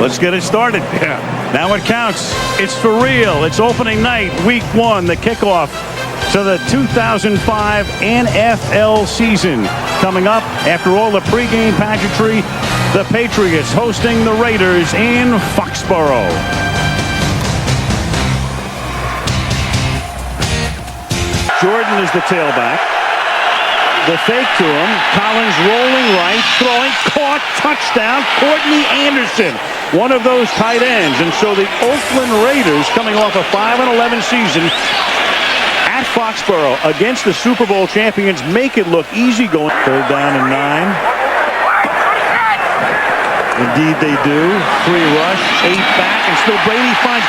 Let's get it started. Yeah. Now it counts. It's for real. It's opening night, week one, the kickoff to the 2005 NFL season. Coming up after all the pregame pageantry, the Patriots hosting the Raiders in Foxborough. Jordan is the tailback. The fake to him. Collins rolling right, throwing, caught, touchdown. Courtney Anderson, one of those tight ends. And so the Oakland Raiders, coming off a 5-11 season at Foxborough against the Super Bowl champions, make it look easy going. 3rd down and 9. Indeed they do. 3 rush, 8 back, and still Brady finds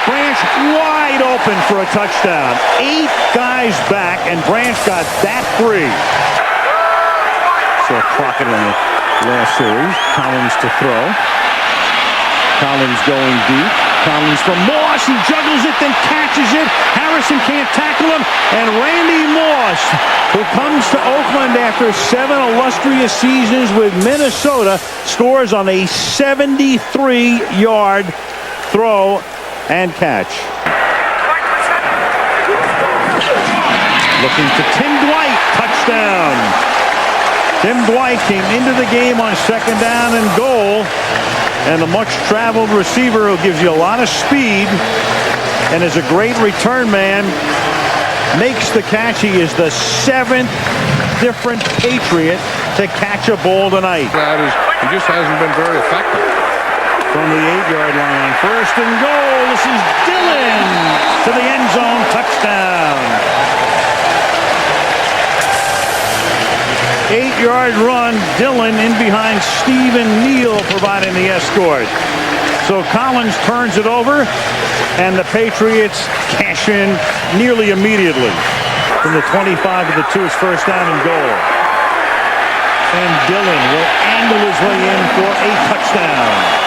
Branch wide open for a touchdown. 8 guys back, and Branch got that free. Saw Crockett in the last series. Collins to throw. Collins going deep. Collins from Moss. He juggles it, then catches it. Harrison can't tackle him. And Randy Moss, who comes to Oakland after 7 illustrious seasons with Minnesota, scores on a 73-yard throw and catch. Looking to Tim Dwight. Touchdown. Tim Dwight came into the game on 2nd down and goal. And the much-traveled receiver who gives you a lot of speed and is a great return man makes the catch. He is the 7th different Patriot to catch a ball tonight. He just hasn't been very effective. From the 8-yard line, 1st and goal. This is Dillon to the end zone. Touchdown. 8-yard run. Dillon in behind Stephen Neal providing the escort. So Collins turns it over, and the Patriots cash in nearly immediately. From the 25 to the 2, it's 1st down and goal. And Dillon will angle his way in for a touchdown.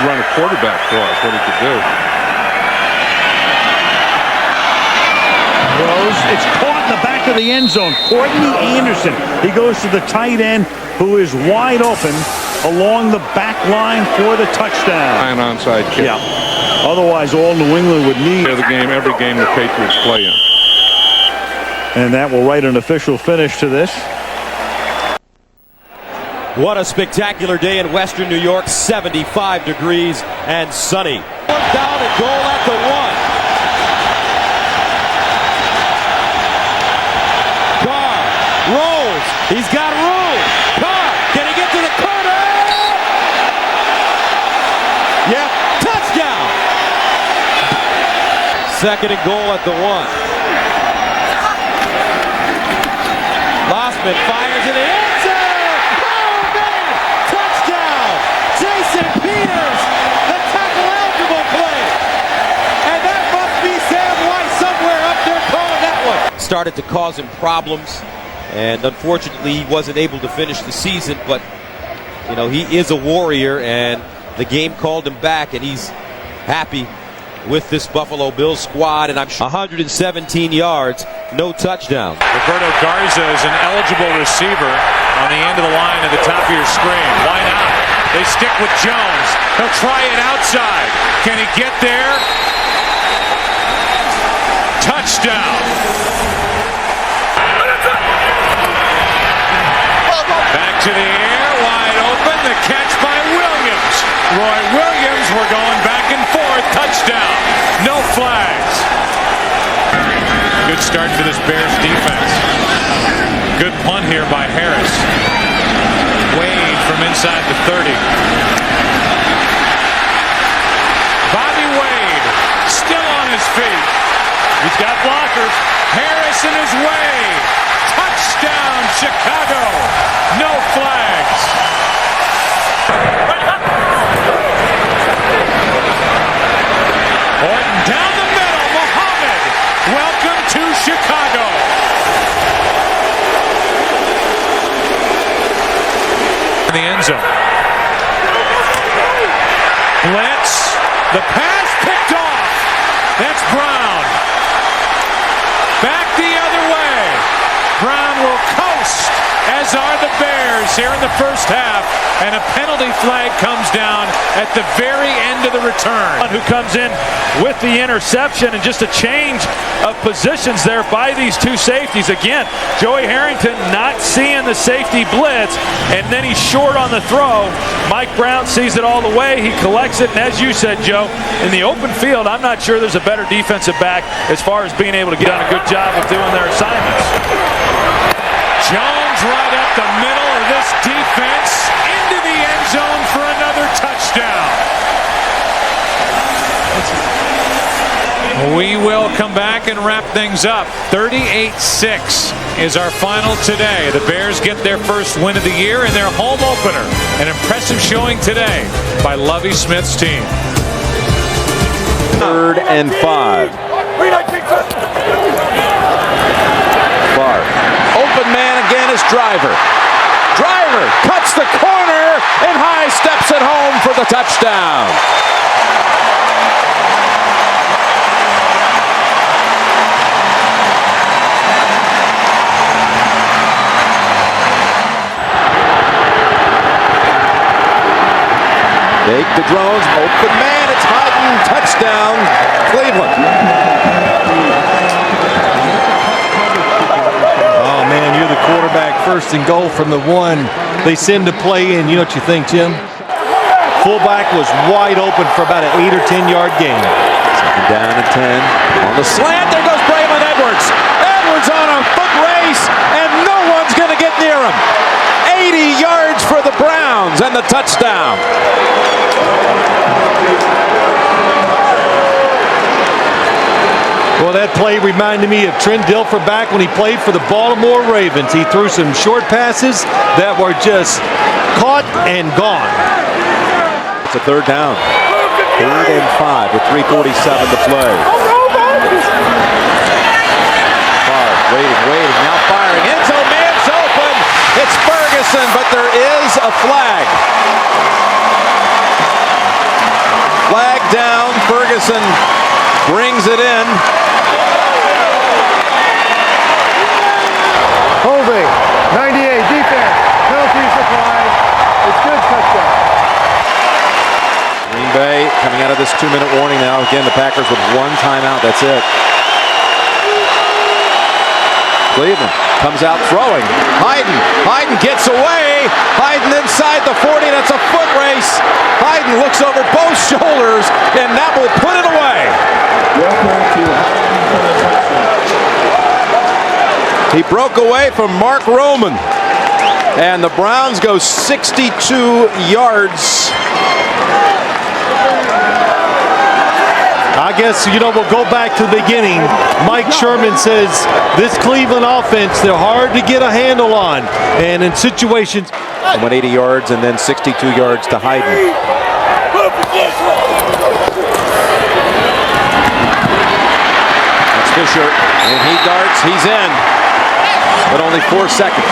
Run a quarterback for us, what he could do. Throws. It's caught in the back of the end zone. Courtney Anderson. He goes to the tight end, who is wide open along the back line for the touchdown. An onside kick. Yeah. Otherwise, all New England would need. The game, every game the Patriots play in. And that will write an official finish to this. What a spectacular day in Western New York. 75 degrees and sunny. 4th down and goal at the 1. Carr rolls. He's got room. Carr, can he get to the corner? Yep, touchdown. 2nd and goal at the 1. Lossman fires in the end zone. Jason Peters, the tackle-eligible play. And that must be Sam White somewhere up there calling that one. Started to cause him problems, and unfortunately he wasn't able to finish the season, but you know, he is a warrior, and the game called him back, and he's happy with this Buffalo Bills squad, and I'm sure 117 yards, no touchdown. Roberto Garza is an eligible receiver on the end of the line at the top of your screen. Why not? They stick with Jones. He'll try it outside. Can he get there? Touchdown. Back to the air, wide open. The catch by Williams. Roy Williams, we're going back and forth. Touchdown. No flags. Good start for this Bears defense. Good punt here by Harris. Wade from inside the 30. Bobby Wade still on his feet. He's got blockers. Harris in his way. Touchdown, Chicago. No flags. Orton down the middle. Muhammad. Welcome to Chicago. In the end zone. Blitz. The pass picked off. That's Brown. Back the other way. Brown will coast, as are the Bears. points here in the first half, and a penalty flag comes down at the very end of the return. Who comes in with the interception, and just a change of positions there by these two safeties. Again, Joey Harrington not seeing the safety blitz, and then he's short on the throw. Mike Brown sees it all the way. He collects it, and as you said, Joe, in the open field, I'm not sure there's a better defensive back as far as being able to get on a good job of doing their assignments. Jones right up the middle of this defense into the end zone for another touchdown. We will come back and wrap things up. 38-6 is our final today. The Bears get their first win of the year in their home opener. An impressive showing today by Lovie Smith's team. 3rd and 5. Favre. Open man again is Driver. Driver cuts the corner and high steps it home for the touchdown. Fake to Drones, open man, it's Hyden, touchdown, Cleveland. Oh man, you're the quarterback, 1st and goal from the 1. They send the play in. You know what you think, Jim? Fullback was wide open for about an 8 or 10 yard gain. 2nd down and 10. On the slant, there goes Braylon Edwards. Edwards on a foot race, and no one's going to get near him. 80 yards for the Browns and the touchdown. Well, that play reminded me of Trent Dilfer back when he played for the Baltimore Ravens. He threw some short passes that were just caught and gone. It's a 3rd down. 3rd and 5 with 3:47 to play. Favre waiting, now firing. End zone, man's open. It's Ferguson, but there is a flag. Flag down. Ferguson brings it in. Holding, 98, defense, penalties applied. It's good, touchdown. Green Bay coming out of this 2-minute warning now. Again, the Packers with 1 timeout. That's it. Cleveland comes out throwing. Hyden gets away. Hyden inside the 40. That's a foot race. Hyden looks over both shoulders, and that will put it away. He broke away from Mark Roman, and the Browns go 62 yards. I guess, we'll go back to the beginning. Mike Sherman says this Cleveland offense, they're hard to get a handle on. And in situations... He went 80 yards and then 62 yards to Hyden. That's Fisher, and he darts, he's in. But only 4 seconds.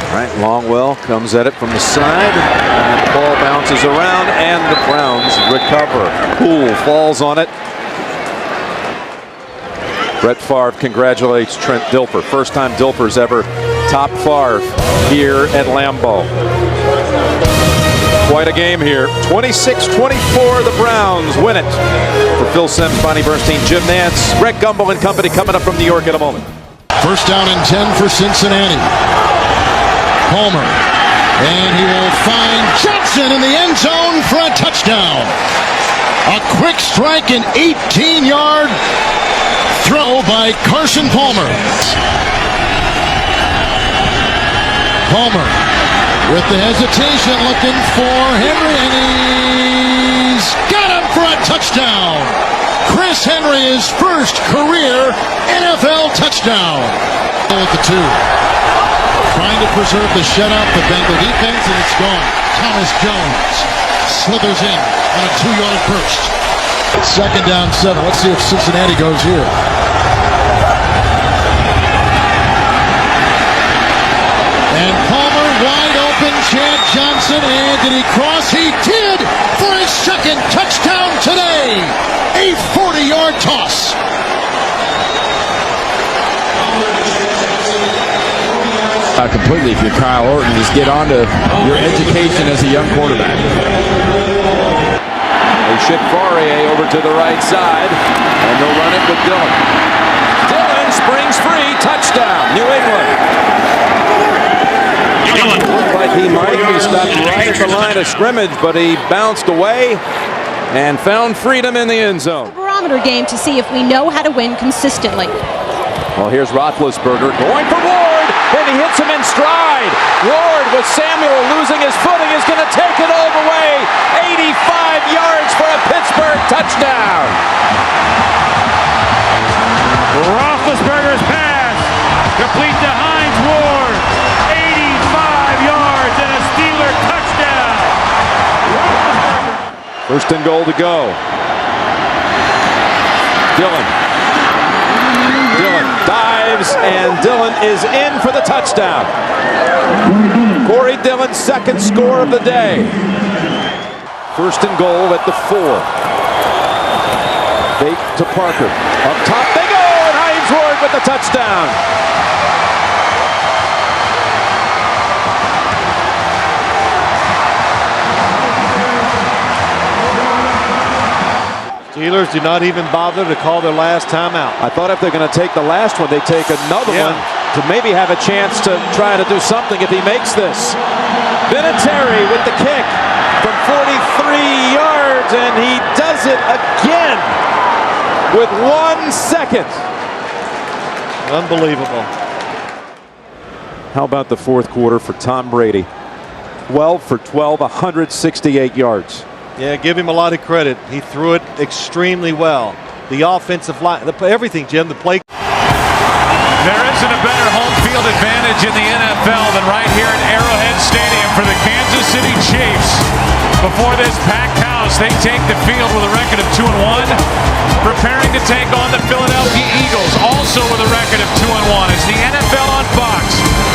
All right, Longwell comes at it from the side. And the ball bounces around, and the Browns recover. Poole falls on it. Brett Favre congratulates Trent Dilfer. First time Dilfer's ever topped Favre here at Lambeau. Quite a game here. 26-24, the Browns win it. For Phil Simms, Bonnie Bernstein, Jim Nance, Greg Gumbel and company coming up from New York in a moment. 1st down and 10 for Cincinnati. Palmer. And he will find Johnson in the end zone for a touchdown. A quick strike, an 18-yard throw by Carson Palmer. Palmer with the hesitation looking for Henry, and he's got him for a touchdown. Chris Henry, his first career NFL touchdown. At the 2. Trying to preserve the shutout, the Bengal defense, and it's gone. Thomas Jones slithers in on a 2-yard burst. 2nd down 7. Let's see if Cincinnati goes here. And Palmer wide open. Chad Johnson, and did he cross? He did for his 2nd touchdown today. A 40-yard toss. Completely, if you're Kyle Orton, just get on to your education as a young quarterback. They ship Fourier over to the right side, and they'll run it with Dillon. Dillon springs free, touchdown, New England. Looked like he might be stopped right at the line of scrimmage, but he bounced away and found freedom in the end zone. Barometer game to see if we know how to win consistently. Well, here's Roethlisberger going for Ward, and he hits him in stride. Ward, with Samuel losing his footing, is going to take it all the way. 85 yards for a Pittsburgh touchdown. Roethlisberger's pass complete to Hines Ward. 85 yards and a Steeler touchdown. First and goal to go. Dillon dives, and Dillon is in for the touchdown. Corey Dillon's second score of the day. First and goal at the 4. Fake to Parker. Up top they go, and Hines Ward with the touchdown. Steelers do not even bother to call their last timeout. I thought if they're going to take the last one, they take another one to maybe have a chance to try to do something if he makes this. Vinatieri with the kick from 43 yards, and he does it again with 1 second. Unbelievable. How about the fourth quarter for Tom Brady? 12 for 12, 168 yards. Yeah, give him a lot of credit. He threw it extremely well. The offensive line, everything, Jim, the play. There isn't a better home field advantage in the NFL than right here at Arrowhead Stadium for the Kansas City Chiefs. Before this packed house, they take the field with a record of 2-1, preparing to take on the Philadelphia Eagles, also with a record of 2-1. It's the NFL on Fox.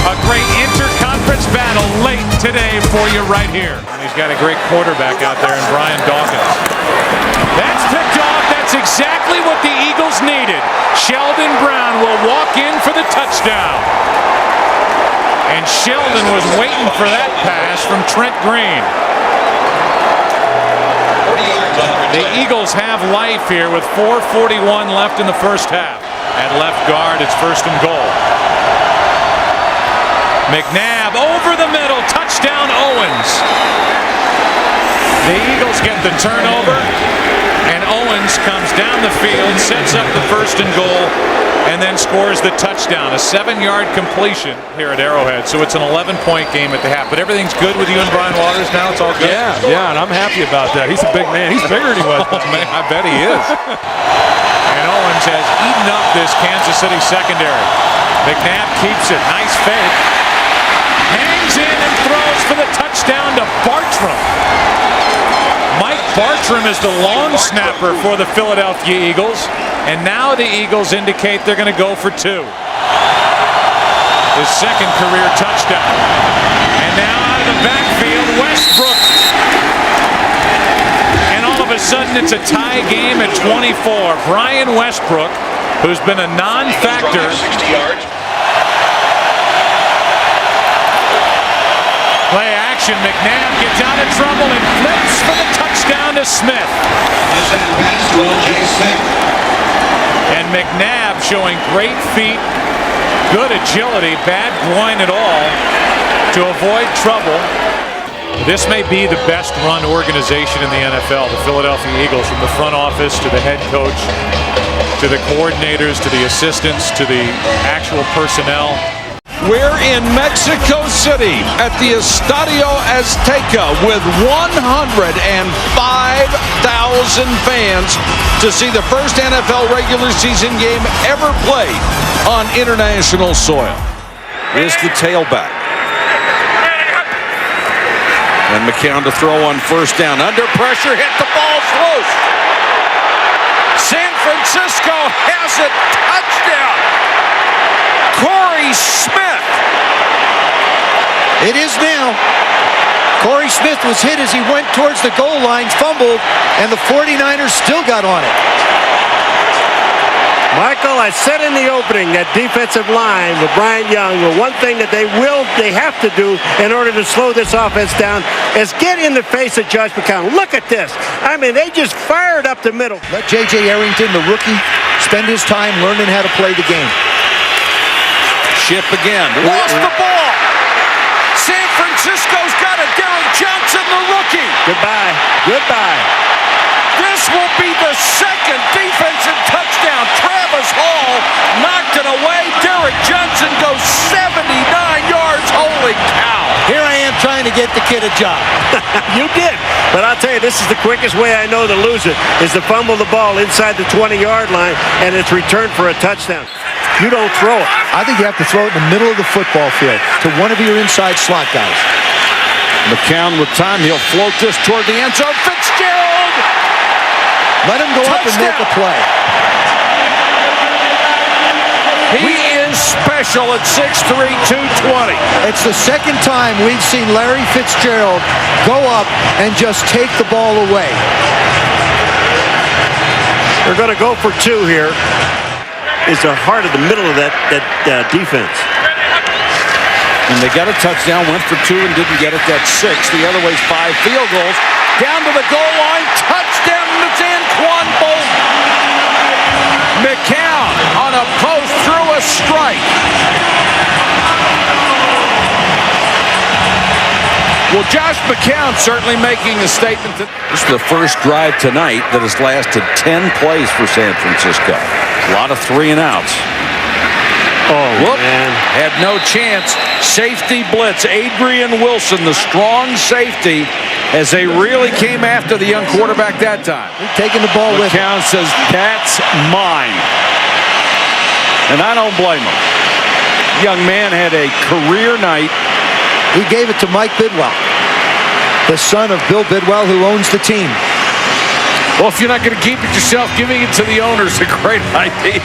A great interconference battle late today for you right here. And he's got a great quarterback out there in Brian Dawkins. That's picked off. That's exactly what the Eagles needed. Sheldon Brown will walk in for the touchdown. And Sheldon was waiting for that pass from Trent Green. The Eagles have life here with 4:41 left in the first half. At left guard, it's first and goal. McNabb over the middle, touchdown Owens. The Eagles get the turnover, and Owens comes down the field, sets up the first and goal, and then scores the touchdown. A 7-yard completion here at Arrowhead, so it's an 11-point game at the half. But everything's good with you and Brian Waters now? It's all good? Yeah, and I'm happy about that. He's a big man. He's bigger than he was. Oh, man, I bet he is. And Owens has eaten up this Kansas City secondary. McNabb keeps it. Nice fake. Hangs in and throws for the touchdown to Bartram. Mike Bartram is the long snapper for the Philadelphia Eagles, and now the Eagles indicate they're going to go for 2. His second career touchdown. And now out of the backfield, Westbrook. And all of a sudden it's a tie game at 24. Brian Westbrook, who's been a non-factor. Play action, McNabb gets out of trouble and flips for the touchdown to Smith. And McNabb showing great feet, good agility, bad groin at all to avoid trouble. This may be the best run organization in the NFL, the Philadelphia Eagles, from the front office to the head coach, to the coordinators, to the assistants, to the actual personnel. We're in Mexico City at the Estadio Azteca with 105,000 fans to see the first NFL regular season game ever played on international soil. Here's the tailback. And McCown to throw on first down. Under pressure, hit the ball's loose. San Francisco has it. Touchdown. Corey Smith. It is now. Corey Smith was hit as he went towards the goal line, fumbled, and the 49ers still got on it. Michael, I said in the opening that defensive line with Bryant Young, the one thing that they have to do in order to slow this offense down is get in the face of Josh McCown. Look at this. I mean, they just fired up the middle. Let J.J. Arrington, the rookie, spend his time learning how to play the game. Ship again. Lost the ball. San Francisco's got it. Derek Johnson, the rookie. Goodbye. Goodbye. This will be the second defensive touchdown. Travis Hall knocked it away. Derek Johnson goes 79 yards. Holy cow. Here I am trying to get the kid a job. You did. But I'll tell you, this is the quickest way I know to lose it, is to fumble the ball inside the 20-yard line, and it's returned for a touchdown. You don't throw it. I think you have to throw it in the middle of the football field to one of your inside slot guys. McCown with time. He'll float this toward the end zone. Fitzgerald! Let him go up and make a play. He is special at 6'3", 220. It's the second time we've seen Larry Fitzgerald go up and just take the ball away. They're going to go for two here. Is the heart of the middle of that defense. And they got a touchdown, went for two and didn't get it. That's 6. The other way's 5 field goals. Down to the goal line. Touchdown. It's Anquan Bolton. McCown on a post through a strike. Well, Josh McCown certainly making a statement. This is the first drive tonight that has lasted 10 plays for San Francisco. A lot of 3 and outs. Oh, man. Had no chance. Safety blitz. Adrian Wilson, the strong safety, as they really came after the young quarterback that time. Taking the ball with him. McCown says, that's mine. And I don't blame him. Young man had a career night. He gave it to Mike Bidwell, the son of Bill Bidwell, who owns the team. Well, if you're not going to keep it yourself, giving it to the owner is a great idea.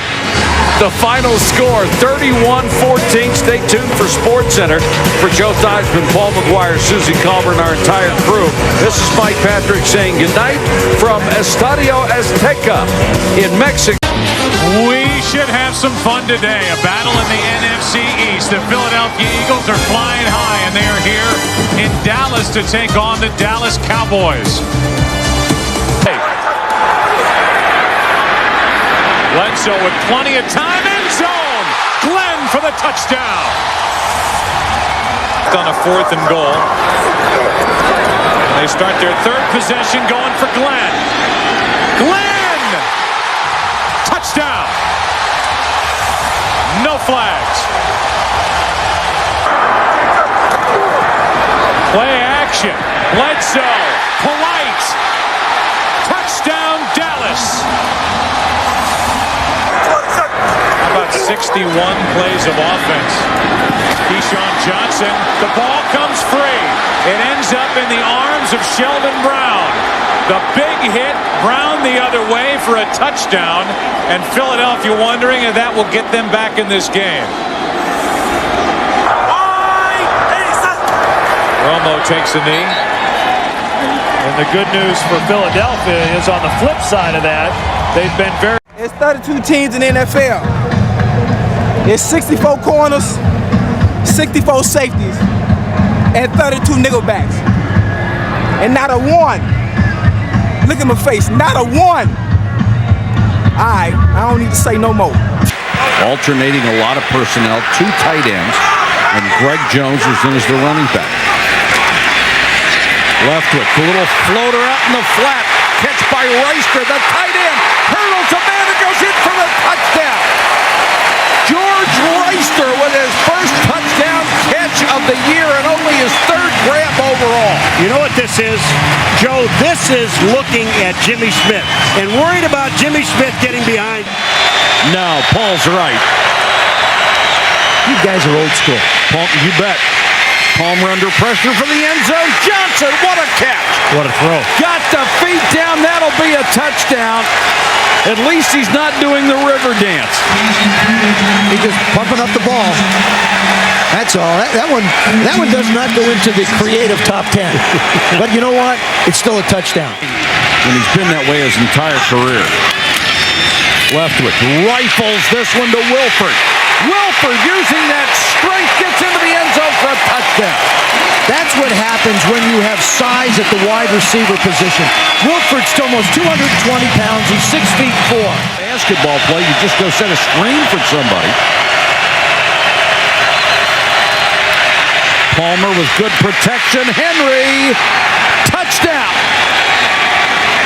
The final score, 31-14. Stay tuned for SportsCenter. For Joe Theismann, Paul McGuire, Susie Colbert, and our entire crew, this is Mike Patrick saying goodnight from Estadio Azteca in Mexico. We should have some fun today. A battle in the NFC East. The Philadelphia Eagles are flying high, and they are here in Dallas to take on the Dallas Cowboys. Bledsoe with plenty of time. End zone. Glenn for the touchdown. On a 4th and goal. They start their 3rd possession going for Glenn. Glenn! Touchdown. No flags. Play action. Bledsoe. Polite. Touchdown Dallas. How about 61 plays of offense? Keyshawn Johnson. The ball comes free. It ends up in the arms of Sheldon Brown. The big hit. Brown the other way for a touchdown. And Philadelphia wondering if that will get them back in this game. Romo takes a knee. And the good news for Philadelphia is on the flip side of that, they've been very... It's 32 teams in the NFL. It's 64 corners, 64 safeties, and 32 nickelbacks. And not a one. Look at my face, not a one. All right, I don't need to say no more. Alternating a lot of personnel, 2 tight ends, and Greg Jones is in as the running back. Leftwich, a little floater out in the flat. Catch by Reister, the tight end. Hurdles a man and goes in for the touchdown. George Reister with his first touchdown catch of the year and only his 3rd grab overall. You know what this is, Joe? This is looking at Jimmy Smith and worried about Jimmy Smith getting behind. No, Paul's right. You guys are old school. Paul, you bet. Palmer under pressure for the end zone. Johnson, what a catch. What a throw. Got the feet down. That'll be a touchdown. At least he's not doing the river dance. He's just pumping up the ball. That's all. That one does not go into the creative top 10. But you know what? It's still a touchdown. And he's been that way his entire career. Leftwich rifles this one to Wilford. Wilford using that strength gets into the end zone for a touchdown. That's what happens when you have size at the wide receiver position. Wilford's almost 220 pounds. He's 6'4". Basketball play, you just go set a screen for somebody. Palmer with good protection. Henry, touchdown.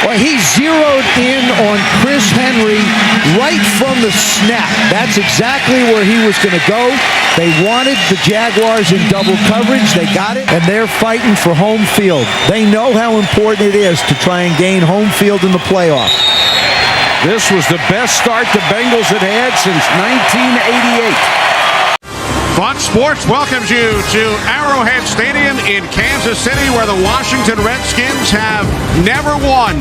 Well, he zeroed in on Chris Henry right from the snap. That's exactly where he was going to go. They wanted the Jaguars in double coverage. They got it, and they're fighting for home field. They know how important it is to try and gain home field in the playoffs. This was the best start the Bengals had had since 1988. Fox Sports welcomes you to Arrowhead Stadium in Kansas City, where the Washington Redskins have never won.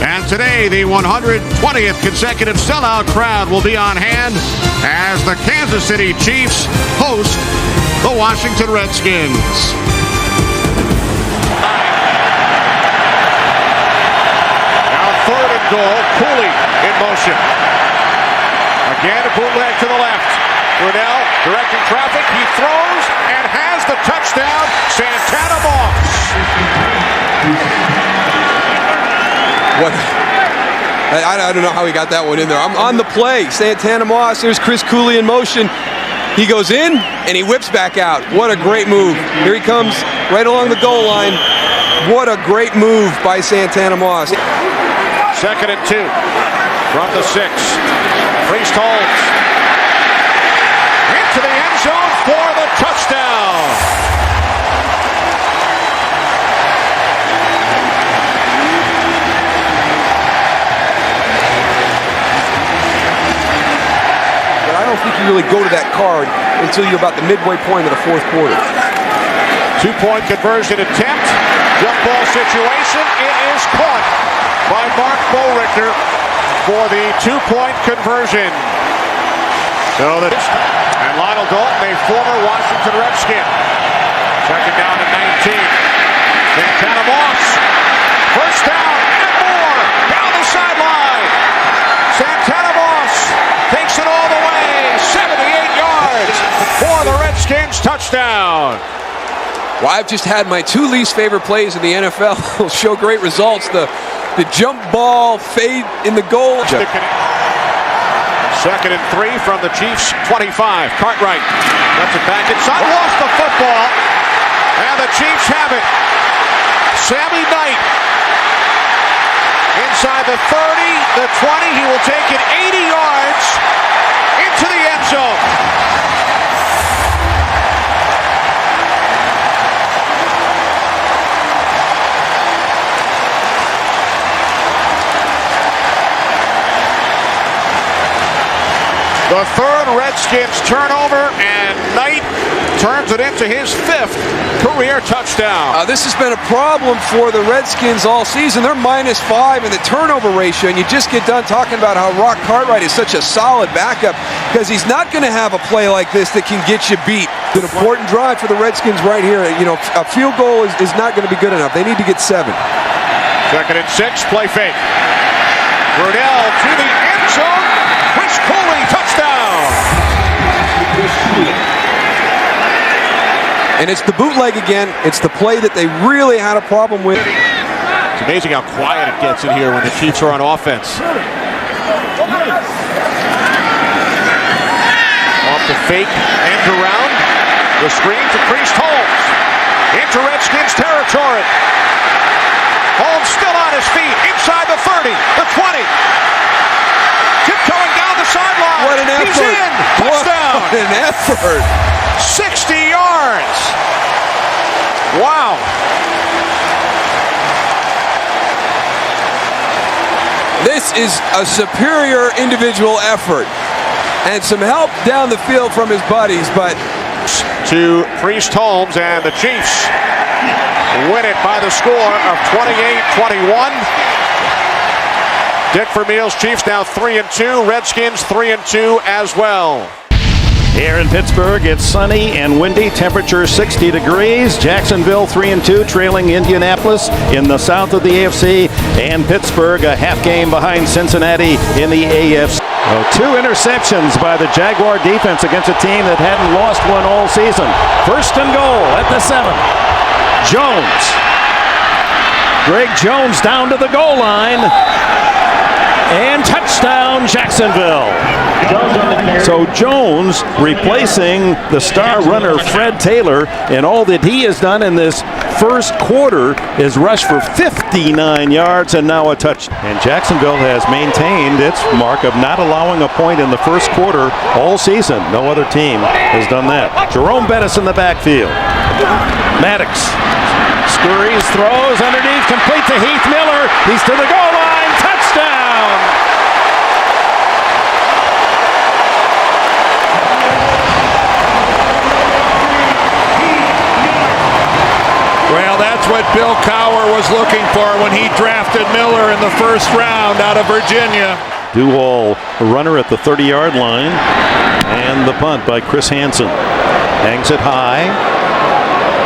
And today, the 120th consecutive sellout crowd will be on hand as the Kansas City Chiefs host the Washington Redskins. Now 3rd and goal, Cooley in motion. Again, a bootleg to the left. Brunell directing traffic. He throws and has the touchdown. Santana Moss. What? I don't know how he got that one in there. I'm on the play. Santana Moss. There's Chris Cooley in motion. He goes in and he whips back out. What a great move. Here he comes right along the goal line. What a great move by Santana Moss. 2nd and 2 from the 6. Priest holds. Into the end zone for the touchdown. But I don't think you really go to that card until you're about the midway point of the 4th quarter. 2-point conversion attempt. Jump ball situation. It is caught by Mark Boerichter for the 2-point conversion. So and Lionel Dalton, a former Washington Redskin. 2nd down and 19. Santana Moss. 1st down and more. Down the sideline. Santana Moss takes it all the way. 78 yards for the Redskins. Touchdown. Well, I've just had my 2 least favorite plays in the NFL show great results. The jump ball fade in the goal. 2nd and 3 from the Chiefs 25. Cartwright lets it back inside. Lost the football. And the Chiefs have it. Sammy Knight inside the 30, the 20. He will take it 80 yards into the end zone. The 3rd Redskins turnover, and Knight turns it into his 5th career touchdown. This has been a problem for the Redskins all season. They're -5 in the turnover ratio, and you just get done talking about how Rock Cartwright is such a solid backup because he's not going to have a play like this that can get you beat. It's an important drive for the Redskins right here. You know, a field goal is not going to be good enough. They need to get 7. 2nd and 6, play fake. Brunell to the end zone. Chris Cooley, touchdown. And it's the bootleg again. It's the play that they really had a problem with. It's amazing how quiet it gets in here when the Chiefs are on offense. Off the fake, end around. The screen to Priest Holmes. Into Redskins territory. Holmes still on his feet. Inside the 30, the 20. Tiptoeing down the sideline. What an effort. He's in. Touchdown. What an effort. 60 yards. Wow. This is a superior individual effort. And some help down the field from his buddies, but to Priest Holmes, and the Chiefs win it by the score of 28-21. Dick Vermeil's Chiefs now 3-2. Redskins 3-2 as well. Here in Pittsburgh, it's sunny and windy. Temperature 60 degrees. Jacksonville 3-2, trailing Indianapolis in the south of the AFC. And Pittsburgh a half game behind Cincinnati in the AFC. 2 interceptions by the Jaguar defense against a team that hadn't lost one all season. 1st and goal at the 7. Jones. Greg Jones down to the goal line. And touchdown, Jacksonville. So Jones replacing the star runner Fred Taylor, and all that he has done in this first quarter is rush for 59 yards and now a touch. And Jacksonville has maintained its mark of not allowing a point in the first quarter all season. No other team has done that. Jerome Bettis in the backfield. Maddox scurries, throws underneath, complete to Heath Miller. He's to the goal line. Touchdown! Well, that's what Bill Cowher was looking for when he drafted Miller in the first round out of Virginia. Duval, a runner at the 30-yard line, and the punt by Chris Hansen. Hangs it high.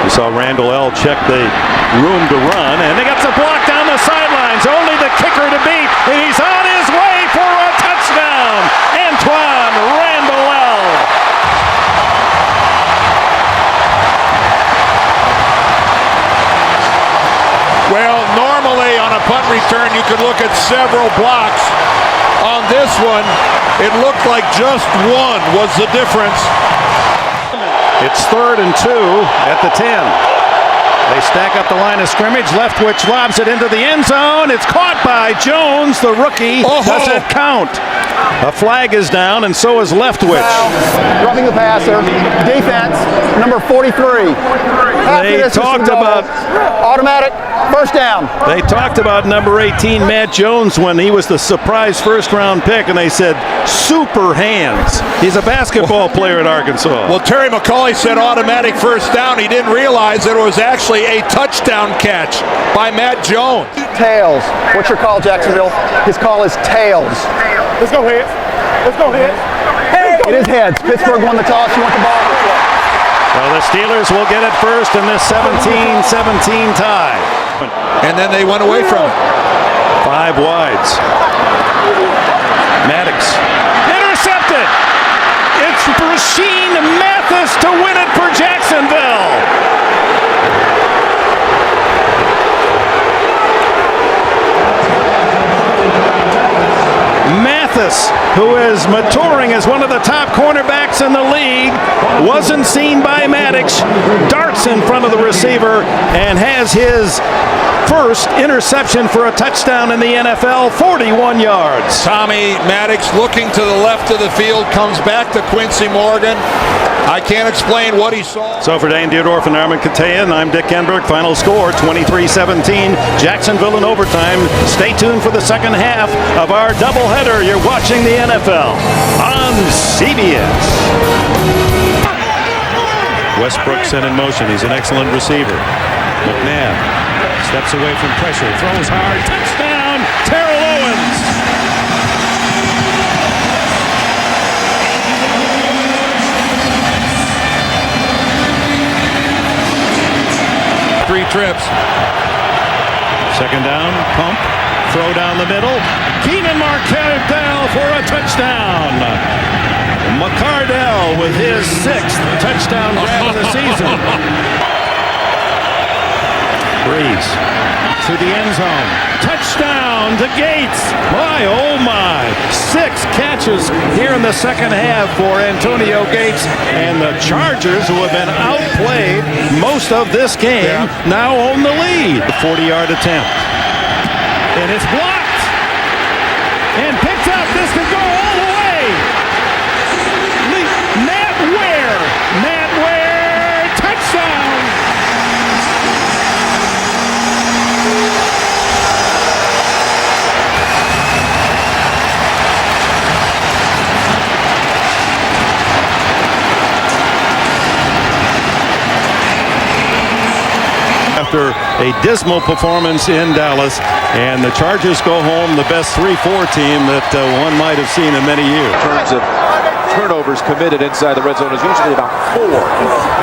We saw Randall L. check the room to run, and they got the block down the sidelines. Only the kicker to beat, and he's on his way for a touchdown. Antoine Randall L. Well, normally on a punt return, you could look at several blocks. On this one, it looked like just one was the difference. It's 3rd and 2 at the 10. They stack up the line of scrimmage. Leftwich lobs it into the end zone. It's caught by Jones, the rookie. Does it count? A flag is down, and so is Leftwich. Roughing the passer. Defense, number 43. They talked about automatic first down. They talked about number 18, Matt Jones, when he was the surprise first-round pick, and they said super hands. He's a basketball player at Arkansas. Well, Terry McCauley said automatic first down. He didn't realize that it was actually a touchdown catch by Matt Jones. Tails. What's your call, Jacksonville? His call is tails. Let's go heads. Let's go heads. It is heads. Pittsburgh won the toss. You want the ball? Well, the Steelers will get it first in this 17-17 tie. And then they went away from it. 5 wides. Maddox. Intercepted. It's Rashean Mathis to win it for Jacksonville. Mathis, who is maturing as one of the top cornerbacks in the league, wasn't seen by Maddox, darts in front of the receiver, and has his first interception for a touchdown in the NFL, 41 yards. Tommy Maddox looking to the left of the field, comes back to Quincy Morgan. I can't explain what he saw. So for Dane Dierdorf and Armin Katayan, I'm Dick Enberg. Final score, 23-17. Jacksonville in overtime. Stay tuned for the second half of our doubleheader. You're watching the NFL on CBS. Westbrook set in motion. He's an excellent receiver. McNabb steps away from pressure, throws hard, touchdown, Terrell Owens. Three trips. Second down, pump, throw down the middle. Keenan McCardell for a touchdown. McCardell with his 6th touchdown grab of the season. Breeze to the end zone. Touchdown to Gates. My, oh my. 6 catches here in the second half for Antonio Gates. And the Chargers, who have been outplayed most of this game, now own the lead. 40-yard attempt. And it's blocked. And picked up. This could go all the way. Matt Ware. Touchdown. After a dismal performance in Dallas, and the Chargers go home the best 3-4 team that one might have seen in many years. In terms of turnovers committed inside the red zone is usually about 4.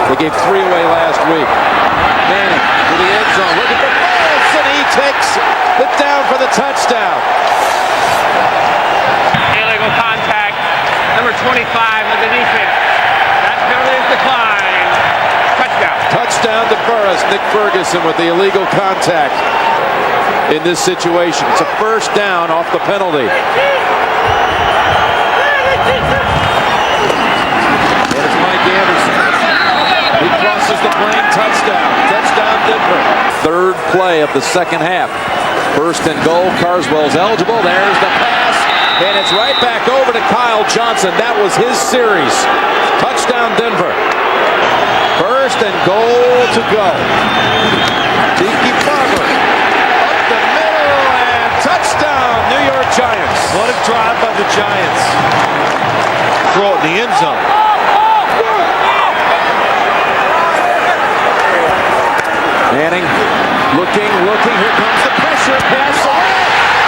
They gave 3 away last week. Manning to the end zone, looking for Foles, and he takes it down for the touchdown. Illegal contact. Number 25 underneath him. That penalty is declined. Touchdown. Touchdown to Burris. Nick Ferguson with the illegal contact in this situation. It's a first down off the penalty. And it's Mike Anderson. He crosses the plane. Touchdown. Touchdown Denver. Third play of the second half. First and goal. Carswell's eligible. There's the pass. And it's right back over to Kyle Johnson. That was his series. Touchdown Denver. First and goal to go. Tiki Barber up the middle and touchdown New York Giants. What a drive by the Giants. Throw it in the end zone. Manning looking. Here comes the pressure pass.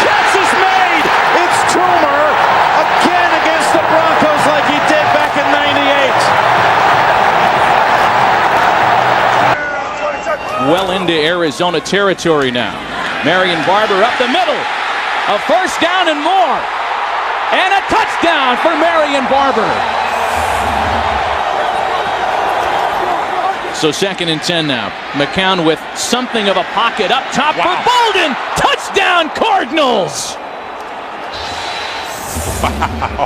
Catch is made. It's Toomer again against the Broncos like he did back in '98. Well into Arizona territory now. Marion Barber up the middle. A first down and more. And a touchdown for Marion Barber. So 2nd and 10 now. McCown with something of a pocket up top for Bolden. Touchdown Cardinals. Wow.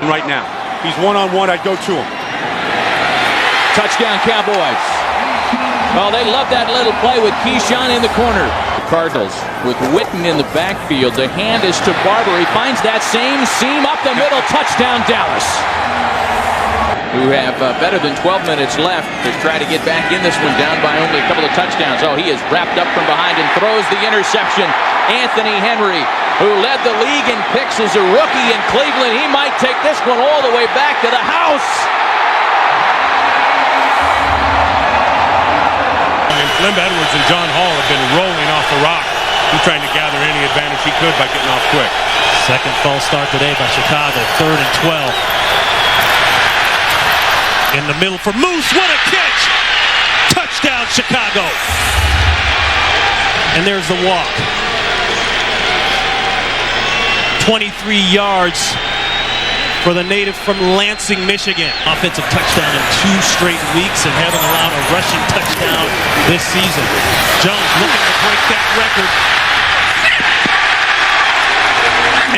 Right now. He's one-on-one. I'd go to him. Touchdown Cowboys. Well, they love that little play with Keyshawn in the corner. Cardinals with Witten in the backfield. The hand is to Barber. He finds that same seam up the middle. Touchdown Dallas. Who have better than 12 minutes left to try to get back in this one, down by only a couple of touchdowns. Oh, he is wrapped up from behind and throws the interception. Anthony Henry, who led the league in picks as a rookie in Cleveland. He might take this one all the way back to the house. Slim Edwards and John Hall have been rolling off the rock. He's trying to gather any advantage he could by getting off quick. Second false start today by Chicago. 3rd and 12. In the middle for Moose. What a catch! Touchdown, Chicago. And there's the walk. 23 yards for the native from Lansing, Michigan. Offensive touchdown in 2 straight weeks and haven't allowed a rushing touchdown this season. Jones looking to break that record.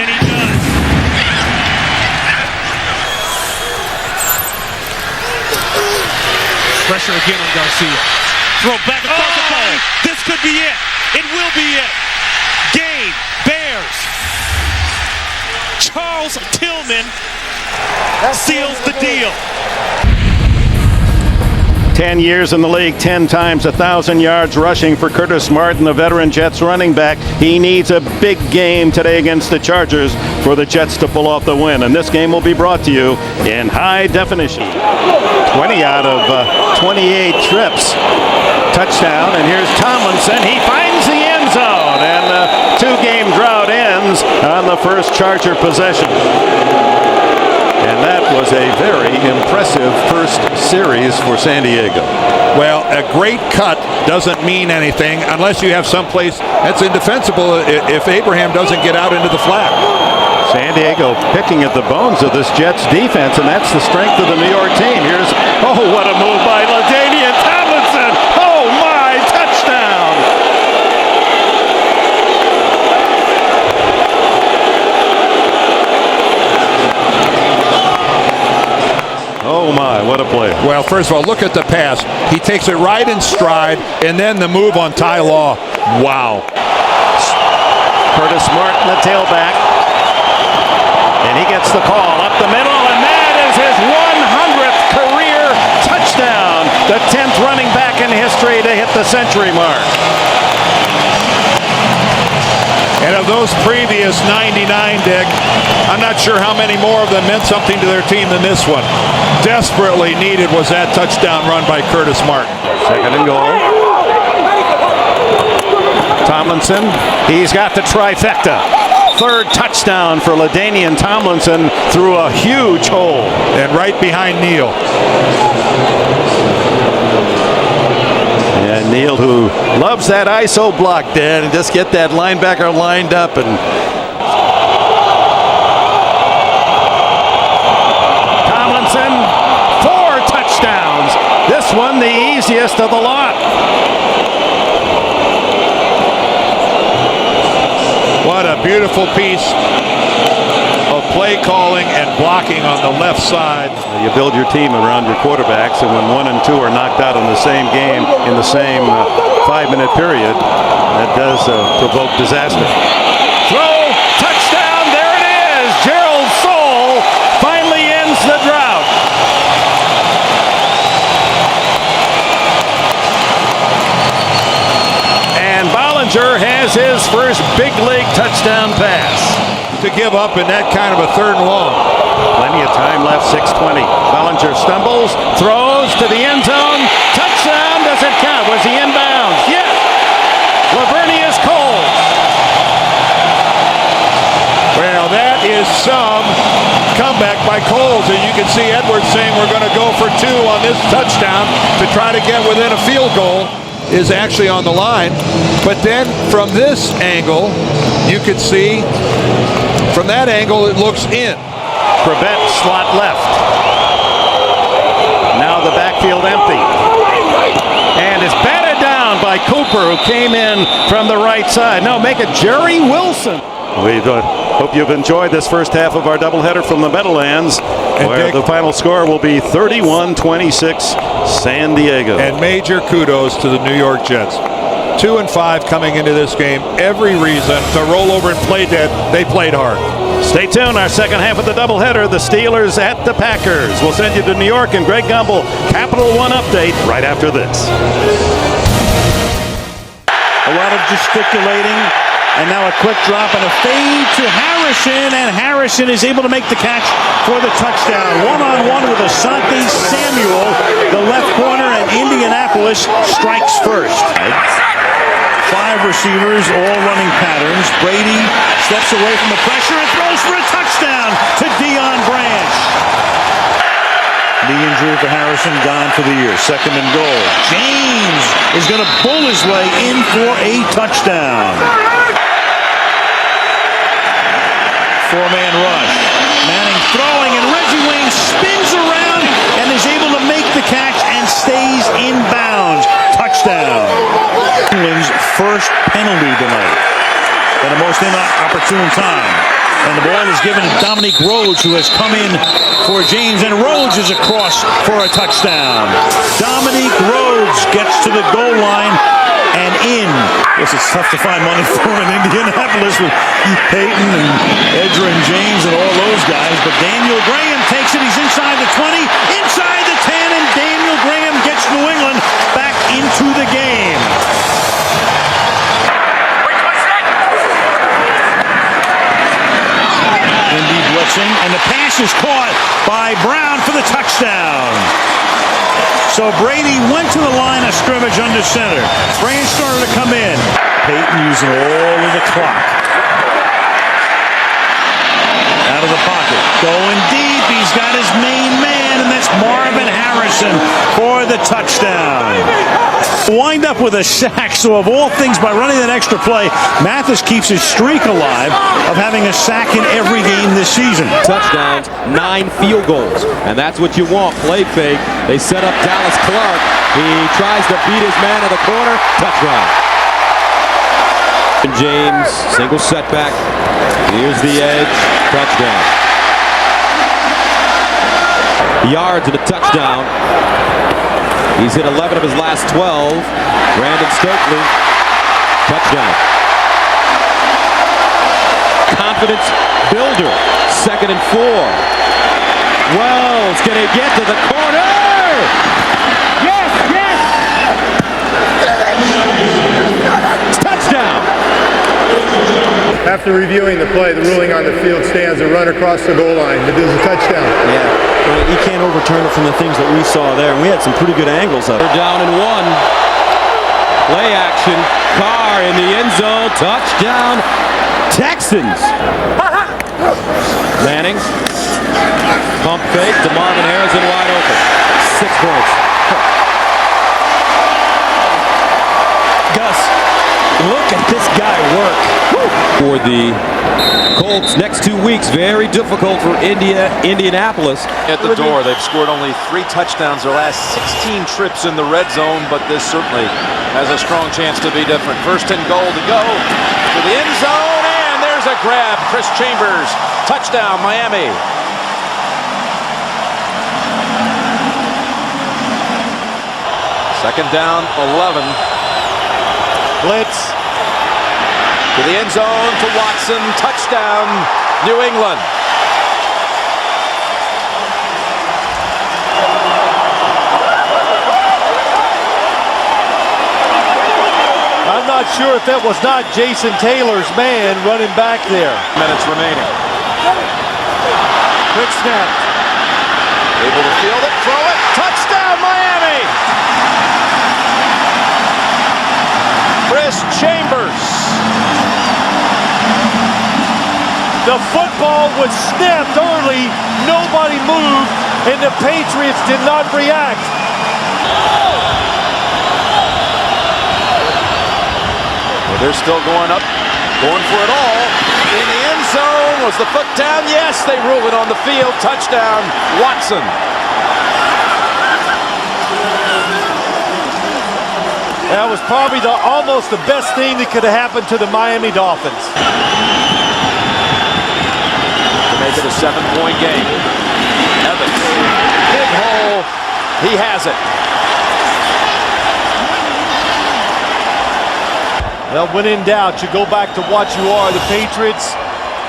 And he does. Pressure again on Garcia. Throw back across the body. This could be it. It will be it. Game. Bears. Charles Tillman seals the deal. 10 years in the league, 10 times 1,000 yards rushing for Curtis Martin, the veteran Jets running back. He needs a big game today against the Chargers for the Jets to pull off the win. And this game will be brought to you in high definition. 20 out of 28 trips. Touchdown, and here's Tomlinson. He finds the end zone, and the 2-game drought ends on the first Charger possession. And that was a very impressive first series for San Diego. Well, a great cut doesn't mean anything unless you have someplace that's indefensible if Abraham doesn't get out into the flat. San Diego picking at the bones of this Jets defense, and that's the strength of the New York team. Here's, oh, what a move by LaDainian Tomlinson. Oh, my, touchdown. Oh my, what a play. Well, first of all, look at the pass. He takes it right in stride, and then the move on Ty Law. Wow. Curtis Martin, the tailback. And he gets the call up the middle, and that is his 100th career touchdown. The 10th running back in history to hit the century mark. And of those previous 99, Dick, I'm not sure how many more of them meant something to their team than this one. Desperately needed was that touchdown run by Curtis Martin. 2nd and goal. Tomlinson, he's got the trifecta. 3rd touchdown for LaDainian Tomlinson through a huge hole. And right behind Neal. And Neal, who loves that ISO block, Dan, and just get that linebacker lined up. And biggest of the lot. What a beautiful piece of play calling and blocking on the left side. You build your team around your quarterbacks, and when 1 and 2 are knocked out in the same game in the same 5-minute period, that does provoke disaster. Throw, touchdown, there it is. Gerald Soule finally ends the drought. And Bollinger has his first big league touchdown pass. To give up in that kind of a 3rd and long. Plenty of time left, 6:20. Bollinger stumbles, throws to the end zone. Touchdown, does it count? Was he inbounds? Yes. Lavernius Coles. Well, that is some comeback by Coles. And you can see Edwards saying we're going to go for 2 on this touchdown to try to get within a field goal is actually on the line. But then from this angle, you could see from that angle it looks in. Prevent slot left. Now the backfield empty. And it's batted down by Cooper, who came in from the right side. No, make it Jerry Wilson. We hope you've enjoyed this first half of our doubleheader from the Meadowlands, where the final score will be 31-26 San Diego. And major kudos to the New York Jets. 2 and 5 coming into this game. Every reason to roll over and play dead. They played hard. Stay tuned. Our second half of the doubleheader, the Steelers at the Packers. We'll send you to New York, and Greg Gumbel, Capital One update right after this. A lot of gesticulating, and now a quick drop and a fade to Harrison, and Harrison is able to make the catch for the touchdown. One-on-one with Asante Samuel, the left corner, and Indianapolis strikes first. 5 receivers, all running patterns. Brady steps away from the pressure and throws for a touchdown to Deion Branch. Knee injury for Harrison, gone for the year. 2nd and goal. James is going to bull his way in for a touchdown. 4-man rush. Manning throwing, and Reggie Wayne spins around and is able to make the catch and stays in bounds. Touchdown. England's first penalty tonight at a most inopportune time. And the ball is given to Dominique Rhodes, who has come in for James, and Rhodes is across for a touchdown. Dominique Rhodes gets to the goal line and in. Yes, it's tough to find money for in Indianapolis with Peyton and Edra and James and all those guys, but Daniel Graham takes it. He's inside the 20, inside the 10, and Daniel Graham gets New England back into the game. Indy blitzing, and the pass is caught by Brown for the touchdown. So Brady went to the line of scrimmage under center. Branch started to come in. Peyton using all of the clock. Out of the pocket. Going deep. He's got his main man, and that's Marvin Harrison for the touchdown. Wind up with a sack, so of all things, by running that extra play, Mathis keeps his streak alive of having a sack in every game this season. Touchdowns, 9 field goals, and that's what you want. Play fake. They set up Dallas Clark. He tries to beat his man in the corner. Touchdown. James, single setback. Here's the edge. Touchdown. Yards and a touchdown. He's hit 11 of his last 12. Brandon Stokely. Touchdown. Confidence builder. 2nd and 4. Wells, can he get to the corner? Yes, yes! Touchdown! After reviewing the play, the ruling on the field stands. A run across the goal line. It is a touchdown. Yeah, you can't overturn it from the things that we saw there. And we had some pretty good angles of it. They're down and 1. Play action. Carr in the end zone. Touchdown. Texans. Manning. Pump fake to Marvin Harrison, wide open. 6 points. Gus, look at this guy work. For the Colts next 2 weeks, very difficult for Indianapolis. At the door, they've scored only 3 touchdowns their last 16 trips in the red zone, but this certainly has a strong chance to be different. First and goal to go to the end zone, and there's a grab. Chris Chambers, touchdown, Miami. Second down, 11. Blitz to the end zone to Watson, touchdown, New England. I'm not sure if that was not Jason Taylor's man running back there. Minutes remaining. Quick snap. Able to field it, throw it, touchdown, Miami! Chris Chambers. The football was snapped early, nobody moved, and the Patriots did not react. Well, they're still going up, going for it all. In the end zone, was the foot down? Yes, they rule it on the field. Touchdown, Watson. That was probably almost the best thing that could have happened to the Miami Dolphins. To make it a 7-point game. Evans, big hole, he has it. Well, when in doubt, you go back to what you are. The Patriots,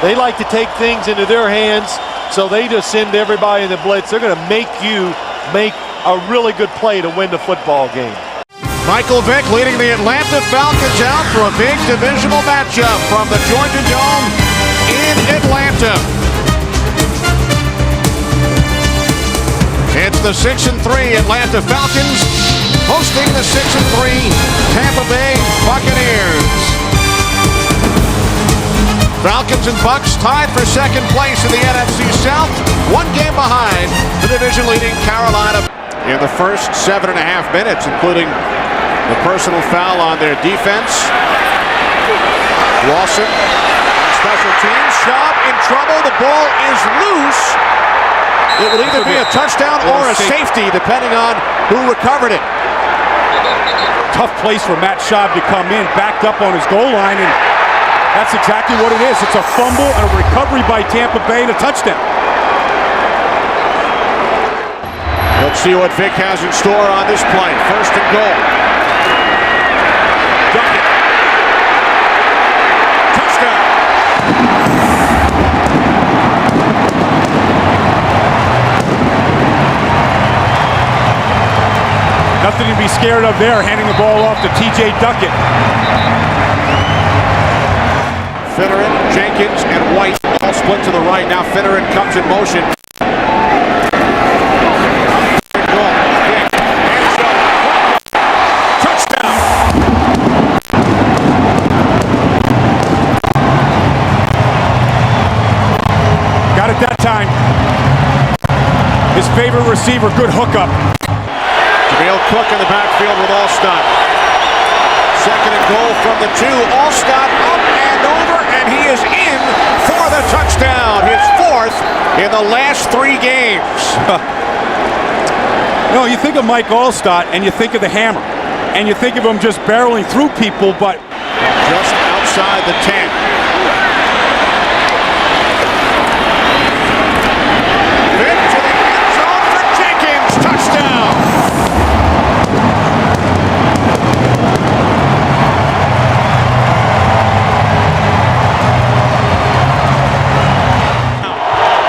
they like to take things into their hands, so they just send everybody in the blitz. They're going to make you make a really good play to win the football game. Michael Vick leading the Atlanta Falcons out for a big divisional matchup from the Georgia Dome in Atlanta. It's the 6-3 Atlanta Falcons hosting the 6-3 Tampa Bay Buccaneers. Falcons and Bucs tied for second place in the NFC South, 1 game behind the division-leading Carolina. In the first 7.5 minutes, including the personal foul on their defense. Lawson, special teams, Schaub in trouble. The ball is loose. It will either be a touchdown or a safety, depending on who recovered it. Tough place for Matt Schaub to come in, backed up on his goal line, and that's exactly what it is. It's a fumble and a recovery by Tampa Bay and a touchdown. Let's see what Vick has in store on this play. First and goal. Duckett. Touchdown. Nothing to be scared of there, handing the ball off to T.J. Duckett. Finneran, Jenkins, and White all split to the right. Now Finneran comes in motion. Got it that time. His favorite receiver, good hookup. Jameel Cook in the backfield with Allstott. Second and goal from the 2. Allstott up and over, and he is in for the touchdown. His 4th in the last 3 games. You know, you think of Mike Allstott, and you think of the hammer. And you think of him just barreling through people, but just outside the 10.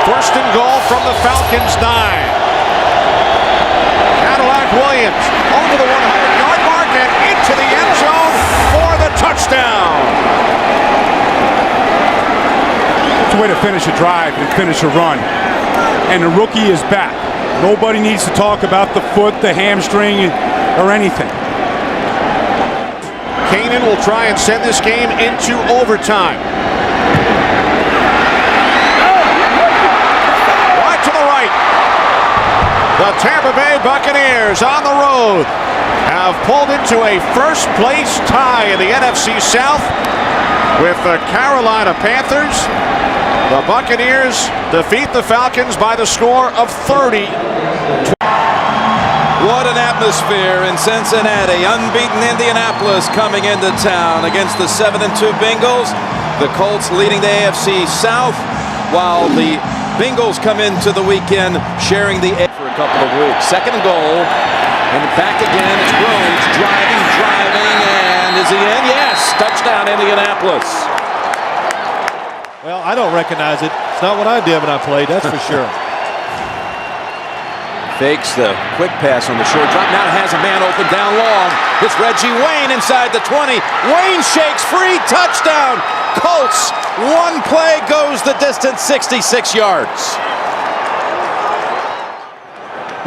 First and goal from the Falcons 9. Cadillac Williams over the 100-yard mark and into the end zone for the touchdown. it's a way to finish a drive and finish a run. And the rookie is back. Nobody needs to talk about the foot, the hamstring, or anything. Kanan will try and send this game into overtime. Right to the right. The Tampa Bay Buccaneers on the road have pulled into a first-place tie in the NFC South with the Carolina Panthers. The Buccaneers defeat the Falcons by the score of 30. What an atmosphere in Cincinnati. Unbeaten Indianapolis coming into town against the 7-2 Bengals. The Colts leading the AFC South, while the Bengals come into the weekend sharing the edge for a couple of weeks. 2nd and goal. And back again. It's Rhodes driving, and is he in? Yes! Touchdown, Indianapolis. Well, I don't recognize it. It's not what I did when I played, that's for sure. Fakes the quick pass on the short drop. Now has a man open down long. It's Reggie Wayne inside the 20. Wayne shakes free. Touchdown. Colts. One play goes the distance, 66 yards.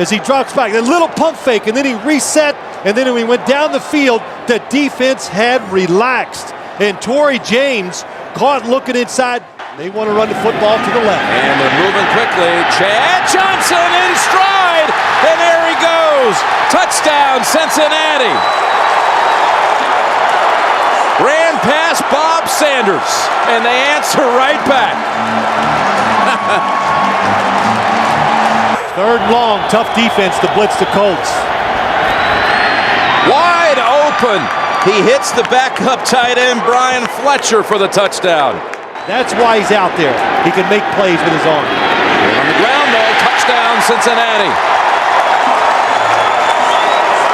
As he drops back, a little pump fake, and then he reset, and then when he went down the field, the defense had relaxed. And Torrey James caught looking inside. They want to run the football to the left. And they're moving quickly. Chad Johnson in stride. And there he goes. Touchdown, Cincinnati. Ran past Bob Sanders. And they answer right back. 3rd and long, tough defense to blitz the Colts. Wide open. He hits the backup tight end, Brian Fletcher, for the touchdown. That's why he's out there. He can make plays with his arm. On the ground, though, touchdown, Cincinnati.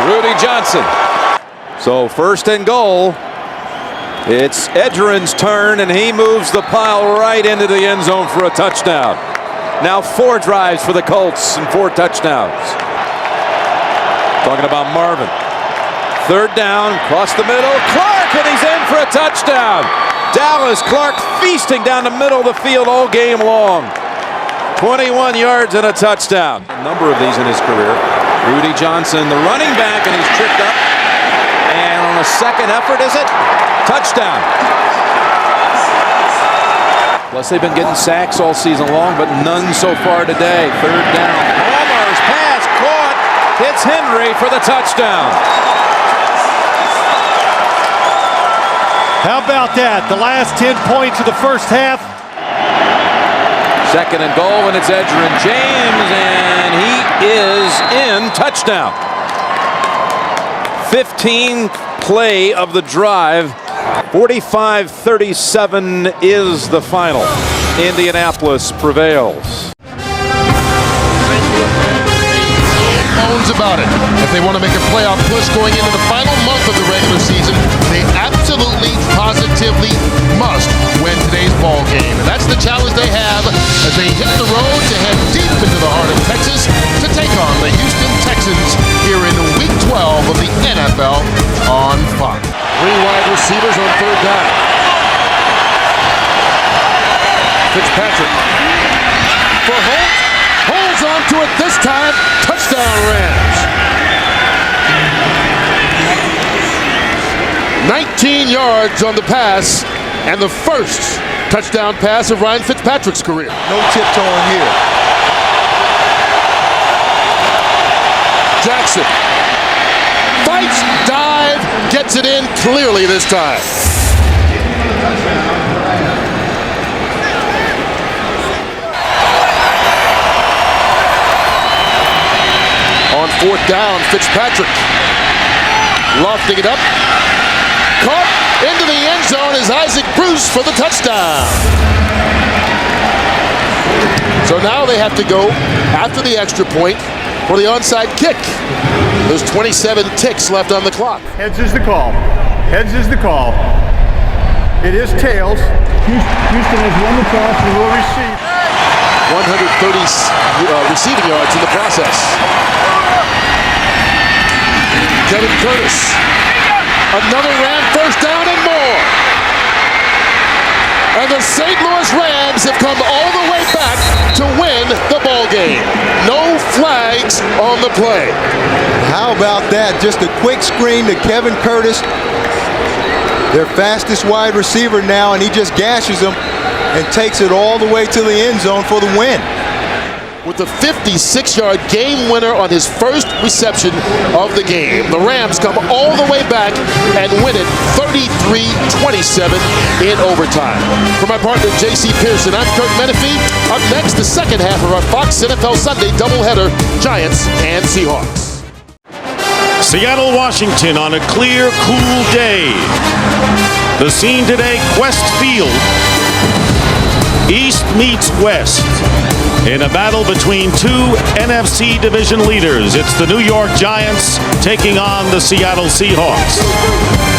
Rudy Johnson. So 1st and goal. It's Edgerrin's turn, and he moves the pile right into the end zone for a touchdown. Now 4 drives for the Colts and 4 touchdowns. Talking about Marvin. 3rd down, across the middle. Clark, and he's in for a touchdown. Dallas Clark feasting down the middle of the field all game long. 21 yards and a touchdown. A number of these in his career. Rudy Johnson, the running back, and he's tripped up. And on a 2nd effort, is it? Touchdown. Plus, they've been getting sacks all season long, but none so far today. 3rd down. Palmer's pass caught. Hits Henry for the touchdown. How about that? The last 10 points of the first half. 2nd and goal, and it's Edgerrin James, and he is in. Touchdown. 15th play of the drive. 45-37 is the final. Indianapolis prevails. Bones about it. If they want to make a playoff push going into the final month of the regular season, they absolutely, positively must win today's ball game. And that's the challenge they have as they hit the road to head deep into the heart of Texas to take on the Houston Texans here in Week 12 of the NFL on Fox. 3 wide receivers on 3rd down. Fitzpatrick for Holt. Holds on to it this time. Touchdown Rams. 19 yards on the pass, and the first touchdown pass of Ryan Fitzpatrick's career. No tiptoeing here. Jackson fights, dive, gets it in clearly this time. On 4th down, Fitzpatrick lofting it up. Caught into the end zone is Isaac Bruce for the touchdown. So now they have to go after the extra point for the onside kick. There's 27 ticks left on the clock. Heads is the call. Heads is the call. It is tails. Houston has won the toss and will receive. 130 receiving yards in the process. Kevin Curtis. Another Ram first down and more. And the St. Louis Rams have come all the way back to win the ball game. No flags on the play. How about that? Just a quick screen to Kevin Curtis, their fastest wide receiver now, and he just gashes them and takes it all the way to the end zone for the win. with a 56-yard game winner on his first reception of the game. The Rams come all the way back and win it 33-27 in overtime. For my partner, J.C. Pearson, I'm Kurt Menefee. Up next, the second half of our Fox NFL Sunday doubleheader, Giants and Seahawks. Seattle, Washington on a clear, cool day. The scene today, Quest Field. East meets West in a battle between two NFC division leaders. It's the New York Giants taking on the Seattle Seahawks.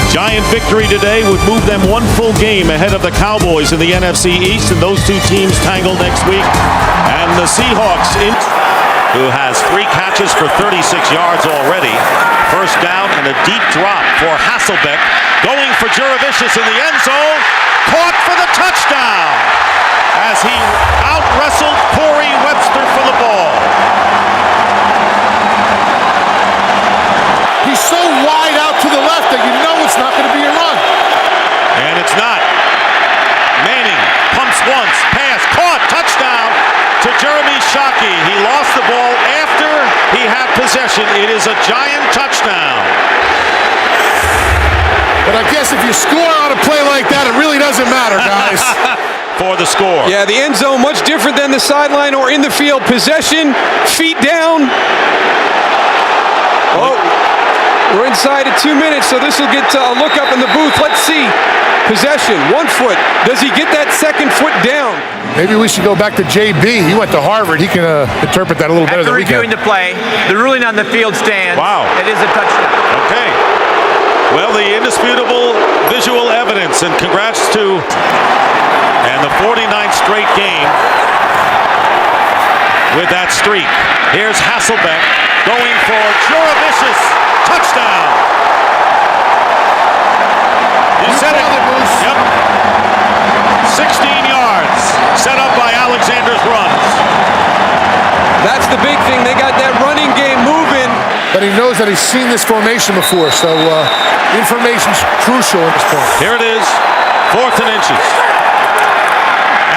Giant victory today would move them one full game ahead of the Cowboys in the NFC East, and those two teams tangle next week. And the Seahawks, who has 3 catches for 36 yards already. First down and a deep drop for Hasselbeck. Going for Juravicius in the end zone. Caught for the touchdown as he out-wrestled Corey Webster for the ball. He's so wide out to the left that you know it's not going to be a run. And it's not. Manning pumps once, pass, caught, touchdown to Jeremy Shockey. He lost the ball after he had possession. It is a Giant touchdown. But I guess if you score on a play like that, it really doesn't matter, guys. For the score. Yeah, the end zone much different than the sideline or in the field. Possession, feet down. Oh, we're inside at 2 minutes, so this will get a look up in the booth. Let's see. Possession, 1 foot. Does he get that second foot down? Maybe we should go back to JB. He went to Harvard. He can interpret that a little better than we can. After reviewing the play, the ruling on the field stands. Wow. It is a touchdown. Okay. Well, the indisputable visual evidence, and congrats to and the 49th straight game with that streak. Here's Hasselbeck going for Juravicius. Touchdown. You said it. Yep. 16 yards set up by Alexander's runs. That's the big thing. They got that running game moving. But he knows that he's seen this formation before, so information's crucial at this point. Here it is, 4th and inches.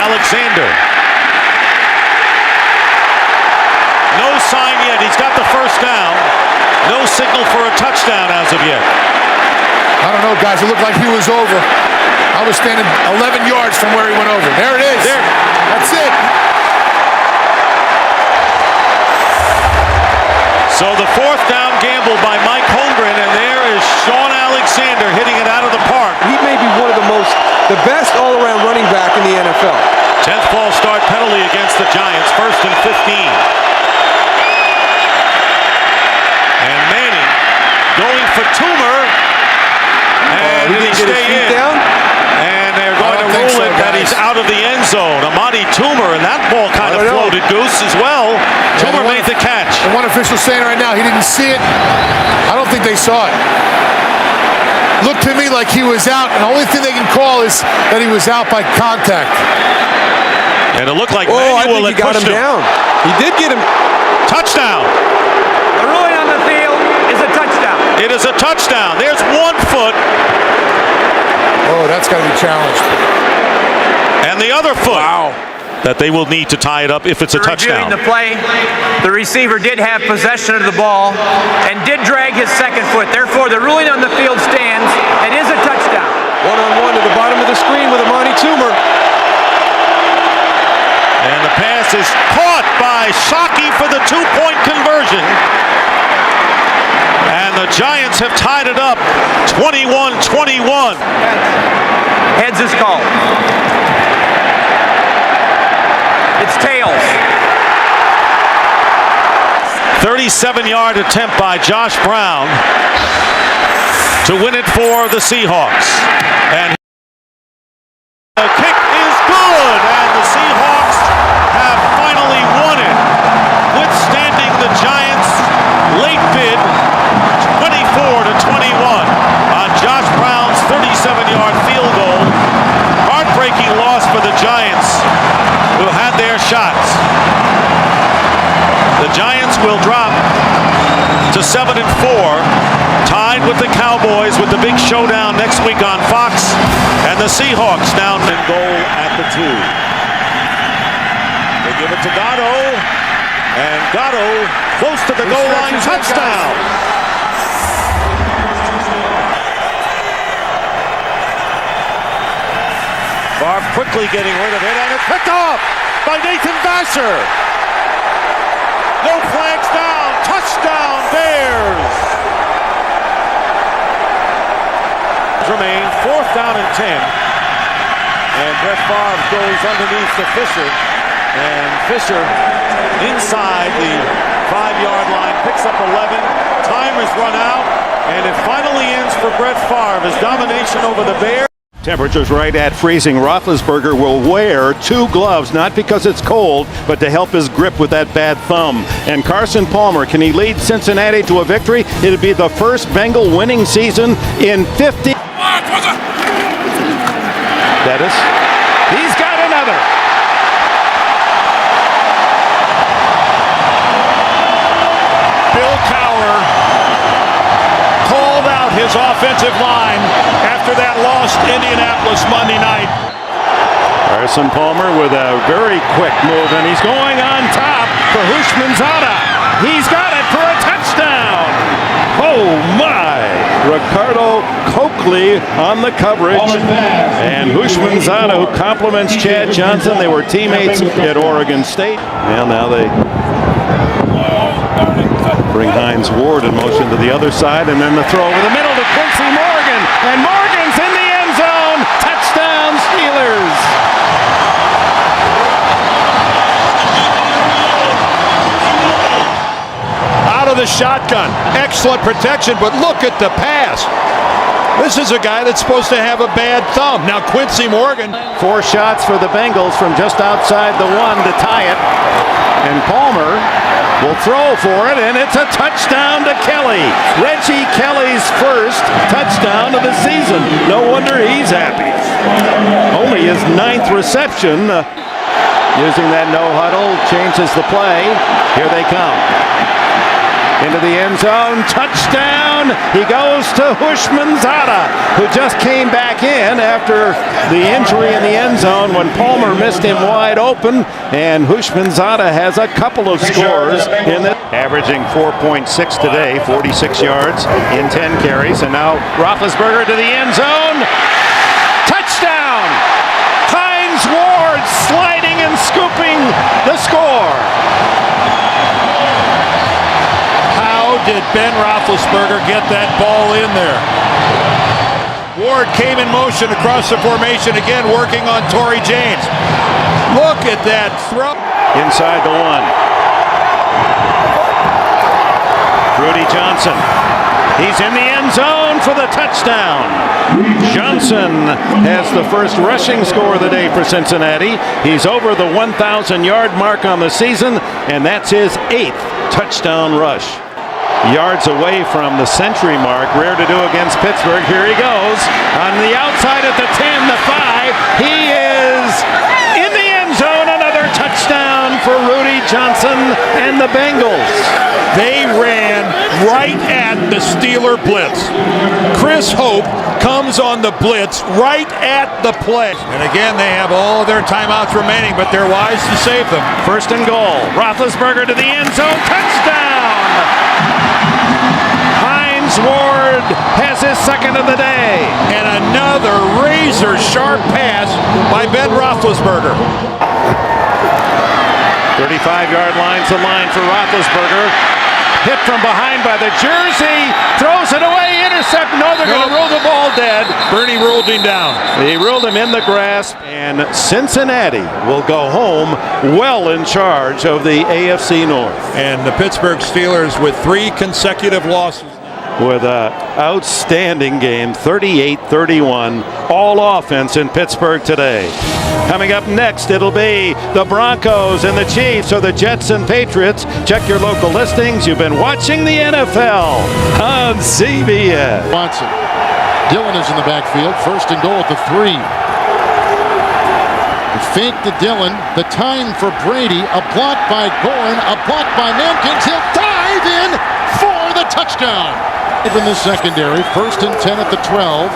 Alexander. No sign yet. He's got the first down. No signal for a touchdown as of yet. I don't know, guys. It looked like he was over. I was standing 11 yards from where he went over. There it is. There. That's it. So the 4th down gamble by Mike Holmgren, and there is Sean Alexander hitting it out of the park. He may be one of the best all-around running back in the NFL. 10th false start penalty against the Giants. 1st and 15. And Manning going for Toomer. And he didn't get his feet down. And they're going to rule it that he's out of the end zone. Amadi Toomer, and that ball kind of floated, Goose, as well. Toomer made the catch. The one official saying right now he didn't see it. I don't think they saw it. Looked to me like he was out, and the only thing they can call is that he was out by contact. And it looked like I Manuel think he got him down. He did get him. Touchdown. The ruling on the field is a touchdown. It is a touchdown. There's 1 foot. Oh, that's got to be challenged. And the other foot. Wow. That they will need to tie it up if it's a touchdown. Reviewing the play, the receiver did have possession of the ball and did drag his second foot. Therefore, the ruling on the field stands. It is a touchdown. One-on-one to the bottom of the screen with Amani Toomer. And the pass is caught by Shockey for the 2-point conversion. And the Giants have tied it up 21-21. Heads is called. It's tails. 37-yard attempt by Josh Brown to win it for the Seahawks. And the kick is good, and the Seahawks have finally won it, withstanding the Giants' late bid, 24-21 on Josh Brown's 37-yard field goal. Heartbreaking loss for the Giants, who had their shots. The Giants will drop to 7-4, tied with the Cowboys with the big showdown next week on Fox, and the Seahawks down in goal at the 2. They give it to Gatto. And Gatto close to the goal line, touchdown. Favre quickly getting rid of it, and it's picked off by Nathan Vasher. No flags down, touchdown Bears. Remain 4th down and 10. And Brett Favre goes underneath to Fisher. And Fisher inside the 5-yard line, picks up 11. Time has run out, and it finally ends for Brett Favre. His domination over the Bears. Temperatures right at freezing. Roethlisberger will wear 2 gloves, not because it's cold, but to help his grip with that bad thumb. And Carson Palmer, can he lead Cincinnati to a victory? It'd be the first Bengal winning season in 50. Bettis, he's got another. Bill Cowher called out his offensive line after that loss to Indianapolis Monday night. Carson Palmer with a very quick move, and he's going on top for Hushmanzada. He's got it for a touchdown. Oh my! Ricardo Coakley on the coverage, and Hushmanzada, who compliments Chad Johnson. They were teammates at Oregon State. Well, now they bring Hines Ward in motion to the other side, and then the throw over the middle to Quincy Morgan, and Morgan's in the end zone. Touchdown Steelers. Out of the shotgun. Excellent protection, but look at the pass. This is a guy that's supposed to have a bad thumb. Now Quincy Morgan. 4 shots for the Bengals from just outside the 1 to tie it. And Palmer will throw for it, and it's a touchdown to Kelly. Reggie Kelly's first touchdown of the season. No wonder he's happy. Only his 9th reception. Using that no huddle changes the play. Here they come. Into the end zone, touchdown! He goes to Hushmanzada, who just came back in after the injury in the end zone when Palmer missed him wide open, and Hushmanzada has a couple of scores in it. Averaging 4.6 today, 46 yards in 10 carries, and now Roethlisberger to the end zone. Touchdown! Hines Ward sliding and scooping the score. Did Ben Roethlisberger get that ball in there? Ward came in motion across the formation again, working on Torrey James. Look at that throw. Inside the 1. Rudy Johnson. He's in the end zone for the touchdown. Johnson has the first rushing score of the day for Cincinnati. He's over the 1,000-yard mark on the season, and that's his 8th touchdown rush. Yards away from the century mark. Rare to do against Pittsburgh. Here he goes. On the outside at the 10, the 5. He is in the end zone. Another touchdown for Rudy Johnson and the Bengals. They ran right at the Steeler blitz. Chris Hope comes on the blitz right at the play. And again, they have all their timeouts remaining, but they're wise to save them. 1st and goal. Roethlisberger to the end zone. Touchdown! Hines Ward has his 2nd of the day. And another razor-sharp pass by Ben Roethlisberger. 35-yard line's the line for Roethlisberger. Hit from behind by the jersey. Throws it away. Intercept. No, they're going to rule the ball dead. Bernie ruled him down. He ruled him in the grasp. And Cincinnati will go home well in charge of the AFC North. And the Pittsburgh Steelers with 3 consecutive losses. With an outstanding game, 38-31, all offense in Pittsburgh today. Coming up next, it'll be the Broncos and the Chiefs, or the Jets and Patriots. Check your local listings. You've been watching the NFL on CBS. Watson. Dillon is in the backfield. 1st and goal at the 3. Fake to Dillon. The time for Brady. A block by Gorin. A block by Mankins. He'll dive in for the touchdown. In the secondary, 1st and 10 at the 12,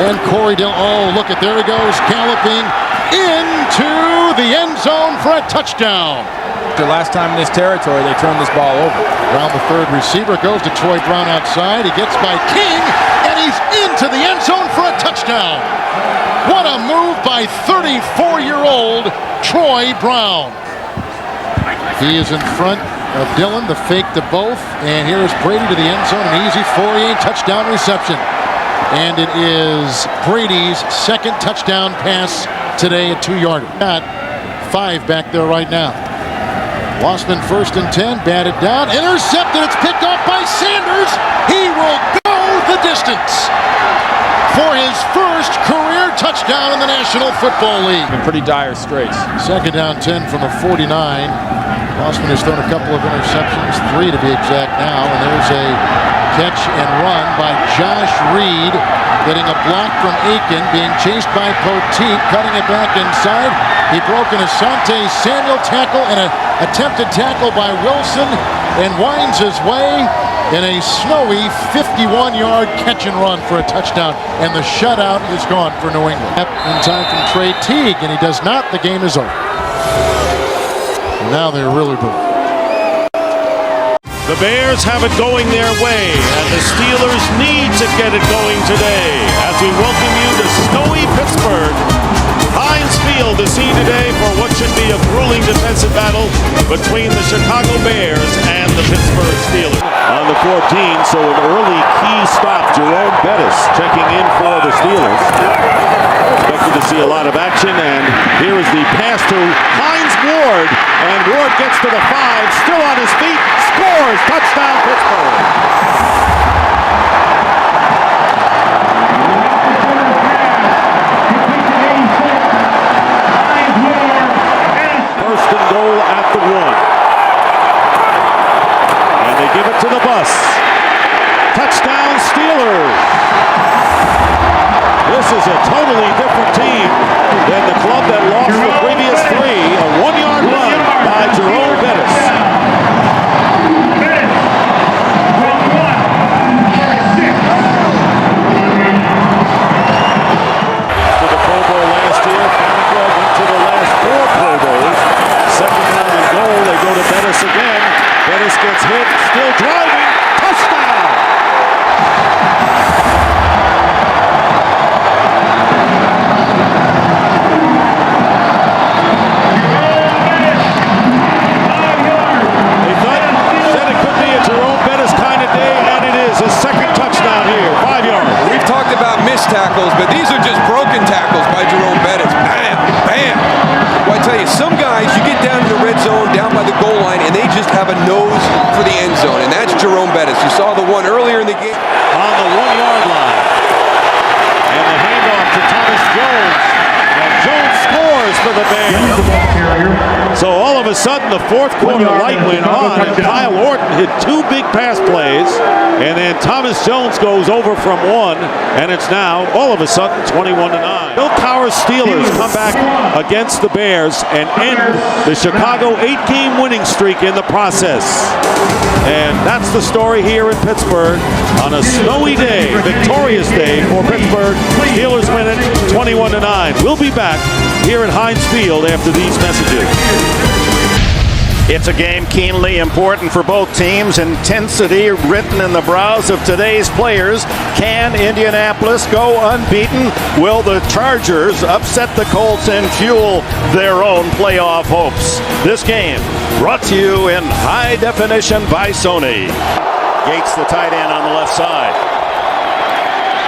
and Corey Dillon, oh look at, there he goes, galloping into the end zone for a touchdown. character. Last time in this territory, they turned this ball over. Around the third receiver goes to Troy Brown outside. He gets by King, and he's into the end zone for a touchdown. What a move by 34-year-old Troy Brown. He is in front of Dillon, the fake to both, and here's Brady to the end zone, an easy Fourier touchdown reception. And it is Brady's second touchdown pass today at 2-yarder. Got 5 back there right now. Lossman 1st and 10, batted down, intercepted, it's picked off by Sanders. He will go the distance for his first career touchdown in the National Football League. In pretty dire straits. Second down 10 from the 49. Lossman has thrown a couple of interceptions, 3 to be exact now, and there's a catch and run by Josh Reed, getting a block from Aiken, being chased by Poteet, cutting it back inside. He broke an Asante Samuel tackle and an attempted tackle by Wilson, and winds his way in a snowy 51-yard catch and run for a touchdown, and the shutout is gone for New England. In time from Trey Teague, and he does not. The game is over. And now they're really bored. The Bears have it going their way, and the Steelers need to get it going today. As we welcome you to snowy Pittsburgh, Heinz Field, the scene today for what should be a grueling defensive battle between the Chicago Bears and the Pittsburgh Steelers. On the 14, so an early key stop. Jerome Bettis checking in for the Steelers. Expected to see a lot of action, and here is the pass to Heinz Ward, and Ward gets to the 5, still on his feet, scores, touchdown Pittsburgh. First and goal at the 1. And they give it to the bus. Touchdown Steelers. This is a totally different team than the club that lost the previous 3. A 1-yard run by Jerome Bettis. To the Pro Bowl last year, Farnsworth went to the last 4 Pro Bowls. Second down and goal, they go to Bettis again. Bettis gets hit, still driving, touchdown! Tackles, but these are just broken tackles by Jerome Bettis. Bam, bam. Well, I tell you, some guys, you get down to the red zone, down by the goal line, and they just have a nose for the end zone, and that's Jerome Bettis. You saw the one earlier in the game. On the 1-yard line. And the handoff to Thomas Jones. And Jones scores for the Bears. So all of a sudden, the fourth quarter light went on, and Kyle Orton hit 2 big pass plays, and then Thomas Jones goes over from 1, and it's now, all of a sudden, 21-9. Bill Cowher's Steelers come back against the Bears and end the Chicago 8-game winning streak in the process. And that's the story here in Pittsburgh on a snowy day, victorious day for Pittsburgh. Steelers win it 21-9. We'll be back here at Heinz Field after these messages. It's a game keenly important for both teams. Intensity written in the brows of today's players. Can Indianapolis go unbeaten? Will the Chargers upset the Colts and fuel their own playoff hopes? This game brought to you in high definition by Sony. Gates, the tight end, on the left side.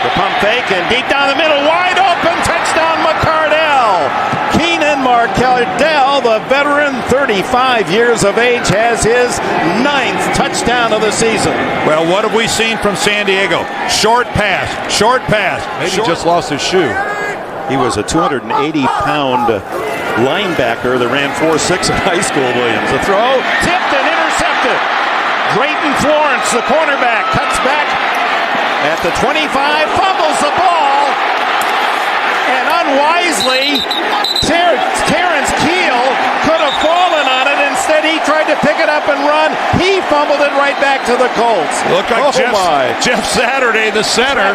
The pump fake and deep down the middle, wide open, touchdown McCardell. Keenan Marcardell, the veteran, 35 years of age, has his 9th touchdown of the season. Well, what have we seen from San Diego? Short pass, short pass. Maybe he just lost his shoe. He was a 280-pound linebacker that ran 4.6 in high school, Williams. The throw, tipped and intercepted. Drayton Florence, the cornerback, cuts back at the 25, fumbles the ball, and unwisely, Terrence Keel could have fallen on it. Instead, he tried to pick it up and run. He fumbled it right back to the Colts. Look like Jeff Saturday, the center.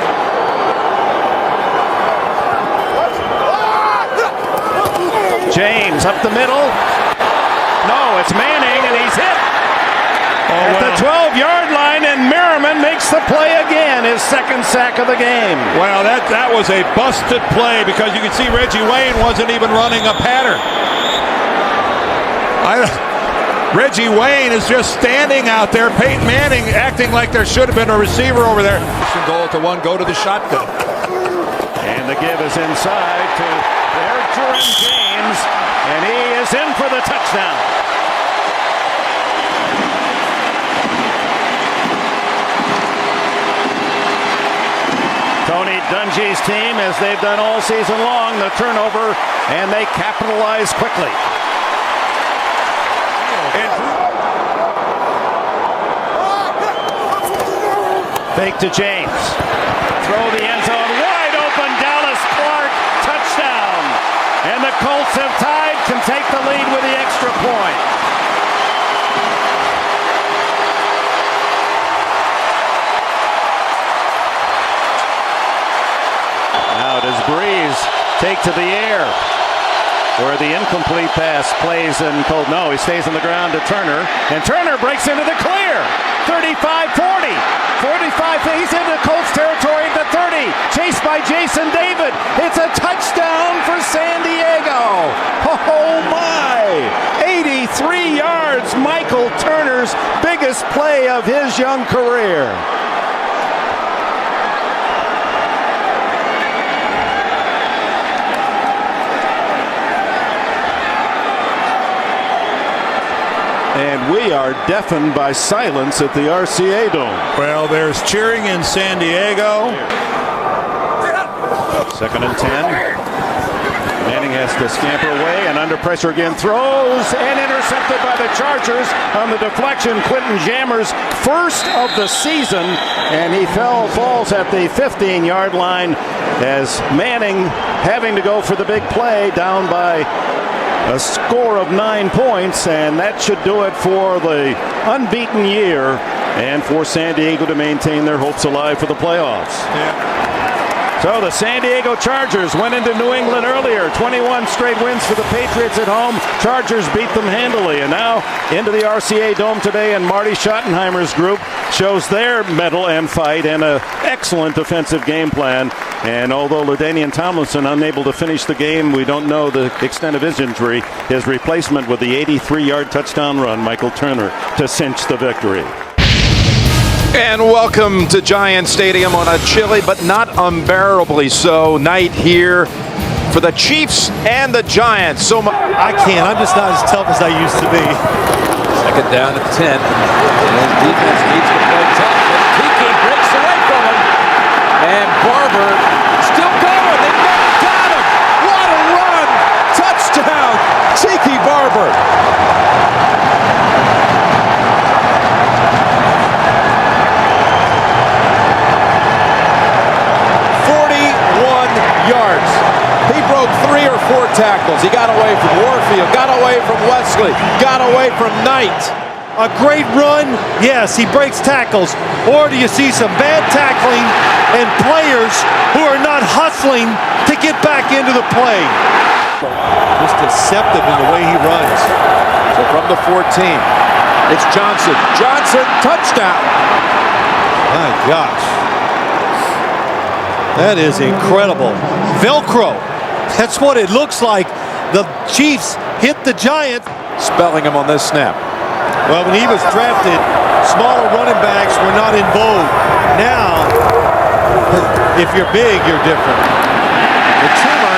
James up the middle. No, it's Manning, and he's hit at the 12-yard line, and Merriman makes the play again, his second sack of the game. Well, that was a busted play because you can see Reggie Wayne wasn't even running a pattern. Reggie Wayne is just standing out there. Peyton Manning acting like there should have been a receiver over there. Goal to one, go to the shotgun. And the give is inside to Jerome James, and he is in for the touchdown. Tony Dungy's team, as they've done all season long, the turnover, and they capitalize quickly. Fake to James. Throw the end zone. Wide open. Dallas Clark. Touchdown. And the Colts have tied. Can take the lead with the extra point. Now does Breeze take to the air, where the incomplete pass plays in cold. No, he stays on the ground to Turner, and Turner breaks into the clear. 35-40, 45. He's into Colts territory at the 30. Chased by Jason David. It's a touchdown for San Diego. Oh my! 83 yards. Michael Turner's biggest play of his young career. And we are deafened by silence at the RCA Dome. Well, there's cheering in San Diego. 2nd and 10. Manning has to scamper away and under pressure again. Throws and intercepted by the Chargers on the deflection. Quentin Jammer's first of the season, and he falls at the 15-yard line as Manning, having to go for the big play, down by a score of 9 points, and that should do it for the unbeaten year and for San Diego to maintain their hopes alive for the playoffs. So the San Diego Chargers went into New England earlier. 21 straight wins for the Patriots at home. Chargers beat them handily, and now into the RCA Dome today, and Marty Schottenheimer's group shows their mettle and fight and an excellent defensive game plan. And although LaDainian Tomlinson unable to finish the game, we don't know the extent of his injury. His replacement with the 83-yard touchdown run, Michael Turner, to cinch the victory. And welcome to Giant Stadium on a chilly but not unbearably so night here for the Chiefs and the Giants. I can't. I'm just not as tough as I used to be. 2nd down at 10. And defense needs to play tough. Tiki breaks away from him. And Barber still going. They never got him. What a run. Touchdown. Tiki Barber. Yards. He broke 3 or 4 tackles. He got away from Warfield, got away from Wesley, got away from Knight. A great run, yes, he breaks tackles. Or do you see some bad tackling and players who are not hustling to get back into the play? Just deceptive in the way he runs. So from the 14, it's Johnson. Johnson, touchdown. My gosh. That is incredible. Velcro. That's what it looks like. The Chiefs hit the Giants. Spelling him on this snap. Well, when he was drafted, smaller running backs were not in vogue. Now, if you're big, you're different. The Toomer.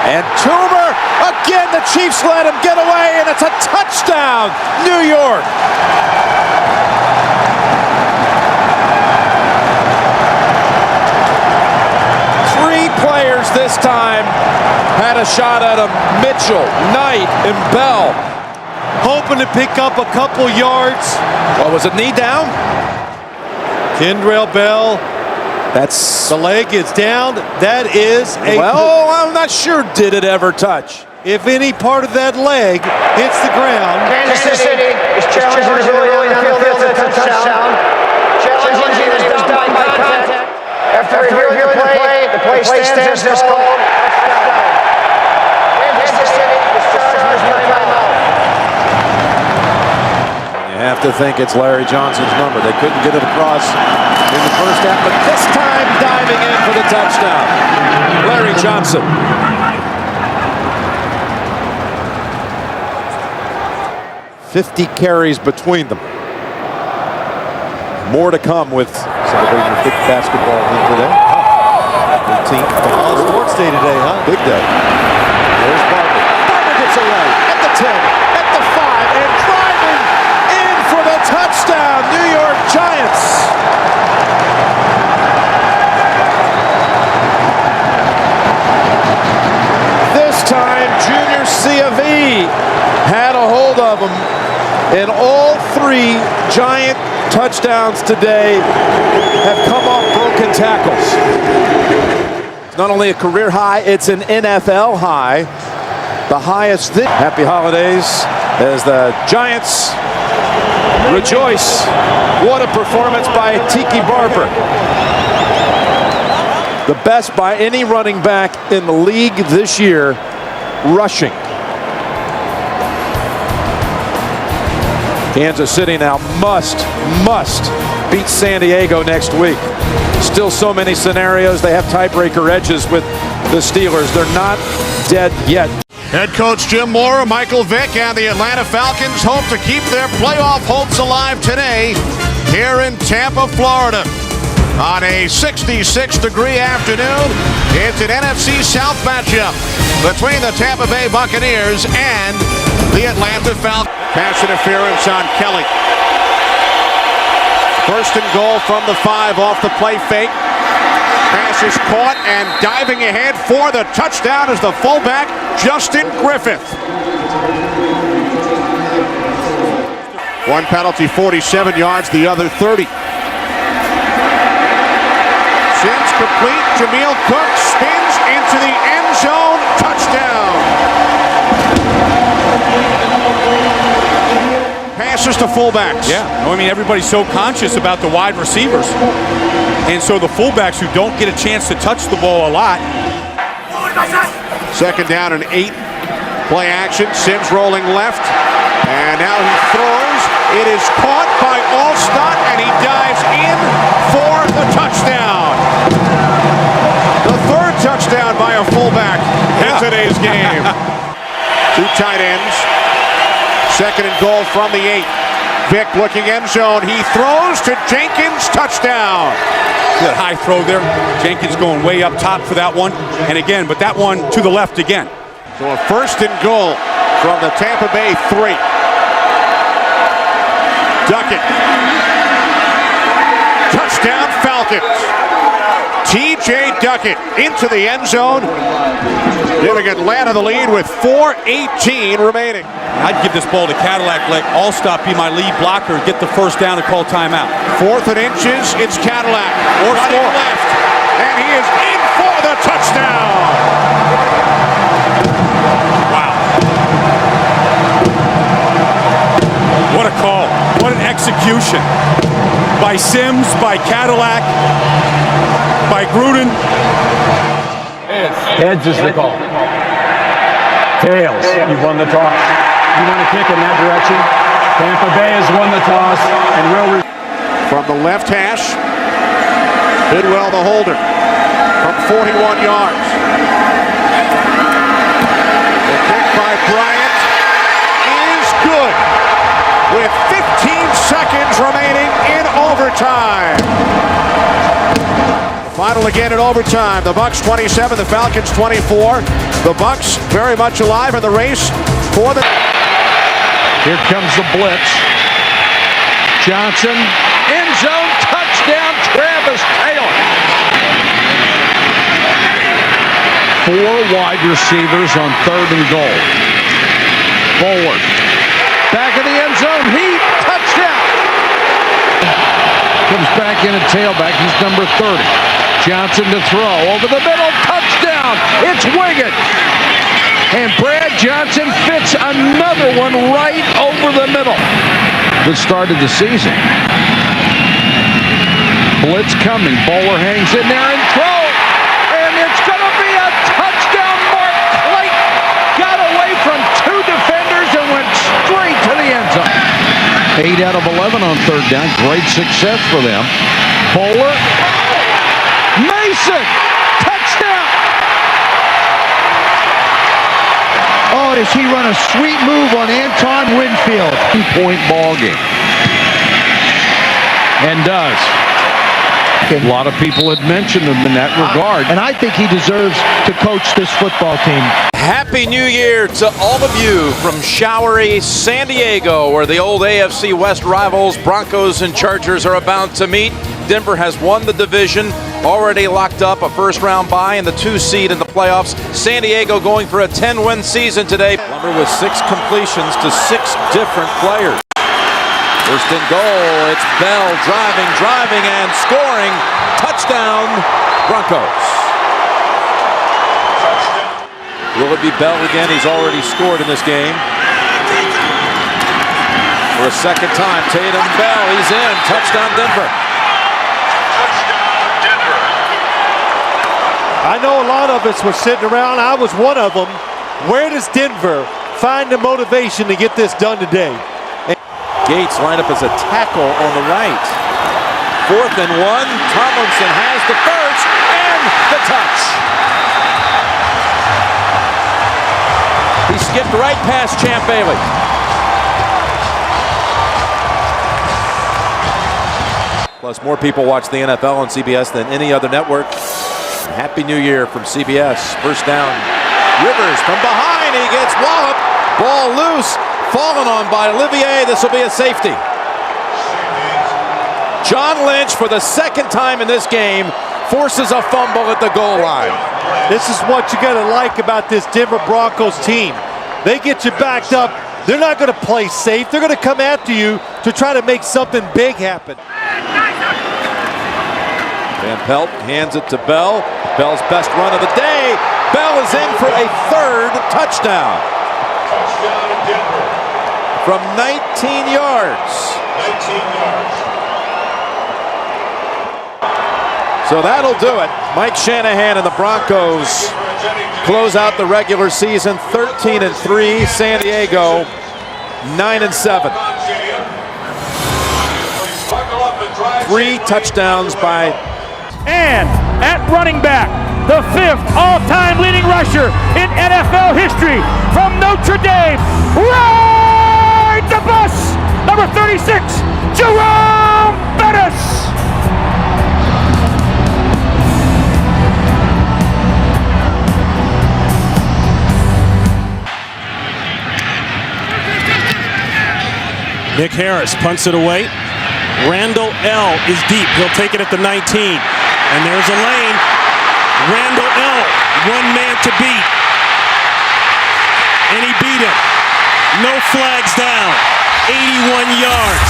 And Toomer, again, the Chiefs let him get away, and it's a touchdown, New York. Players this time had a shot at him. Mitchell, Knight, and Bell. Hoping to pick up a couple yards. Well, was it knee down? Kendrell Bell. That's the leg is down. That is a. Well, I'm not sure. Did it ever touch? If any part of that leg hits the ground. Kansas City is challenging the Julio on the field as a touchdown. Challenging is down by contact. After reviewing the play stands as called. Touchdown. Kansas City is charged by timeout. 4 have to think it's Larry Johnson's number. They couldn't get it across in the first half, but this time diving in for the touchdown. Larry Johnson. "50 carries between them." More to come with celebrating the big basketball win today. 13th on Sports Day today, huh? Big day. There's Barber. Barber gets away at the 10, at the 5, and driving in for the touchdown. New York Giants. This time, Junior C of E had a hold of him, and all 3 Giant touchdowns today have come off broken tackles. It's not only a career high, it's an NFL high. The highest. Happy holidays as the Giants rejoice. What a performance by Tiki Barber. The best by any running back in the league this year, rushing. Kansas City now must beat San Diego next week. Still so many scenarios. They have tiebreaker edges with the Steelers. They're not dead yet. Head coach Jim Mora, Michael Vick, and the Atlanta Falcons hope to keep their playoff hopes alive today here in Tampa, Florida. On a 66-degree afternoon, it's an NFC South matchup between the Tampa Bay Buccaneers and the Atlanta Falcons. Pass interference on Kelly. First and goal from the 5 off the play fake. Pass is caught and diving ahead for the touchdown is the fullback, Justin Griffith. One penalty, 47 yards, the other 30. Sims complete. Jameel Cook spins into the end zone. Touchdown. Passes to fullbacks. Yeah, I mean, everybody's so conscious about the wide receivers. And so the fullbacks who don't get a chance to touch the ball a lot. Second down and 8. Play action. Sims rolling left. And now he throws. It is caught by Alstott, and he dives in for the touchdown. The 3rd touchdown by a fullback in today's game. 2 tight ends. Second and goal from the 8. Vick looking end zone. He throws to Jenkins. Touchdown. Good high throw there. Jenkins going way up top for that one. And again, but that one to the left again. So a first and goal from the Tampa Bay 3. Duckett. Touchdown Falcons. T.J. Duckett into the end zone, giving Atlanta the lead with 4:18 remaining. I'd give this ball to Cadillac, let Alstott be my lead blocker, get the first down and call timeout. 4th and inches, it's Cadillac. Or running left, and he is in for the touchdown. Wow. What a call. What an execution. By Sims, by Cadillac, by Gruden. Heads is the call. Tails, you've won the toss. You want to kick in that direction? Tampa Bay has won the toss and will. From the left hash, Bidwell the holder from 41 yards. The kick by Bryant is good with 15 seconds remaining in overtime. Final again in overtime. The Bucs 27, the Falcons 24. The Bucs very much alive in the race for the... Here comes the blitz. Johnson, end zone, touchdown, Travis Taylor. 4 wide receivers on 3rd and goal. Forward. Back in the end zone, Heat, touchdown. Comes back in at tailback, he's number 30. Johnson to throw, over the middle, touchdown. It's Wiggins. And Brad Johnson fits another one right over the middle. Good start of the season. Blitz coming. Bowler hangs in there and throws. And it's going to be a touchdown. Mark Clayton got away from 2 defenders and went straight to the end zone. 8 out of 11 on third down. Great success for them. Bowler. Mason. Touchdown. Oh, does he run a sweet move on Anton Winfield? 2-point ball game. And does. A lot of people had mentioned him in that regard. And I think he deserves to coach this football team. Happy New Year to all of you from showery San Diego, where the old AFC West rivals Broncos and Chargers are about to meet. Denver has won the division, already locked up a first-round bye and the 2 seed in the playoffs. San Diego going for a 10-win season today. Lumber with 6 completions to 6 different players. First and goal, it's Bell driving, and scoring. Touchdown, Broncos. Will it be Bell again? He's already scored in this game. For a second time, Tatum Bell, he's in. Touchdown, Denver. I know a lot of us were sitting around. I was one of them. Where does Denver find the motivation to get this done today? Gates lined up as a tackle on the right. 4th and 1. Tomlinson has the first and the touch. He skipped right past Champ Bailey. Plus, more people watch the NFL on CBS than any other network. Happy New Year from CBS. First down. Rivers from behind. He gets walloped. Ball loose. Fallen on by Olivier. This will be a safety. John Lynch, for the second time in this game, forces a fumble at the goal line. This is what you got to like about this Denver Broncos team. They get you backed up. They're not going to play safe. They're going to come after you to try to make something big happen. Van Pelt hands it to Bell. Bell's best run of the day. Bell is in for a 3rd touchdown. From 19 yards. So that'll do it. Mike Shanahan and the Broncos close out the regular season 13-3. San Diego 9-7. 3 touchdowns by. And at running back, the 5th all-time leading rusher in NFL history from Notre Dame. Ride the bus, number 36, Jerome Bettis. Nick Harris punts it away. Randall L. is deep. He'll take it at the 19. And there's a lane. Randall L. 1 man to beat. And he beat him. No flags down. 81 yards.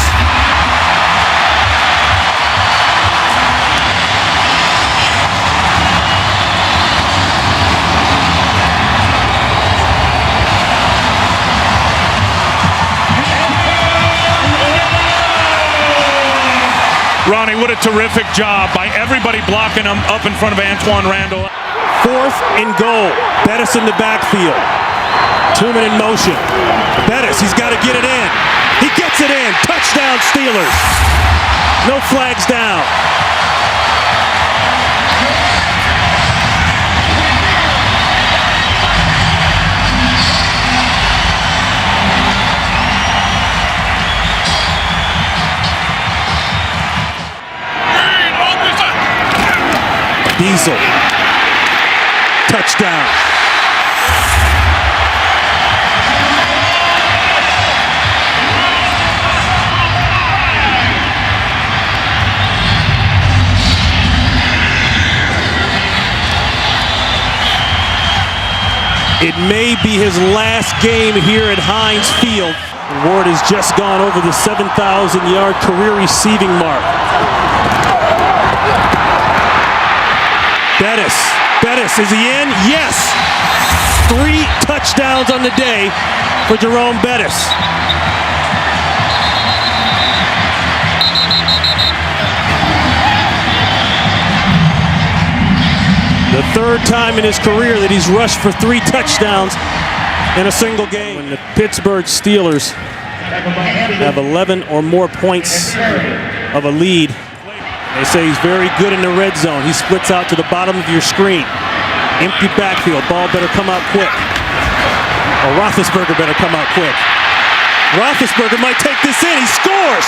Ronnie, what a terrific job by everybody blocking him up in front of Antoine Randall. 4th and goal. Bettis in the backfield. 2-man in motion. Bettis, he's got to get it in. He gets it in. Touchdown, Steelers. No flags down. Diesel. Touchdown. It may be his last game here at Heinz Field. Ward has just gone over the 7,000-yard career receiving mark. Bettis, is he in? Yes! 3 touchdowns on the day for Jerome Bettis. The 3rd time in his career that he's rushed for 3 touchdowns in a single game. When the Pittsburgh Steelers have 11 or more points of a lead. They say he's very good in the red zone. He splits out to the bottom of your screen. Empty backfield. Ball better come out quick. Or Roethlisberger better come out quick. Roethlisberger might take this in. He scores!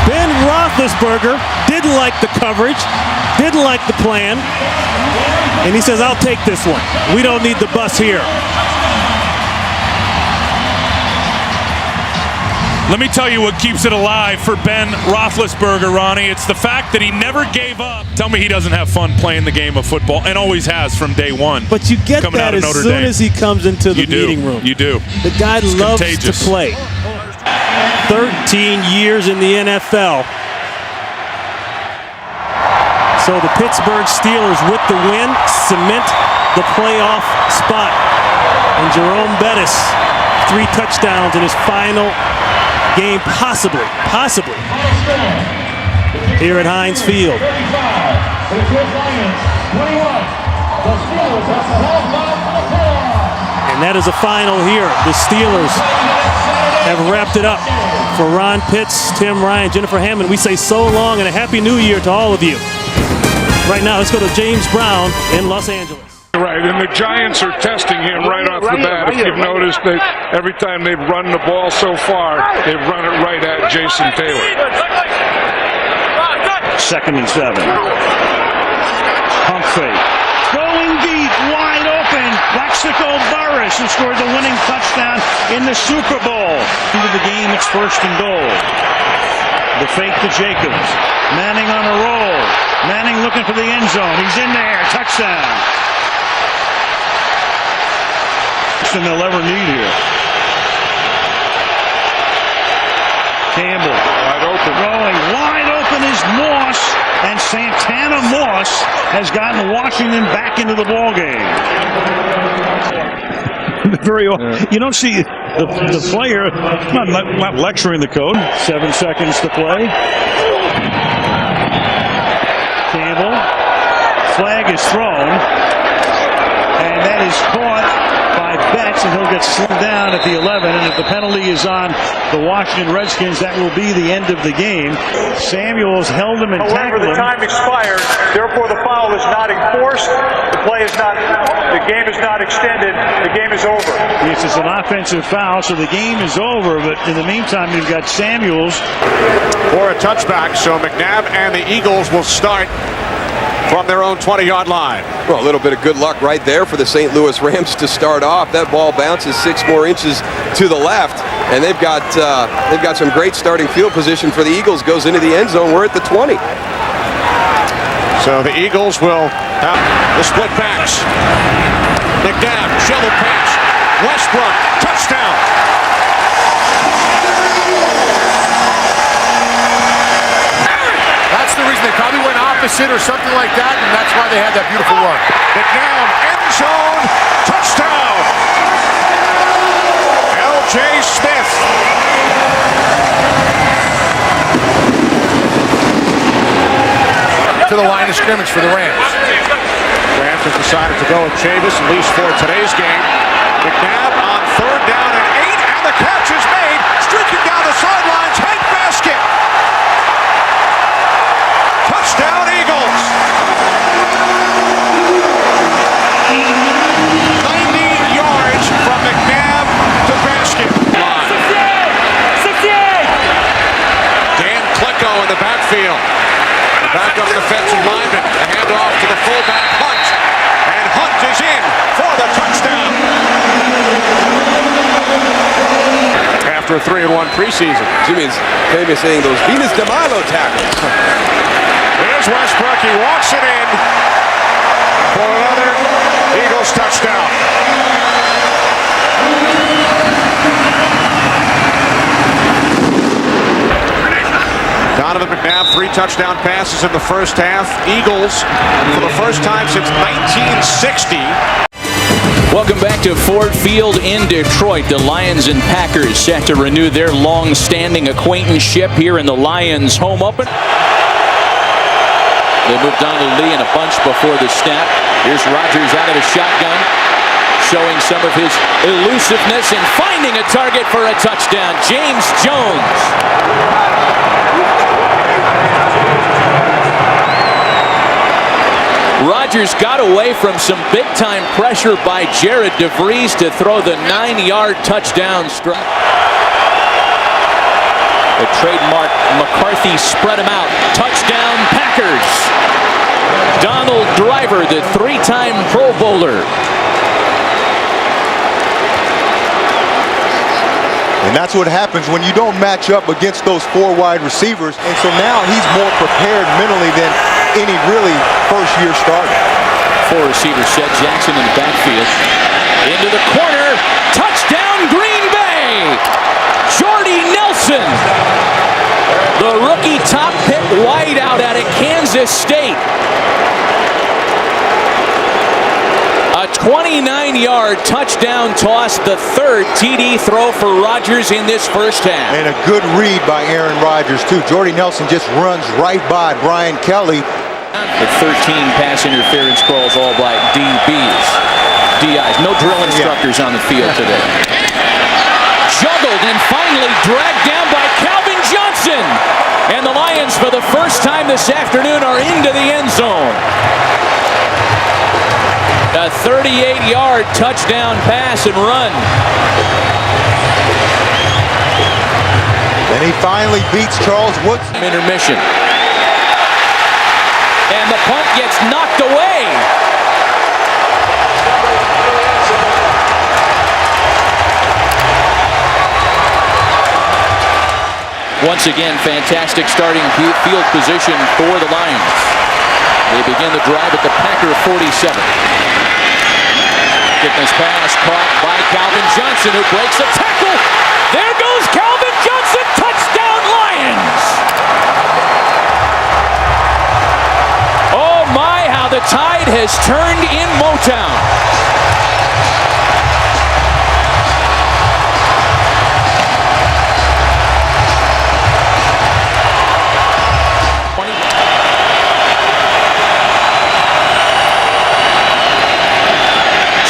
Ben Roethlisberger didn't like the coverage, didn't like the plan, and he says, I'll take this one. We don't need the bus here. Let me tell you what keeps it alive for Ben Roethlisberger, Ronnie. It's the fact that he never gave up. Tell me he doesn't have fun playing the game of football, and always has from day one. But you get that as soon as he comes into the meeting room. You do. The guy loves to play. 13 years in the NFL. So the Pittsburgh Steelers with the win cement the playoff spot. And Jerome Bettis, 3 touchdowns in his final game, possibly, here at Heinz Field. And that is a final here. The Steelers have wrapped it up. For Ron Pitts, Tim Ryan, Jennifer Hammond, we say so long and a happy new year to all of you. Right now, let's go to James Brown in Los Angeles. Right, and the Giants are testing him right off the bat. If you've noticed that every time they've run the ball so far, they've run it right at Jason Taylor. 2nd and 7. Pump fake. Going deep, wide open. Plaxico Burress, who scored the winning touchdown in the Super Bowl. Into the game, it's 1st and goal. The fake to Jacobs. Manning on a roll. Manning looking for the end zone. He's in there. Touchdown. Than they'll ever need here. Campbell. Wide open. Rolling. Wide open is Moss. And Santana Moss has gotten Washington back into the ball game. You don't see the player not lecturing the code. 7 seconds to play. Campbell. Flag is thrown. And that is caught by Betts, and he'll get slowed down at the 11. And if the penalty is on the Washington Redskins, that will be the end of the game. Samuels held him and tackled him. However, the time expired. Therefore, the foul is not enforced. The game is not extended. The game is over. Yes, it's an offensive foul, so the game is over. But in the meantime, you've got Samuels for a touchback. So McNabb and the Eagles will start from their own 20-yard line. Well, a little bit of good luck right there for the St. Louis Rams to start off. That ball bounces 6 more inches to the left, and they've got some great starting field position for the Eagles. Goes into the end zone. We're at the 20. So the Eagles will have the split backs. McNabb, shovel pass. Westbrook, touchdown. That's the reason they probably went opposite or something like that, and that's why they had that beautiful run. McNabb, end zone, touchdown. L.J. Smith. To the line of scrimmage for the Rams. Rams have decided to go with Chavis, at least for today's game. McNabb on 3rd down and 8, and the catch is made. Streaking down the sidelines, Hank Basket. Touchdown, Eagles. 90 yards from McNabb to Basket. 68! Dan Klecko in the backfield. Back up defensive lineman. A handoff to the fullback, Hunt. And Hunt is in for the touchdown. After a 3-1 preseason. Jimmy's famous saying those Venus de Milo tackles. Here's Westbrook. He walks it in for another Eagles touchdown. Donovan McNabb, 3 touchdown passes in the first half. Eagles, for the first time since 1960. Welcome back to Ford Field in Detroit. The Lions and Packers set to renew their long-standing acquaintanceship here in the Lions home open. They move Donald Lee in a bunch before the snap. Here's Rodgers out of the shotgun. showing some of his elusiveness and finding a target for a touchdown. James Jones. Rodgers got away from some big-time pressure by Jared DeVries to throw the 9-yard touchdown strike. The trademark McCarthy spread him out. Touchdown Packers. Donald Driver, the 3-time Pro Bowler. And that's what happens when you don't match up against those 4 wide receivers. And so now he's more prepared mentally than any really first-year starter. 4 receivers set. Jackson in the backfield. Into the corner. Touchdown Green Bay. Jordy Nelson. The rookie top pick wideout out of Kansas State. A 29-yard touchdown toss, the 3rd TD throw for Rodgers in this first half. And a good read by Aaron Rodgers, too. Jordy Nelson just runs right by Brian Kelly. The 13 pass interference calls all by DBs. DIs. No drill instructors on the field today. Juggled and finally dragged down by Calvin Johnson. And the Lions, for the first time this afternoon, are into the end zone. A 38-yard touchdown pass and run. And he finally beats Charles Woods. Intermission. And the punt gets knocked away. Once again, fantastic starting field position for the Lions. They begin the drive at the Packer 47. Fitness pass caught by Calvin Johnson, who breaks a tackle. There goes Calvin Johnson. Touchdown Lions. Oh my, how the tide has turned in Motown.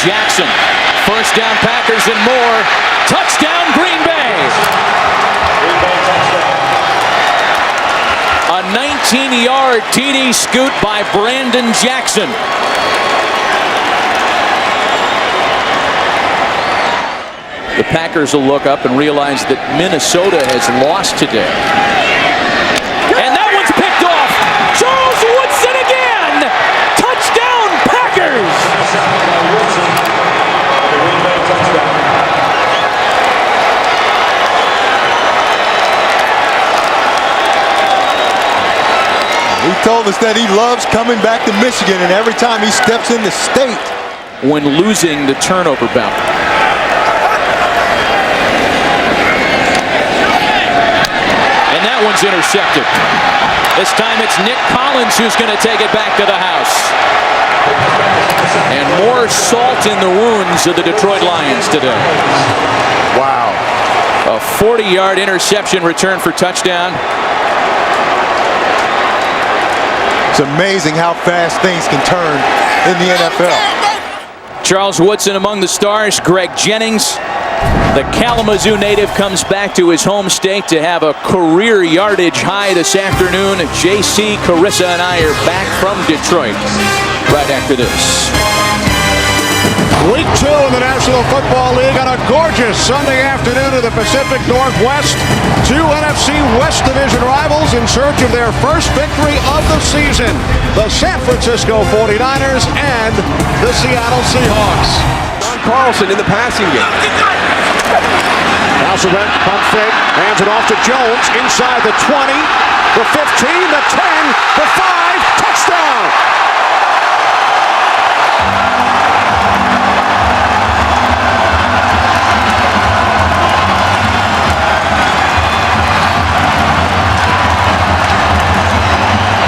Jackson, first down Packers and more. Touchdown Green Bay. A 19-yard TD scoot by Brandon Jackson. The Packers will look up and realize that Minnesota has lost today. And that one's picked off. Charles Woodson again. Touchdown Packers. He told us that he loves coming back to Michigan, and every time he steps in the state. When losing the turnover battle. And that one's intercepted. This time it's Nick Collins who's going to take it back to the house. And more salt in the wounds of the Detroit Lions today. Wow. A 40-yard interception return for touchdown. It's amazing how fast things can turn in the NFL. Charles Woodson among the stars. Greg Jennings, the Kalamazoo native, comes back to his home state to have a career yardage high this afternoon. J.C. Carissa and I are back from Detroit right after this. Week 2 in the National Football League on a gorgeous Sunday afternoon in the Pacific Northwest. 2 NFC West Division rivals in search of their first victory of the season. The San Francisco 49ers and the Seattle Seahawks. John Carlson in the passing game. Now Surrent, pump fake, hands it off to Jones inside the 20, the 15, the 10, the 5, touchdown!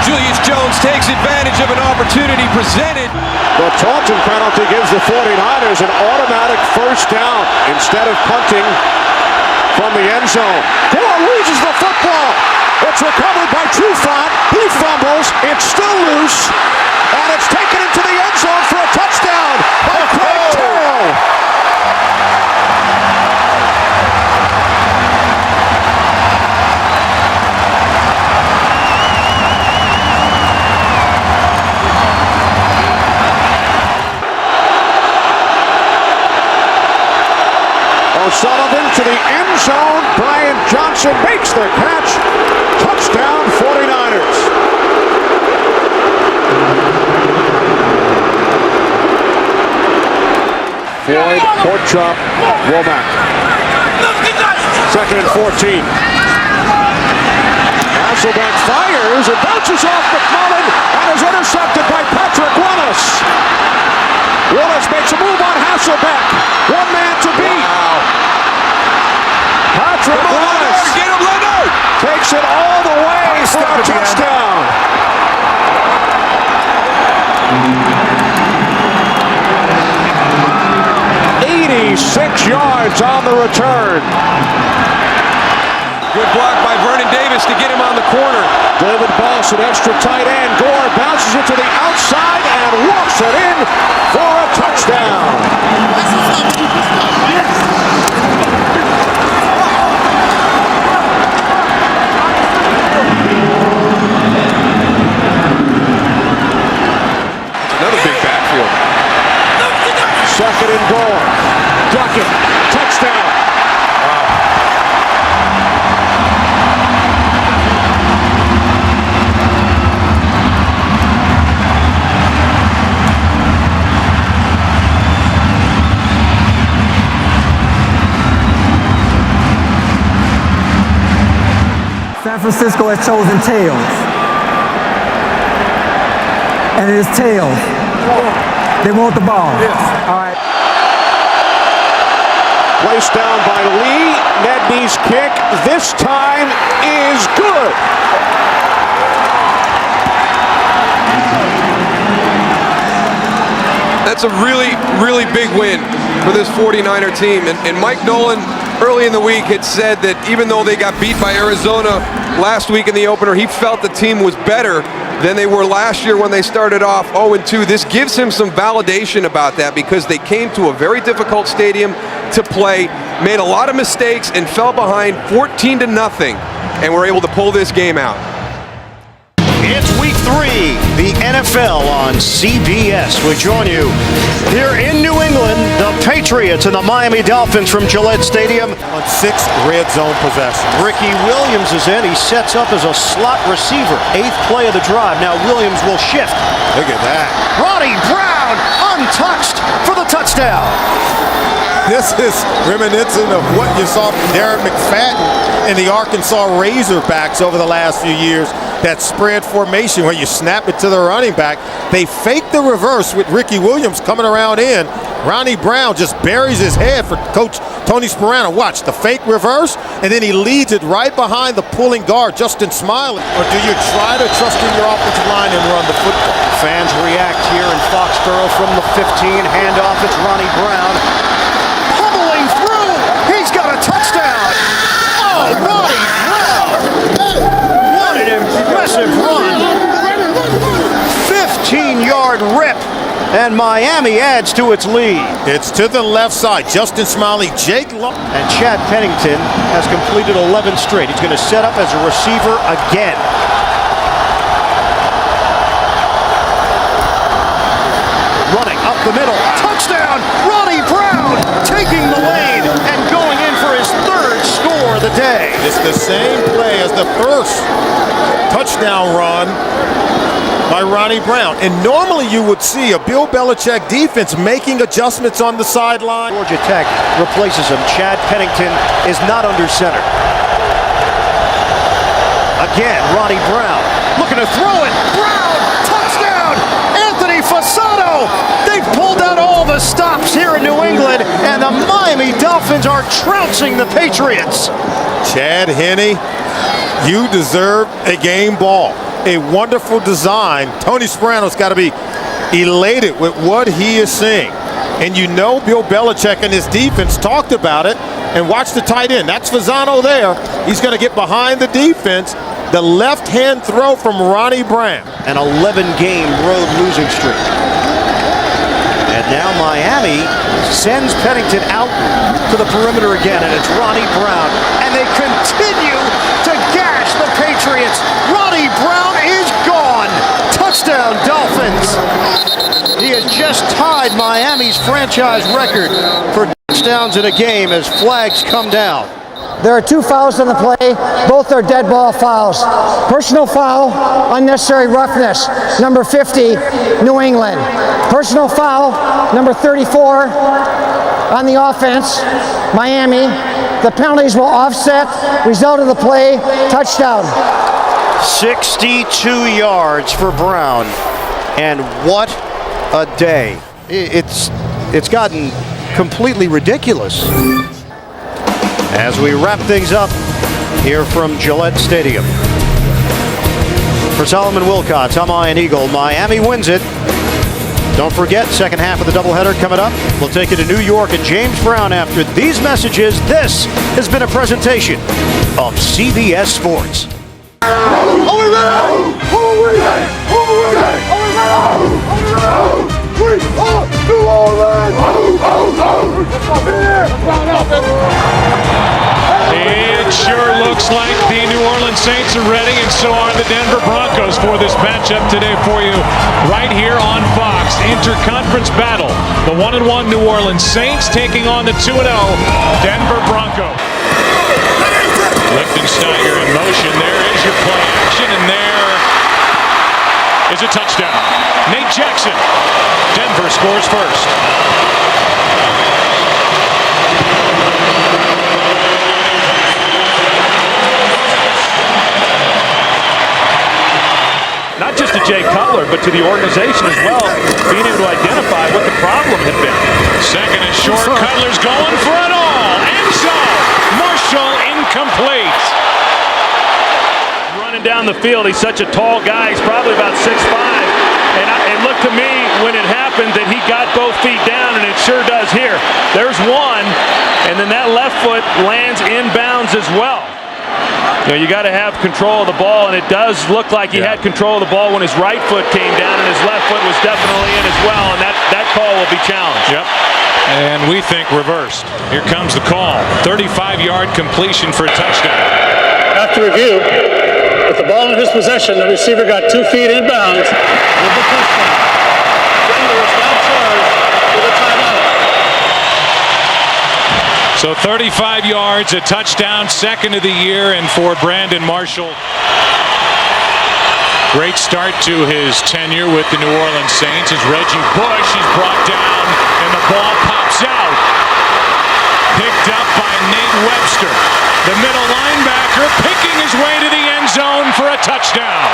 Julius Jones takes advantage of an opportunity presented. The Taunton penalty gives the 49ers an automatic first down instead of punting from the end zone. Gore loses the football. It's recovered by Trufant. He fumbles. It's still loose. And it's taken into the end zone for a touchdown by Craig Terrell. O'Sullivan to the end zone. Brian Johnson makes the catch. Touchdown 49ers. Floyd, court chop, Womack. 2nd and 14. Hasselbeck fires and bounces off McMullen and is intercepted by Patrick Willis. Willis makes a move on Hasselbeck. One man to beat. Wow. Patrick Willis get him, Leonard! Takes it all the way for a touchdown. 86 yards on the return. Good block by Vernon Davis to get him on the corner. David Boss, an extra tight end. Gore bounces it to the outside and walks it in for a touchdown. Another big backfield. 2nd and goal. Duckett, touchdown. San Francisco has chosen tails. And it is tails. They want the ball. Yes. All right. Placed down by Lee. Nedney's kick this time is good. That's a really, really big win for this 49er team. And Mike Nolan early in the week had said that even though they got beat by Arizona last week in the opener, he felt the team was better than they were last year when they started off 0-2. This gives him some validation about that because they came to a very difficult stadium to play, made a lot of mistakes, and fell behind 14-0, and were able to pull this game out. It's week 3, the NFL on CBS. We join you here in New England, the Patriots and the Miami Dolphins from Gillette Stadium. On 6 red zone possessions. Ricky Williams is in. He sets up as a slot receiver. 8th play of the drive. Now Williams will shift. Look at that. Ronnie Brown untouched for the touchdown. This is reminiscent of what you saw from Darren McFadden and the Arkansas Razorbacks over the last few years. That spread formation where you snap it to the running back. They fake the reverse with Ricky Williams coming around in. Ronnie Brown just buries his head for Coach Tony Sparano. Watch the fake reverse, and then he leads it right behind the pulling guard, Justin Smiley. Or do you try to trust in your offensive line and run the football? Fans react here in Foxborough from the 15. Handoff, it's Ronnie Brown. Pummeling through. He's got a touchdown. Oh, Ronnie Brown. What an impressive run. 15-yard rip. And Miami adds to its lead. It's to the left side. Justin Smiley, Jake Long. And Chad Pennington has completed 11 straight. He's going to set up as a receiver again. Running up the middle. Touchdown! Ronnie Brown taking the lead and going in for his 3rd score of the day. It's the same play as the first touchdown run by Ronnie Brown. And normally you would see a Bill Belichick defense making adjustments on the sideline. Georgia Tech replaces him. Chad Pennington is not under center. Again, Ronnie Brown looking to throw it. Brown, touchdown! Anthony Fasano! They've pulled out all the stops here in New England, and the Miami Dolphins are trouncing the Patriots. Chad Henne, you deserve a game ball. A wonderful design. Tony Sparano's got to be elated with what he is seeing. And you know Bill Belichick and his defense talked about it. And watch the tight end. That's Fasano there. He's going to get behind the defense. The left-hand throw from Ronnie Brown. An 11-game road losing streak. And now Miami sends Pennington out to the perimeter again. And it's Ronnie Brown. And they continue to gash the Patriots. Ronnie Brown is gone. Touchdown, Dolphins. He has just tied Miami's franchise record for touchdowns in a game as flags come down. There are 2 fouls on the play. Both are dead ball fouls. Personal foul, unnecessary roughness, number 50, New England. Personal foul, number 34, on the offense, Miami. The penalties will offset. Result of the play, touchdown. 62 yards for Brown. And what a day. It's gotten completely ridiculous. As we wrap things up here from Gillette Stadium. For Solomon Wilcots, I'm Ian Eagle. Miami wins it. Don't forget, second half of the doubleheader coming up. We'll take you to New York and James Brown after these messages. This has been a presentation of CBS Sports. It sure looks like the New Orleans Saints are ready, and so are the Denver Broncos for this matchup today for you right here on Fox. Interconference battle. The 1-1 New Orleans Saints taking on the 2-0 Denver Broncos. Lichtensteiger in motion. There is your play action, and there is a touchdown. Nate Jackson. Denver scores first. Not just to Jay Cutler, but to the organization as well, being able to identify what the problem had been. Second and short. Cutler's going for it all. End zone. Marshall incomplete. Running down the field, he's such a tall guy. He's probably about 6'5". And it looked to me when it happened that he got both feet down, and it sure does here. There's one, and then that left foot lands inbounds as well. You know, you got to have control of the ball, and it does look like he had control of the ball when his right foot came down, and his left foot was definitely in as well, and that call will be challenged. Yep. And we think reversed. Here comes the call. 35-yard completion for a touchdown. After review, with the ball in his possession, the receiver got 2 feet inbounds with the touchdown. Denver was now charged with a timeout. So 35 yards, a touchdown, second of the year, and for Brandon Marshall. Great start to his tenure with the New Orleans Saints as Reggie Bush is brought down, and the ball pops out. Picked up by Nate Webster. The middle linebacker picking his way to the end zone for a touchdown.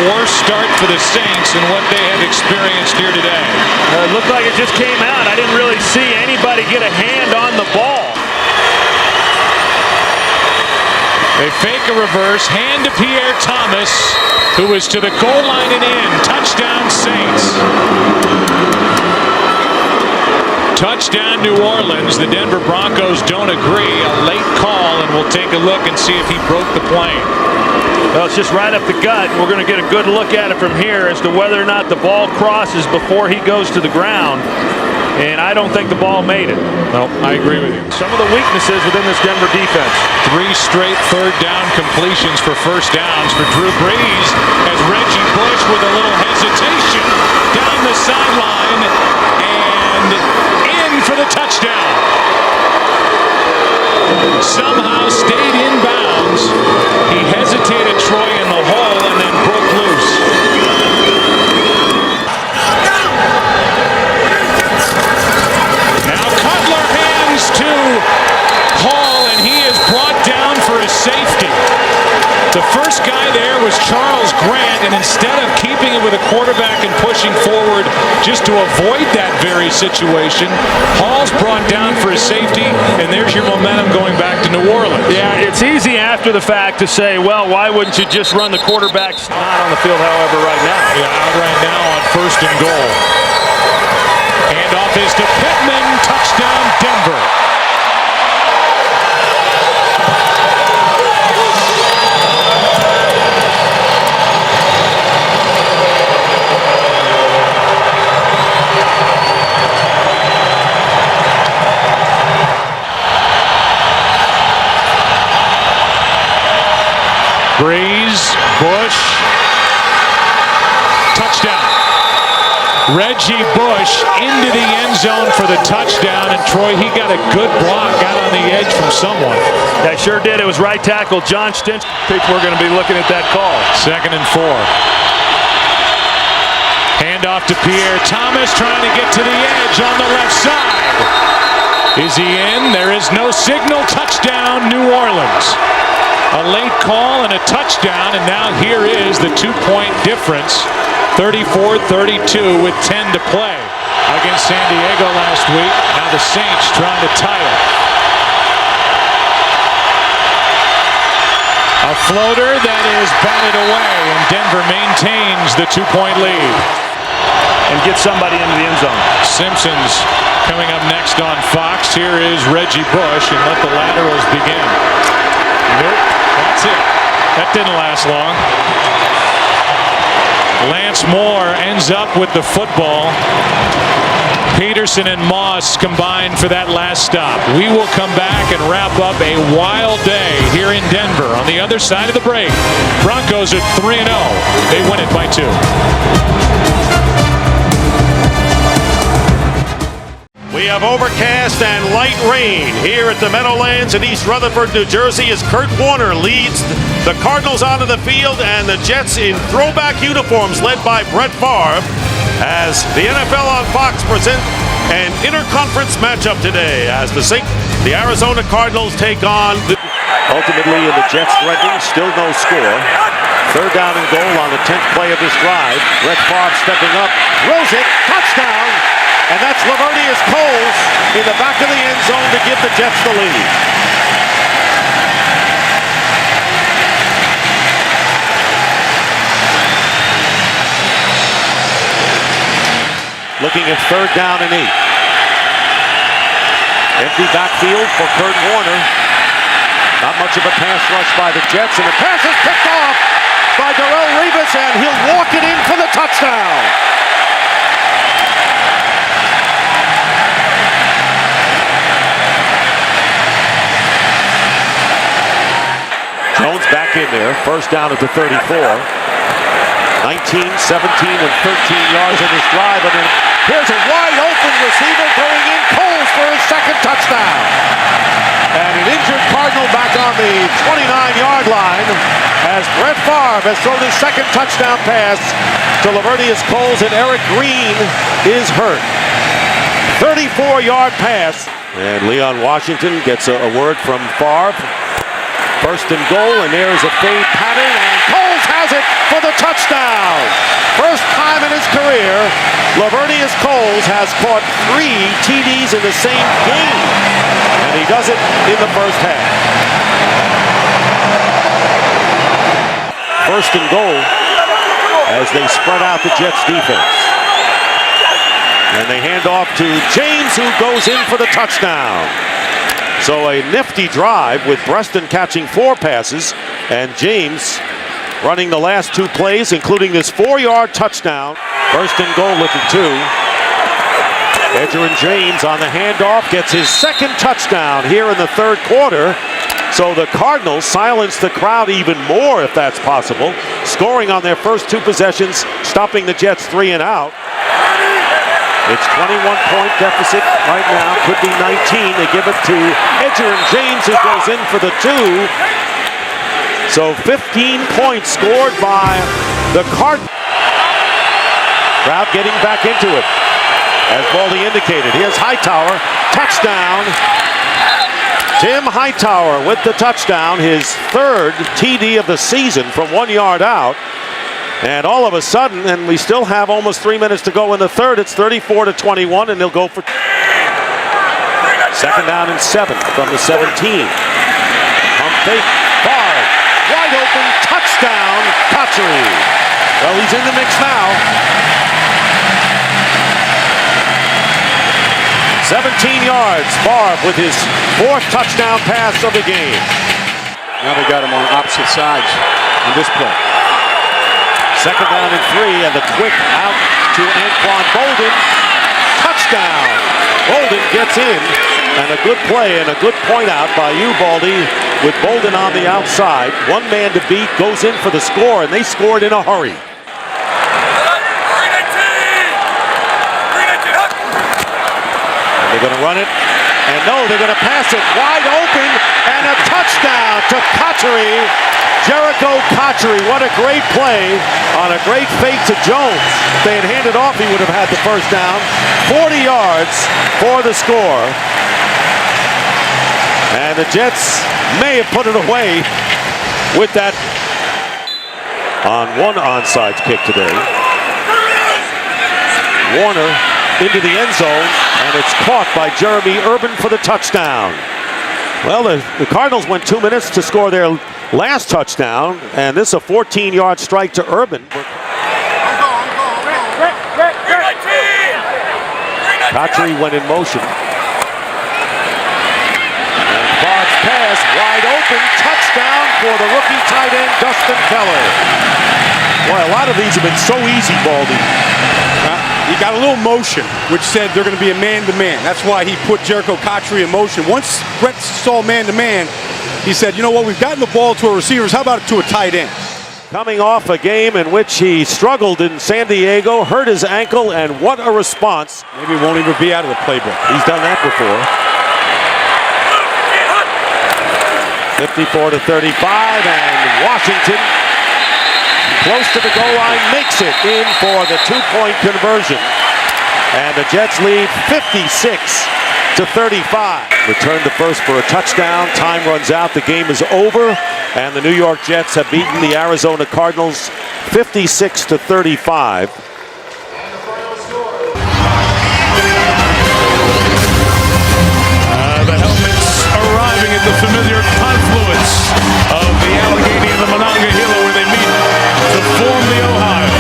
Worst start for the Saints and what they have experienced here today. It looked like it just came out. I didn't really see anybody get a hand on the ball. They fake a reverse, hand to Pierre Thomas, who is to the goal line and in. Touchdown Saints. Touchdown New Orleans. The Denver Broncos don't agree. A late call, and we'll take a look and see if he broke the plane. Well, it's just right up the gut. We're going to get a good look at it from here as to whether or not the ball crosses before he goes to the ground. And I don't think the ball made it. No, I agree with you. Some of the weaknesses within this Denver defense. 3 straight third down completions for first downs for Drew Brees as Reggie Bush with a little hesitation down the sideline and in for the touchdown. Somehow stayed in bounds. He hesitated Troy in the hole and then broke loose. Now Cutler hands to Hall, and he is brought down for a safety. The first guy there was Charles Grant, and instead of keeping it with a quarterback and pushing forward just to avoid that very situation, Hall's brought down for a safety, and there's your momentum going back to New Orleans. Yeah, it's easy after the fact to say, well, why wouldn't you just run the quarterbacks? Not on the field, however, right now. Yeah, out right now on first and goal. Handoff is to Pittman. Touchdown, Denver. Breeze, Bush, touchdown. Reggie Bush into the end zone for the touchdown, and Troy, he got a good block out on the edge from someone. That sure did. It was right tackle John Stinch. I think we're going to be looking at that call. 2nd and 4. Handoff to Pierre Thomas, trying to get to the edge on the left side. Is he in? There is no signal. Touchdown, New Orleans. A late call and a touchdown, and now here is the 2-point difference. 34-32 with 10 to play against San Diego last week. Now the Saints trying to tie it. A floater that is batted away, and Denver maintains the 2-point lead. And get somebody into the end zone. Simpsons coming up next on Fox. Here is Reggie Bush, and let the laterals begin. Nope, that's it. That didn't last long. Lance Moore ends up with the football. Peterson and Moss combined for that last stop. We will come back and wrap up a wild day here in Denver. On the other side of the break, Broncos are 3-0. They win it by 2. We have overcast and light rain here at the Meadowlands in East Rutherford, New Jersey, as Kurt Warner leads the Cardinals onto the field and the Jets in throwback uniforms led by Brett Favre, as the NFL on Fox present an interconference matchup today as the Arizona Cardinals take on ultimately in the Jets threatening, still no score. 3rd down and goal on the 10th play of this drive. Brett Favre stepping up, throws it, touchdown. And that's Lavernius Coles in the back of the end zone to give the Jets the lead. Looking at 3rd down and 8. Empty backfield for Kurt Warner. Not much of a pass rush by the Jets, and the pass is picked off by Darrelle Revis, and he'll walk it in for the touchdown. Jones back in there. 1st down at the 34. 19, 17, and 13 yards in this drive. And then here's a wide open receiver going in. Coles for his 2nd touchdown. And an injured Cardinal back on the 29-yard line as Brett Favre has thrown his 2nd touchdown pass to Lavernius Coles, and Eric Green is hurt. 34-yard pass. And Leon Washington gets a word from Favre. 1st and goal, and there's a fade pattern, and Coles has it for the touchdown. First time in his career, Lavernius Coles has caught 3 TDs in the same game, and he does it in the first half. 1st and goal as they spread out the Jets defense. And they hand off to James, who goes in for the touchdown. So a nifty drive with Preston catching 4 passes and James running the last 2 plays, including this 4-yard touchdown. 1st and goal at the 2. Edgerrin James on the handoff gets his 2nd touchdown here in the 3rd quarter. So the Cardinals silence the crowd even more, if that's possible, scoring on their first 2 possessions, stopping the Jets 3 and out. It's 21-point deficit right now. Could be 19. They give it to Edgerrin James, who goes in for the 2. So 15 points scored by the Cardinals. Crowd getting back into it, as Baldy indicated. Here's Hightower. Touchdown. Tim Hightower with the touchdown. His 3rd TD of the season from 1 yard out. And all of a sudden, and we still have almost 3 minutes to go in the 3rd, it's 34-21, and they'll go for 2nd down and 7 from the 17. Pump fake, Favre, wide open, touchdown, Cotchery. Well, he's in the mix now. 17 yards, Favre with his 4th touchdown pass of the game. Now they got him on opposite sides on this play. 2nd down and 3, and the quick out to Anquan Bolden. Touchdown! Bolden gets in, and a good play and a good point out by you, Baldy, with Bolden on the outside. One man to beat, goes in for the score, and they scored in a hurry. And they're going to run it. And no, they're going to pass it wide open, and a touchdown to Cotchery. Jericho Cotchery, what a great play on a great fake to Jones. If they had handed off, he would have had the first down. 40 yards for the score. And the Jets may have put it away with that on one onside kick today. Warner into the end zone, and it's caught by Jeremy Urban for the touchdown. Well, the Cardinals went 2 minutes to score their last touchdown, and this is a 14-yard strike to Urban. Cotchery went in motion. And Bard's pass, wide open, touchdown for the rookie tight end, Dustin Keller. Boy, a lot of these have been so easy, Baldy. He got a little motion, which said they're going to be a man-to-man. That's why he put Jericho Cotchery in motion. Once Brett saw man-to-man, he said, you know what, we've gotten the ball to our receivers. How about it to a tight end? Coming off a game in which he struggled in San Diego, hurt his ankle, and what a response. Maybe he won't even be out of the playbook. He's done that before. 54-35, and Washington, close to the goal line, makes it in for the two-point conversion. And the Jets lead 56-35. Return to first for a touchdown. Time runs out. The game is over. And the New York Jets have beaten the Arizona Cardinals 56-35. The helmets arriving at the familiar confluence of the Allegheny and the Monongahela, where they meet to form the Ohio.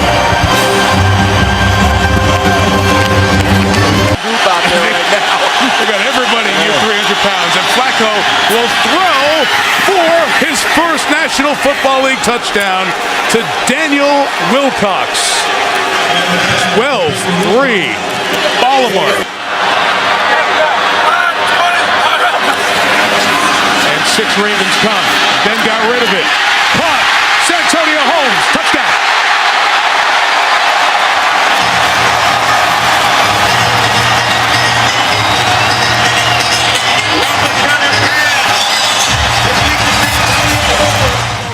Group out there right now. They got everybody near 300 pounds, and Flacco will throw for his first National Football League touchdown to Daniel Wilcox. 12-3, Baltimore. And 6 Ravens come. Ben got rid of it. Caught. Santonio Holmes. Touchdown.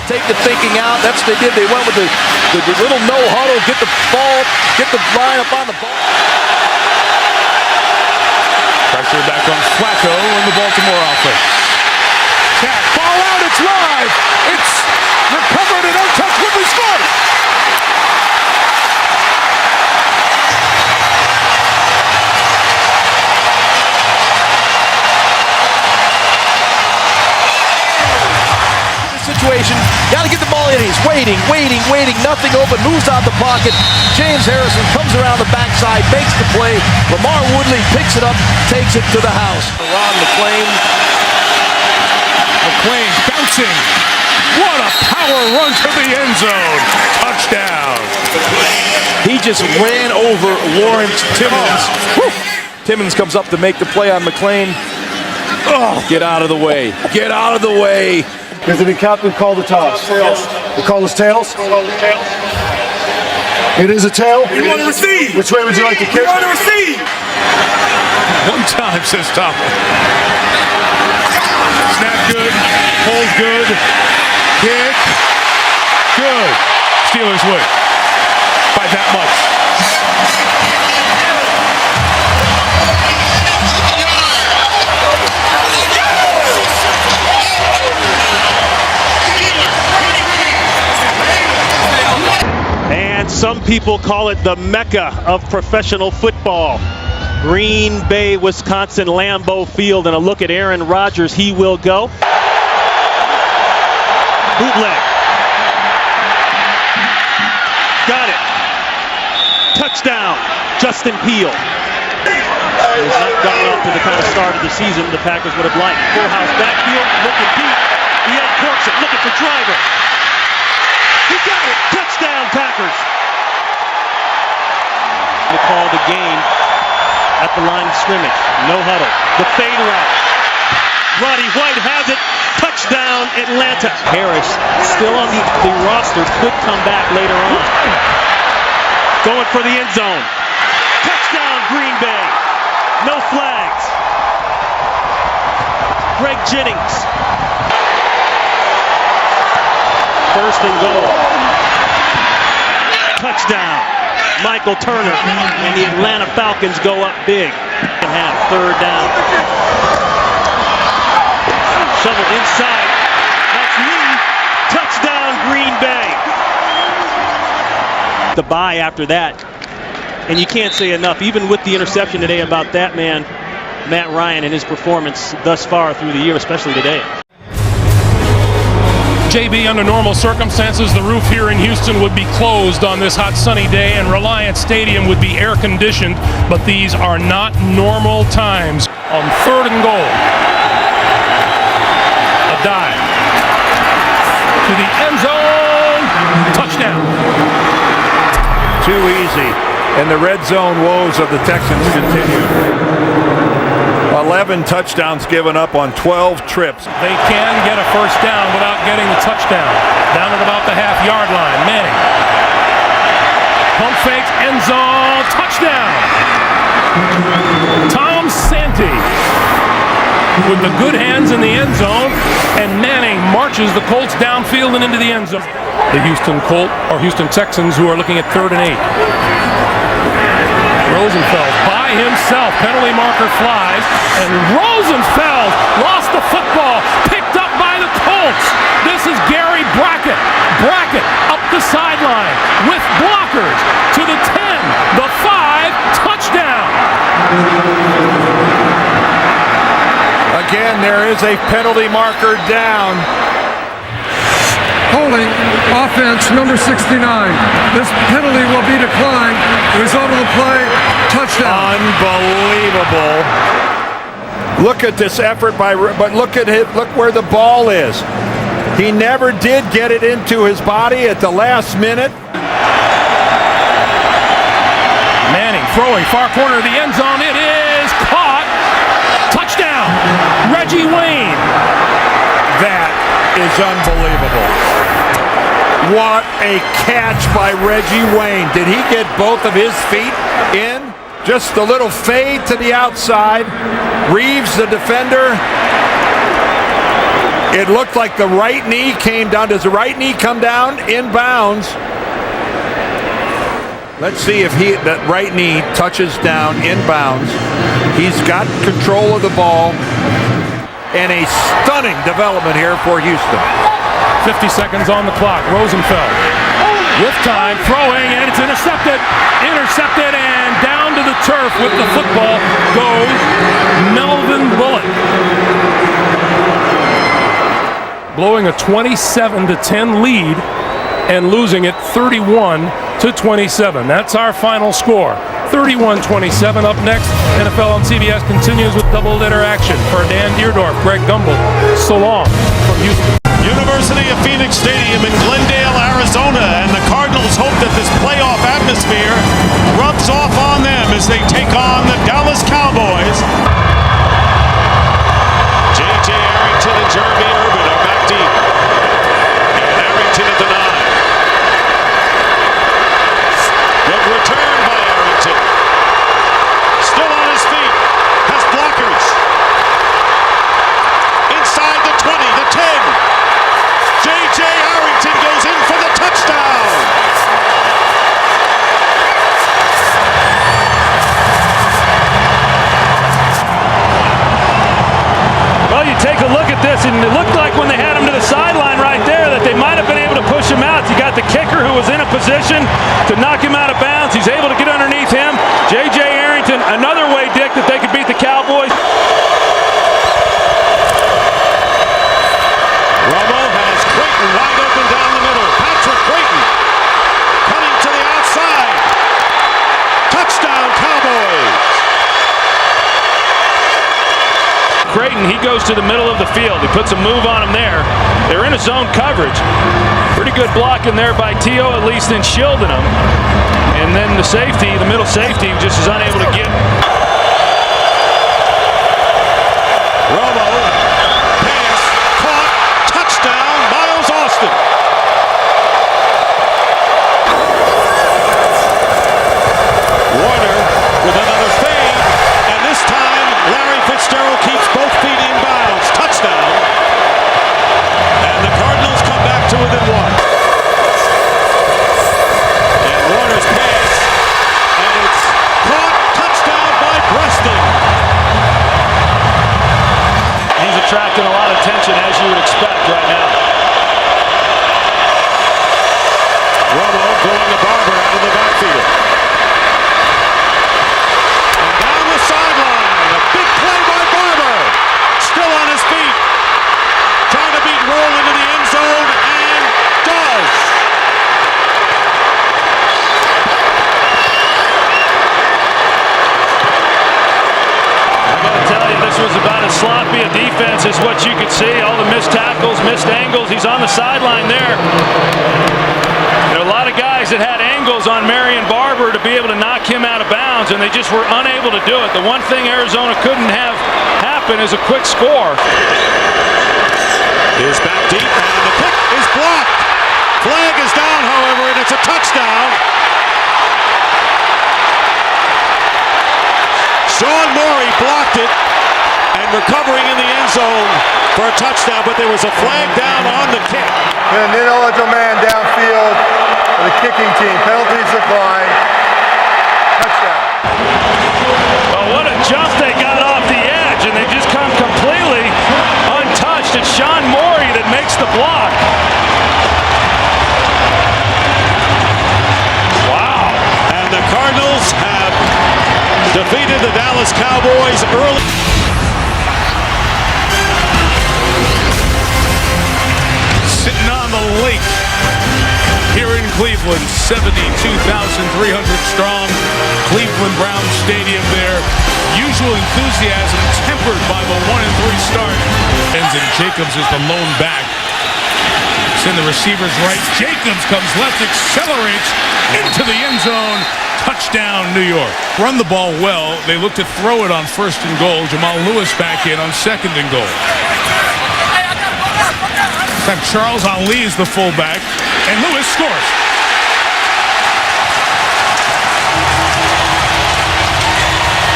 Take the thinking out. That's what they did. They went with the little no huddle, get the ball, get the line up on the ball. Pressure back on Flacco in the Baltimore offense. Tap, ball out, it's live. It's recovered and untouched. Woodley scores. Situation, got to get the ball in. He's waiting, nothing open, moves out the pocket. James Harrison comes around the backside, makes the play. Lamar Woodley picks it up, takes it to the house. Ron McClain bouncing. What a power run to the end zone. Touchdown. He just ran over Lawrence Timmons. Timmons comes up to make the play on McClain. Oh, get out of the way. Get out of the way. Is it a captain call the toss? Tails. We call this tails? It is a tail? We want to receive. Which way would you like to kick? We want to receive. One time, says Tomlin. Snap good. Hold good. Kick. Good. Steelers win by that much. And some people call it the Mecca of professional football. Green Bay, Wisconsin, Lambeau Field, and a look at Aaron Rodgers. He will go. Bootleg. Got it. Touchdown, Justin Peele. He's not gotten off to the kind of start of the season the Packers would have liked. Full house backfield, looking deep. He uncorks it, looking for Driver. He got it. Touchdown, Packers. To call the game at the line of scrimmage. No huddle. The fade route. Roddy White has it. Touchdown, Atlanta. Harris, still on the roster, could come back later on. Going for the end zone. Touchdown, Green Bay. No flags. Greg Jennings. First and goal. Touchdown, Michael Turner. And the Atlanta Falcons go up big. And have third down. Shovel inside. That's Lee. Touchdown, Green Bay. The bye after that. And you can't say enough, even with the interception today, about that man, Matt Ryan, and his performance thus far through the year, especially today. JB, under normal circumstances, the roof here in Houston would be closed on this hot sunny day and Reliant Stadium would be air conditioned, but these are not normal times. On third and goal, a dive to the end zone, touchdown. Too easy, and the red zone woes of the Texans continue. 11 touchdowns given up on 12 trips. They can get a first down without getting the touchdown. Down at about the half-yard line. Manning. Pump fakes, end zone, touchdown. Tom Santee with the good hands in the end zone, and Manning marches the Colts downfield and into the end zone. The Houston Texans, who are looking at 3rd and 8. Rosenfeld by himself, penalty marker flies, and Rosenfeld lost the football, picked up by the Colts. This is Gary Brackett. Brackett up the sideline with blockers to the 10, the 5, touchdown. Again, there is a penalty marker down. Holding offense number 69. This penalty will be declined. Result of the play, touchdown. Unbelievable. Look at this effort but look at it, look where the ball is. He never did get it into his body at the last minute. Manning throwing far corner of the end zone. It is caught. Touchdown, Reggie Wayne. That is unbelievable. What a catch by Reggie Wayne. Did he get both of his feet in? Just a little fade to the outside. Reeves, the defender. It looked like the right knee came down. Does the right knee come down inbounds? Let's see if that right knee touches down inbounds. He's got control of the ball. And a stunning development here for Houston. 50 seconds on the clock. Rosenfeld with time, throwing, and it's intercepted. Intercepted, and down to the turf with the football goes Melvin Bullock. Blowing a 27-10 lead and losing it 31-27. That's our final score. 31-27. Up next, NFL on CBS continues with double-header action. For Dan Deerdorf, Greg Gumbel, so long from Houston. University of Phoenix Stadium in Glendale, Arizona, and the Cardinals hope that this playoff atmosphere rubs off on them as they take on the Dallas Cowboys. J.J. Arrington and Jeremy Urban are back deep. And Arrington at the 9. Good return by Arrington. Still on his feet. Has blockers. Inside the 20, the 10. J.J. Arrington goes in for the touchdown. Well, you take a look at this, and it looked like when they had him to the sideline right there that they might have been able to push him out. You got the kicker who was in a position to knock him out of bounds. He's able to get underneath him. J.J. Arrington, another way, Dick, that they could beat the Cowboys. Romo has Creighton wide open down the middle. Patrick Creighton cutting to the outside. Touchdown, Cowboys. Creighton, he goes to the middle of the field. He puts a move on him there. They're in a zone coverage. Pretty good blocking there by T.O., at least in shielding him. And then the safety, the middle safety, just is unable to get. Romo Philadelphia defense is what you could see. All the missed tackles, missed angles. He's on the sideline there. There are a lot of guys that had angles on Marion Barber to be able to knock him out of bounds, and they just were unable to do it. The one thing Arizona couldn't have happen is a quick score. Is back deep, and the kick is blocked. Flag is down, however, and it's a touchdown. Sean Morey blocked it and recovering in the end zone for a touchdown, but there was a flag down on the kick. An ineligible man downfield for the kicking team. Penalties decline. Touchdown. Oh, what a jump they got off the edge, and they just come completely untouched. It's Sean Morey that makes the block. Wow. And the Cardinals have defeated the Dallas Cowboys early. Sitting on the lake here in Cleveland, 72,300 strong, Cleveland Browns Stadium there. Usual enthusiasm tempered by the 1-3 start. And Jacobs is the lone back. It's in the receiver's right. Jacobs comes left, accelerates into the end zone. Touchdown, New York. Run the ball well. They look to throw it on 1st and goal. Jamal Lewis back in on 2nd and goal. In fact, Charles Ali is the fullback, and Lewis scores.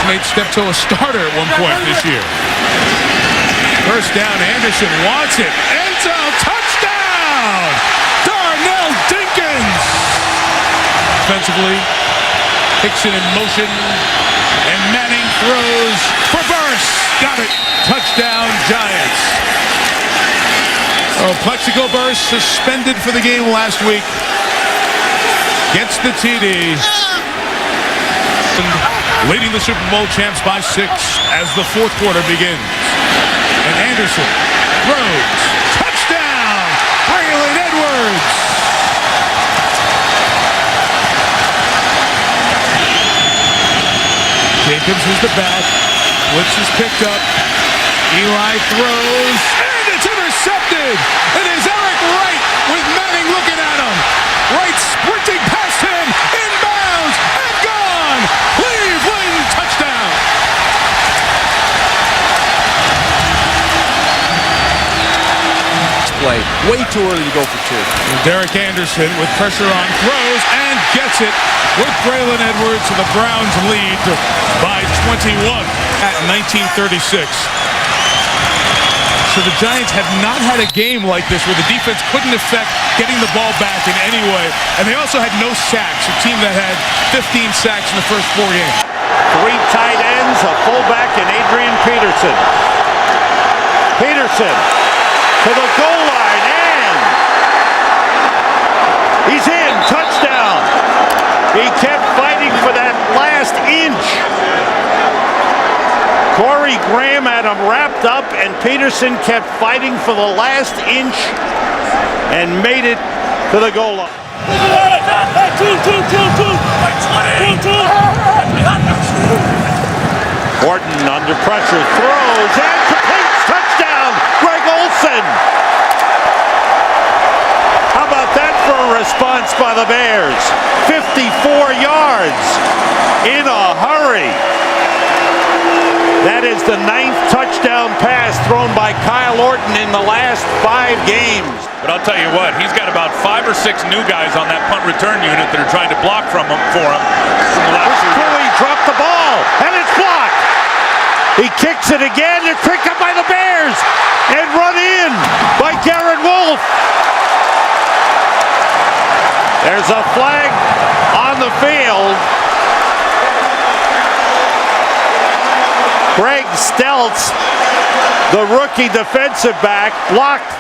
Made Steptoe a starter at one point this year. First down, Anderson wants it. End zone, touchdown! Darnell Dinkins! Defensively, Hickson in motion, and Manning throws for Burris. Got it. Touchdown, Giants. Oh, Plexico Burris suspended for the game last week. Gets the TD. Leading the Super Bowl champs by 6 as the 4th quarter begins. And Anderson throws. Touchdown! Braylon Edwards! Jacobs is the back. Blitz is picked up. Eli throws. And it's intercepted! It is Eric Wright with Manning looking at him. Wright sprinting past him. Inbounds and gone! Cleveland touchdown! Play. Way too early to go for 2. Derek Anderson with pressure on, throws and gets it with Braylon Edwards, so the Browns lead by 21 at 1936. So the Giants have not had a game like this where the defense couldn't affect getting the ball back in any way, and they also had no sacks, a team that had 15 sacks in the first 4 games. 3 tight ends, a fullback, and Adrian Peterson. Peterson to the goal line, and he's in. Touchdown. He kept fighting for that last inch. Corey Graham had him wrapped up, and Peterson kept fighting for the last inch and made it to the goal line. Horton under pressure, throws and completes. Touchdown, Greg Olsen. How about that for a response by the Bears? 54 yards in a hurry. That is the 9th touchdown pass thrown by Kyle Orton in the last 5 games. But I'll tell you what, he's got about 5 or 6 new guys on that punt return unit that are trying to block for him. Cooley dropped the ball, and it's blocked. He kicks it again. It's picked up by the Bears and run in by Garrett Wolf. There's a flag on the field. Greg Stelz, the rookie defensive back, blocked.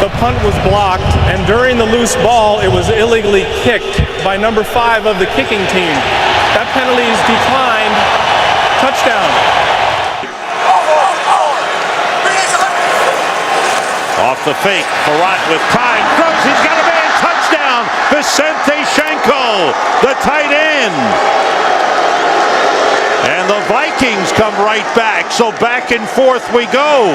The punt was blocked, and during the loose ball, it was illegally kicked by number 5 of the kicking team. That penalty is declined. Touchdown. Off the fake, Farrat with time, throws, he's got a man, touchdown, Vicente Shenko, the tight end. And And the Vikings come right back. So back and forth we go.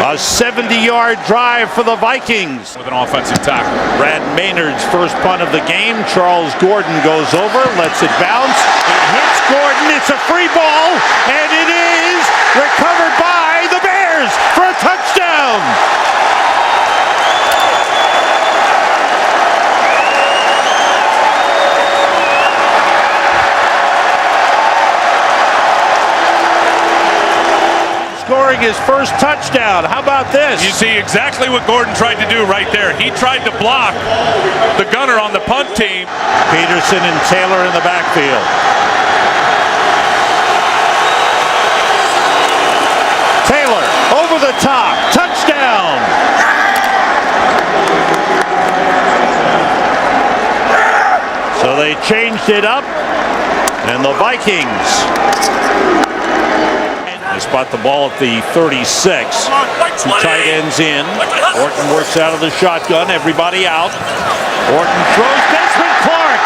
A 70-yard drive for the Vikings. With an offensive tackle. Brad Maynard's first punt of the game. Charles Gordon goes over, lets it bounce. It hits Gordon. It's a free ball, and it is recovered by the Bears for a touchdown. Scoring his first touchdown. How about this? You see exactly what Gordon tried to do right there. He tried to block the gunner on the punt team. Peterson and Taylor in the backfield. Taylor over the top. Touchdown. So they changed it up, and the Vikings, they spot the ball at the 36. Two tight ends in. Orton works out of the shotgun. Everybody out. Orton throws. Desmond Clark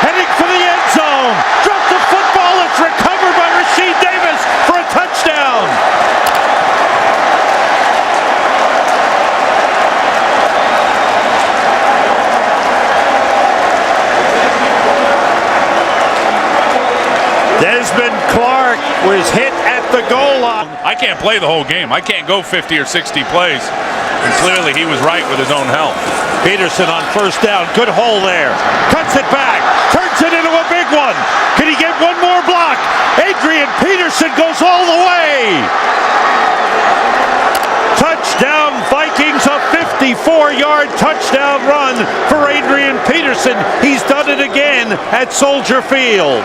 heading for the end zone. Dropped the football. It's recovered by Rasheed Davis for a touchdown. Desmond Clark was hit at the goal line. I can't play the whole game. I can't go 50 or 60 plays. And clearly he was right with his own health. Peterson on first down. Good hole there. Cuts it back. Turns it into a big one. Can he get one more block? Adrian Peterson goes all the way. Touchdown Vikings, a 54-yard touchdown run for Adrian Peterson. He's done it again at Soldier Field.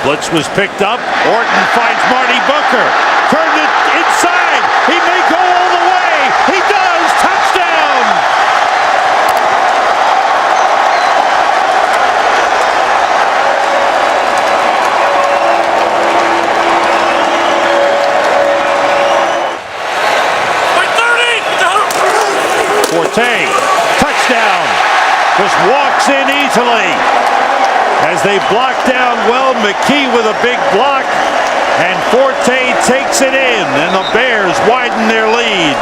Blitz was picked up. Orton finds Marty Booker. Turned it inside. He may go all the way. He does. Touchdown. Forte. Touchdown. Just walks in easily. As they block down well, McKee with a big block, and Forte takes it in, and the Bears widen their lead.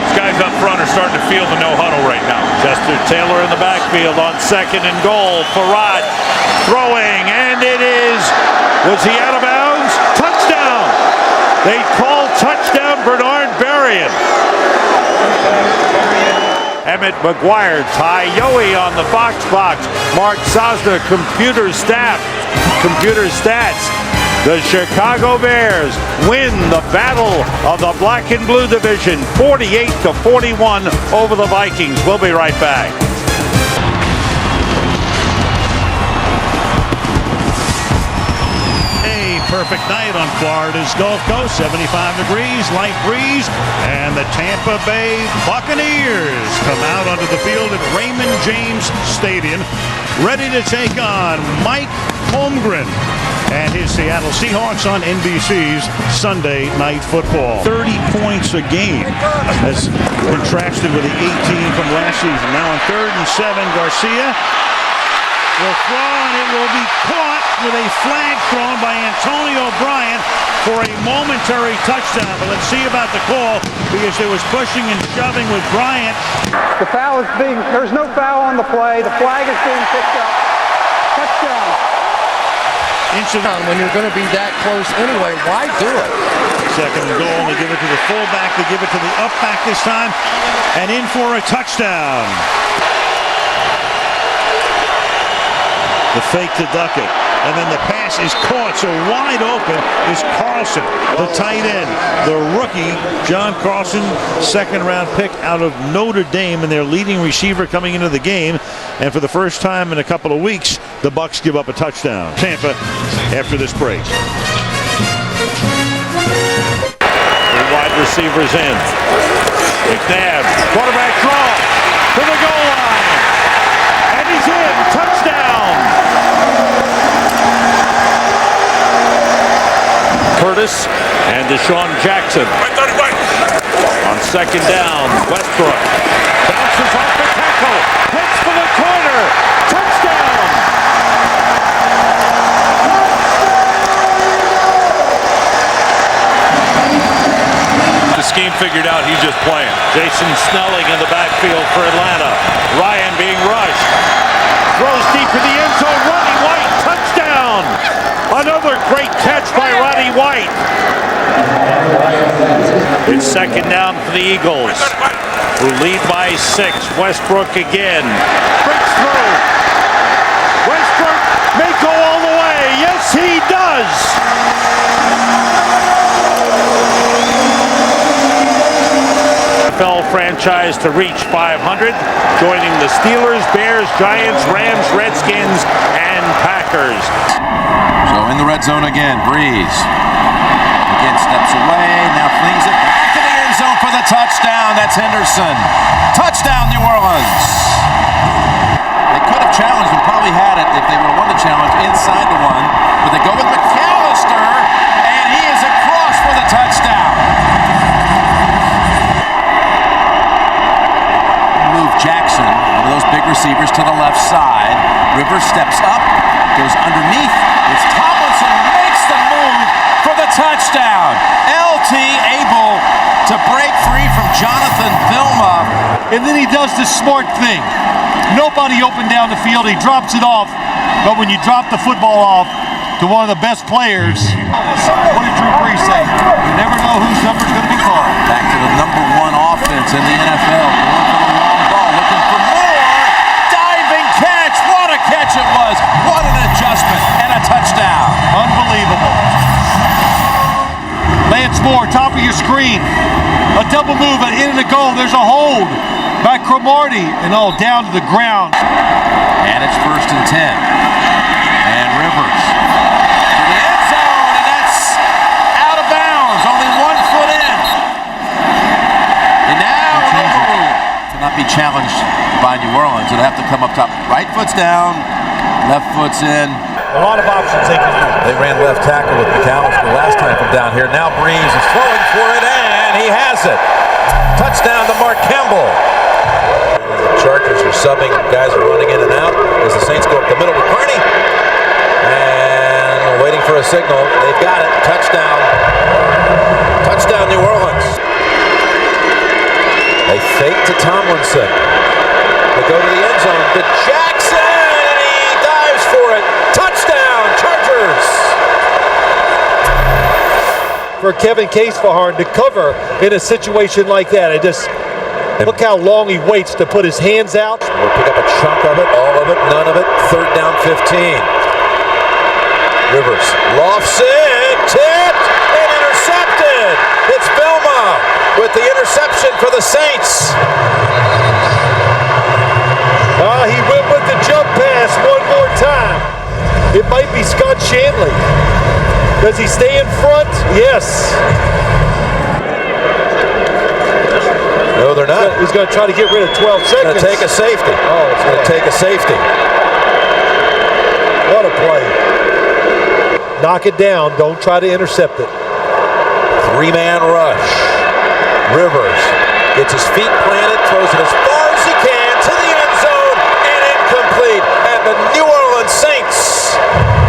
These guys up front are starting to feel the no huddle right now. Chester Taylor in the backfield on second and goal. Farad throwing, and it is, was he out of bounds? Touchdown! They call touchdown Bernard Berrien. Emmett McGuire, Ty Yohe on the Fox box. Mark Sosna, computer stats. The Chicago Bears win the battle of the Black and Blue division, 48-41 over the Vikings. We'll be right back. Perfect night on Florida's Gulf Coast, 75 degrees, light breeze, and the Tampa Bay Buccaneers come out onto the field at Raymond James Stadium, ready to take on Mike Holmgren and his Seattle Seahawks on NBC's Sunday Night Football. 30 points a game, as contrasted with the 18 from last season. Now on 3rd and 7, Garcia will throw, and it will be caught with a flag thrown by Antonio Bryant for a momentary touchdown. But let's see about the call, because there was pushing and shoving with Bryant. The foul is being, there's no foul on the play. The flag is being picked up. Touchdown. When you're going to be that close anyway, why do it? Second and goal, they give it to the fullback, they give it to the upback this time, and in for a touchdown. The fake to Duckett, and then the pass is caught, so wide open is Carlson, the tight end. The rookie, John Carlson, second-round pick out of Notre Dame, and their leading receiver coming into the game. And for the first time in a couple of weeks, the Bucs give up a touchdown. Tampa after this break. The wide receivers in. McNabb, quarterback draw to the goal line. And he's in. Touchdown. Curtis and Deshaun Jackson. On second down, Westbrook bounces off the tackle, hits for the corner, touchdown! The scheme figured out, he's just playing. Jason Snelling in the backfield for Atlanta. Ryan being rushed. Throws deep in the end zone. Roddy White, touchdown! Another great catch by Roddy White. It's second down for the Eagles, who lead by 6. Westbrook again. Breaks through. Westbrook may go all the way. Yes, he does. NFL franchise to reach 500, joining the Steelers, Bears, Giants, Rams, Redskins, and Packers. So in the red zone again, Breeze. Again steps away, now flings it back to the end zone for the touchdown. That's Henderson. Touchdown, New Orleans. They could have challenged and probably had it if they would have won the challenge inside the one, but they go with McAllister, and he is across for the touchdown. Move Jackson, one of those big receivers, to the left side. Rivers steps up, goes underneath. It's Tomlinson makes the move for the touchdown. LT able to break free from Jonathan Vilma. And then he does this smart thing. Nobody open down the field. He drops it off. But when you drop the football off to one of the best players, what did Drew Brees say? You never know whose number's going to be called. Back to the #1 offense in the NFL. Going for the long ball, looking for more. Diving catch. What a catch it was. What an adjustment and a touchdown. Unbelievable. Lance Moore, top of your screen. A double move at end of the goal. There's a hold by Cromartie, and all down to the ground. And it's 1st and 10. And Rivers to the end zone, and that's out of bounds. Only 1 foot in. And now to not be challenged by New Orleans. It'll have to come up top. Right foot's down, left foot's in. A lot of options they can use. They ran left tackle with McAllister last time from down here. Now Breeze is throwing for it, and he has it. Touchdown to Mark Campbell. The Chargers are subbing. Guys are running in and out as the Saints go up the middle with Carney. And waiting for a signal. They've got it. Touchdown. Touchdown, New Orleans. They fake to Tomlinson. They go to the end zone to Jackson, and he dives for it. Touchdown, Chargers. For Kevin Casefaharn to cover in a situation like that. Look how long he waits to put his hands out. We'll pick up a chunk of it, all of it, none of it. 3rd down, 15. Rivers lofts it, tipped, and intercepted. It's Vilma with the interception for the Saints. He went with the jump pass one more time. It might be Scott Shanley. Does he stay in front? Yes. No, they're not. He's going to try to get rid of 12 seconds. It's going to take a safety. Oh, it's going to take a safety. What a play. Knock it down. Don't try to intercept it. 3-man rush. Rivers gets his feet planted, throws it as far as he can to the end zone, and incomplete. And the New Orleans Saints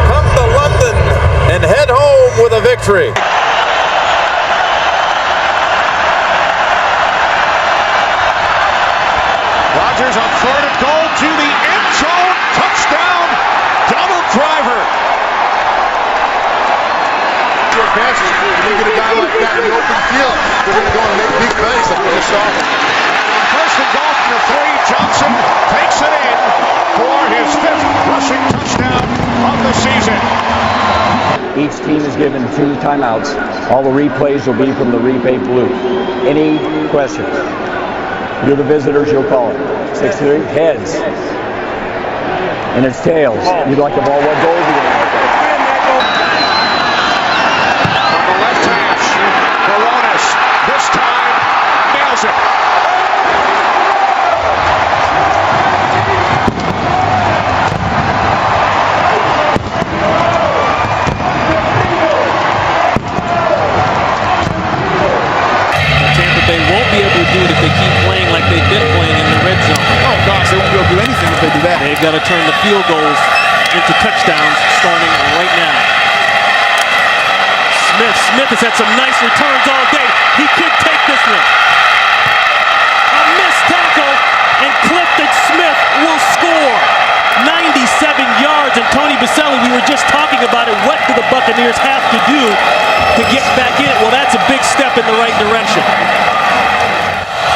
come to London and head home with a victory. Rodgers on 3rd and goal to the end zone. Touchdown, double driver. Your best, you get a guy like that in the open field. They're going to go and make big plays like we just saw. 1st and goal from the 3. Johnson takes it in for his 5th rushing touchdown of the season. Each team is given 2 timeouts. All the replays will be from the replay booth. Any questions? You're the visitors, you'll call it. 6-3, heads. And it's tails. You'd like the ball, what goal do you want? On the left hash, Baronis, this time, nails it. that. They've got to turn the field goals into touchdowns starting right now. Smith has had some nice returns all day. He could take this one. A missed tackle, and Clifton Smith will score. 97 yards, and Tony Baselli, we were just talking about it. What do the Buccaneers have to do to get back in it? Well, that's a big step in the right direction.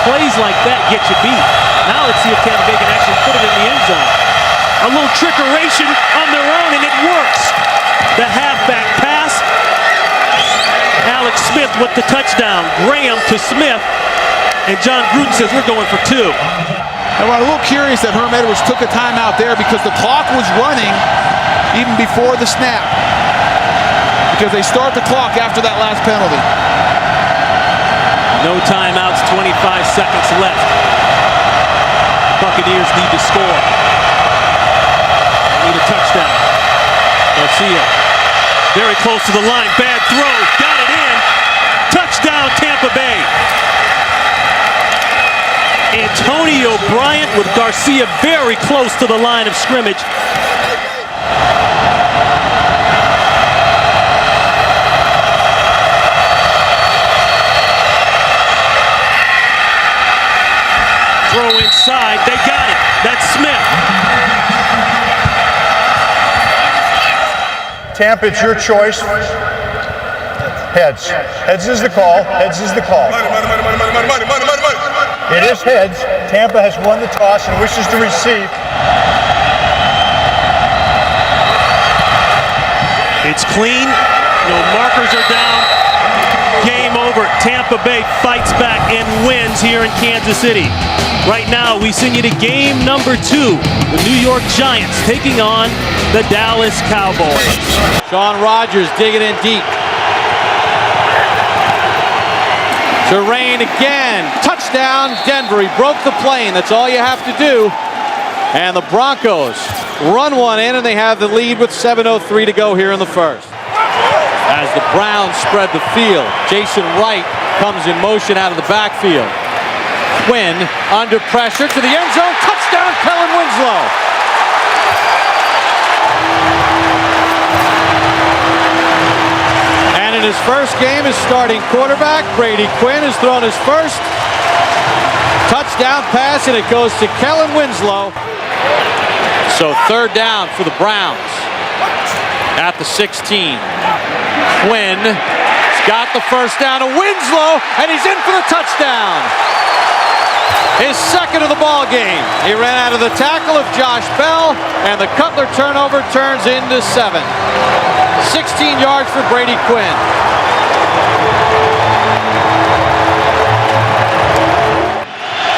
Plays like that get you beat. Now let's see if Tampa Bay can actually put it in the end zone. A little trickeration on their own, and it works. The halfback pass. Alex Smith with the touchdown. Graham to Smith. And John Gruden says we're going for 2. And we're a little curious that Herm Edwards took a timeout there because the clock was running even before the snap. Because they start the clock after that last penalty. No timeouts, 25 seconds left. Buccaneers need to score. Need a touchdown. Garcia, very close to the line. Bad throw, got it in. Touchdown, Tampa Bay. Antonio Bryant with Garcia very close to the line of scrimmage. Throw inside, they got it. That's Smith. Tampa, it's your choice. Heads. Heads is the call. Heads is the call. It is heads. Tampa has won the toss and wishes to receive. It's clean. No markers are down. Game over. Tampa Bay fights back and wins here in Kansas City. Right now, we send you to game number 2. The New York Giants taking on the Dallas Cowboys. Sean Rogers digging in deep. Terrain again. Touchdown, Denver. He broke the plane. That's all you have to do. And the Broncos run one in, and they have the lead with 7:03 to go here in the first. As the Browns spread the field, Jason Wright comes in motion out of the backfield. Quinn under pressure to the end zone. Touchdown, Kellen Winslow. And in his first game as starting quarterback, Brady Quinn has thrown his first touchdown pass, and it goes to Kellen Winslow. So third down for the Browns at the 16. Quinn's got the first down to Winslow, and he's in for the touchdown. His second of the ball game. He ran out of the tackle of Josh Bell, and the Cutler turnover turns into 7. 16 yards for Brady Quinn.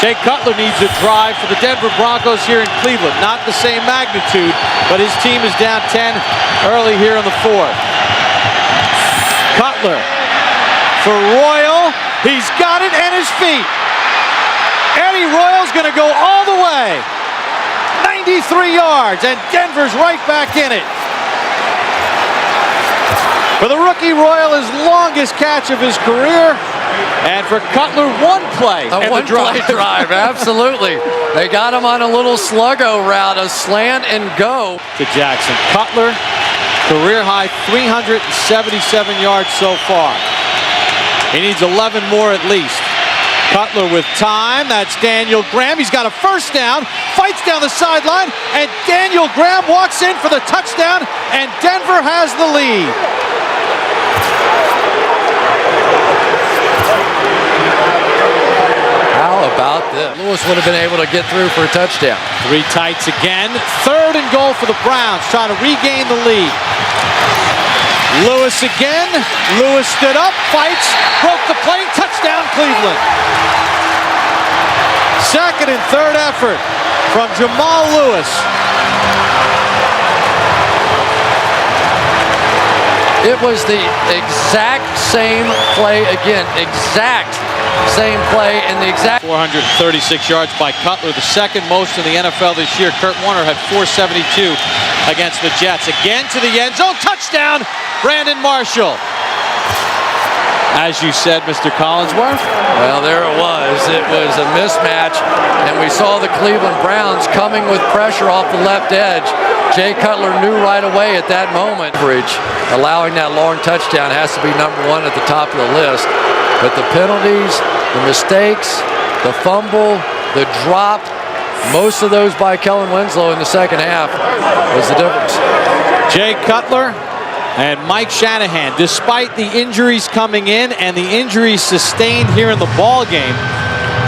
Jay Cutler needs a drive for the Denver Broncos here in Cleveland. Not the same magnitude, but his team is down 10 early here in the 4th. Cutler for Royal. He's got it and his feet. Eddie Royal's going to go all the way. 93 yards, and Denver's right back in it. For the rookie, Royal, his longest catch of his career. And for Cutler, one play. A one-play drive, absolutely. They got him on a little sluggo route, a slant and go. To Jackson. Cutler, career high 377 yards so far. He needs 11 more at least. Cutler with time. That's Daniel Graham. He's got a first down. Fights down the sideline. And Daniel Graham walks in for the touchdown. And Denver has the lead. How about this? Lewis would have been able to get through for a touchdown. 3 tights again. 3rd and goal for the Browns, trying to regain the lead. Lewis again. Lewis stood up, fights, broke the plane, touchdown Cleveland. 2nd and 3rd effort from Jamal Lewis. It was the exact same play again. Exact same play and the exact 436 yards by Cutler, the second most in the NFL this year. Kurt Warner had 472 against the Jets. Again to the end zone, touchdown, Brandon Marshall. as you said, Mr. Collinsworth? Well, there it was. It was a mismatch, and we saw the Cleveland Browns coming with pressure off the left edge. Jay Cutler knew right away at that moment. Allowing that long touchdown has to be number one at the top of the list. But the penalties, the mistakes, the fumble, the drop, most of those by Kellen Winslow in the second half was the difference. Jay Cutler and Mike Shanahan, despite the injuries coming in and the injuries sustained here in the ball game,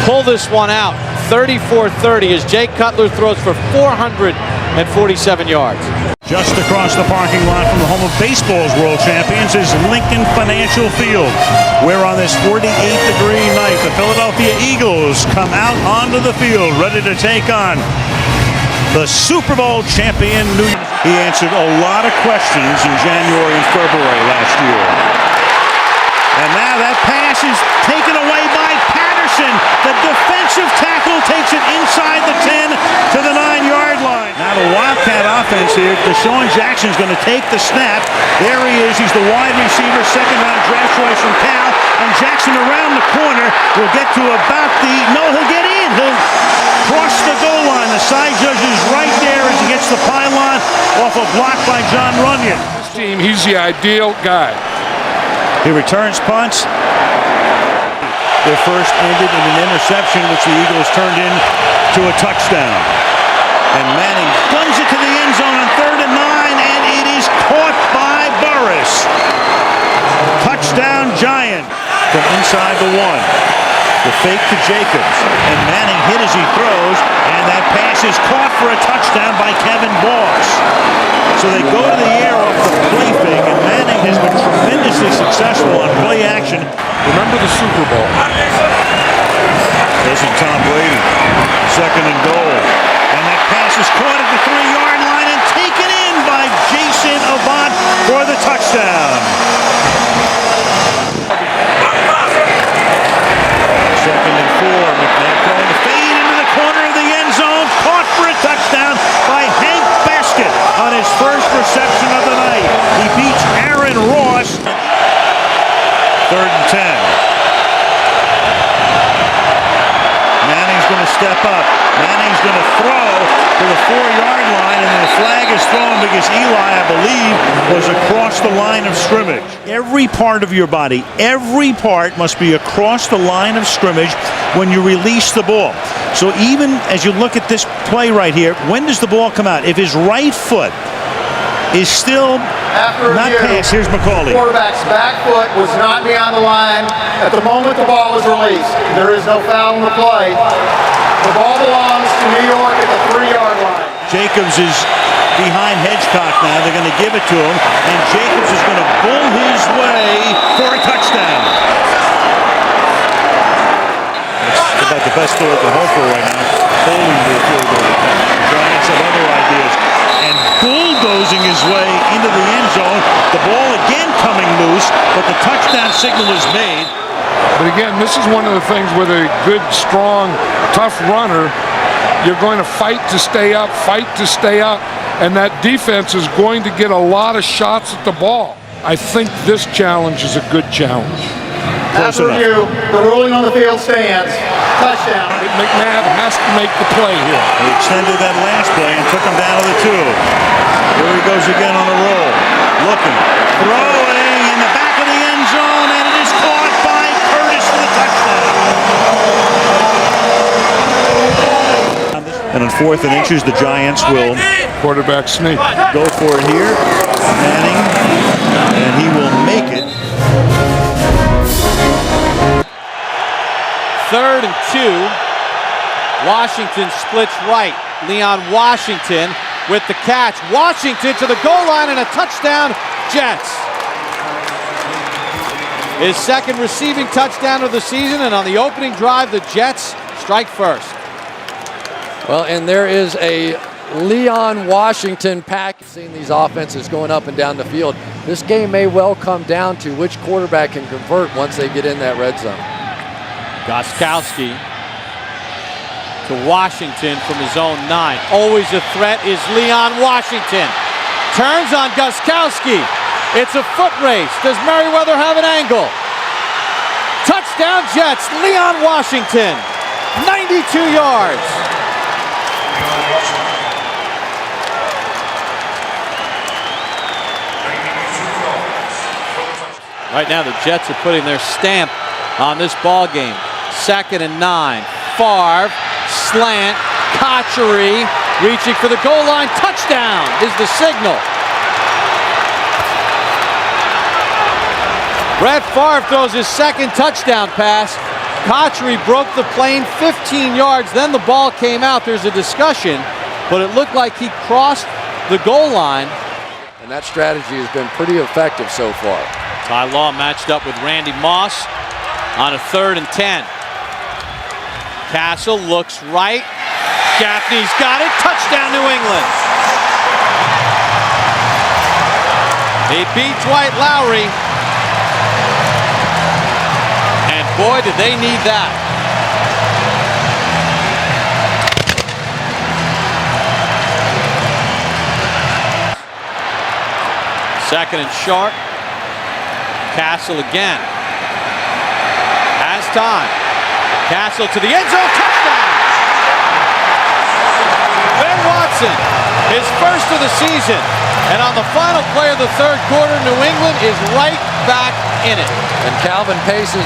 pull this one out 34-30 as Jay Cutler throws for 447 yards. Just across the parking lot from the home of baseball's world champions is Lincoln Financial Field, where on this 48-degree night, the Philadelphia Eagles come out onto the field ready to take on the Super Bowl champion New York. He answered a lot of questions in January and February last year. And now that pass is taken away by Patterson. The defensive tackle takes it inside the 10 to the 9-yard line. Now the Wildcat offense here. Deshaun Jackson's going to take the snap. There he is. He's the wide receiver, second-round draft choice from Cal. And Jackson around the corner will get to about the... No, he'll get in. He'll cross the goal line. The side judge is right there as he gets the pylon off a block by John Runyon. This team, he's the ideal guy. He returns punts. Their first ended in an interception, which the Eagles turned into a touchdown. And Manning guns it to the end zone on 3rd and 9, and it is caught by Burris. Touchdown Giant from inside the 1. The fake to Jacobs, and Manning hit as he throws, and that pass is caught for a touchdown by Kevin Boss. So they go to the air off the play fake, and Manning has been tremendously successful on play action. Remember the Super Bowl. Listen, Tom Brady, 2nd and goal. And that pass is caught at the 3-yard line and taken in by Jason Avant for the touchdown. 2nd and 4. McNabb throwing the fade into the corner of the end zone. Caught for a touchdown by Hank Baskett on his first reception of the night. He beats Aaron Ross. 3rd and 10. Manning's going to step up. Manning's going to throw to the 4-yard line, and then the flag is thrown because Eli, I believe, was across the line of scrimmage. Every part of your body, every part must be across the line of scrimmage when you release the ball. So even as you look at this play right here, when does the ball come out? If his right foot is still not passed, here's McCauley. The quarterback's back foot was not beyond the line at the moment the ball was released. There is no foul in the play. The ball belongs to New York at the 3-yard line. Jacobs is behind Hedgecock now. They're going to give it to him, and Jacobs is going to bull his way for a touchdown. That's about the best throw at the home for right now. Holding the field goal. The Giants have other ideas. And bulldozing his way into the end zone. The ball again coming loose, but the touchdown signal is made. But again, this is one of the things with a good, strong, tough runner. You're going to fight to stay up, and that defense is going to get a lot of shots at the ball. I think this challenge is a good challenge. After review, the ruling on the field stands. Touchdown. McNabb has to make the play here. He extended that last play and took him down to the 2. Here he goes again on a roll. Looking, throwing in the back of the end zone, and it is caught by Curtis for the touchdown. And on 4th and inches, the Giants will quarterback sneak. Go for it here. Manning, and he will make it. 3rd and 2. Washington splits right. Leon Washington with the catch. Washington to the goal line and a touchdown, Jets. His 2nd receiving touchdown of the season, and on the opening drive, the Jets strike first. Well, and there is a Leon Washington pack. Seeing these offenses going up and down the field, this game may well come down to which quarterback can convert once they get in that red zone. Gostkowski to Washington from his own 9. Always a threat is Leon Washington. Turns on Gostkowski. It's a foot race. Does Merriweather have an angle? Touchdown Jets, Leon Washington, 92 yards. Right now the Jets are putting their stamp on this ball game. 2nd and 9. Favre, slant, Cotchery, reaching for the goal line. Touchdown is the signal. Brett Favre throws his 2nd touchdown pass. Cotchery broke the plane 15 yards. Then the ball came out. There's a discussion, but it looked like he crossed the goal line. And that strategy has been pretty effective so far. Ty Law matched up with Randy Moss on a 3rd and 10. Castle looks right. Gaffney's got it. Touchdown, New England. He beat Dwight Lowry. And boy, did they need that. Second and short. Castle again. Has time. Castle to the end zone. Touchdown! Ben Watson, his first of the season. And on the final play of the 3rd quarter, New England is right back in it. And Calvin Pace's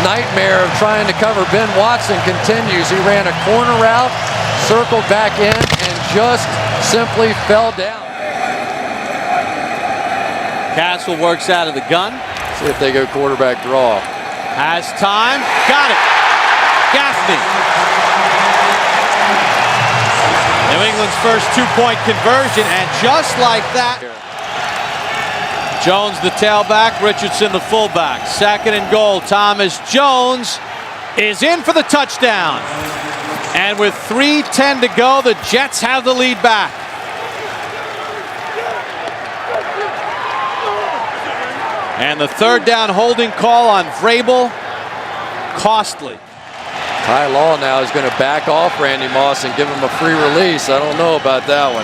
nightmare of trying to cover Ben Watson continues. He ran a corner route, circled back in, and just simply fell down. Castle works out of the gun. See if they go quarterback draw. Has time. Got it. Gaffney. New England's first 2-point conversion, and just like that. Jones the tailback, Richardson the fullback. 2nd and goal. Thomas Jones is in for the touchdown. And with 3:10 to go, the Jets have the lead back. And the 3rd down holding call on Vrabel, costly. Ty Law now is going to back off Randy Moss and give him a free release. I don't know about that one.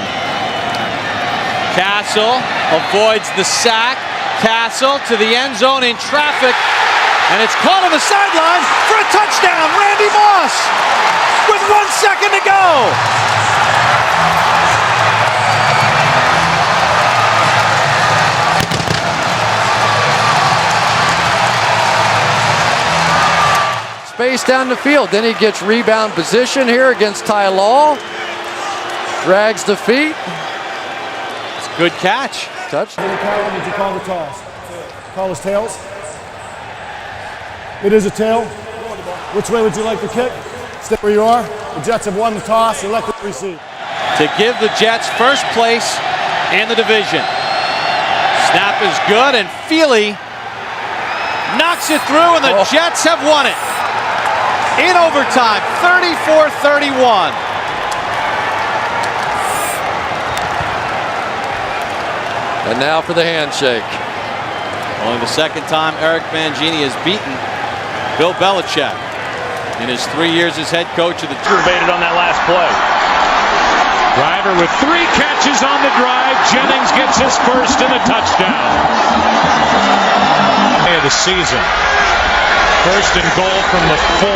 Castle avoids the sack. Castle to the end zone in traffic. And it's caught on the sideline for a touchdown. Randy Moss with 1 second to go. Space down the field. Then he gets rebound position here against Ty Law. Drags the feet. It's a good catch. Touch. Did you call the toss? Call us tails? It is a tail. Which way would you like to kick? Stay where you are. The Jets have won the toss. Elect to receive. To give the Jets first place in the division. Snap is good, and Feely knocks it through, and the Jets have won it. In overtime, 34-31. And now for the handshake. Only the 2nd time Eric Mangini has beaten Bill Belichick in his 3 years as head coach of the team. Evaded on that last play. Driver with 3 catches on the drive. Jennings gets his first and a touchdown. Of the season. 1st and goal from the 4.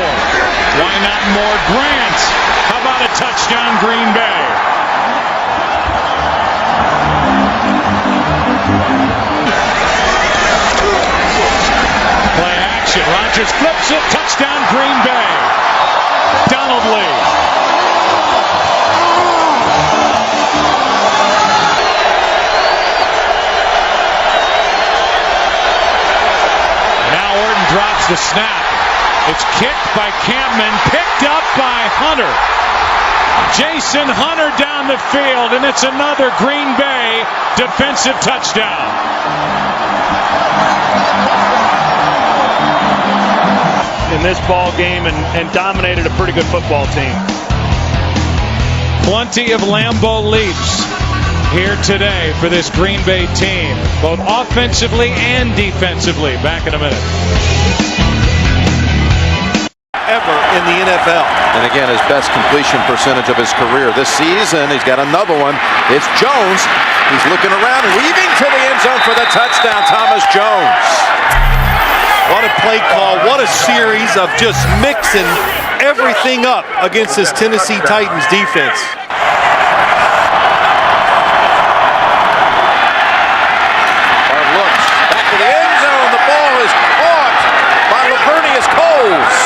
Why not more Grant? How about a touchdown, Green Bay? Play action. Rodgers flips it. Touchdown, Green Bay. Donald Lee. Now Orton drops the snap. It's kicked by Campman, picked up by Hunter. Jason Hunter down the field, and it's another Green Bay defensive touchdown. In this ball game and dominated a pretty good football team. Plenty of Lambeau leaps here today for this Green Bay team, both offensively and defensively. Back in a minute. Ever in the NFL. And again, his best completion percentage of his career this season. He's got another one. It's Jones. He's looking around, weaving to the end zone for the touchdown. Thomas Jones. What a play call. What a series of just mixing everything up against this Tennessee Titans defense. Hard looks. Back to the end zone. The ball is caught by Lavernius Coles.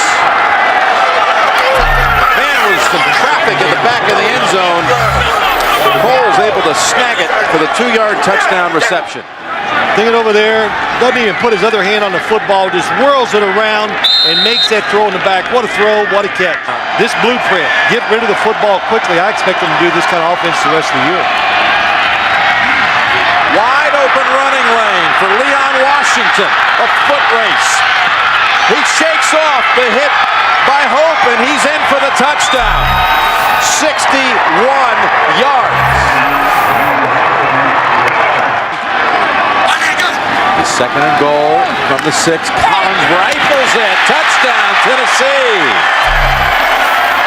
Man, was some traffic in the back of the end zone. Coles able to snag it for the 2-yard touchdown reception. Thinking over there, doesn't even put his other hand on the football, just whirls it around and makes that throw in the back. What a throw, what a catch. This blueprint, get rid of the football quickly. I expect them to do this kind of offense the rest of the year. Wide open running lane for Leon Washington. A foot race. He shakes off the hit by Hope, and he's in for the touchdown. 61 yards. Second and goal from the 6. Collins rifles it. Touchdown, Tennessee.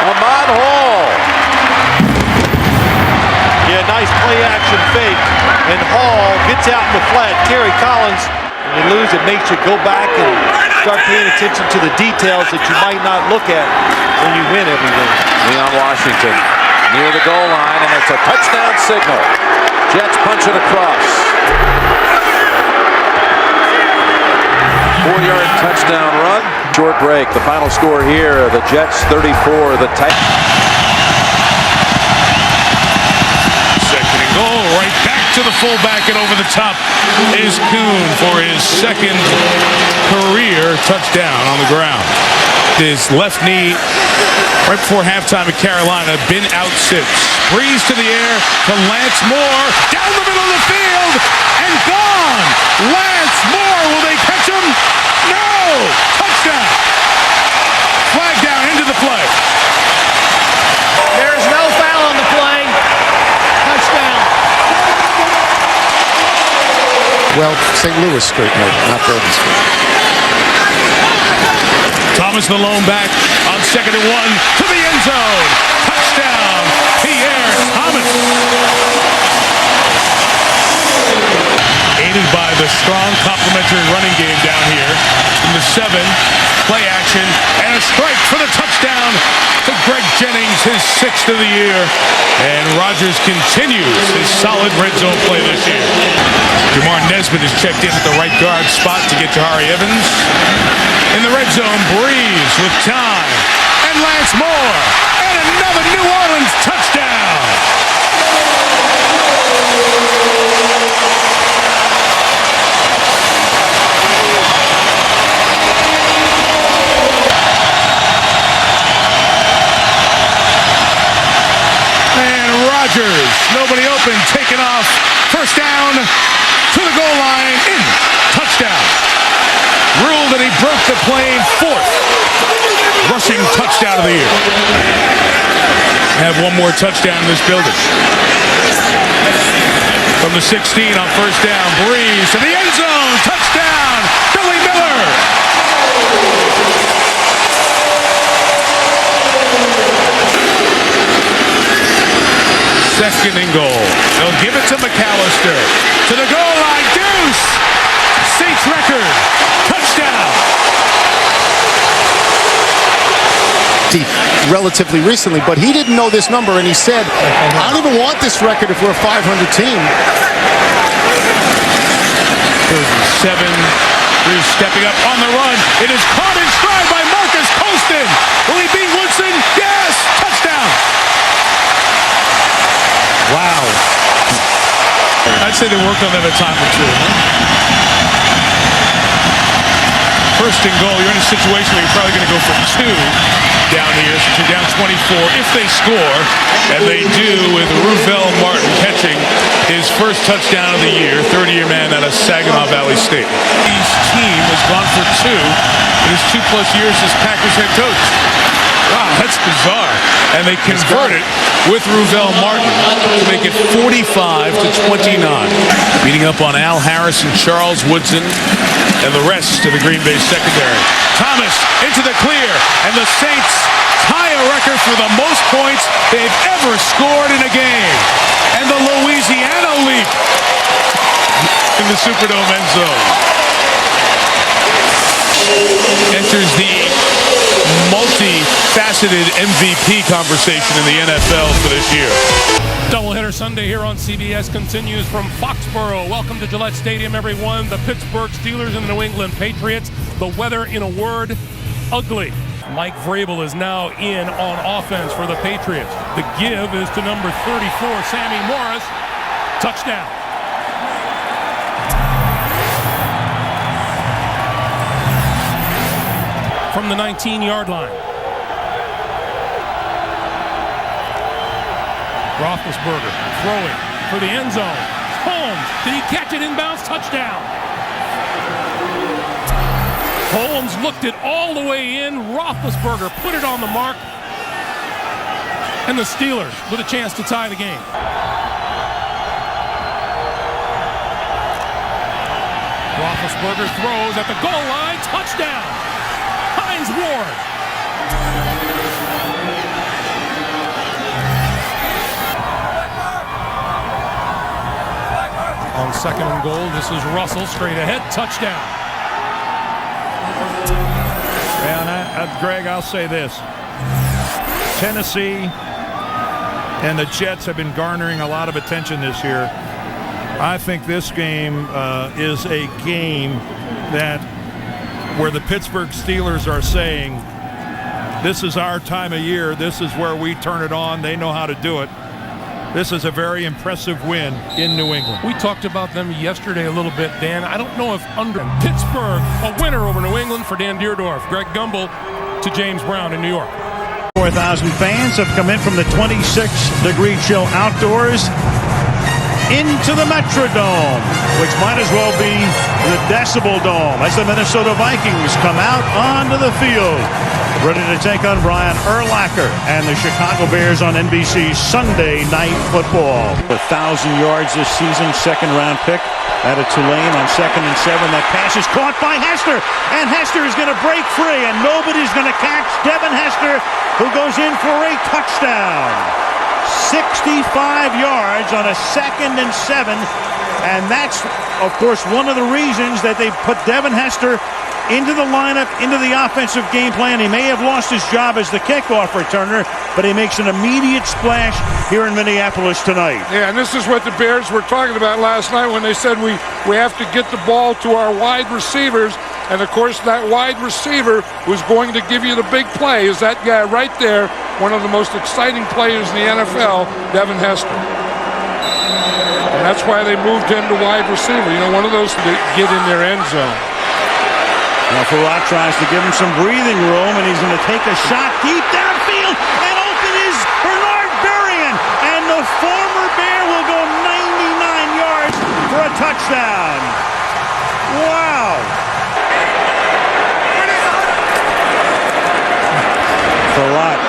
Ahmad Hall. Yeah, nice play action fake. And Hall gets out in the flat. Terry Collins, when you lose, it makes you go back and start paying attention to the details that you might not look at when you win everything. Leon Washington near the goal line, and it's a touchdown signal. Jets punch it across. 4-yard touchdown run. Short break. The final score here, the Jets 34, the Titans. Second and goal, right back to the fullback, and over the top is Kuhn for his second career touchdown on the ground. His left knee right before halftime at Carolina, been out since. Breeze to the air to Lance Moore, down the middle of the field, and gone! Lance Moore, will they catch him? No! Touchdown! Flag down into the play. There is no foul on the play. Touchdown. Well, St. Louis Street, no, not Bourbon Street. Thomas the lone back on 2nd and 1 to the end zone. Touchdown, Pierre Thomas. Aided by the strong complementary running game down here from the 7. Play action and a strike for the touchdown to Greg Jennings, his 6th of the year. And Rodgers continues his solid red zone play this year. Jamar Nesbitt is checked in at the right guard spot to get Jahari Evans. In the red zone, Breeze with time. And Lance Moore. And another New Orleans touchdown. And Rodgers, nobody open, taken off. First down to the goal line. In. Touchdown. Ruled that he broke the plane. 4th rushing touchdown of the year. Have one more touchdown in this building. From the 16 on first down, Breeze to the end zone. Touchdown, Billy Miller. Second and goal. They'll give it to McAllister. To the goal line. Deuce. Saints record. Touchdown. Relatively recently, but he didn't know this number, and he said, I don't even want this record if we're a 500 team. 7. Breeze stepping up on the run. It is caught in stride by Marcus Colston. Will he beat Woodson? Yes! Touchdown! Wow. I'd say they worked on that a time or two. First and goal, you're in a situation where you're probably going to go for 2 down here, since you're down 24 if they score, and they do, with Ruvell Martin catching his first touchdown of the year, 30-year man out of Saginaw Valley State. His team has gone for 2 in his 2+ years as Packers head coach. Wow, that's bizarre. And they convert it with Ruvell Martin to make it 45-29. Beating up on Al Harris and Charles Woodson and the rest of the Green Bay secondary. Thomas into the clear, and the Saints tie a record for the most points they've ever scored in a game. And the Louisiana leap in the Superdome end zone. enters the multi-faceted MVP conversation in the NFL for this year. Doubleheader Sunday here on CBS continues from Foxborough. Welcome to Gillette Stadium, everyone. The Pittsburgh Steelers and the New England Patriots. The weather, in a word, ugly. Mike Vrabel is now in on offense for the Patriots. The give is to number 34, Sammy Morris. Touchdown. From the 19-yard line. Roethlisberger throwing for the end zone. Holmes, did he catch it inbounds? Touchdown. Holmes looked it all the way in. Roethlisberger put it on the mark. And the Steelers with a chance to tie the game. Roethlisberger throws at the goal line. Touchdown. Hines Ward. On second and goal, this is Russell straight ahead. Touchdown. And Greg, I'll say this. Tennessee and the Jets have been garnering a lot of attention this year. I think this game is a game that where the Pittsburgh Steelers are saying, this is our time of year. This is where we turn it on. They know how to do it. This is a very impressive win in New England. We talked about them yesterday a little bit, Dan. I don't know if under Pittsburgh, a winner over New England for Dan Deerdorf. Greg Gumbel to James Brown in New York. 4,000 fans have come in from the 26-degree chill outdoors into the Metrodome, which might as well be the Decibel Dome as the Minnesota Vikings come out onto the field, ready to take on Brian Urlacher and the Chicago Bears on NBC's Sunday Night Football. 1,000 yards this season, second-round pick out of Tulane on 2nd and 7. That pass is caught by Hester, and Hester is going to break free, and nobody's going to catch Devin Hester, who goes in for a touchdown. 65 yards on a 2nd and 7, and that's, of course, one of the reasons that they put Devin Hester into the lineup, into the offensive game plan. He may have lost his job as the kickoff returner, but he makes an immediate splash here in Minneapolis tonight. Yeah, and this is what the Bears were talking about last night when they said we have to get the ball to our wide receivers. And, of course, that wide receiver was going to give you the big play. Is that guy right there, one of the most exciting players in the NFL, Devin Hester. And that's why they moved him to wide receiver. You know, one of those to get in their end zone. Now Farad tries to give him some breathing room, and he's going to take a shot deep downfield, and open is Bernard Berrien, and the former Bear will go 99 yards for a touchdown. Wow. Farad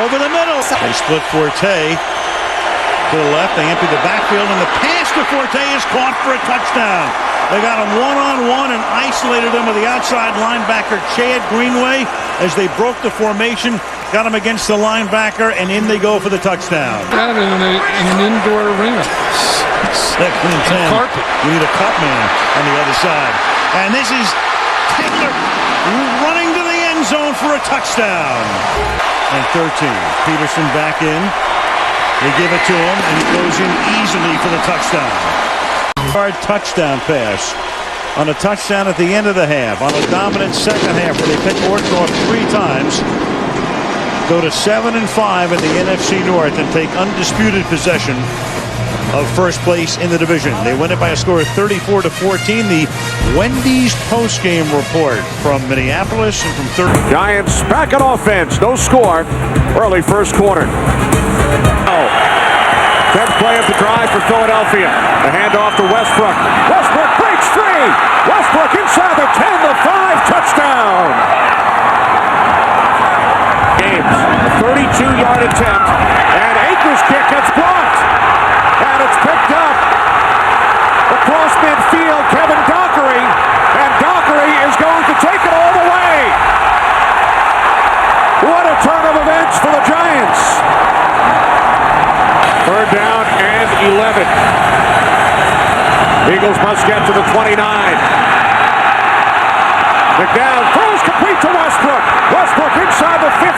over the middle. They split Forte to the left. They empty the backfield, and the pass to Forte is caught for a touchdown. They got him one-on-one and isolated him with the outside linebacker, Chad Greenway, as they broke the formation, got him against the linebacker, and in they go for the touchdown. That in an indoor arena. 2nd and 10. Carpet. You need a cut man on the other side. And this is Taylor running to the end zone for a touchdown. And 13. Peterson back in. They give it to him, and he goes in easily for the touchdown. Hard touchdown pass on a touchdown at the end of the half, on a dominant second half where they picked Orton off 3 times, go to 7-5 in the NFC North and take undisputed possession of first place in the division. They win it by a score of 34-14. The Wendy's postgame report from Minneapolis and from 30. Giants back on offense. No score. Early first quarter. 10th play of the drive for Philadelphia. The handoff to Westbrook. Westbrook breaks free. Westbrook inside the 10, the 5, touchdown. Games, a 32-yard attempt, and Akers' kick gets blocked. And it's picked up across midfield, Kevin Dockery, and Dockery is going to take it all the way. What a turn of events for the Giants. 3rd down and 11. Eagles must get to the 29. McNabb throws complete to Westbrook. Westbrook inside the 15,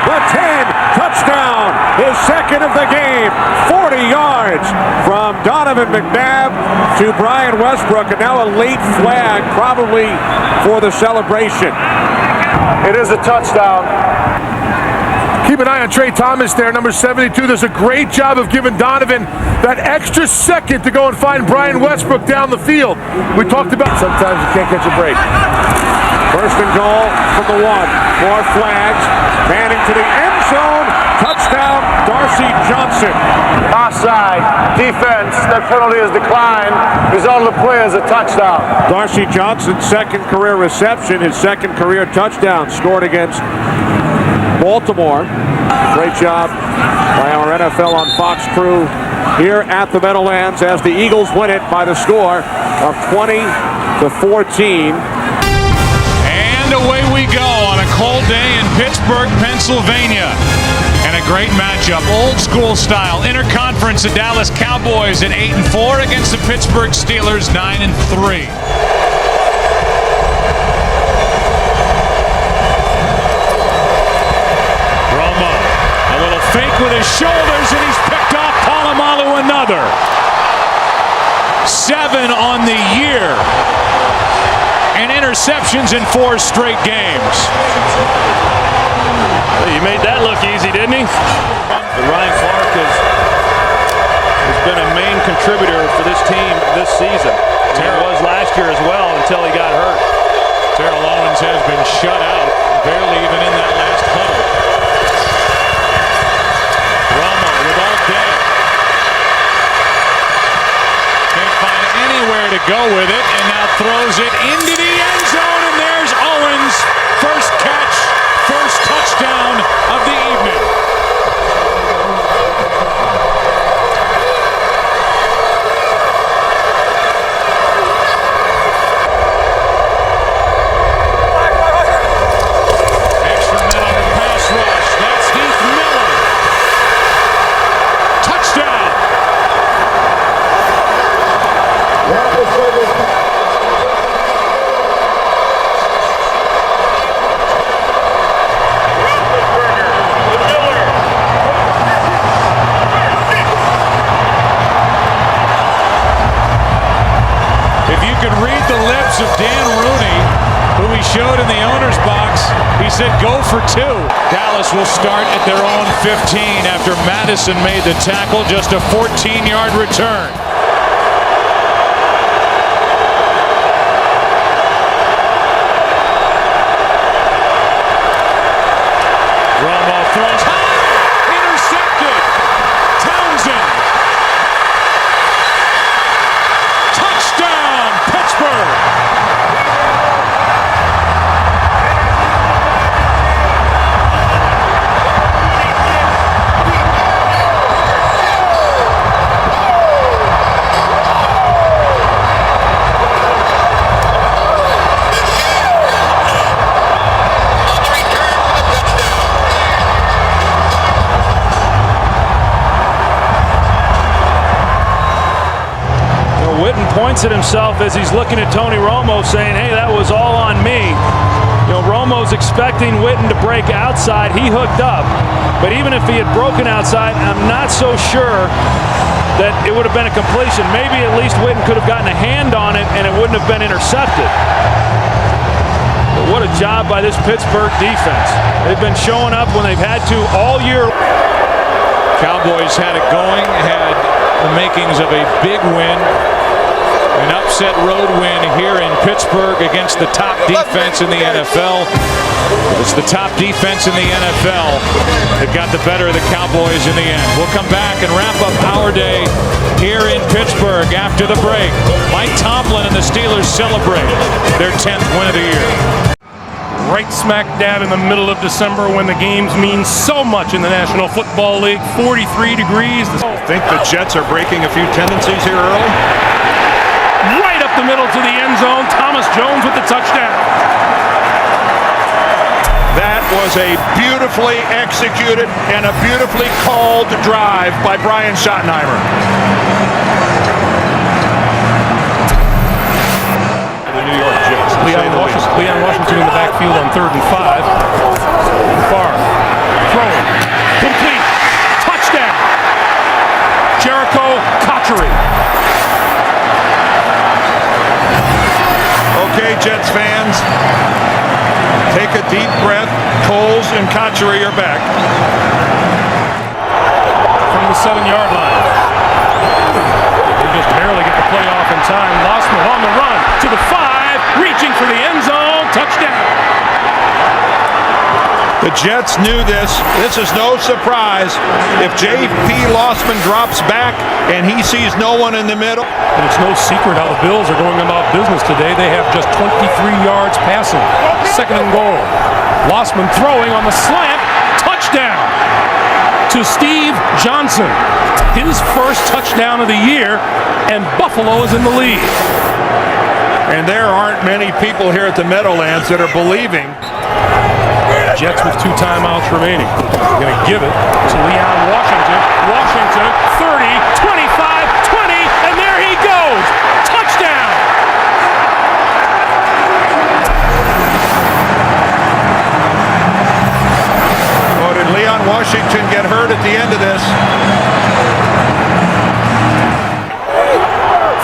the 10, touchdown. His second of the game. 40 yards from Donovan McNabb to Brian Westbrook, and now a late flag probably for the celebration. It is a touchdown. Keep an eye on Trey Thomas there, number 72. Does a great job of giving Donovan that extra second to go and find Brian Westbrook down the field. We talked about sometimes you can't catch a break. First and goal from the 1. More flags. Manning to the end zone. Touchdown, Darcy Johnson. Offside. Defense. That penalty is declined. Result of the play is a touchdown. Darcy Johnson's second career reception, his second career touchdown, scored against Baltimore. Great job by our NFL on Fox crew here at the Meadowlands as the Eagles win it by the score of 20-14. And away we go on a cold day in Pittsburgh, Pennsylvania. And a great matchup, old school style. Interconference, the Dallas Cowboys at 8-4 against the Pittsburgh Steelers 9-3. Fake with his shoulders, and he's picked off Polamalu another. 7 on the year. And interceptions in 4 straight games. He made that look easy, didn't he? But Ryan Clark has been a main contributor for this team this season. He was last year as well until he got hurt. Terrell Owens has been shut out, barely even in that last huddle. To go with it, and now throws it into the end zone, and there's Owens. First catch, first touchdown of the evening. Extra men on the pass rush. That's Heath Miller. Touchdown. Of Dan Rooney, who he showed in the owner's box, he said go for 2. Dallas will start at their own 15 after Madison made the tackle, just a 14-yard return. Romo throws high, intercepted. Townsend. Touchdown, Pittsburgh. Points at himself as he's looking at Tony Romo saying, hey, that was all on me. You know, Romo's expecting Witten to break outside. He hooked up. But even if he had broken outside, I'm not so sure that it would have been a completion. Maybe at least Witten could have gotten a hand on it and it wouldn't have been intercepted. But what a job by this Pittsburgh defense. They've been showing up when they've had to all year. Cowboys had it going, had the makings of a big win. An upset road win here in Pittsburgh against the top defense in the NFL. It's the top defense in the NFL that got the better of the Cowboys in the end. We'll come back and wrap up our day here in Pittsburgh after the break. Mike Tomlin and the Steelers celebrate their 10th win of the year. Right smack dab in the middle of December when the games mean so much in the National Football League. 43 degrees. I think the Jets are breaking a few tendencies here early. Right up the middle to the end zone. Thomas Jones with the touchdown. That was a beautifully executed and a beautifully called drive by Brian Schottenheimer. The New York Jets. Leon backfield on 3rd and 5. Favre throwing. Complete. Touchdown. Jericho Cotchery. Okay, Jets fans, take a deep breath. Coles and Cotchery are back. From the 7-yard line. They just barely get the play off in time. Lossman on the run to the 5, reaching for the end zone. Touchdown. The Jets knew this. This is no surprise. If J.P. Lossman drops back and he sees no one in the middle. And it's no secret how the Bills are going about business today. They have just 23 yards passing. 2nd and goal. Lossman throwing on the slant. Touchdown to Steve Johnson. His first touchdown of the year, and Buffalo is in the lead. And there aren't many people here at the Meadowlands that are believing. Jets with 2 timeouts remaining. Going to give it to Leon Washington. Washington, 30, 25, 20, and there he goes. Touchdown! Oh, did Leon Washington get hurt at the end of this?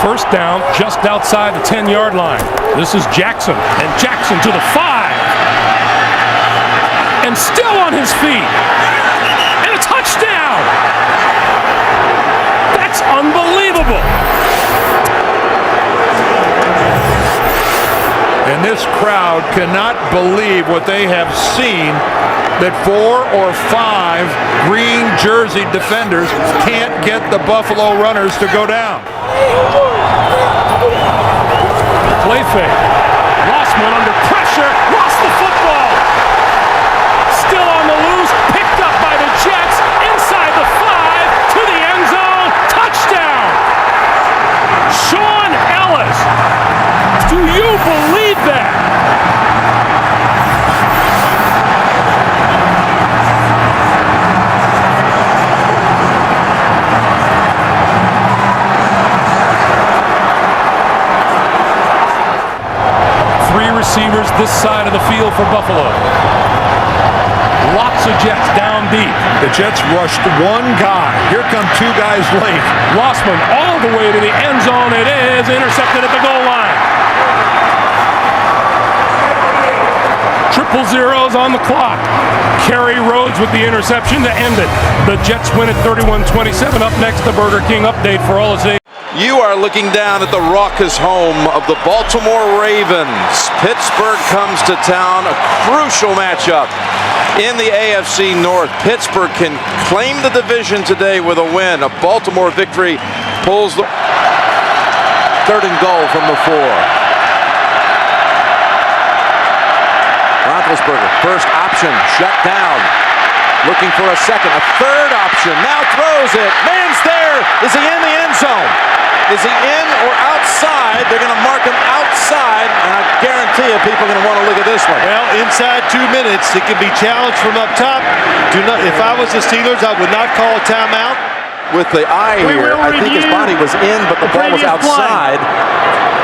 First down, just outside the 10-yard line. This is Jackson, and Jackson to the 5. And still on his feet. And a touchdown! That's unbelievable. And this crowd cannot believe what they have seen, that 4 or 5 green jersey defenders can't get the Buffalo runners to go down. Play fake. Lossman under pressure, lost the football. Still on the loose, picked up by the Jets, inside the 5, to the end zone, touchdown! Sean Ellis, do you believe that? Receivers this side of the field for Buffalo. Lots of Jets down deep. The Jets rushed 1 guy. Here come 2 guys late. Lossman all the way to the end zone. It is intercepted at the goal line. 0-0s on the clock. Kerry Rhodes with the interception to end it. The Jets win at 31-27. Up next, the Burger King update for all its. You are looking down at the raucous home of the Baltimore Ravens. Pittsburgh comes to town, a crucial matchup in the AFC North. Pittsburgh can claim the division today with a win. A Baltimore victory pulls the 3rd and goal from the 4. Roethlisberger, first option, shut down. Looking for a second, a 3rd option, now throws it. Man's there. Is he in the end zone? Is he in or outside? They're going to mark him outside, and I guarantee you people are going to want to look at this one. Well, inside 2 minutes, it can be challenged from up top. If I was the Steelers, I would not call a timeout. With the eye here, I think his body was in, but the ball was outside.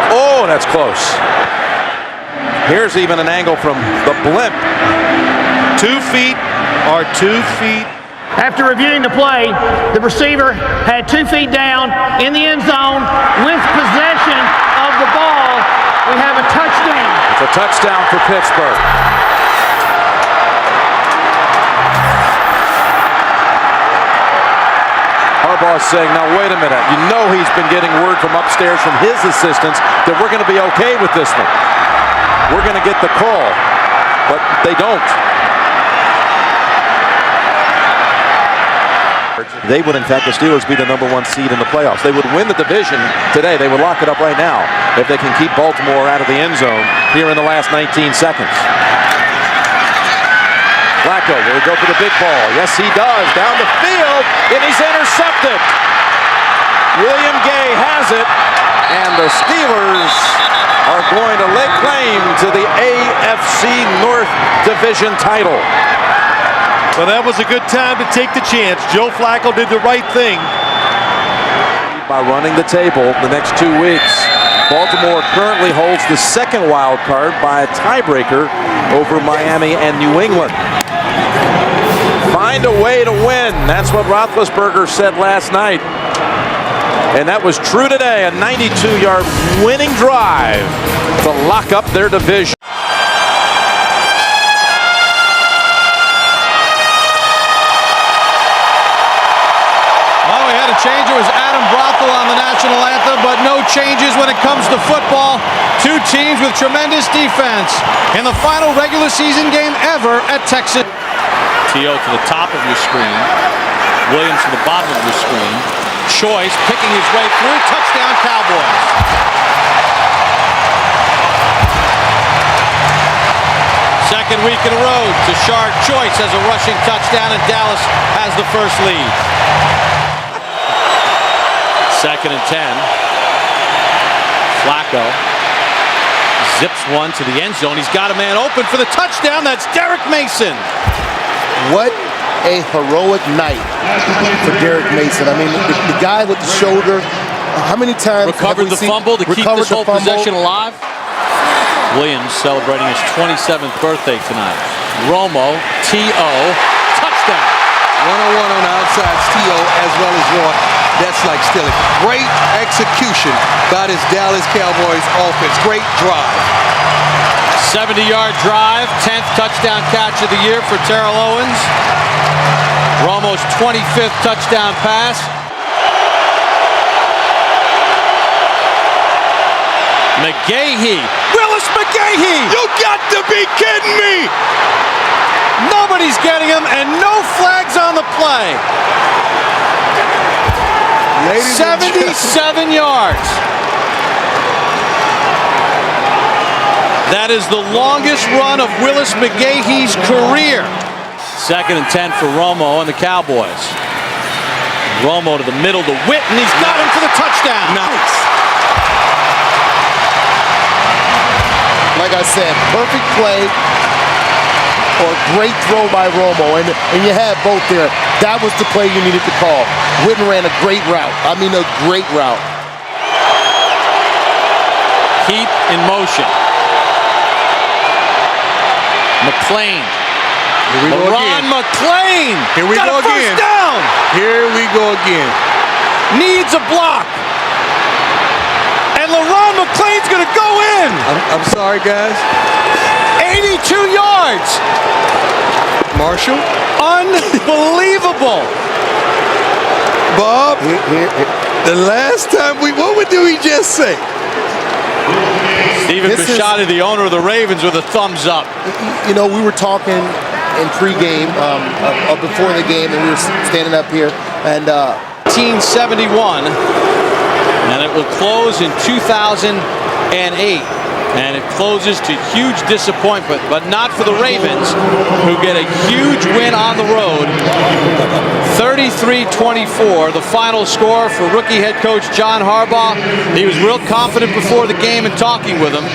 Oh, that's close. Here's even an angle from the blimp. 2 feet or 2 feet. After reviewing the play, the receiver had 2 feet down in the end zone with possession of the ball. We have a touchdown. It's a touchdown for Pittsburgh. Harbaugh's saying, now wait a minute. You know he's been getting word from upstairs from his assistants that we're going to be okay with this one. We're going to get the call, but they don't. They would, in fact, the Steelers be the #1 seed in the playoffs. They would win the division today. They would lock it up right now if they can keep Baltimore out of the end zone here in the last 19 seconds. Flacco will go for the big ball. Yes, he does. Down the field, and he's intercepted. William Gay has it, and the Steelers are going to lay claim to the AFC North Division title. Well, that was a good time to take the chance. Joe Flacco did the right thing. By running the table the next 2 weeks. Baltimore currently holds the second wild card by a tiebreaker over Miami and New England. Find a way to win. That's what Roethlisberger said last night. And that was true today. A 92-yard winning drive to lock up their division. Well, we had a change. It was Adam Brothel on the national anthem, but no changes when it comes to football. Two teams with tremendous defense in the final regular season game ever at Texas. T.O. to the top of your screen. Williams to the bottom of your screen. Choice picking his way through. Touchdown, Cowboys. Second week in a row, Tashard Choice has a rushing touchdown, and Dallas has the first lead. Second and 10. Flacco zips one to the end zone. He's got a man open for the touchdown. That's Derek Mason. What a heroic night for Derek Mason. I mean, the guy with the shoulder, how many times recovered the fumble to keep this whole possession alive? Williams celebrating his 27th birthday tonight. Romo, T.O., touchdown. One-on-one on the outside, T.O. as well as one. That's like stealing. Great execution by this Dallas Cowboys offense. Great drive. 70-yard drive, 10th touchdown catch of the year for Terrell Owens. Romo's 25th touchdown pass. McGahee, Willis McGahee! You got to be kidding me! Nobody's getting him, and no flags on the play. 77 yards. That is the longest run of Willis McGahee's career. Second and 10 for Romo and the Cowboys. Romo to the middle to Witten. He's got him for the touchdown. Nice. Like I said, perfect play or great throw by Romo. And you had both there. That was the play you needed to call. Witten ran a great route. I mean, a great route. Heat in motion. McClain. Here we go again. McClain. Here we go again. First down. Here we go again. Needs a block. And LeRon McClain's going to go in. I'm sorry, guys. 82 yards. Marshall. Unbelievable. Bob, the last time what did we just say? Stephen Bisciotti, the owner of the Ravens, with a thumbs up. You know, we were talking in pregame, before the game, and we were standing up here, and 1971, and it will close in 2008. And it closes to huge disappointment, but not for the Ravens, who get a huge win on the road. 33-24, the final score for rookie head coach John Harbaugh. He was real confident before the game and talking with him.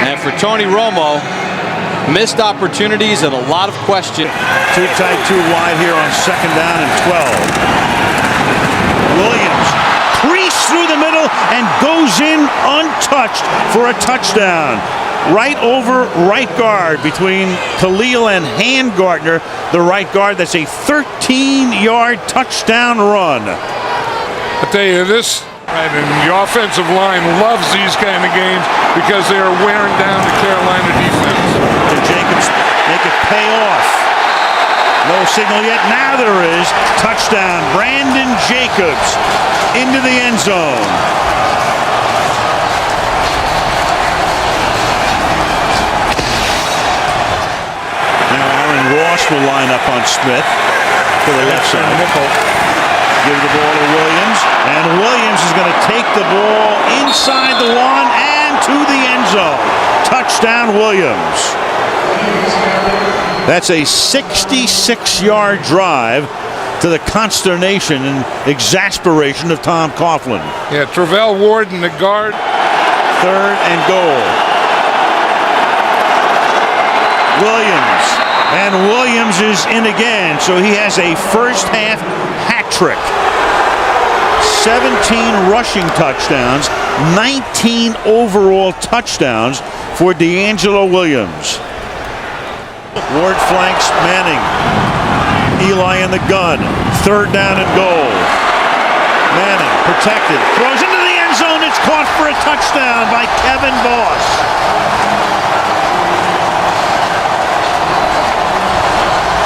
And for Tony Romo, missed opportunities and a lot of questions. Too tight, too wide here on second down and 12. Williams crease through the middle and goes in untouched for a touchdown. Right over right guard between Khalil and Handgardner, the right guard. That's a 13-yard touchdown run. I tell you this, and the offensive line loves these kind of games because they are wearing down the Carolina defense. Can Jacobs make it pay off? No signal yet. Now there is. Touchdown. Brandon Jacobs into the end zone. Now Aaron Ross will line up on Smith to the left side. Give the ball to Williams. And Williams is going to take the ball inside the one and to the end zone. Touchdown, Williams. That's a 66-yard drive to the consternation and exasperation of Tom Coughlin. Yeah, Travell Ward in the guard. Third and goal. Williams. And Williams is in again, so he has a first half hat trick. 17 rushing touchdowns, 19 overall touchdowns for D'Angelo Williams. Ward flanks Manning. Eli in the gun. 3rd down and goal. Manning protected. Throws into the end zone. It's caught for a touchdown by Kevin Boss.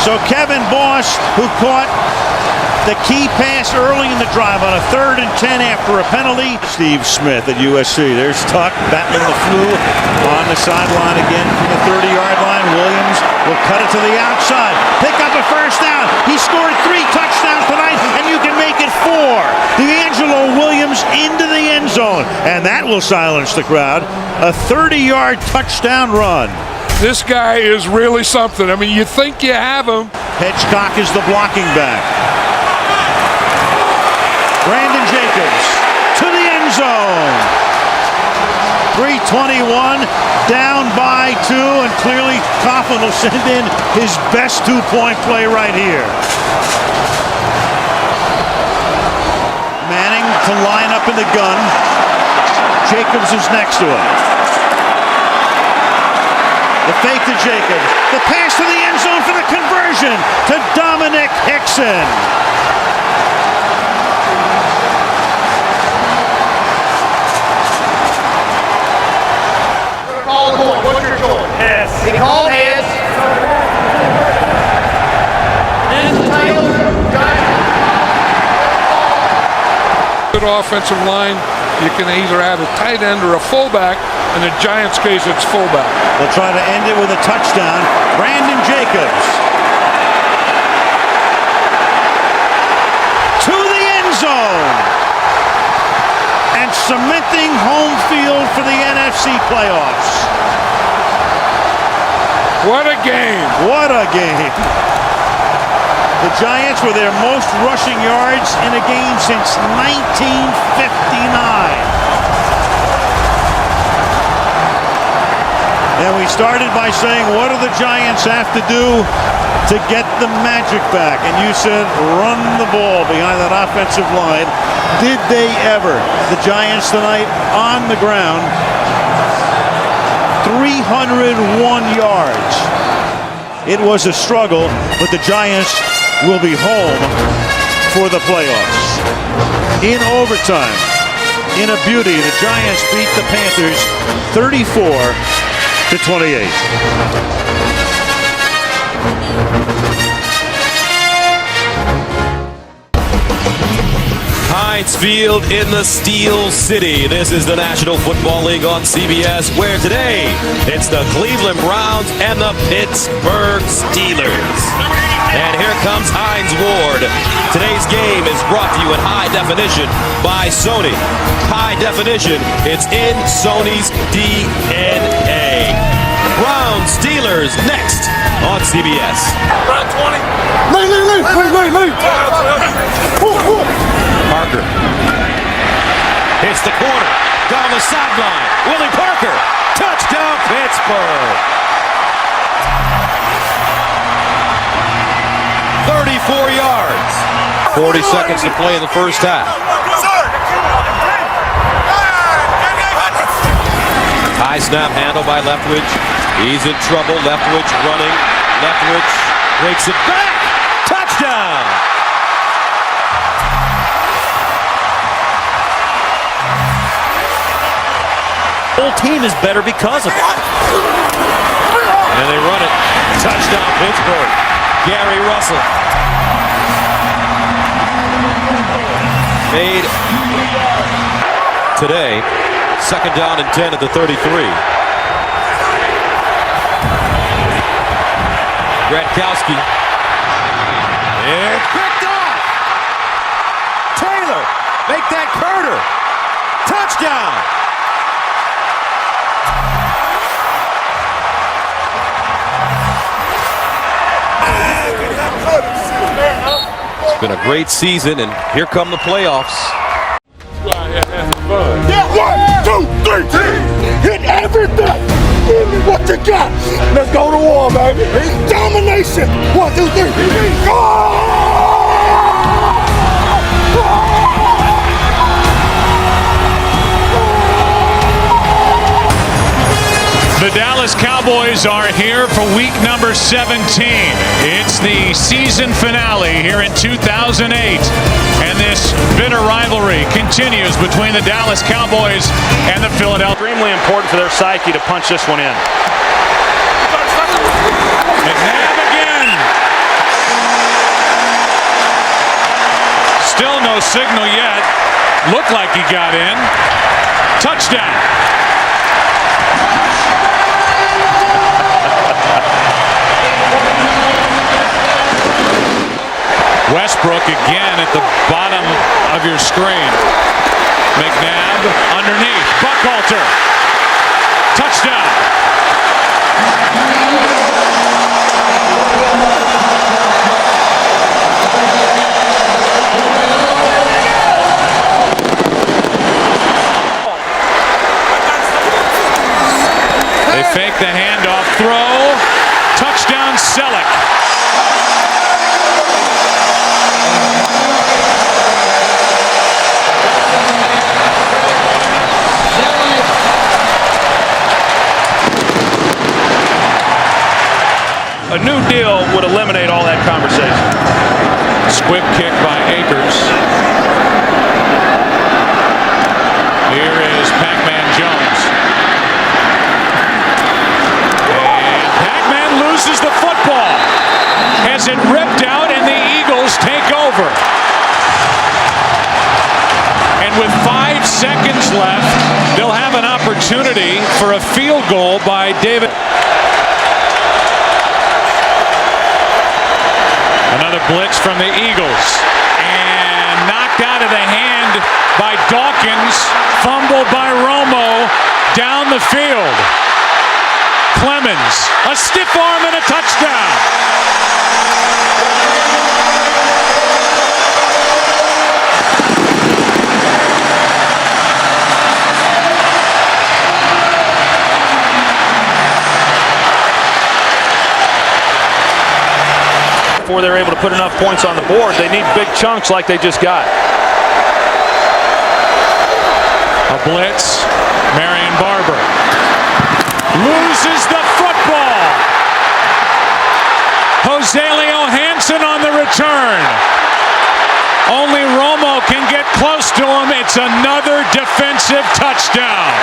So Kevin Boss, who caught the key pass early in the drive on a 3rd and 10 after a penalty. Steve Smith at USC. There's Tuck battling the flu on the sideline again from the 30-yard line. Williams will cut it to the outside. Pick up a 1st down. He scored 3 touchdowns tonight, and you can make it 4. D'Angelo Williams into the end zone, and that will silence the crowd. A 30-yard touchdown run. This guy is really something. I mean, you think you have him. Hedgecock is the blocking back. Brandon Jacobs to the end zone. 3:21, down by 2, and clearly Coughlin will send in his best 2-point play right here. Manning to line up in the gun. Jacobs is next to him. The fake to Jacobs. The pass to the end zone for the conversion to Dominic Hickson. What's your choice? Yes. He called heads. Good offensive line. You can either have a tight end or a fullback. In the Giants' case, it's fullback. They'll try to end it with a touchdown. Brandon Jacobs to the end zone and cementing home field for the NFC playoffs. What a game! What a game! The Giants were their most rushing yards in a game since 1959. And we started by saying, what do the Giants have to do to get the magic back? And you said, run the ball behind that offensive line. Did they ever? The Giants tonight on the ground, 301 yards. It was a struggle, but the Giants will be home for the playoffs. In overtime, in a beauty, the Giants beat the Panthers 34-28. Heinz Field in the Steel City. This is the National Football League on CBS, where today it's the Cleveland Browns and the Pittsburgh Steelers. And here comes Heinz Ward. Today's game is brought to you in high definition by Sony. High definition, it's in Sony's DNA. Browns Steelers next on CBS. Parker hits the corner, down the sideline. Willie Parker, touchdown Pittsburgh. 34 yards. 40 seconds to play in the first half. High snap handle by Leftwich. He's in trouble. Leftwich running. Leftwich breaks it back. Touchdown. The whole team is better because of it. And they run it. Touchdown Pittsburgh. Gary Russell. Made today. 2nd down and 10 at the 33. Gradkowski. And picked off. Taylor. Make that Carter. Touchdown. It's been a great season, and here come the playoffs. Yeah, 1, 2, 3, hit everything. Give me what you got. Let's go to war, baby. Domination. 1, 2, 3. Go! The Dallas Cowboys are here for week number 17. It's the season finale here in 2008. And this bitter rivalry continues between the Dallas Cowboys and the Philadelphia. Extremely important for their psyche to punch this one in. McNabb again. Still no signal yet. Looked like he got in. Touchdown. Westbrook again at the bottom of your screen. McNabb underneath. Buckhalter. Touchdown. They fake the handoff throw. Touchdown Selleck. A new deal would eliminate all that conversation. Squib kick by Akers. Here is Pac-Man Jones. And Pac-Man loses the football. Has it ripped out and the Eagles take over. And with 5 seconds left, they'll have an opportunity for a field goal by David. Another blitz from the Eagles. And knocked out of the hand by Dawkins. Fumbled by Romo down the field. Clemens, a stiff arm and a touchdown. Before they're able to put enough points on the board, they need big chunks like they just got. A blitz. Marion Barber loses the football. Joselio Hansen on the return. Only Romo can get close to him. It's another defensive touchdown.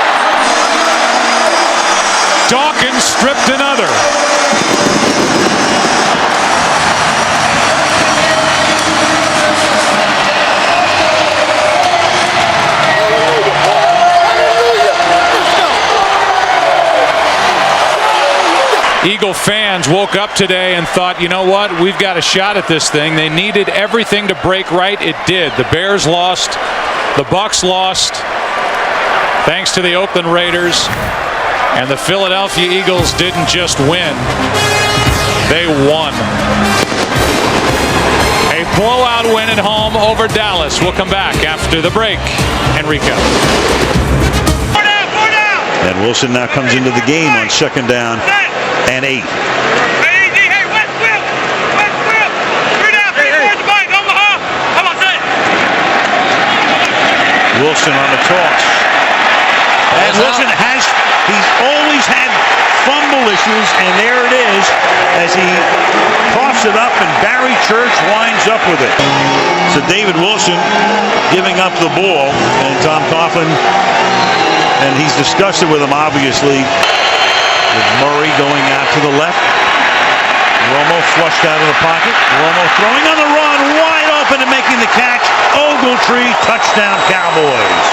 Dawkins stripped another. Eagle fans woke up today and thought, you know what, we've got a shot at this thing. They needed everything to break right. It did. The Bears lost. The Bucs lost. Thanks to the Oakland Raiders. And the Philadelphia Eagles didn't just win. They won. A blowout win at home over Dallas. We'll come back after the break and recap. And Wilson now comes into the game on 2nd down and 8. Wilson on the toss. And Wilson he's always had fumble issues, and there it is as he coughs it up, and Barry Church winds up with it. So David Wilson giving up the ball, and Tom Coughlin, and he's discussed it with him, obviously, with Murray going out to the left. Romo flushed out of the pocket. Romo throwing on the run, wide open and making the catch. Ogletree, touchdown Cowboys.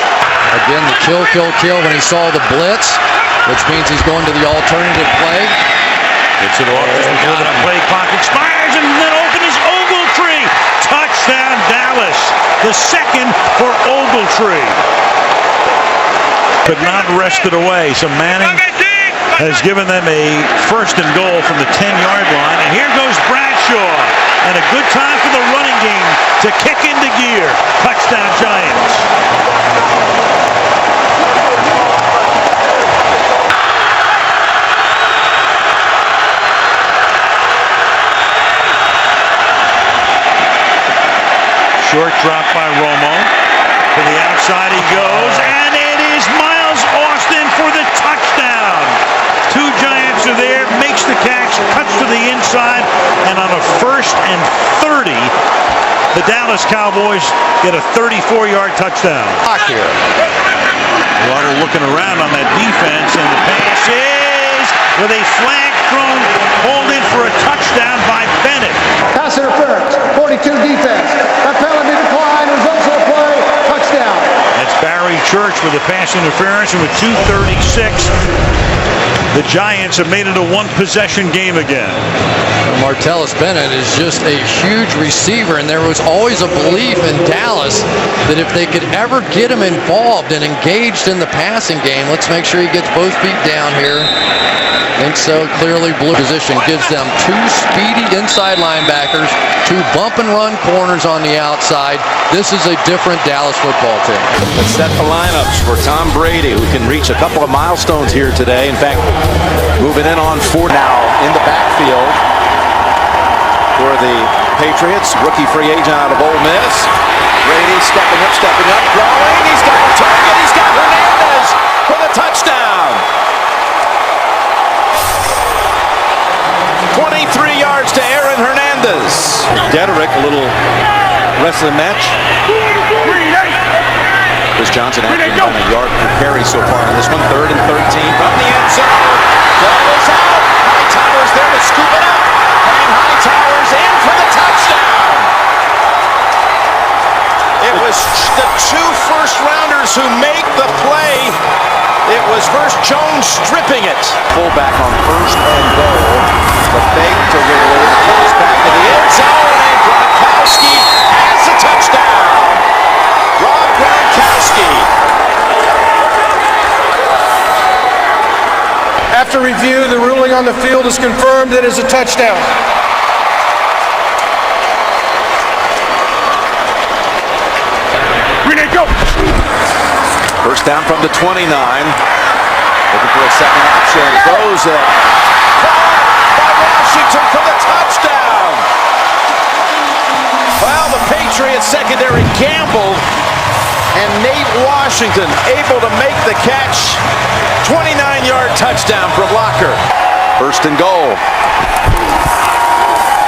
Again, the kill when he saw the blitz, which means he's going to the alternative play. Gets it off before the play clock expires, and then open is Ogletree. Touchdown Dallas. The second for Ogletree. Could not wrest it away. So Manning has given them a 1st and goal from the 10-yard line. And here goes Bradshaw. And a good time for the running game to kick into gear. Touchdown Giants. Short drop by Romo. To the outside he goes. And it is Miles Austin for the touchdown. 2 the Dallas Cowboys get a 34-yard touchdown. Clock here. Waddle looking around on that defense, and the pass is with a flag thrown, pulled in for a touchdown by Bennett. Pass interference, 42 defense. That penalty decline, results of the play, touchdown. That's Barry Church with a pass interference, and with 2:36, the Giants have made it a one-possession game again. Martellus Bennett is just a huge receiver, and there was always a belief in Dallas that if they could ever get him involved and engaged in the passing game, let's make sure he gets both feet down here. And so clearly blue position gives them two speedy inside linebackers, two bump and run corners on the outside. This is a different Dallas football team. Let's set the lineups for Tom Brady, who can reach a couple of milestones here today. In fact, moving in on 4 now in the backfield for the Patriots. Rookie free agent out of Ole Miss. Brady stepping up, throwing. He's got a target. He's got Hernandez for the touchdown. 23 yards to Aaron Hernandez. Dederick, a little rest of the match. Chris Johnson actually on a yard per carry so far in this one. 3rd and 13 from the end zone. Ball is out. Hightower's there to scoop it up. And Hightower's in for the touchdown. It was the 2 first-rounders who make the play. It was first Jones stripping it. Fullback on 1st and goal. The fake to Ridley. Goes back to the end zone. And Gronkowski has the touchdown. Rob Gronkowski. After review, the ruling on the field is confirmed. It is a touchdown. Go. First down from the 29. Looking for a second option. Throws it. Caught by Washington for the touchdown. Well, the Patriots secondary gambled, and Nate Washington able to make the catch. 29-yard touchdown from Locker. 1st and goal.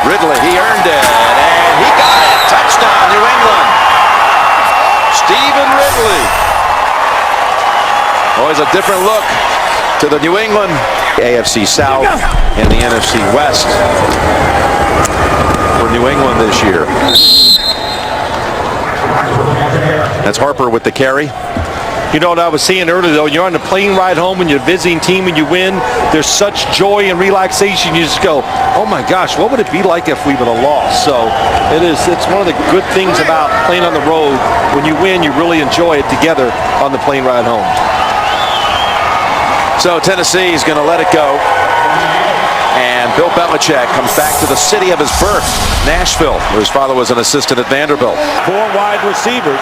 Ridley, he earned it, and he got it. Touchdown, New England. Stephen Ridley. Always a different look to the New England AFC South and the NFC West for New England this year. That's Harper with the carry. You know what I was saying earlier, though, you're on the plane ride home and you're a visiting team and you win, there's such joy and relaxation. You just go, oh my gosh, what would it be like if we would have lost? So it's one of the good things about playing on the road. When you win, you really enjoy it together on the plane ride home. So Tennessee is going to let it go. And Bill Belichick comes back to the city of his birth, Nashville, where his father was an assistant at Vanderbilt. 4 wide receivers.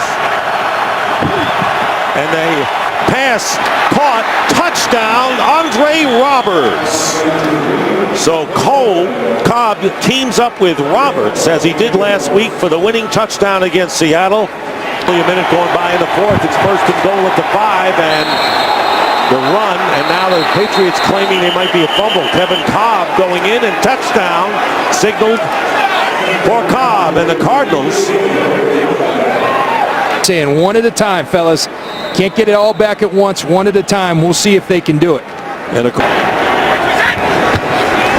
And they pass, caught, touchdown, Andre Roberts. So Cobb teams up with Roberts, as he did last week for the winning touchdown against Seattle. Only a minute going by in the 4th. It's 1st and goal at the 5, and the run, and now the Patriots claiming they might be a fumble. Kevin Cobb going in, and touchdown signaled for Cobb and the Cardinals. Saying one at a time, fellas. Can't get it all back at once, one at a time. We'll see if they can do it. And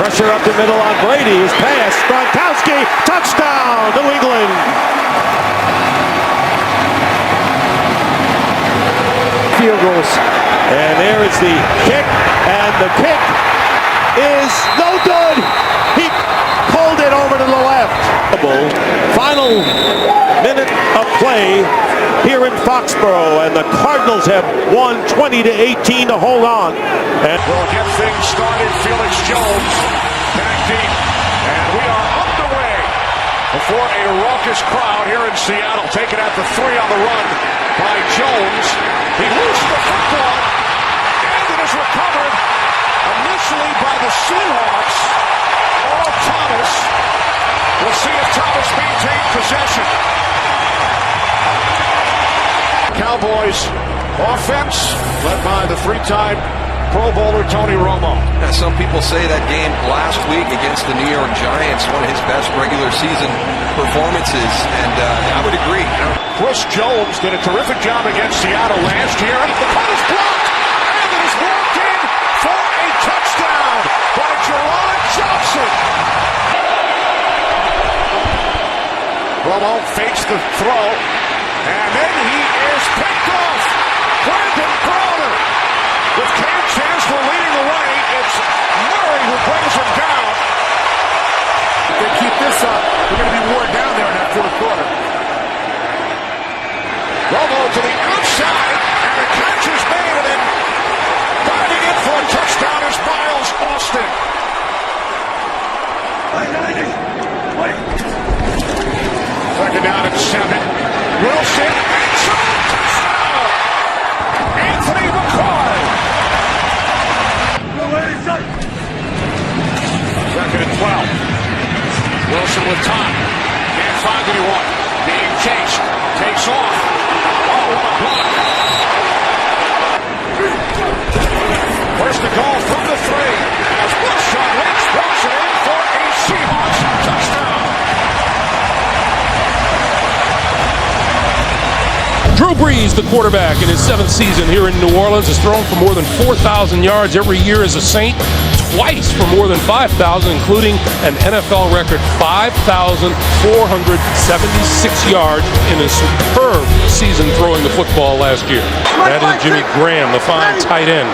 pressure up the middle on Brady. His pass. Gronkowski. Touchdown. New England. Field goals. And there is the kick. And the kick is no good. He pulled it over to the left. Final minute of play here in Foxborough, and the Cardinals have won 20-18 to hold on. And we'll get things started. Felix Jones back deep, and we are underway before a raucous crowd here in Seattle. Taken at the 3 on the run by Jones. He loses the football, and it is recovered initially by the Seahawks. Earl Thomas. We'll see if Thomas maintains possession. Cowboys offense led by the 3-time Pro Bowler Tony Romo. Some people say that game last week against the New York Giants, one of his best regular season performances, and I would agree. Chris Jones did a terrific job against Seattle last year, and the punt is blocked, and it is walked in for a touchdown by Jerron Johnson. Romo fakes the throw, and then he is picked off. Brandon Browner with Cam Chancellor leading the way. It's Murray who brings him down. If they keep this up, they're going to be worn down there in that fourth quarter. Romo to the outside, and the catch is made, and then diving in for a touchdown is Miles Austin. Second down and 7. Wilson, touchdown! Anthony McCoy. Second and 12. Wilson with time. Can't find anyone. Being chased. Takes off. Oh, what a block. First to goal from the 3. As Wilson walks it in for a Seahawks touchdown. Drew Brees, the quarterback in his 7th season here in New Orleans, has thrown for more than 4,000 yards every year as a Saint, twice for more than 5,000, including an NFL record 5,476 yards in a superb season throwing the football last year. That is Jimmy Graham, the fine tight end.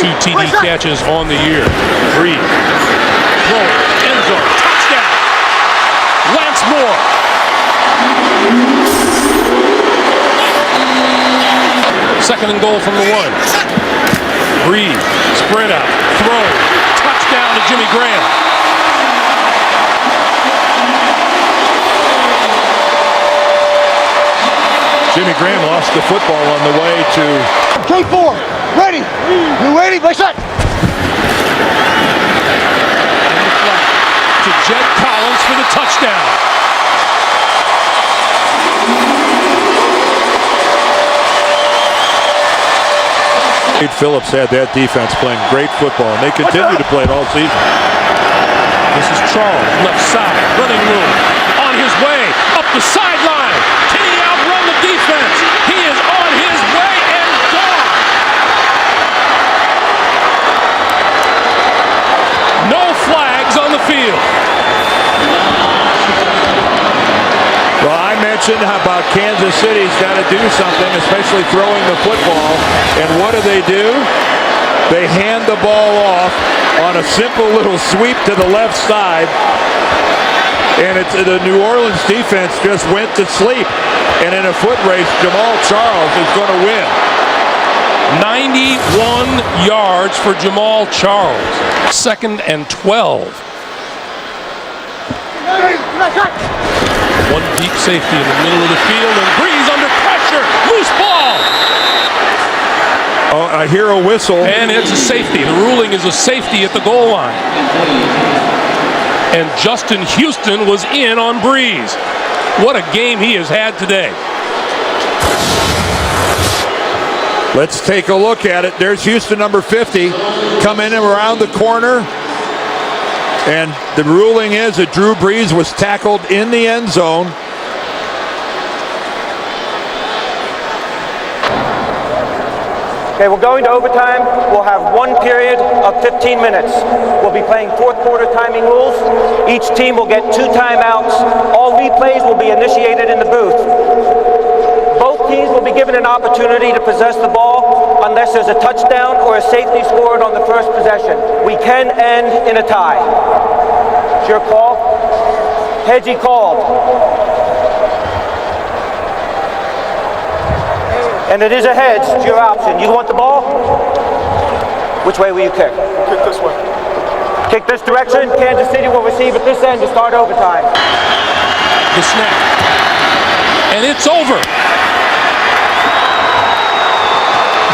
2 TD catches on the year. Brees, throw, end zone, touchdown. Lance Moore. Second and goal from the 1. Brees, sprint out, throw, touchdown to Jimmy Graham. Jimmy Graham lost the football on the way to... K4, ready. You ready? Play shot. To Jed Collins for the touchdown. Wade Phillips had that defense playing great football, and they continue to play it all season. This is Charles, left side, running room, on his way, up the sideline. Can he outrun the defense? He is on his way and gone. No flags on the field. Well, I mentioned about Kansas City's got to do something, especially throwing the football. And what do? They hand the ball off on a simple little sweep to the left side. And the New Orleans defense just went to sleep. And in a foot race, Jamal Charles is going to win. 91 yards for Jamal Charles. 2nd and 12. One deep safety in the middle of the field, and Brees under pressure. Loose ball. Oh, I hear a whistle. And it's a safety. The ruling is a safety at the goal line. And Justin Houston was in on Brees. What a game he has had today. Let's take a look at it. There's Houston, number 50, coming in around the corner. And the ruling is that Drew Brees was tackled in the end zone. Okay, we're going to overtime. We'll have one period of 15 minutes. We'll be playing fourth quarter timing rules. Each team will get 2 timeouts. All replays will be initiated in the booth. Both teams will be given an opportunity to possess the ball unless there's a touchdown or a safety scored on the first possession. We can end in a tie. It's your call. Hedgie called. And it is a hedge, it's your option. You want the ball? Which way will you kick? Kick this way. Kick this direction. Kansas City will receive at this end to start overtime. The snap. And it's over.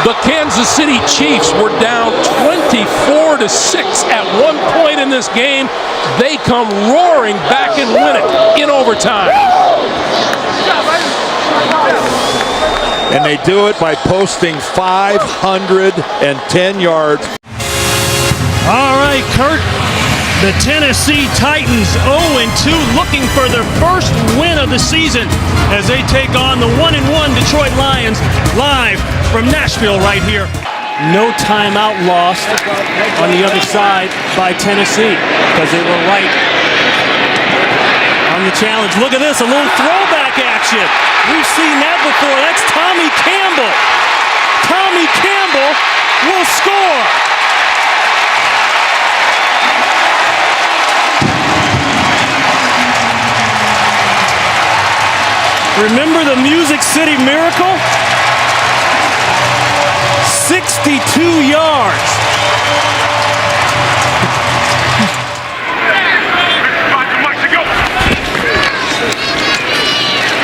The Kansas City Chiefs were down 24-6 at one point in this game. They come roaring back and win it in overtime. and they do it by posting 510 yards. All right, Kurt. The Tennessee Titans 0-2, looking for their first win of the season as they take on the 1-1 Detroit Lions live from Nashville right here. No timeout lost on the other side by Tennessee because they were right on the challenge. Look at this, a little throwback action. We've seen that before. That's Tommy Campbell. Tommy Campbell will score. Remember the Music City Miracle? 62 yards.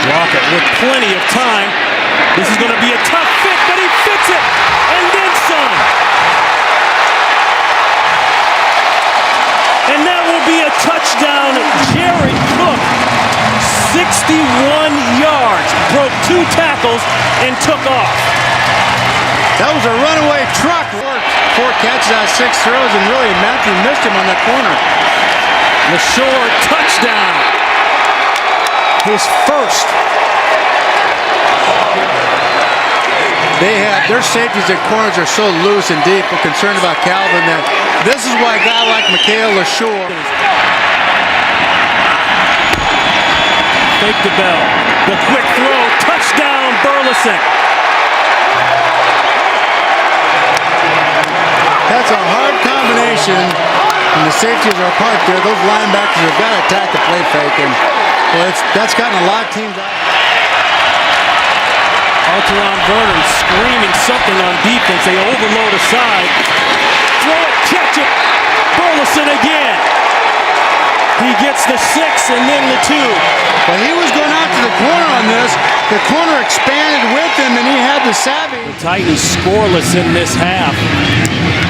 Lockett with plenty of time. This is going to be a tough fit, but he fits it, and then some. And that will be a touchdown. Jared Cook, 61 yards, broke 2 tackles, and took off. That was a runaway truck. 4 catches out of 6 throws, and really Matthew missed him on that corner. LaShore, touchdown. His first. Their safeties and corners are so loose and deep. We're concerned about Calvin that this is why a guy like Mikhail LaShore. Fake the bell. The quick throw. Touchdown, Burleson. That's a hard combination. And the safeties are apart there. Those linebackers have got to attack the play fake. And well, that's gotten a lot of teams out. Alteron Vernon screaming something on defense. They overload aside. Throw it, catch it. Burleson again. He gets the 6 and then the 2. But he was going out to the corner on this. The corner expanded with him, and he had the savvy. The Titans scoreless in this half.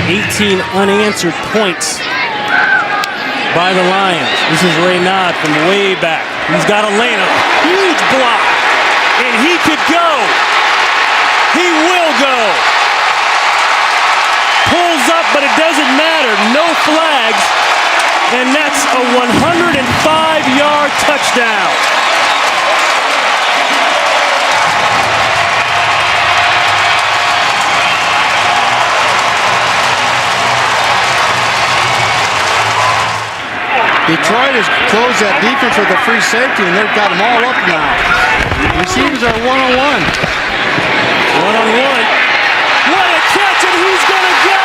18 unanswered points by the Lions. This is Raynaud from way back. He's got a lane, a huge block, and he could go. He will go. Pulls up, but it doesn't matter. No flags, and that's a 105-yard touchdown. Detroit has closed that defense with a free safety, and they've got them all up now. Receivers are one-on-one. One-on-one. What a catch, and he's going to go!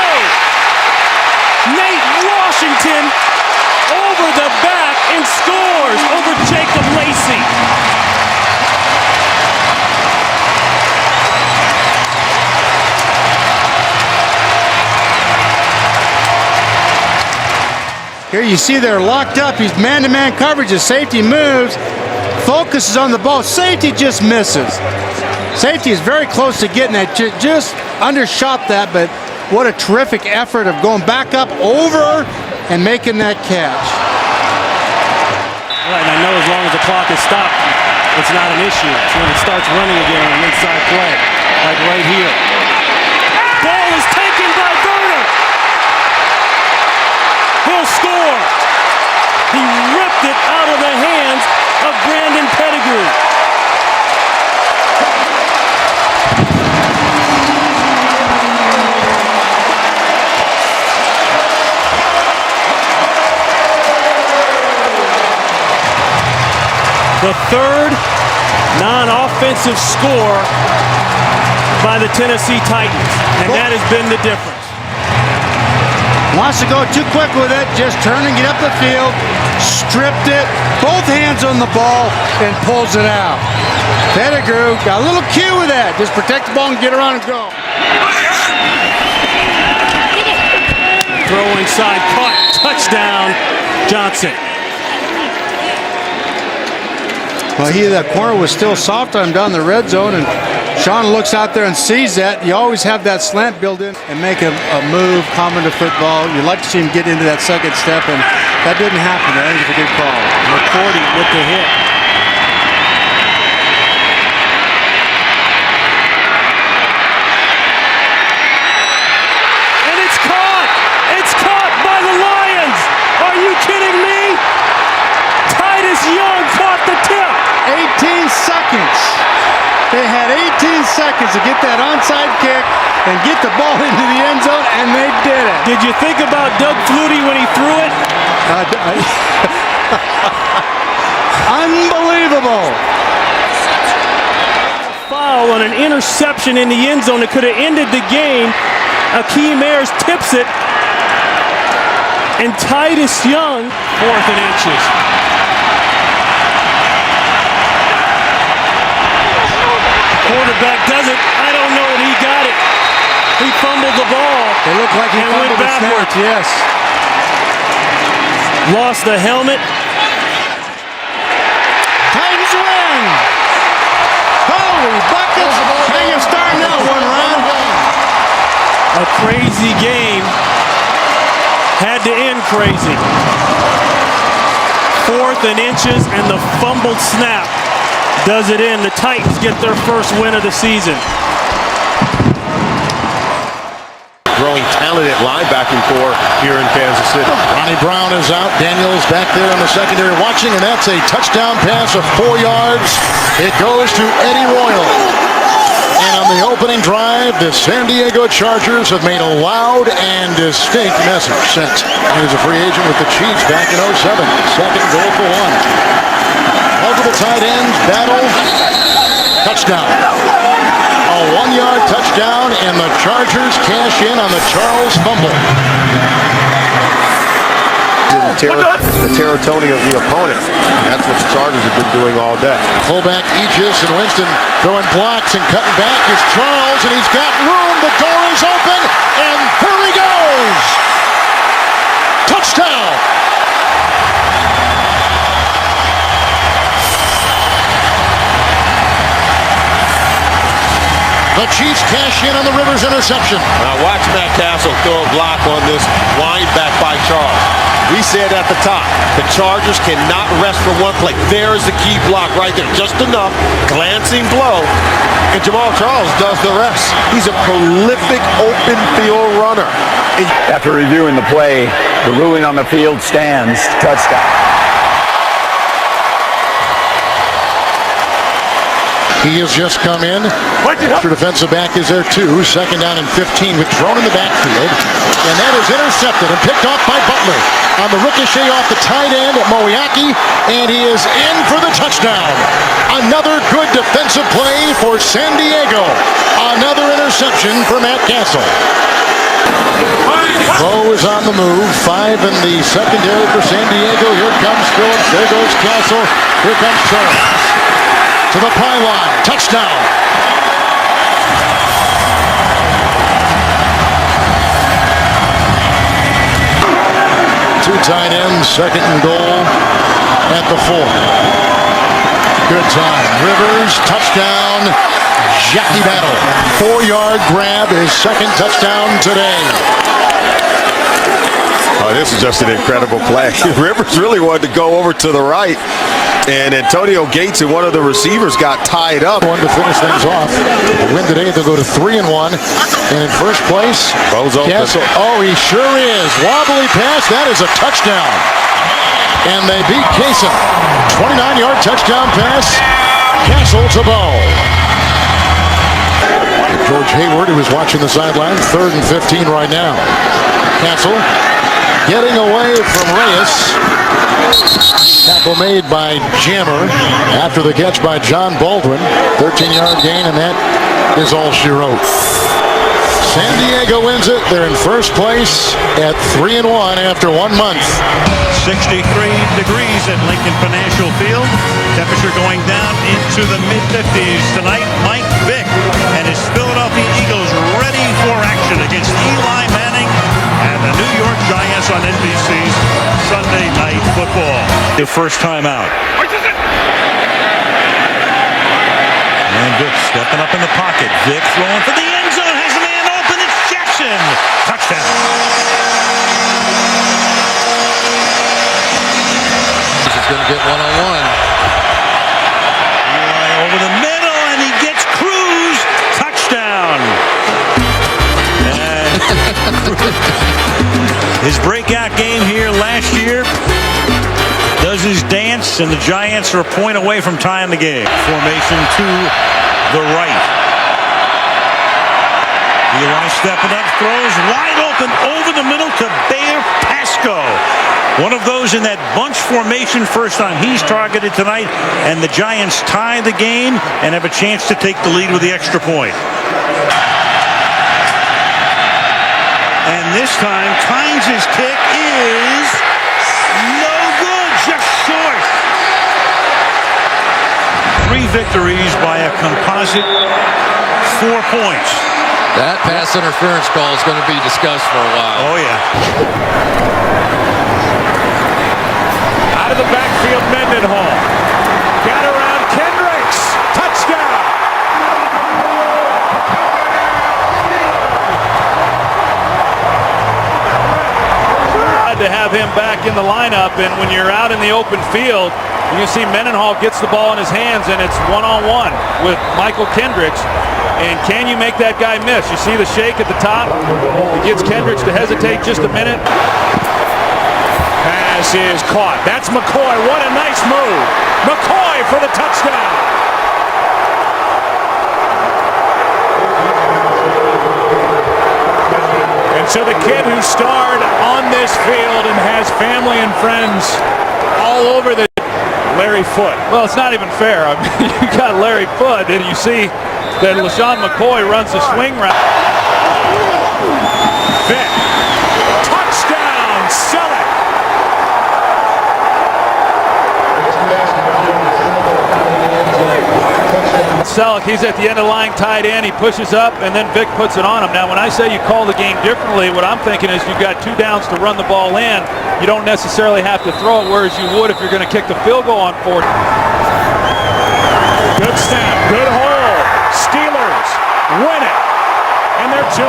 Nate Washington over the back and scores over Jacob Lacey. Here you see they're locked up. He's man-to-man coverage. The safety moves, focuses on the ball. Safety just misses. Safety is very close to getting it. Just undershot that, but what a terrific effort of going back up over and making that catch. Right, and I know as long as the clock is stopped, it's not an issue. It's when it starts running again on an inside play, like right here. Ball is taken by Verner. He'll score. He ripped it out of the hands of Brandon Pettigrew. The third non-offensive score by the Tennessee Titans, and that has been the difference. Wants to go too quick with it, just turn and get up the field, stripped it, both hands on the ball, and pulls it out. Pettigrew got a little cue with that, just protect the ball and get around and go. Throw inside, caught, touchdown, Johnson. Well, that corner was still soft on him down the red zone, and Sean looks out there and sees that. You always have that slant built in and make a move common to football. You'd like to see him get into that second step, and that didn't happen. I think it's a good call. McCourty with the hit. seconds to get that onside kick and get the ball into the end zone, and they did it. Did you think about Doug Flutie when he threw it? Unbelievable. Foul on an interception in the end zone that could have ended the game. Akeem Ayers tips it, and Titus Young, 4th and inches. Quarterback does it. I don't know if he got it. He fumbled the ball. It looked like he fumbled the snap, yes. Lost the helmet. Titans win. Holy buckets. How you start now, one round? A crazy game. Had to end crazy. 4th and inches, and the fumbled snap does it in. The Titans get their first win of the season. Growing talent at linebacking core here in Kansas City. Ronnie Brown is out. Daniels back there in the secondary watching, and that's a touchdown pass of 4 yards. It goes to Eddie Royal. And on the opening drive, the San Diego Chargers have made a loud and distinct message sent. He was a free agent with the Chiefs back in 07. Second goal for 1. Multiple tight ends, battle, touchdown. A 1-yard touchdown, and the Chargers cash in on the Charles fumble. The Terratoni of the opponent. That's what the Chargers have been doing all day. Fullback Aegis and Winston throwing blocks and cutting back is Charles, and he's got room. The door is open, and here he goes. Touchdown. The Chiefs cash in on the Rivers interception. Now watch Matt Castle throw a block on this wind back by Charles. We said at the top, the Chargers cannot rest for one play. There is the key block right there. Just enough, glancing blow, and Jamal Charles does the rest. He's a prolific open field runner. After reviewing the play, the ruling on the field stands. Touchdown. He has just come in. Extra defensive back is there too. Second down and 15 with Drone in the backfield. And that is intercepted and picked off by Butler. On the ricochet off the tight end at Moiaki. And he is in for the touchdown. Another good defensive play for San Diego. Another interception for Matt Castle. Bo is on the move. 5 in the secondary for San Diego. Here comes Phillips. There goes Castle. Here comes Charles. To the pylon. Touchdown. Two tight ends. Second and goal at the 4. Good time. Rivers. Touchdown. Jackie Battle. 4-yard grab. His second touchdown today. Oh, this is just an incredible play. Rivers really wanted to go over to the right. And Antonio Gates and one of the receivers got tied up. One to finish things off. The win today, they'll go to 3-1. And in first place, Bo's open. Castle. Oh, he sure is. Wobbly pass. That is a touchdown. And they beat Kaysen. 29-yard touchdown pass. Castle to Bo. George Hayward, who was watching the sideline. 3rd and 15 right now. Castle getting away from Reyes. Tackle made by Jammer after the catch by John Baldwin. 13-yard gain, and that is all she wrote. San Diego wins it. They're in first place at 3-1 after 1 month. 63 degrees at Lincoln Financial Field. Temperature going down into the mid-50s tonight. Mike Vick and his Philadelphia Eagles ready for action against Eli Manning and the New York Giants on NBC's Sunday Night Football. Their first time out. And Vick stepping up in the pocket. Vick throwing for the end zone. Has a man open. It's Jackson. Touchdown. He's going to get one-on-one. Eli over the middle, and he gets Cruz. Touchdown. And his breakout game here last year does his dance, and the Giants are a point away from tying the game. Formation to the right. stepping up, throws wide open over the middle to Bear Pasco. One of those in that bunch formation, first time he's targeted tonight, and the Giants tie the game and have a chance to take the lead with the extra point. And this time, Tynes' kick is no good, just short. 3 victories by a composite 4 points. That pass interference call is going to be discussed for a while. Oh, yeah. Out of the backfield, Mendenhall. Got around Kendricks. Touchdown. To have him back in the lineup, and when you're out in the open field, you can see Mendenhall gets the ball in his hands, and it's one-on-one with Michael Kendricks. And can you make that guy miss? You see the shake at the top. It gets Kendricks to hesitate just a minute. Pass is caught. That's McCoy. What a nice move. McCoy for the touchdown. And so the kid who starred on this field and has family and friends all over the Larry Foote. Well, it's not even fair. I mean, you got Larry Foote, and you see that LaShawn McCoy runs the swing route. Vick. Touchdown, Selleck. Selleck, he's at the end of the line, tight end. He pushes up, and then Vick puts it on him. Now, when I say you call the game differently, what I'm thinking is you've got 2 downs to run the ball in. You don't necessarily have to throw it, whereas you would if you're going to kick the field goal on 4. Good snap, good hold. Steelers win it, and they're 2-2.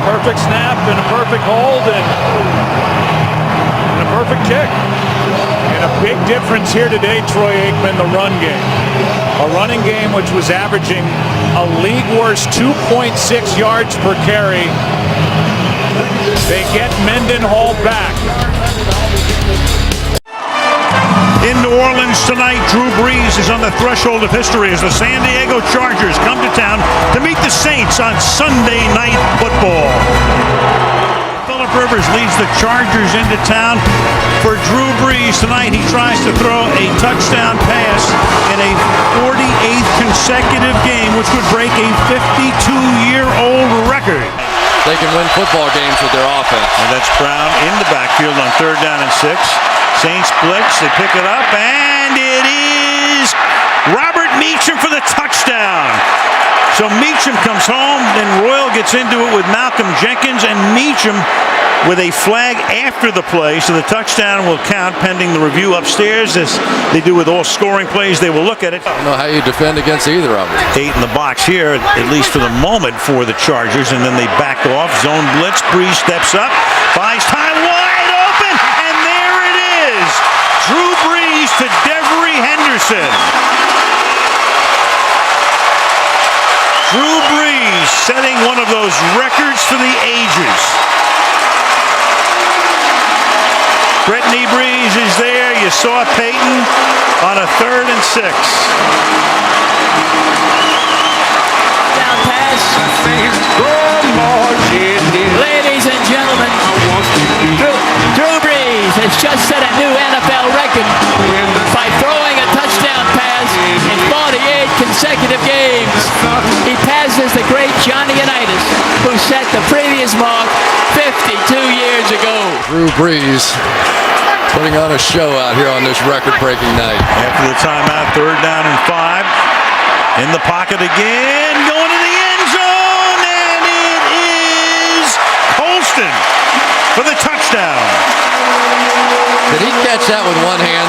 Perfect snap and a perfect hold and a perfect kick. And a big difference here today, Troy Aikman, the run game. A running game which was averaging a league worst 2.6 yards per carry. They get Mendenhall back. In New Orleans tonight, Drew Brees is on the threshold of history as the San Diego Chargers come to town to meet the Saints on Sunday Night Football. Phillip Rivers leads the Chargers into town for Drew Brees. Tonight he tries to throw a touchdown pass in a 48th consecutive game, which would break a 52-year-old record. They can win football games with their offense. And that's Brown in the backfield on 3rd down and 6. Saints blitz, they pick it up, and it is Robert Meacham for the touchdown. So Meacham comes home, then Royal gets into it with Malcolm Jenkins, and Meacham with a flag after the play, so the touchdown will count pending the review upstairs. As they do with all scoring plays, they will look at it. I don't know how you defend against either of them. 8 in the box here, at least for the moment, for the Chargers, and then they back off. Zone blitz, Brees steps up, buys time, wide open, and there it is. Drew Brees to Devery Henderson. Drew Brees setting one of those records for the ages. Brittany Brees is there. You saw Peyton on a 3rd and 6. Down pass. Ladies and gentlemen, Drew Brees has just set a new NFL record by throwing a touchdown pass in 48 consecutive games. He passes the great Johnny Unitas, who set the previous mark 52 years ago. Drew Brees putting on a show out here on this record-breaking night. After the timeout, 3rd down and 5. In the pocket again, going to the end zone, and it is Colston for the touchdown. Did he catch that with one hand?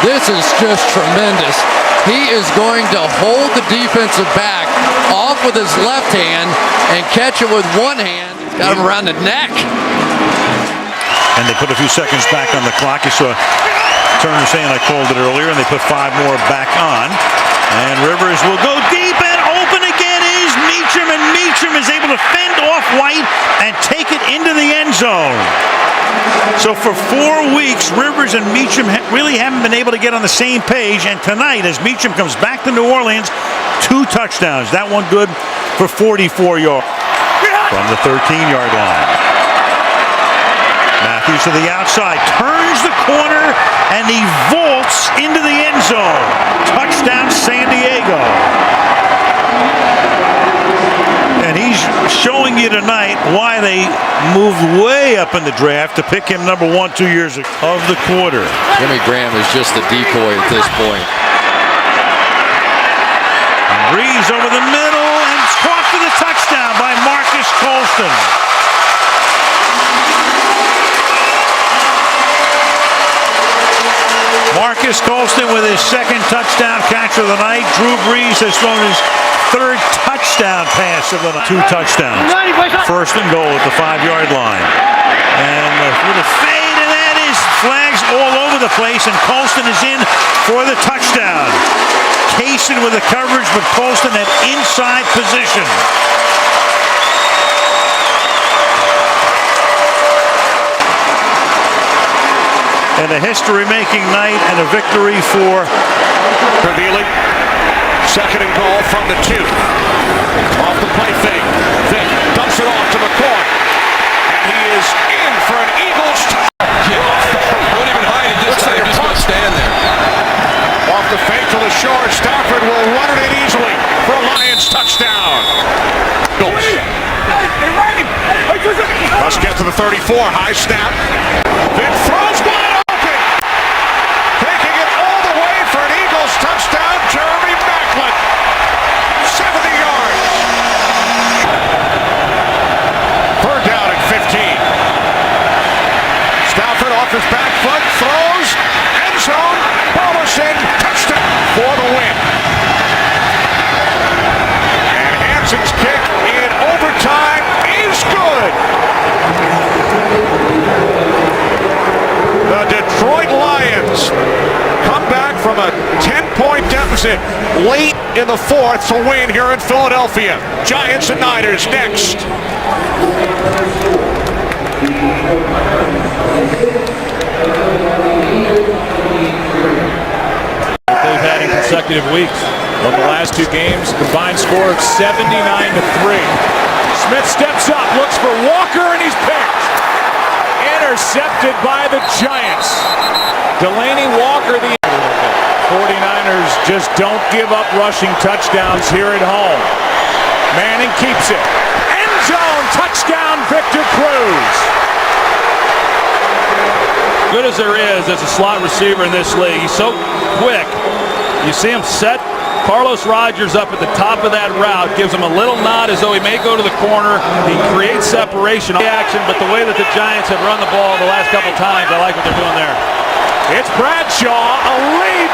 This is just tremendous. He is going to hold the defensive back off with his left hand and catch it with one hand. Got him around the neck. And they put a few seconds back on the clock. You saw Turner saying I called it earlier, and they put 5 more back on. And Rivers will go deep, and open again is Meacham, and Meacham Meacham is able to fend off White and take it into the end zone. So for 4 weeks, Rivers and Meacham really haven't been able to get on the same page. And tonight, as Meacham comes back to New Orleans, 2 touchdowns. That one good for 44 yards. From the 13-yard line. Matthews to the outside, turns the corner, and he vaults into the end zone. Touchdown, San Diego. And he's showing you tonight why they moved way up in the draft to pick him number 1 2 years ago of the quarter. Jimmy Graham is just a decoy at this point. And Breeze over the middle and caught for the touchdown by Marcus Colston. Marcus Colston with his 2nd touchdown catch of the night. Drew Brees has thrown his 3rd touchdown pass of the night. 2 touchdowns. 1st and goal at the 5-yard line. And with a fade, and that is flags all over the place, and Colston is in for the touchdown. Kaysen with the coverage, but Colston at inside position. And a history-making night and a victory for Revealing. 2nd and goal from the 2. Off the play fake. Vick dumps it off to McCoy. And he is in for an Eagles Don't even hide it. Just like just going to stand there. Off the fake to the shore. Stafford will run it in easily for a Lions touchdown. Let's get to the 34. High snap. Vick throws wide open. Taking it all the way for an Eagles touchdown. Jeremy Maclin. 70 yards. 3rd down at 15. Stafford off his back foot. Throws. End zone. Ballison. Touchdown for the win. And Hanson's kick in overtime is good. The Detroit Lions come back from a 10-point deficit late in the 4th to win here in Philadelphia. Giants and Niners next. They've had in consecutive weeks. On the last 2 games, combined score of 79-3. Smith steps up, looks for Walker, and he's picked. Intercepted by the Giants. Delaney Walker, the 49ers just don't give up rushing touchdowns here at home. Manning keeps it. End zone touchdown, Victor Cruz. Good as there is as a slot receiver in this league. He's so quick. You see him set Carlos Rogers up at the top of that route, gives him a little nod as though he may go to the corner. He creates separation action, but the way that the Giants have run the ball the last couple times, I like what they're doing there. It's Bradshaw, a leap,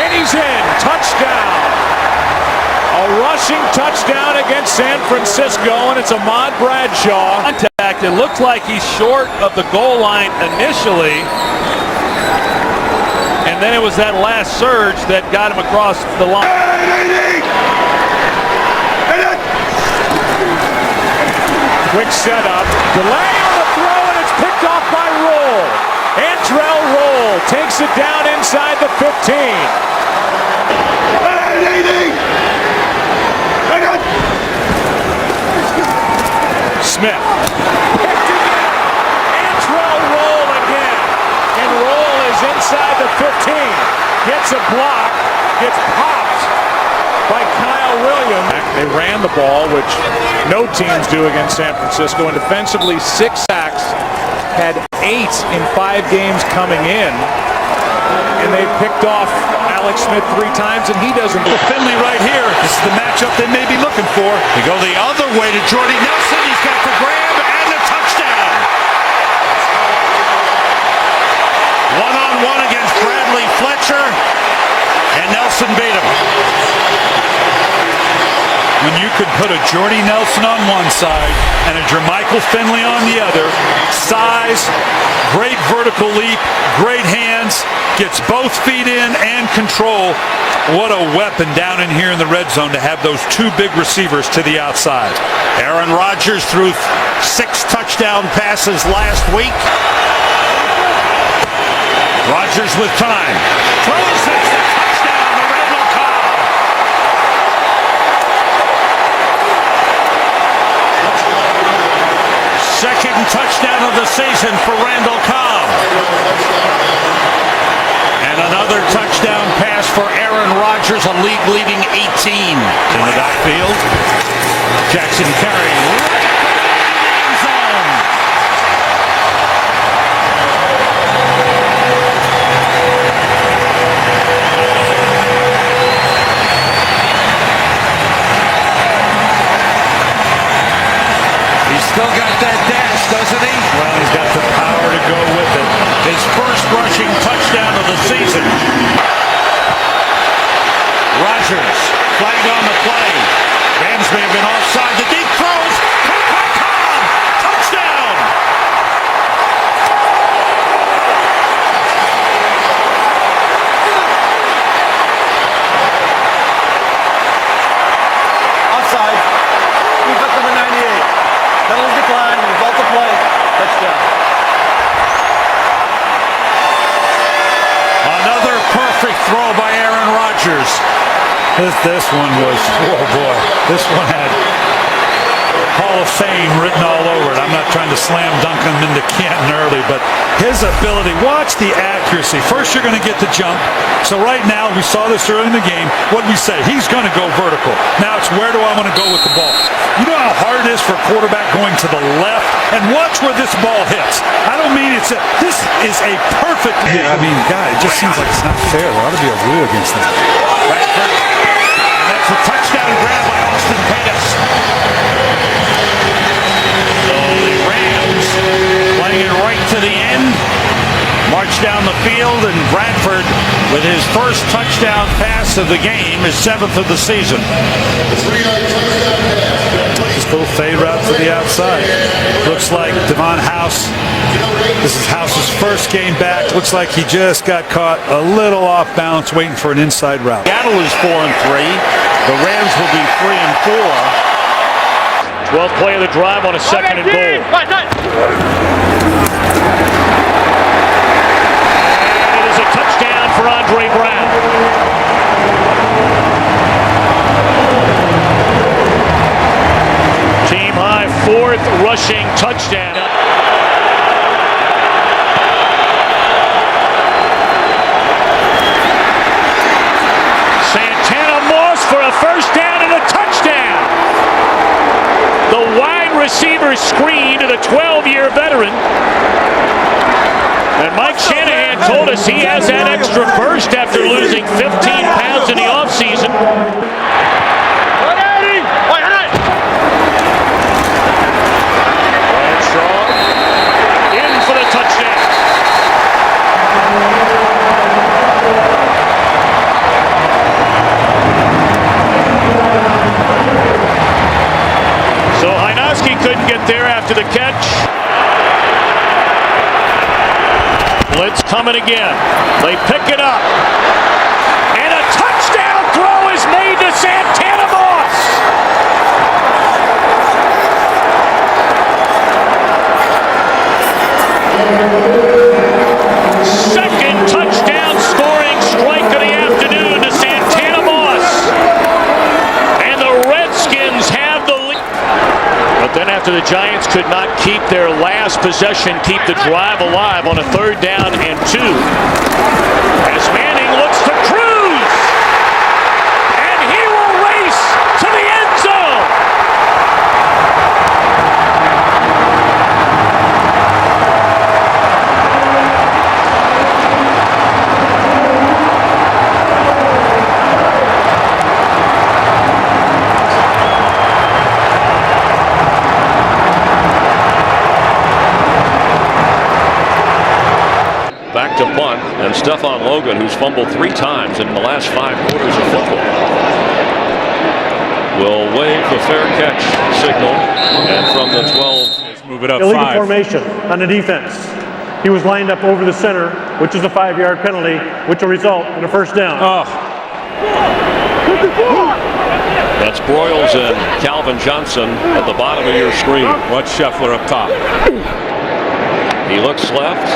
and he's in. Touchdown. A rushing touchdown against San Francisco, and it's Ahmad Bradshaw. Contact. It looked like he's short of the goal line initially. And then it was that last surge that got him across the line. Quick setup, delay on the throw, and it's picked off by Roll. Antrell Roll takes it down inside the 15. Smith. Antrell Roll again. And Roll is inside the 15. Gets a block. Gets popped by Kyle Williams. They ran the ball, which no teams do against San Francisco. And defensively, 6 sacks. Had 8 in 5 games coming in. And they picked off Alex Smith 3 times, and he doesn't. Finley right here. This is the matchup they may be looking for. They go the other way to Jordy Nelson. He's got the grab and the touchdown. One-on-one against Bradley Fletcher, and Nelson beat him. When you could put a Jordy Nelson on one side and a Jermichael Finley on the other, size, great vertical leap, great hands, hands, gets both feet in and control. What a weapon down in here in the red zone to have those two big receivers to the outside. Aaron Rodgers threw 6 touchdown passes last week. Rodgers with time. Throws it. Touchdown to Randall Cobb. Second touchdown of the season for Randall Cobb. And another touchdown pass for Aaron Rodgers, a league-leading 18. In the backfield, Jackson carrying. Still got that dash, doesn't he? Well, he's got the power to go with it. His first rushing touchdown of the season. Rodgers, flag on the play. Rams may have been offside. The deep throws. Caught by Cobb. Touchdown. Offside. He's up to the 98. Penalty decline, result of play, touchdown. Another perfect throw by Aaron Rodgers. This one was, oh boy, this one had Hall of Fame written all over it. I'm not trying to slam dunk him into Canton early, but his ability, watch the accuracy. First you're going to get the jump. So right now, we saw this early in the game. What did we say? He's going to go vertical. Now it's where do I want to go with the ball? You know how hard it is for a quarterback going to the left? And watch where this ball hits. I don't mean this is a perfect, I mean, God, it just seems like it's not fair. There ought to be a rule against that. That's a touchdown grab by Austin Pettis. So the Rams playing it right to the end. March down the field, and Bradford, with his first touchdown pass of the game, his 7th of the season. Just a little fade route to the outside. Looks like Devon House. This is House's first game back. Looks like he just got caught a little off balance waiting for an inside route. Seattle is 4-3. The Rams will be 3-4. 12th play of the drive on a second and goal. Touchdown for Andre Brown. Team high 4th rushing touchdown. Santana Moss for a first down and a touchdown. The wide receiver screen to the 12-year veteran. And Mike Shanahan told us he has that extra burst after losing 15 pounds in the offseason. Bradshaw in for the touchdown. So Hajnowski couldn't get there after the catch. Blitz coming again. They pick it up. And a touchdown throw is made to Santana Moss. Second touchdown scoring strike of the afternoon to Santana Moss. And the Redskins have the lead. But then after the Giants could not keep their last possession, keep the drive alive on a 3rd down and 2. As Manning looks to cruise. And he will race to the end zone. Back to punt, and Stephon Logan, who's fumbled 3 times in the last 5 quarters of football, will wave the fair catch signal, and from the 12, move it up 5. Illegal formation on the defense. he was lined up over the center, which is a 5-yard penalty, which will result in a first down. That's Broyles and Calvin Johnson at the bottom of your screen. Watch Scheffler up top. He looks left,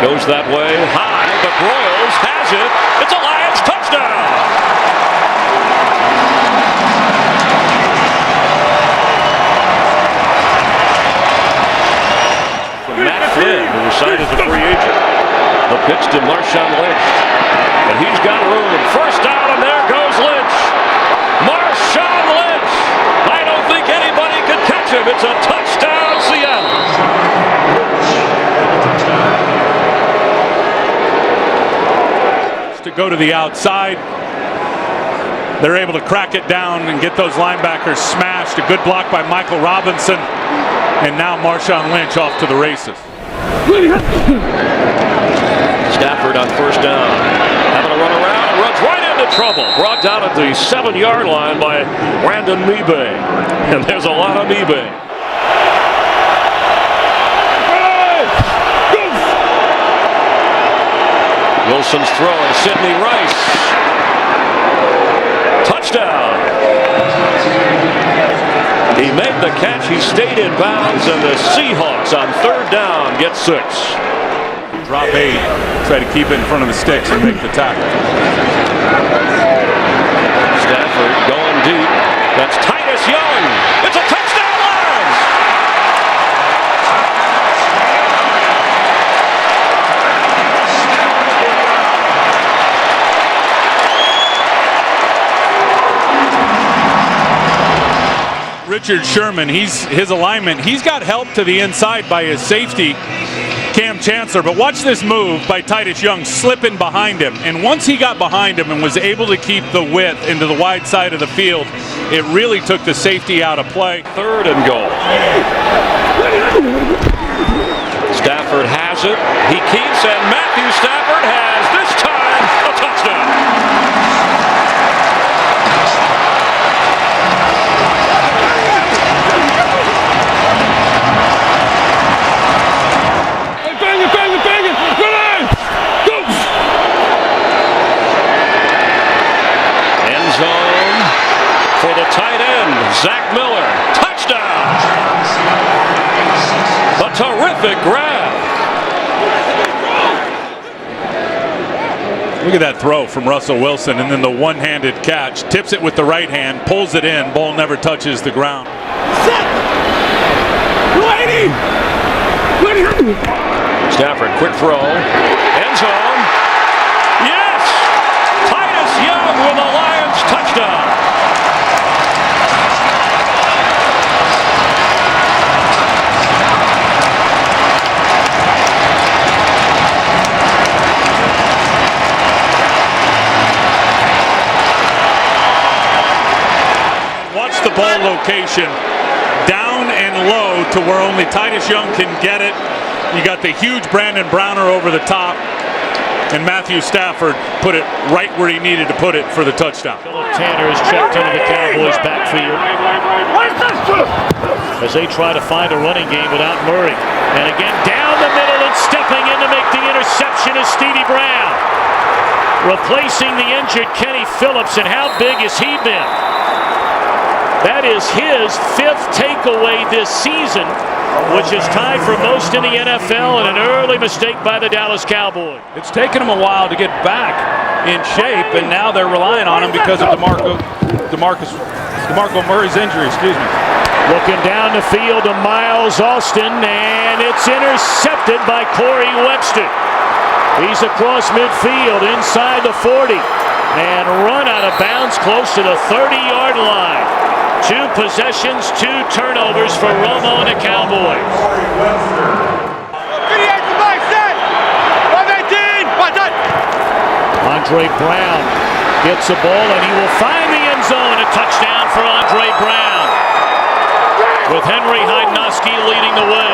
goes that way, high, but Broyles has it. It's a Lions touchdown! From Matt Flynn, who was signed as a free agent. The pitch to Marshawn Lynch. And he's got room. First down, and there goes Lynch. Marshawn Lynch! I don't think anybody could catch him. It's a touchdown, Seattle. To go to the outside. They're able to crack it down and get those linebackers smashed. A good block by Michael Robinson. And now Marshawn Lynch off to the races. Stafford on first down. Having a run around and runs right into trouble. Brought down at the 7-yard line by Brandon Mebe. And there's a lot of Mebe. Wilson's throwing. Sidney Rice. Touchdown. He made the catch. He stayed in bounds, and the Seahawks on third down get 6. Drop 8. Try to keep it in front of the sticks and make the tackle. Stafford going deep. That's Titus Young. It's a touchdown, Lions! Richard Sherman, his alignment, he's got help to the inside by his safety, Cam Chancellor, but watch this move by Titus Young slipping behind him. And once he got behind him and was able to keep the width into the wide side of the field, it really took the safety out of play. Third and goal. Stafford has it. He keeps, and Matthew Stafford has, this time, a touchdown. Zone for the tight end, Zach Miller. Touchdown! A terrific grab. Look at that throw from Russell Wilson, and then the one-handed catch. Tips it with the right hand, pulls it in. Ball never touches the ground. Stafford, quick throw. End zone. Yes! Titus Young with a Lions touchdown. Watch the ball location. Down and low to where only Titus Young can get it. You got the huge Brandon Browner over the top. And Matthew Stafford put it right where he needed to put it for the touchdown. Tanner is checked into the Cowboys backfield as they try to find a running game without Murray. And again, down the middle and stepping in to make the interception is Stevie Brown. Replacing the injured Kenny Phillips, and how big has he been? That is his 5th takeaway this season, which is tied for most in the NFL, and an early mistake by the Dallas Cowboys. It's taken them a while to get back in shape, and now they're relying on him because of DeMarco Murray's injury, Looking down the field to Miles Austin, and it's intercepted by Corey Webster. He's across midfield inside the 40 and run out of bounds close to the 30-yard line. 2 possessions, 2 turnovers for Romo and the Cowboys. Andre Brown gets the ball, and he will find the end zone. A touchdown for Andre Brown, with Henry Hydnoski leading the way.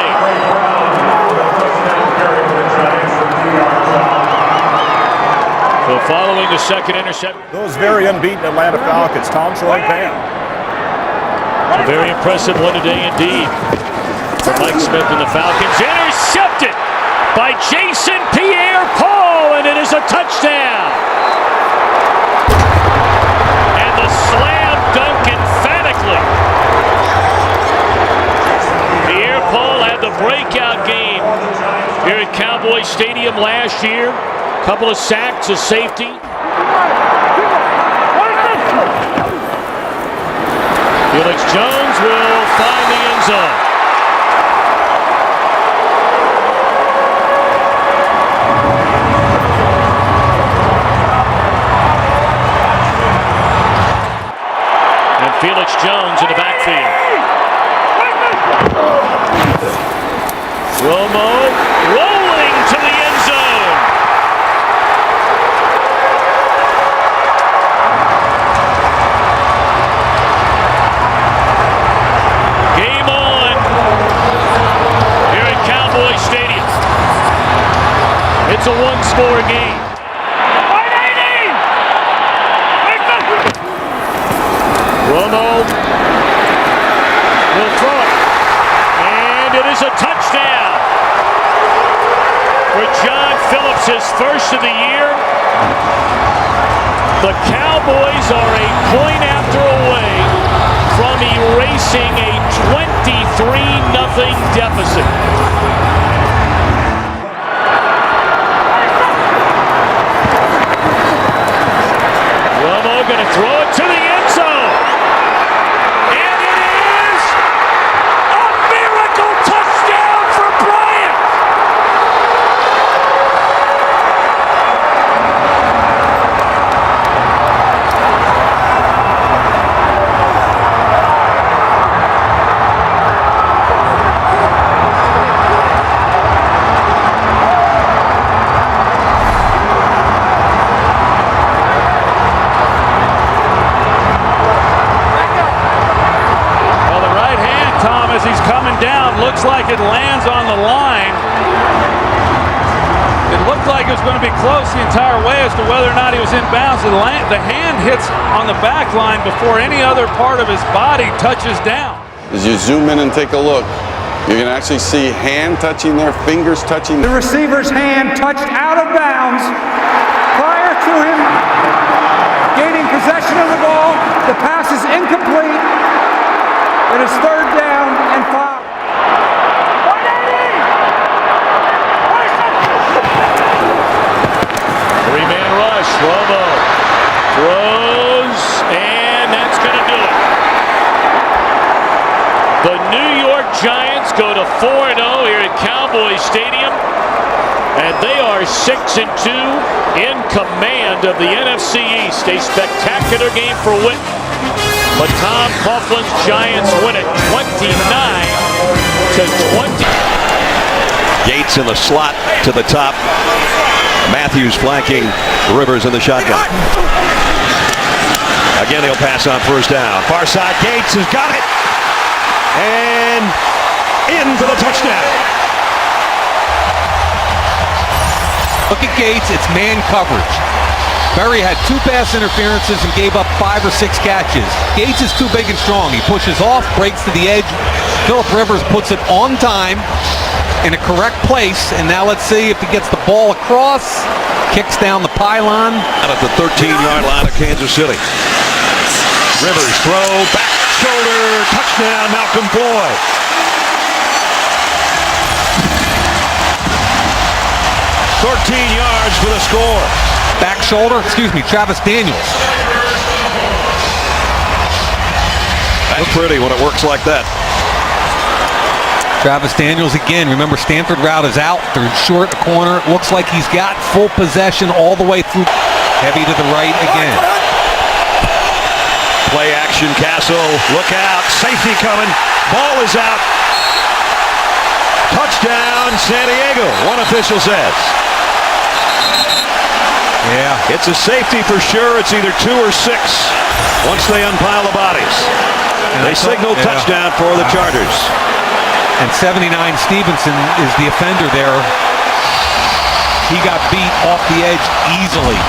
So following the second interception. Those very unbeaten Atlanta Falcons, Tom Troy Pan. A very impressive one today indeed for Mike Smith and the Falcons. Intercepted by Jason Pierre-Paul, and it is a touchdown. And the slam dunk emphatically. Pierre-Paul had the breakout game here at Cowboy Stadium last year. Couple of sacks, a safety. Felix Jones will find the end zone. And Felix Jones in the backfield. Romo rolling to the end zone. Game on here at Cowboy Stadium. It's a one-score game. Romo will throw it. And it is a touchdown for John Phillips, his first of the year. The Cowboys are a point after away from erasing a 23-0 deficit. Romo going to throw it to the end zone. As he's coming down, looks like it lands on the line. It looked like it was going to be close the entire way as to whether or not he was in bounds. The hand hits on the back line before any other part of his body touches down. As you zoom in and take a look, you can actually see hand touching there, fingers touching. The receiver's hand touched out of bounds prior to him gaining possession of the ball. The pass is incomplete. It is third down and 5. Three-man rush. Romo throws, and that's going to do it. The New York Giants go to 4-0 here at Cowboy Stadium, and they are 6-2 in command of the NFC East. A spectacular game for Witten. But Tom Coughlin's Giants win it 29-20. Gates in the slot to the top. Matthews flanking Rivers in the shotgun. Again, he'll pass on first down. Far side, Gates has got it. And in for the touchdown. Look at Gates, it's man coverage. Berry had 2 pass interferences and gave up 5 or 6 catches. Gates is too big and strong. He pushes off, breaks to the edge. Phillip Rivers puts it on time in a correct place, and now let's see if he gets the ball across, kicks down the pylon. Out at the 13-yard line of Kansas City. Rivers throw, back shoulder, touchdown, Malcolm Floyd. yards for the score. Back shoulder, Travis Daniels. That's pretty when it works like that. Travis Daniels again. Remember, Stanford route is out. They're short a corner. It looks like he's got full possession all the way through. Heavy to the right again. Play action, Castle. Look out. Safety coming. Ball is out. Touchdown, San Diego. One official says. Yeah. It's a safety for sure. It's either 2 or 6 once they unpile the bodies. And they signal touchdown for the Chargers. And 79 Stevenson is the offender there. He got beat off the edge easily.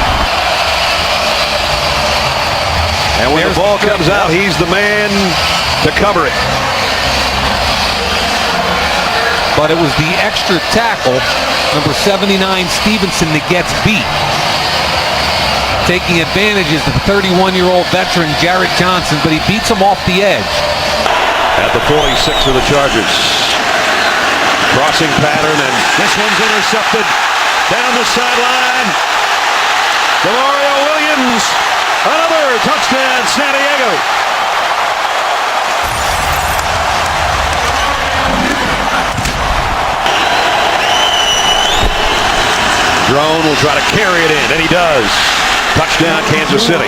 And when the ball comes out, he's the man to cover it. but it was the extra tackle, number 79 Stevenson, that gets beat. Taking advantage is the 31-year-old veteran Jarrett Johnson, but he beats him off the edge. At the 46 of the Chargers. Crossing pattern, and this one's intercepted down the sideline. Demario Williams, another touchdown, San Diego. Drone will try to carry it in, and he does. Touchdown, Kansas City.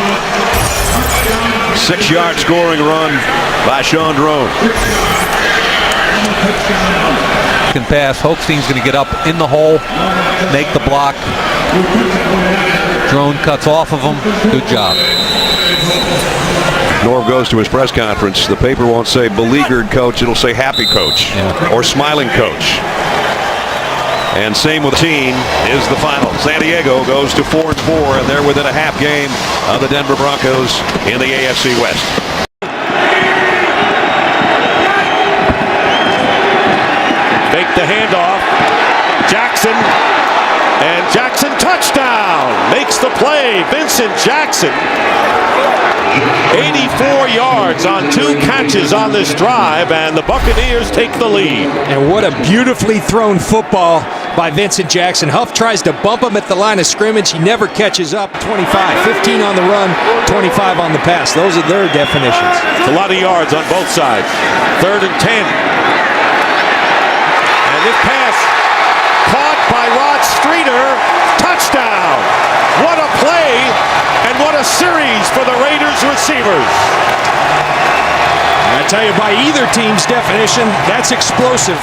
6-yard scoring run by Sean Drone. Can pass. Holstein's going to get up in the hole, make the block. Drone cuts off of him. Good job. Norv goes to his press conference. The paper won't say beleaguered coach, it'll say happy coach or smiling coach. And same with the team is the final. San Diego goes to 4-4, and they're within a half game of the Denver Broncos in the AFC West. Fake the handoff. Jackson. And Jackson touchdown. Makes the play. Vincent Jackson. 84 yards on 2 catches on this drive, and the Buccaneers take the lead. And what a beautifully thrown football by Vincent Jackson. Huff tries to bump him at the line of scrimmage. He never catches up. 25, 15 on the run, 25 on the pass. Those are their definitions. It's a lot of yards on both sides. 3rd and 10. And this pass caught by Rod Streeter. Touchdown. What a play, and what a series for the Raiders receivers. I tell you, by either team's definition, that's explosive.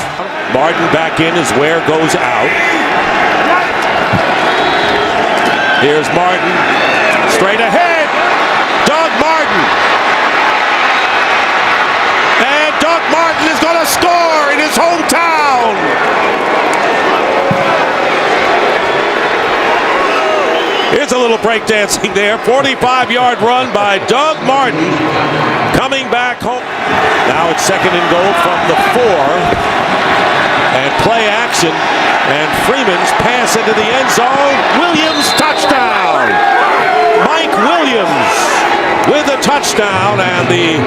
Martin back in as Ware goes out. Here's Martin. Straight ahead. Doug Martin. And Doug Martin is going to score in his hometown. Here's a little breakdancing there. 45-yard run by Doug Martin. Coming back home. Now it's 2nd and goal from the 4. And play action. And Freeman's pass into the end zone. Williams touchdown. Mike Williams with a touchdown. And the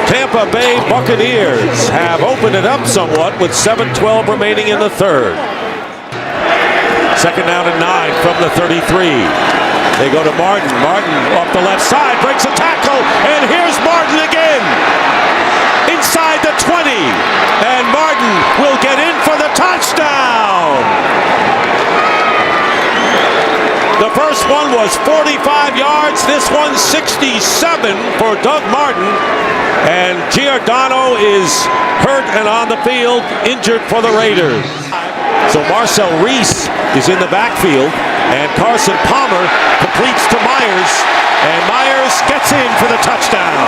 Tampa Bay Buccaneers have opened it up somewhat with 7:12 remaining in the 3rd. 2nd down and 9 from the 33. They go to Martin. Martin off the left side, breaks a tackle, and here's Martin again. Inside the 20, and Martin will get in for the touchdown. The first one was 45 yards. This one's 67 for Doug Martin. And Giordano is hurt and on the field, injured for the Raiders. So Marcel Reese is in the backfield, and Carson Palmer completes to Myers, and Myers gets in for the touchdown.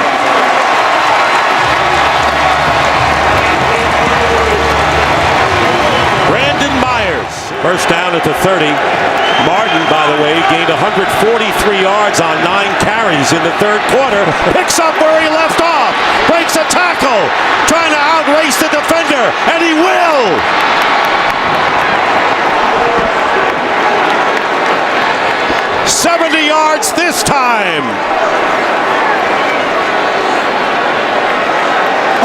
Brandon Myers, first down at the 30. Martin, by the way, gained 143 yards on 9 carries in the 3rd quarter. Picks up where he left off, breaks a tackle, trying to outrace the defender, and he will. 70 yards this time.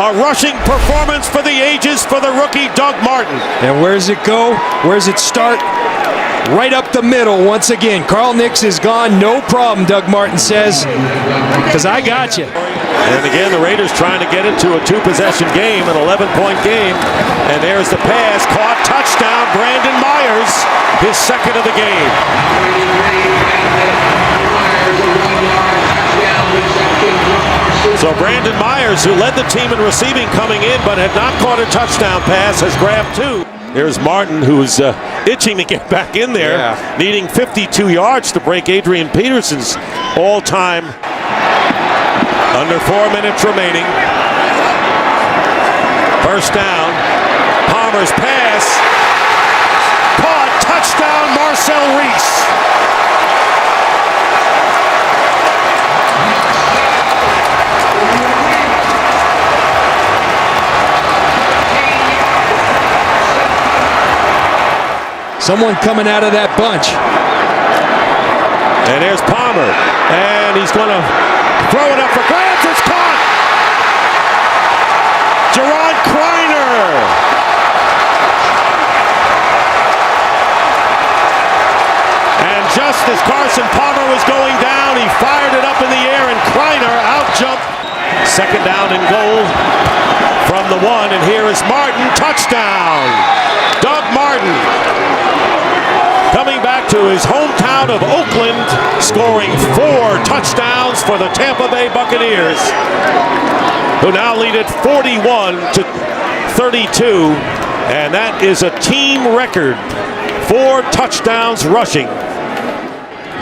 A rushing performance for the ages for the rookie Doug Martin. And where does it go? Where does it start? Right up the middle once again. Carl Nix is gone. No problem, Doug Martin says, because I got you. And again, the Raiders trying to get into a 2-possession game, an 11-point game. And there's the pass, caught, touchdown, Brandon Myers, his 2nd of the game. So Brandon Myers, who led the team in receiving coming in but had not caught a touchdown pass, has grabbed 2. Here's Martin, who's itching to get back in there, needing 52 yards to break Adrian Peterson's all-time. Under 4 minutes remaining. First down. Palmer's pass. Caught. Touchdown, Marcel Reese. Someone coming out of that bunch. And there's Palmer, and he's going to throw it up for grabs. It's caught. Gerard Kreiner. And just as Carson Palmer was going down, he fired it up in the air, and Kreiner out-jumped. Second down and goal from the 1, and here is Martin. Touchdown. Doug Martin, coming back to his hometown of Oakland, scoring 4 touchdowns for the Tampa Bay Buccaneers, who now lead it 41-32, and that is a team record. 4 touchdowns rushing.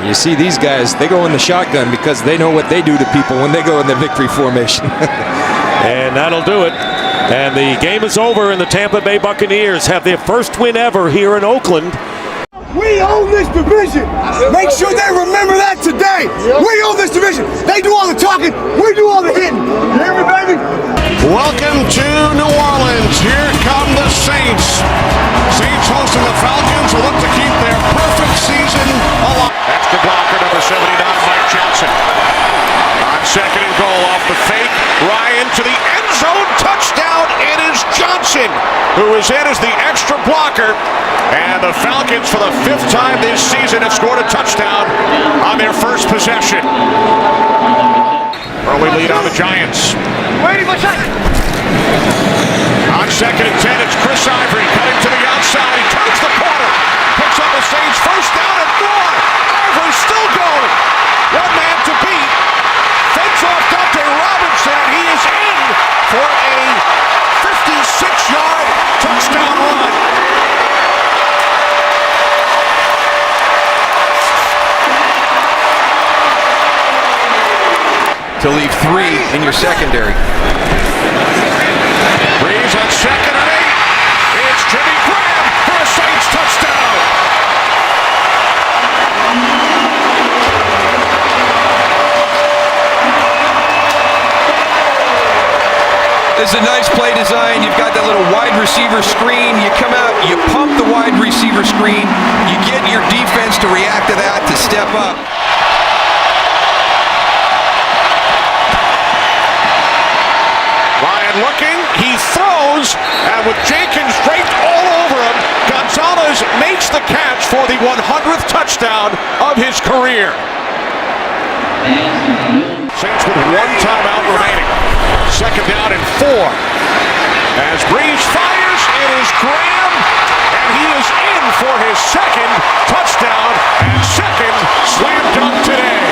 You see these guys, they go in the shotgun because they know what they do to people when they go in the victory formation. And that'll do it. And the game is over, and the Tampa Bay Buccaneers have their first win ever here in Oakland. We own this division. Make sure they remember that today. We own this division. They do all the talking. We do all the hitting. You hear me, baby? Welcome to New Orleans. Here come the Saints. Saints hosting the Falcons will look to keep their perfect season alive. That's the blocker, number 79, Mike Johnson. On second and goal off the fake. Ryan to the end zone. Touchdown. It is Johnson who is in as the extra blocker. And the Falcons, for the 5th time this season, have scored a touchdown on their first possession. Early lead on the Giants. On second and 10, it's Chris Ivory cutting to the outside. He turns the corner. Picks up the Saints. First down and more. Ivory still going. One man to beat. Fends off Dante Robinson, and he is in for a 56-yard touchdown run. To leave 3 in your secondary. Breeze on second and 8. It's Jimmy Graham for a Saints touchdown. This is a nice play design. You've got that little wide receiver screen. You come out, you pump the wide receiver screen. You get your defense to react to that, to step up. Ryan looking, he throws, and with Jenkins draped all over him, Gonzalez makes the catch for the 100th touchdown of his career. Saints with 1 timeout remaining. Second down and 4. As Breeze fires, it is Graham, and he is in for his second touchdown and second slam dunk today.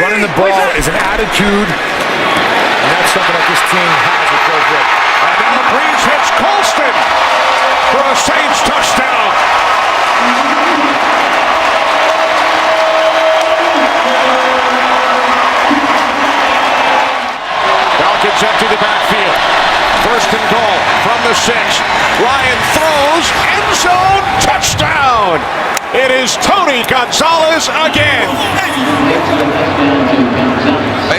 Running the ball is an attitude, and that's something that this team has with Joe Vick. And now Breeze hits Colston for a Saints touchdown. Falcons empty the backfield. First and goal from the 6. Ryan throws, end zone, touchdown. It is Tony Gonzalez again.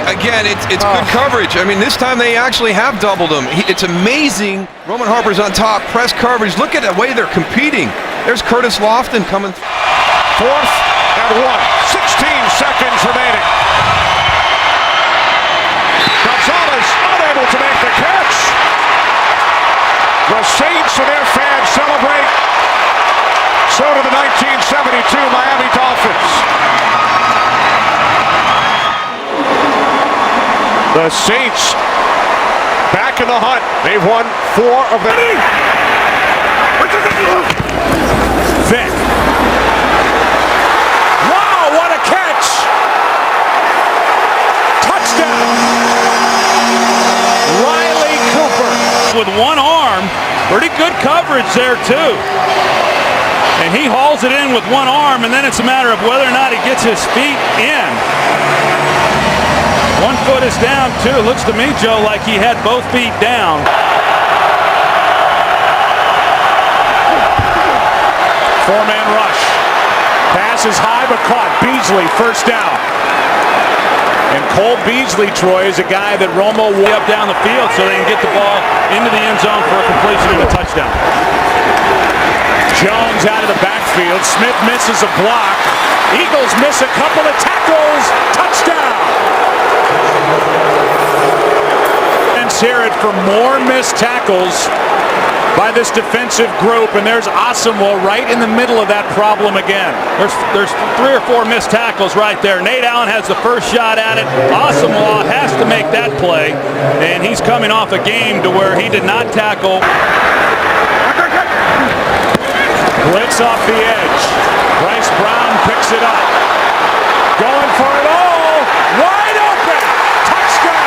Again, it's good coverage. I mean, this time they actually have doubled him. It's amazing. Roman Harper's on top, press coverage. Look at the way they're competing. There's Curtis Lofton coming. 4th and 1. 16 seconds remaining. Gonzalez unable to make the catch. The Saints and their fans celebrate. So do the 1972 Miami Dolphins. The Saints back in the hunt. They've won 4 of the... Vick. Wow, what a catch! Touchdown! Riley Cooper. With one arm, pretty good coverage there too. And he hauls it in with one arm, and then it's a matter of whether or not he gets his feet in. 1 foot is down too. Looks to me, Joe, like he had both feet down. Four-man rush. Pass is high but caught. Beasley, first down. And Cole Beasley, Troy, is a guy that Romo will up down the field so they can get the ball into the end zone for a completion and a touchdown. Jones out of the backfield. Smith misses a block. Eagles miss a couple of tackles. Touchdown. And hear it for more missed tackles by this defensive group, and there's Asamoah right in the middle of that problem again. There's 3 or 4 missed tackles right there. Nate Allen has the first shot at it. Asamoah has to make that play, and he's coming off a game to where he did not tackle. Blitz off the edge. Bryce Brown picks it up. Going for it all. Wide open. Touchdown.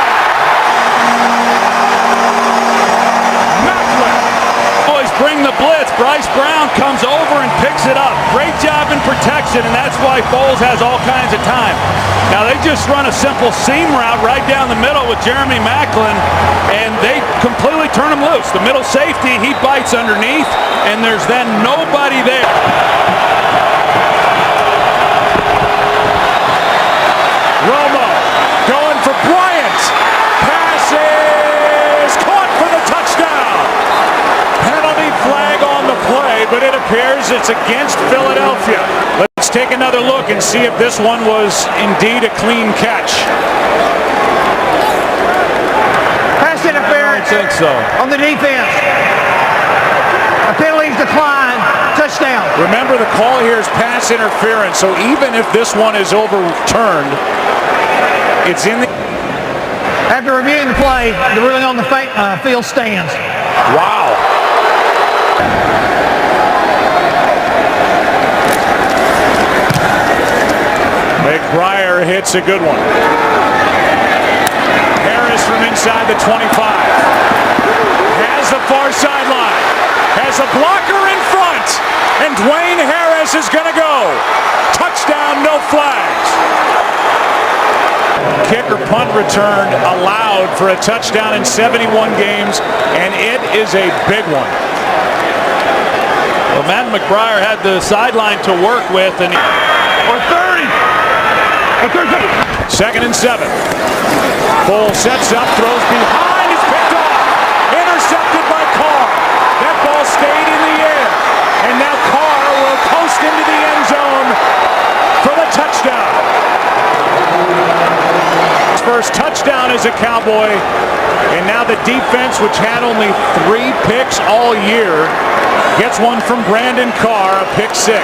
Bring the blitz. Bryce Brown comes over and picks it up. Great job in protection, and that's why Foles has all kinds of time. Now they just run a simple seam route right down the middle with Jeremy Maclin, and they completely turn him loose. The middle safety, he bites underneath, and there's then nobody there. Romo going for Bryant. Passes caught for the touchdown. Penalty flag on the play, but it appears it's against Philadelphia. Let's take another look and see if this one was indeed a clean catch. Pass interference. I don't think so. On the defense. A penalty's declined. Touchdown. Remember, the call here is pass interference, so even if this one is overturned, it's in the... After reviewing the play, the ruling on the field stands. Wow. McBriar hits a good one. Harris from inside the 25. Has the far sideline. Has a blocker in front. And Dwayne Harris is going to go. Touchdown, no flags. Kick or punt return allowed for a touchdown in 71 games, and it is a big one. Well, Matt McBriar had the sideline to work with, and or 30. 2nd and 7. Foles sets up, throws behind, is picked off, intercepted by Carr. That ball stayed in the air, and now Carr will coast into the end zone for the touchdown. His first touchdown as a Cowboy, and now the defense, which had only 3 picks all year, gets one from Brandon Carr, a pick 6.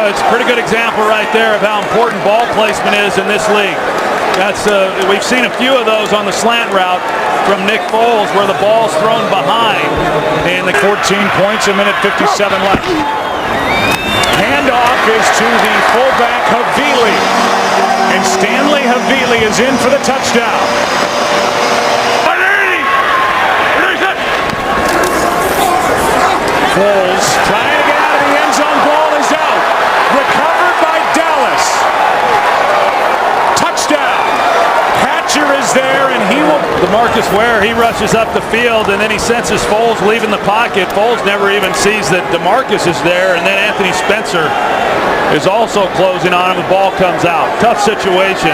It's a pretty good example right there of how important ball placement is in this league. We've seen a few of those on the slant route from Nick Foles, where the ball's thrown behind, and the 14 points, a minute 57 left. Handoff is to the fullback Havili, and Stanley Havili is in for the touchdown. Foles trying to get out of the end zone. Ball is out. Recovered by Dallas. Touchdown. Hatcher is there, and he will. DeMarcus Ware, he rushes up the field, and then he senses Foles leaving the pocket. Foles never even sees that DeMarcus is there, and then Anthony Spencer is also closing on him. The ball comes out. Tough situation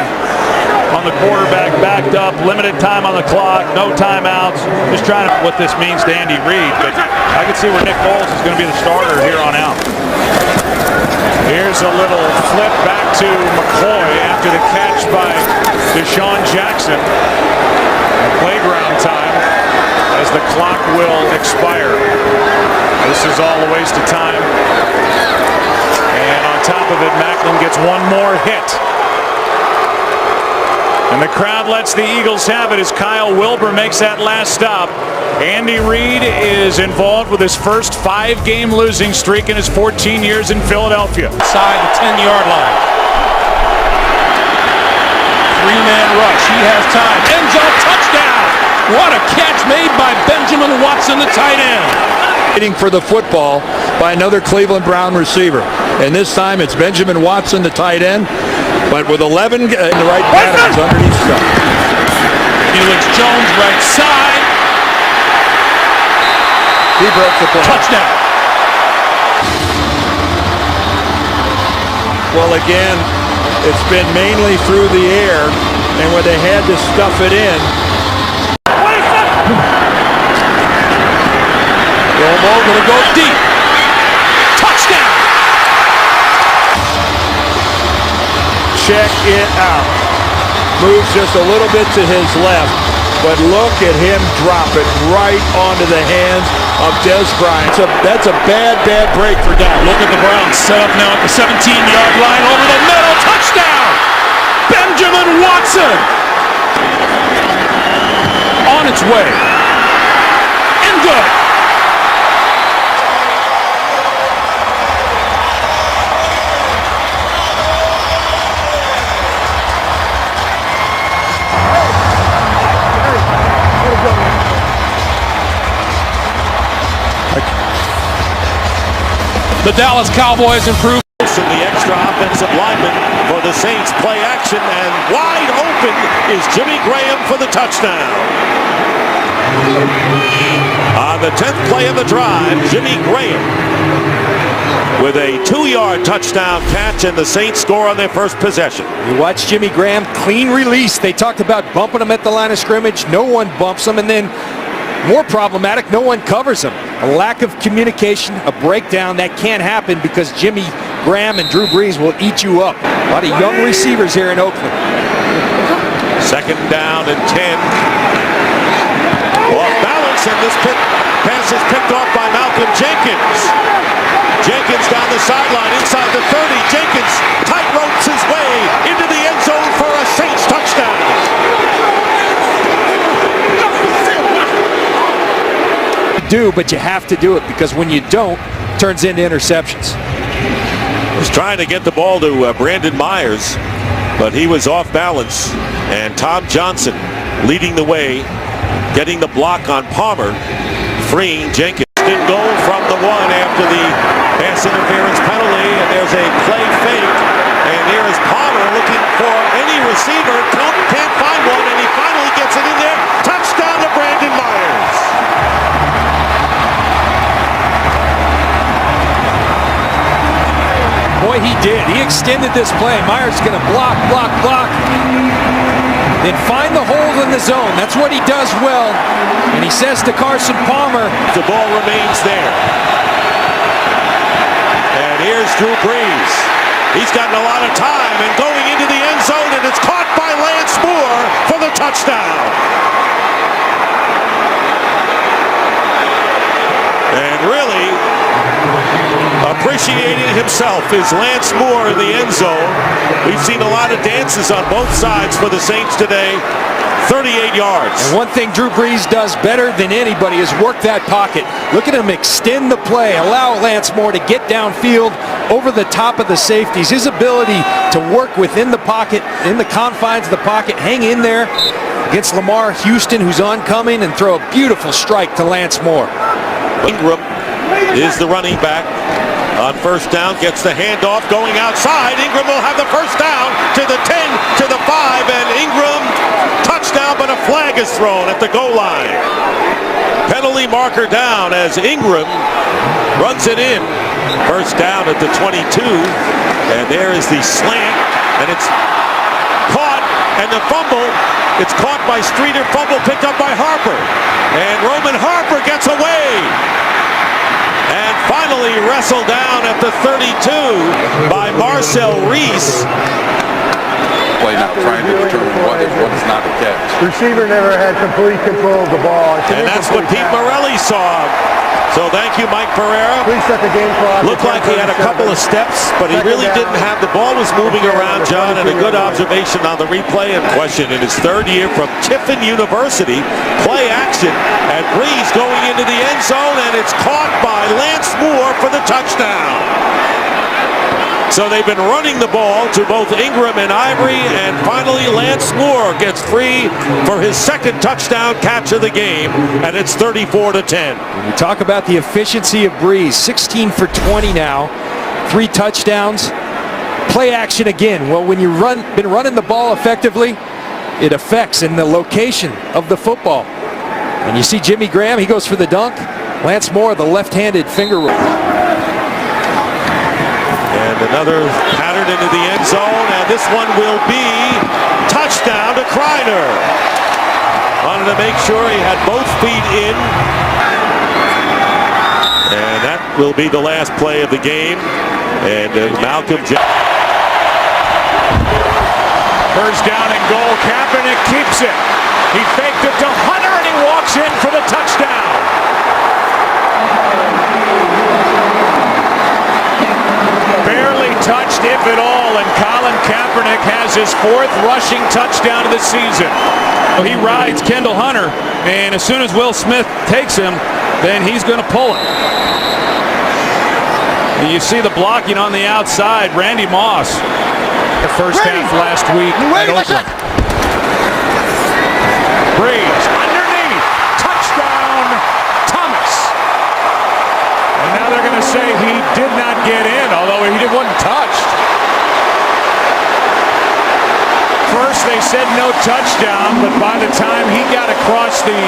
on the quarterback, backed up, limited time on the clock, no timeouts. Just trying to what this means to Andy Reid, but I can see where Nick Foles is going to be the starter here on out. Here's a little flip back to McCoy after the catch by Deshaun Jackson. Playground time as the clock will expire. This is all a waste of time. And on top of it, Maclin gets one more hit. And the crowd lets the Eagles have it as Kyle Wilbur makes that last stop. Andy Reid is involved with his first 5-game losing streak in his 14 years in Philadelphia. Inside the 10-yard line. 3-man rush. He has time. End zone touchdown. What a catch made by Benjamin Watson, the tight end. Waiting for the football by another Cleveland Brown receiver. And this time it's Benjamin Watson, the tight end. But with 11 in the right patterns underneath stuff. Felix Jones, right side. He broke the play. Touchdown. Well, again, it's been mainly through the air, and where they had to stuff it in. Romo gonna go deep. Touchdown. Touchdown! Check it out. Moves just a little bit to his left, but look at him drop it right onto the hands of Des Bryant. That's a bad break for down. Look at the Browns set up now at the 17-yard line over the middle. Touchdown! Benjamin Watson! On its way. And good. The Dallas Cowboys improve. The extra offensive lineman for the Saints. Play action, and wide open is Jimmy Graham for the touchdown. On the 10th play of the drive, Jimmy Graham with a 2-yard touchdown catch, and the Saints score on their first possession. You watch Jimmy Graham, clean release. They talked about bumping him at the line of scrimmage. No one bumps him, and then more problematic, no one covers him. A lack of communication, a breakdown. That can't happen because Jimmy Graham and Drew Brees will eat you up. A lot of young receivers here in Oakland. Second down and 10. Off balance, and this pass is picked off by Malcolm Jenkins. Jenkins down the sideline, inside the 30. Jenkins tight ropes his way into the end zone for a Saints touchdown. But you have to do it, because when you don't, it turns into interceptions. Was trying to get the ball to Brandon Myers, but he was off balance, and Tom Johnson leading the way, getting the block on Palmer, freeing Jenkins. Didn't go from the one after the pass interference penalty, and there's a play fake, and here is Palmer looking for any receiver. Can't find one, and he finally gets it in there. Touchdown to Brandon Myers. Boy, he did. He extended this play. Myers going to block, then find the hole in the zone. That's what he does well. And he says to Carson Palmer, the ball remains there. And here's Drew Brees. He's gotten a lot of time and going into the end zone, and it's caught by Lance Moore for the touchdown. And really appreciating himself is Lance Moore in the end zone. We've seen a lot of dances on both sides for the Saints today. 38 yards. And one thing Drew Brees does better than anybody is work that pocket. Look at him extend the play, allow Lance Moore to get downfield over the top of the safeties. His ability to work within the pocket, in the confines of the pocket, hang in there against Lamar Houston, who's oncoming, and throw a beautiful strike to Lance Moore. Ingram is the running back. On first down, gets the handoff going outside. Ingram will have the first down to the 10, to the 5, and Ingram touchdown, but a flag is thrown at the goal line. Penalty marker down as Ingram runs it in. First down at the 22, and there is the slant, and it's caught, and the fumble, it's caught by Streeter, fumble picked up by Harper, and Roman Harper gets away. And finally wrestled down at the 32 by Marcel Reese. Play now, trying to determine what is not a catch. Receiver never had complete control of the ball. And that's what Pete Morelli saw. So thank you, Mike Pereira. Please set the game clock. Looked like he had a couple of steps, but he really didn't have. The ball was moving around, John, and a good observation on the replay and question in his third year from Tiffin University. Play action, and Brees going into the end zone, and it's caught by Lance Moore for the touchdown. So they've been running the ball to both Ingram and Ivory, and finally Lance Moore gets free for his second touchdown catch of the game, and it's 34-10. When you talk about the efficiency of Brees, 16 for 20 now, 3 touchdowns. Play action again. Well, when you've been running the ball effectively, it affects in the location of the football. And you see Jimmy Graham, he goes for the dunk. Lance Moore, the left-handed finger roll. And another pattern into the end zone, and this one will be touchdown to Kreiner. Wanted to make sure he had both feet in. And that will be the last play of the game. And Malcolm First down and goal. Kaepernick keeps it. He faked it to Hunter, and he walks in for the touchdown. Barely touched, if at all, and Colin Kaepernick has his 4th rushing touchdown of the season. He rides Kendall Hunter, and as soon as Will Smith takes him, then he's going to pull it. And you see the blocking on the outside. Randy Moss, the first half last week at Oakland. Breeze underneath, touchdown, Thomas. And now they're going to say he did not get in, although he wasn't touched. First they said no touchdown, but by the time he got across the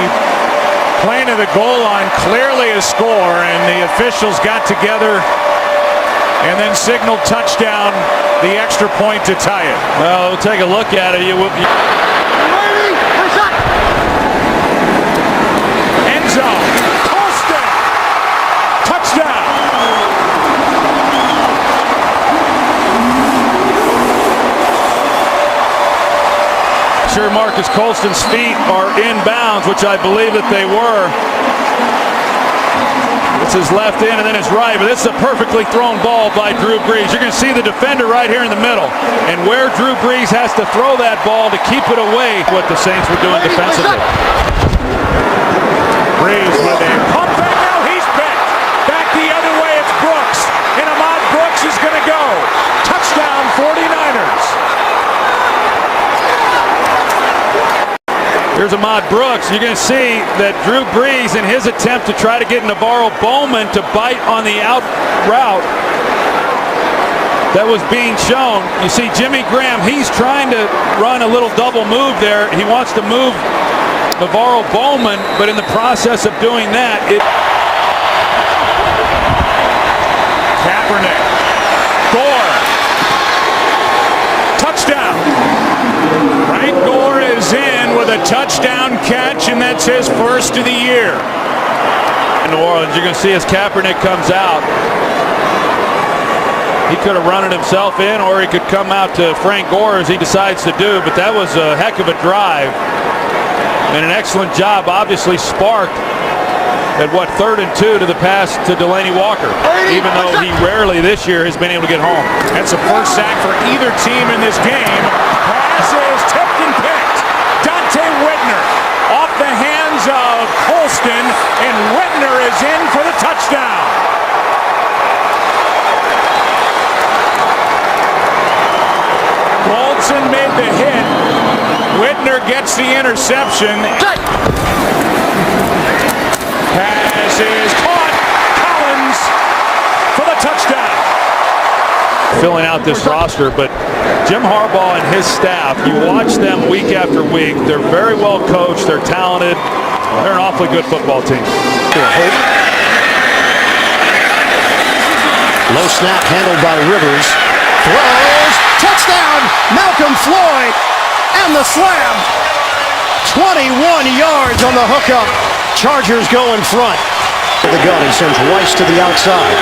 plane of the goal line, clearly a score, and the officials got together and then signaled touchdown, the extra point to tie it. Well, we'll take a look at it. End zone. Colston. Touchdown. Sure, Marcus Colston's feet are in bounds, which I believe that they were. It's his left in and then his right, but this is a perfectly thrown ball by Drew Brees. You're going to see the defender right here in the middle, and where Drew Brees has to throw that ball to keep it away, what the Saints were doing defensively. Brees with a pump back, now he's bent. Back the other way, it's Brooks, and Ahmad Brooks is going to go. Touchdown 49ers. Here's Ahmad Brooks. You're going to see that Drew Brees, in his attempt to try to get Navarro Bowman to bite on the out route that was being shown. You see Jimmy Graham, he's trying to run a little double move there. He wants to move Navarro Bowman, but in the process of doing that, Kaepernick, Gore, touchdown. Frank Gore is in with a touchdown catch, and that's his first of the year. In New Orleans, you're going to see as Kaepernick comes out, he could have run it himself in, or he could come out to Frank Gore as he decides to do, but that was a heck of a drive and an excellent job, obviously sparked at 3rd and 2 to the pass to Delaney Walker, even though he rarely this year has been able to get home. That's the first sack for either team in this game. Pass is tipped and picked. Dante Whitner off the hands of Colston, and Whitner is in for the touchdown. Colston made the hit. Whitner gets the interception. Pass is caught. Collins for the touchdown. Filling out this roster, but Jim Harbaugh and his staff, you watch them week after week. They're very well coached. They're talented. They're an awfully good football team. Low snap handled by Rivers. Throws. Touchdown. Malcolm Floyd. And the slam. 21 yards on the hookup. Chargers go in front. The gun, he sends Rice to the outside.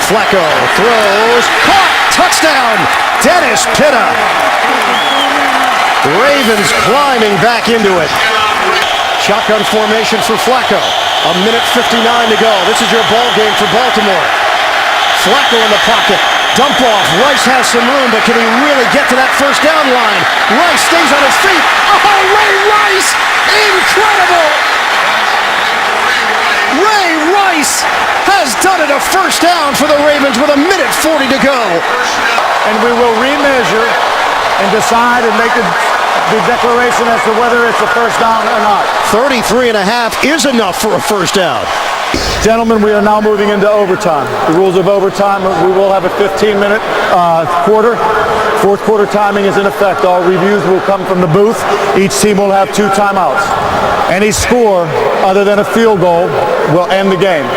Flacco throws, caught, touchdown, Dennis Pitta. Ravens climbing back into it. Shotgun formation for Flacco. 1:59 to go. This is your ball game for Baltimore. Flacco in the pocket. Dump off. Rice has some room, but can he really get to that first down line? Rice stays on his feet. Oh, Ray Rice! Incredible! Ray Rice has done it, a first down for the Ravens with 1:40 to go. And we will remeasure and decide and make the declaration as to whether it's a first down or not. 33.5 is enough for a first down. Gentlemen, we are now moving into overtime. The rules of overtime, we will have a 15-minute quarter. Fourth quarter timing is in effect. All reviews will come from the booth. Each team will have 2 timeouts. Any score other than a field goal will end the game.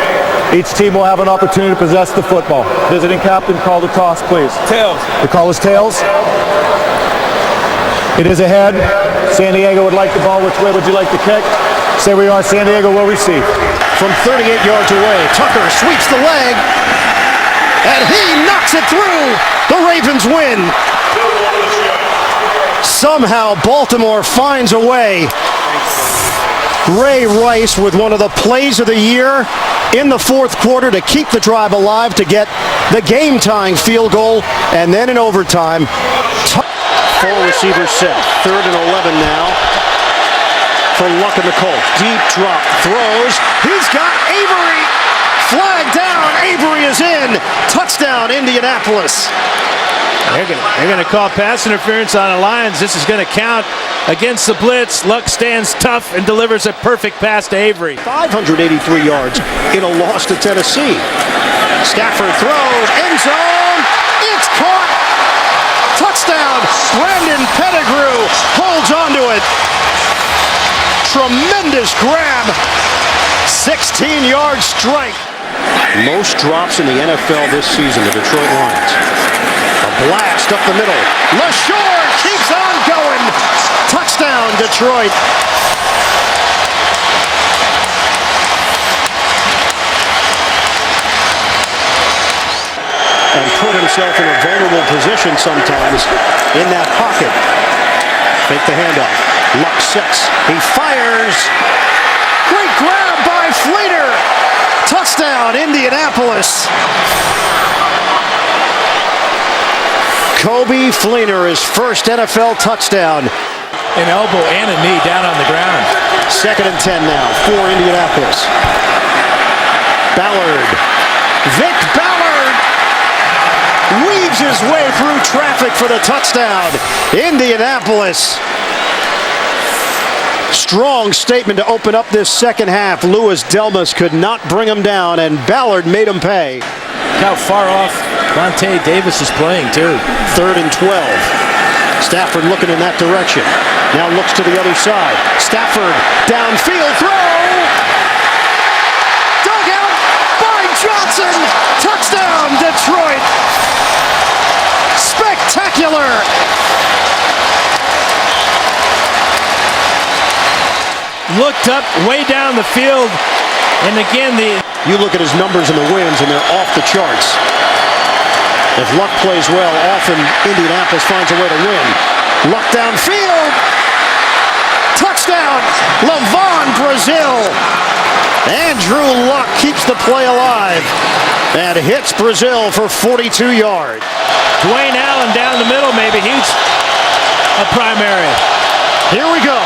Each team will have an opportunity to possess the football. Visiting captain, call the toss, please. Tails. The call is tails. It is ahead. San Diego would like the ball. Which way would you like to kick? Say we are. San Diego will receive. From 38 yards away, Tucker sweeps the leg, and he knocks it through. The Ravens win. Somehow Baltimore finds a way. Ray Rice with one of the plays of the year in the fourth quarter to keep the drive alive, to get the game-tying field goal, and then in overtime. Full receiver set. 3rd and 11 now for Luck and the Colts. Deep drop, throws. He's got Avery. Flag down. Avery is in. Touchdown, Indianapolis. They're going to call pass interference on the Lions. This is going to count against the blitz. Luck stands tough and delivers a perfect pass to Avery. 583 yards in a loss to Tennessee. Stafford throws, end zone. It's caught. Touchdown. Brandon Pettigrew holds onto it. Tremendous grab. 16-yard strike. Most drops in the NFL this season, the Detroit Lions. A blast up the middle. LaShore keeps on going. Touchdown, Detroit. And put himself in a vulnerable position sometimes in that pocket. Fake the handoff. Luck sets. He fires. Great grab by Fleeter. Touchdown, Indianapolis. Kobe Fleener, his first NFL touchdown. An elbow and a knee down on the ground. 2nd and 10 now for Indianapolis. Ballard. Vic Ballard weaves his way through traffic for the touchdown. Indianapolis. Strong statement to open up this second half. Louis Delmas could not bring him down, and Ballard made him pay. Look how far off Vontae Davis is playing, too. 3rd and 12. Stafford looking in that direction. Now looks to the other side. Stafford, downfield throw. Dug out by Johnson. Touchdown, Detroit. Spectacular. Looked up way down the field, and again you look at his numbers in the wins, and they're off the charts. If Luck plays well, often Indianapolis finds a way to win. Luck downfield. Touchdown, Levon Brazil. Andrew Luck keeps the play alive and hits Brazil for 42 yards. Dwayne Allen down the middle, maybe he's a primary. Here we go.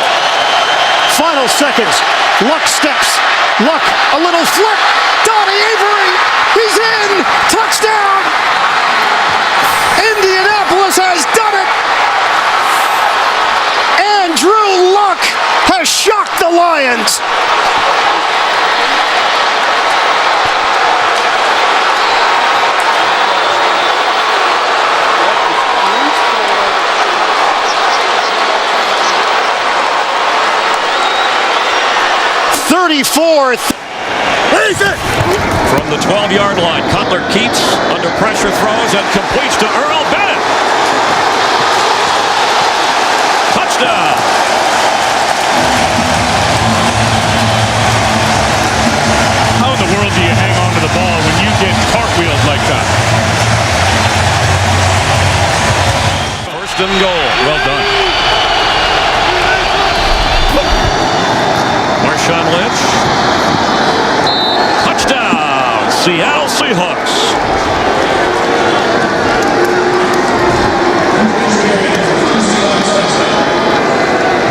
Final seconds. Luck steps. Luck, a little flip. Donnie Avery. He's in. Touchdown. Indianapolis has done it. Andrew Luck has shocked the Lions. From the 12-yard line, Cutler keeps under pressure, throws and completes to Earl Bennett. Touchdown. How in the world do you hang on to the ball when you get cartwheels like that? 1st and goal. Well done. Marshawn Lynch. Touchdown, Seattle Seahawks.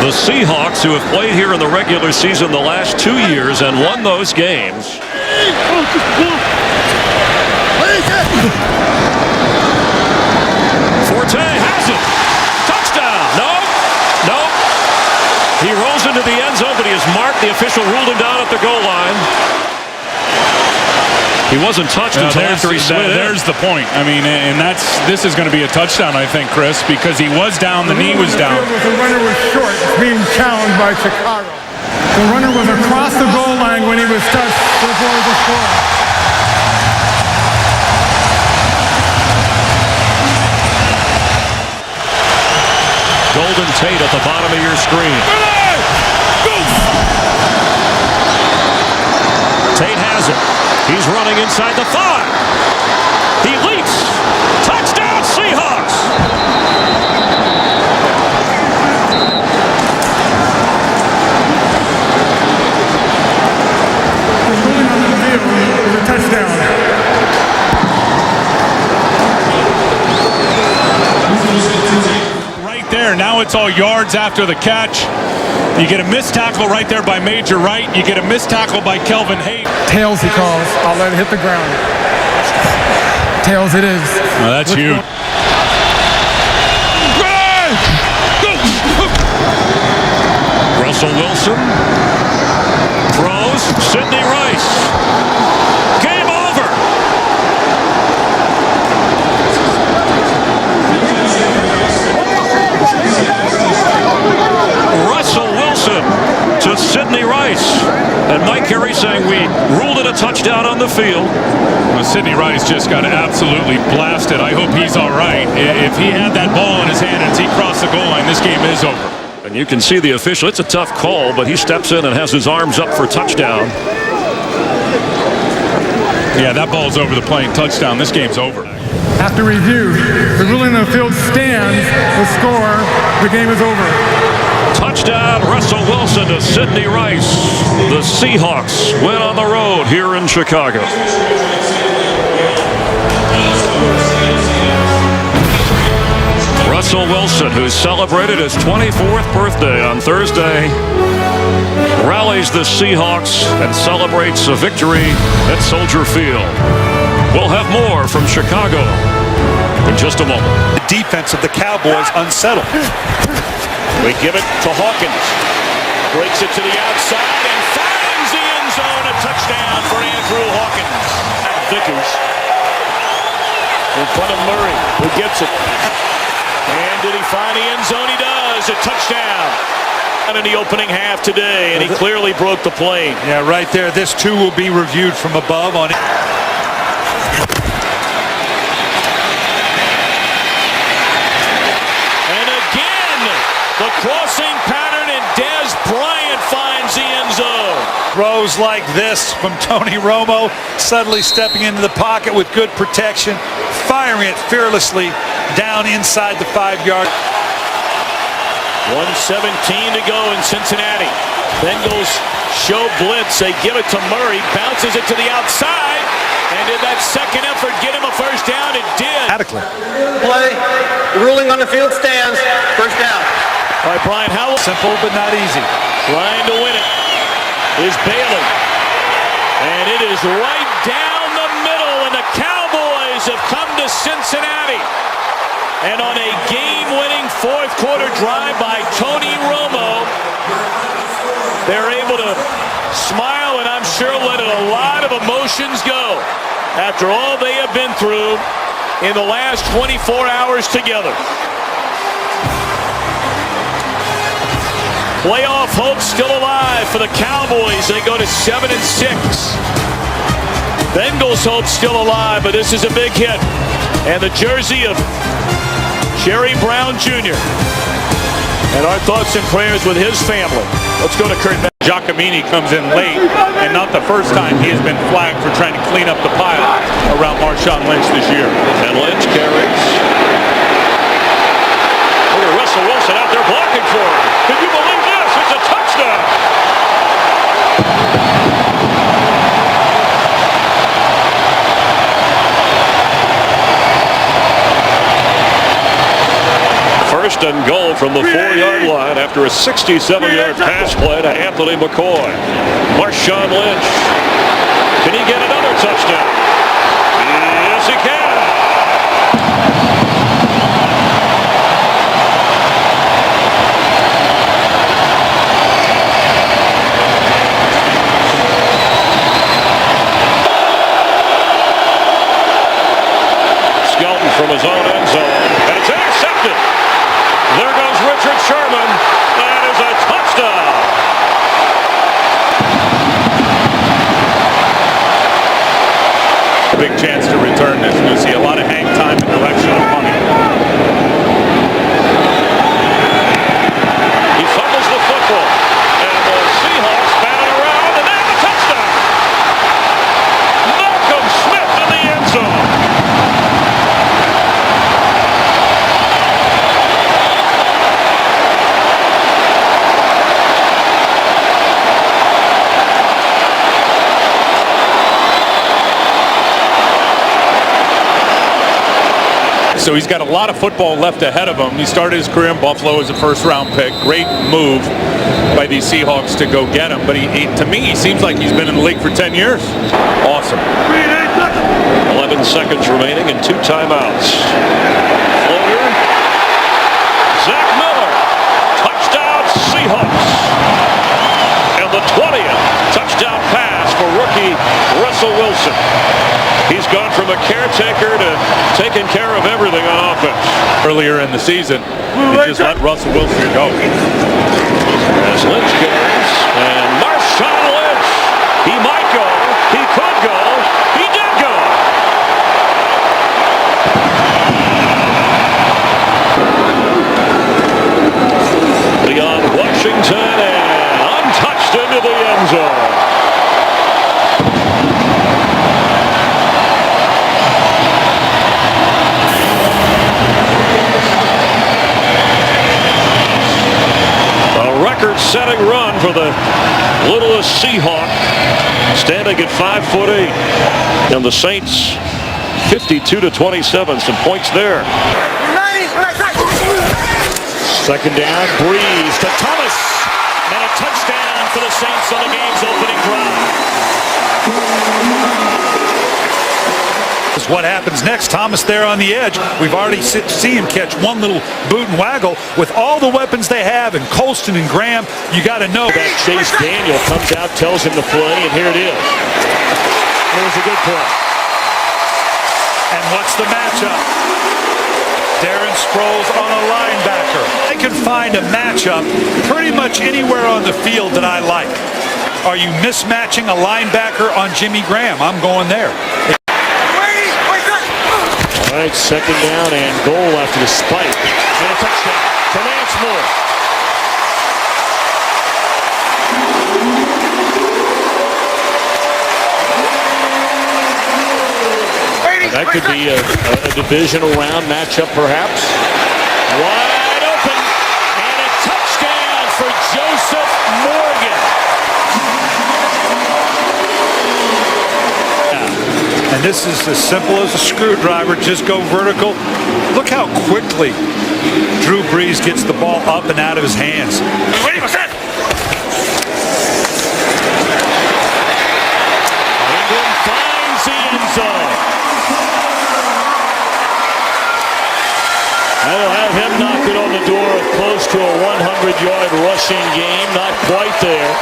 The Seahawks, who have played here in the regular season the last 2 years and won those games. Forte has it. Touchdown. No. He rolls into the end zone, but he is marked. The official ruled him down at the goal line. He wasn't touched until after he slid in. There's the point. I mean, and this is going to be a touchdown, I think, Chris, because he was down, the knee was down. The runner was short, being challenged by Chicago. The runner was across the goal line when he was touched before the score. Golden Tate at the bottom of your screen. has it. He's running inside the 5. He leaps. Touchdown, Seahawks. A touchdown. Right there. Now it's all yards after the catch. You get a missed tackle right there by Major Wright. You get a missed tackle by Kelvin Hayes. Tails he calls. I'll let it hit the ground. Tails it is. Oh, that's huge. Russell Wilson throws. Sidney Rice. Game over. Russell Wilson to Sidney Rice. And Mike Carey saying we ruled it a touchdown on the field. Well, Sidney Rice just got absolutely blasted. I hope he's all right. If he had that ball in his hand and he crossed the goal line, this game is over. And you can see the official. It's a tough call, but he steps in and has his arms up for touchdown. Yeah, that ball's over the plane. Touchdown. This game's over. After review, the ruling on the field stands. The score, the game is over. Touchdown, Russell Wilson to Sidney Rice. The Seahawks win on the road here in Chicago. Russell Wilson, who celebrated his 24th birthday on Thursday, rallies the Seahawks and celebrates a victory at Soldier Field. We'll have more from Chicago in just a moment. The defense of the Cowboys unsettled. We give it to Hawkins. Breaks it to the outside and finds the end zone. A touchdown for Andrew Hawkins. Vickers in front of Murray, who gets it. And did he find the end zone? He does. A touchdown. In the opening half today, and he clearly broke the plane. Yeah, right there. This too will be reviewed from above on it. And again, the crossing pattern, and Dez Bryant finds the end zone. Throws like this from Tony Romo, suddenly stepping into the pocket with good protection, firing it fearlessly down inside the 5-yard. 1:17 to go in Cincinnati. Bengals show blitz. They give it to Murray. Bounces it to the outside. And did that second effort get him a first down? It did. Adequately. Play. The ruling on the field stands. First down. All right, Brian Howell. Simple but not easy. Trying to win it is Bailey. And it is right down the middle. And the Cowboys have come to Cincinnati. And on a game-winning fourth-quarter drive by Tony Romo, they're able to smile and I'm sure let a lot of emotions go after all they have been through in the last 24 hours together. Playoff hope still alive for the Cowboys. They go to 7-6. Bengals hope still alive, but this is a big hit. And the jersey of Jerry Brown Jr. And our thoughts and prayers with his family. Let's go to Kurt. Giacomini comes in late, and not the first time he has been flagged for trying to clean up the pile around Marshawn Lynch this year. And Lynch carries. Look at Russell Wilson out there blocking for him. Can you believe this? It's a touchdown. First and goal from the 4-yard line after a 67-yard pass play to Anthony McCoy. Marshawn Lynch. Can he get another touchdown? Yes, he can. Skelton from his own end zone. And it's intercepted. There goes Richard Sherman. That is a touchdown. Big chance to return this. You'll see a lot of hang time in direction of money. He fumbles the football. And the Seahawks bat it around, and they have a touchdown. So he's got a lot of football left ahead of him. He started his career in Buffalo as a first-round pick. Great move by these Seahawks to go get him. But to me, he seems like he's been in the league for 10 years. Awesome. 11 seconds remaining and 2 timeouts. Floater. Zach Miller. Touchdown Seahawks. And the 20th touchdown pass for rookie Russell Wilson. He's gone from a caretaker to taking care of everything on offense. Earlier in the season, he just let Russell Wilson go. As Lynch goes, and Marshawn Lynch. He might go. He could go. He did go. Beyond Washington and untouched into the end zone. Record-setting run for the littlest Seahawk, standing at 5'8", and the Saints 52-27. Some points there. Second down, Breeze to Thomas, and a touchdown for the Saints on the game's opening drive. Is what happens next. Thomas there on the edge. We've already seen him catch one little boot and waggle. With all the weapons they have, and Colston and Graham, you got to know that Chase Daniel comes out, tells him to play, and here it is. Here's a good play. And what's the matchup? Darren Sproles on a linebacker. I can find a matchup pretty much anywhere on the field that I like. Are you mismatching a linebacker on Jimmy Graham? I'm going there. All right, second down and goal after the spike. And a touchdown to Lance Moore. That could be a divisional round matchup, perhaps. Wide open. And a touchdown for Joseph Morgan. And this is as simple as a screwdriver. Just go vertical. Look how quickly Drew Brees gets the ball up and out of his hands. England finds the end zone. That'll have him knocking on the door of close to a 100-yard rushing game. Not quite there.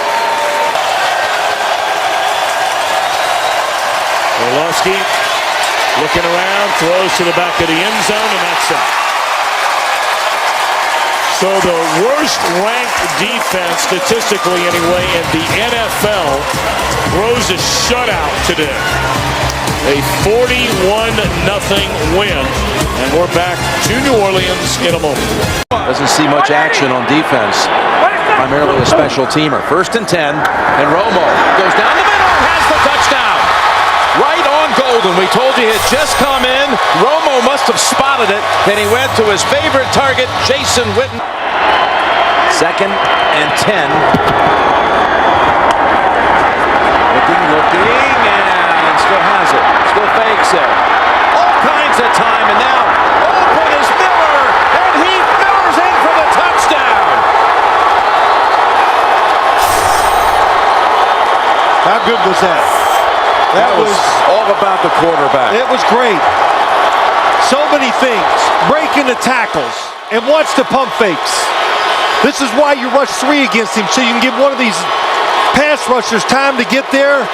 Orlovsky looking around, throws to the back of the end zone, and that's it. So the worst ranked defense, statistically anyway, in the NFL throws a shutout today. A 41-0 win, and we're back to New Orleans in a moment. Doesn't see much action on defense, primarily a special teamer. 1st and 10, and Romo goes down the middle and has the touchdown. Right on Golden. We told you he had just come in. Romo must have spotted it. Then he went to his favorite target, Jason Witten. 2nd and 10. Looking, and still has it. Still fakes it. All kinds of time, and now open is Miller, and he Miller's in for the touchdown. How good was that? That was all about the quarterback. It was great. So many things. Breaking the tackles. And watch the pump fakes. This is why you rush 3 against him, so you can give one of these pass rushers time to get there.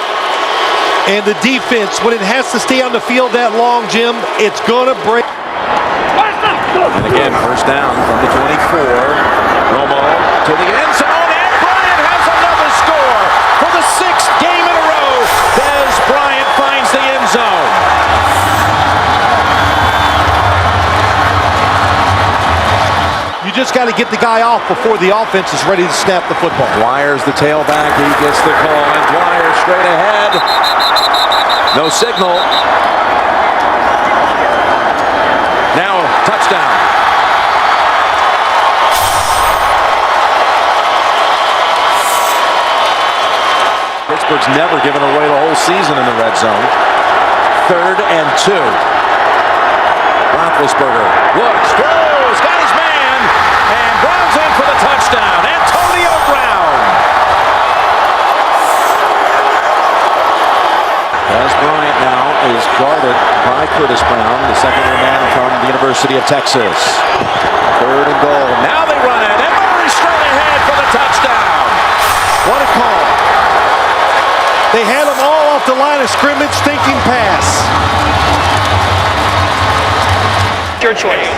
And the defense, when it has to stay on the field that long, Jim, it's going to break. And again, 1st down from the 24. Romo to the end zone, and Bryant has another score for the 6th game in a row. Dez Bryant finds the end zone. You just got to get the guy off before the offense is ready to snap the football. Dwyer's the tailback. He gets the call, and Dwyer straight ahead. No signal. Now, touchdown. Pittsburgh's never given away the whole season in the red zone. 3rd and 2. Roethlisberger looks, throws, got his man, and Brown's in for the touchdown. Antonio Brown. As Bryant now is guarded by Curtis Brown, the second-year man from the University of Texas. 3rd and goal. Now they run it, and Murray straight ahead for the touchdown. What a call. They had them all off the line of scrimmage thinking pass. Your choice.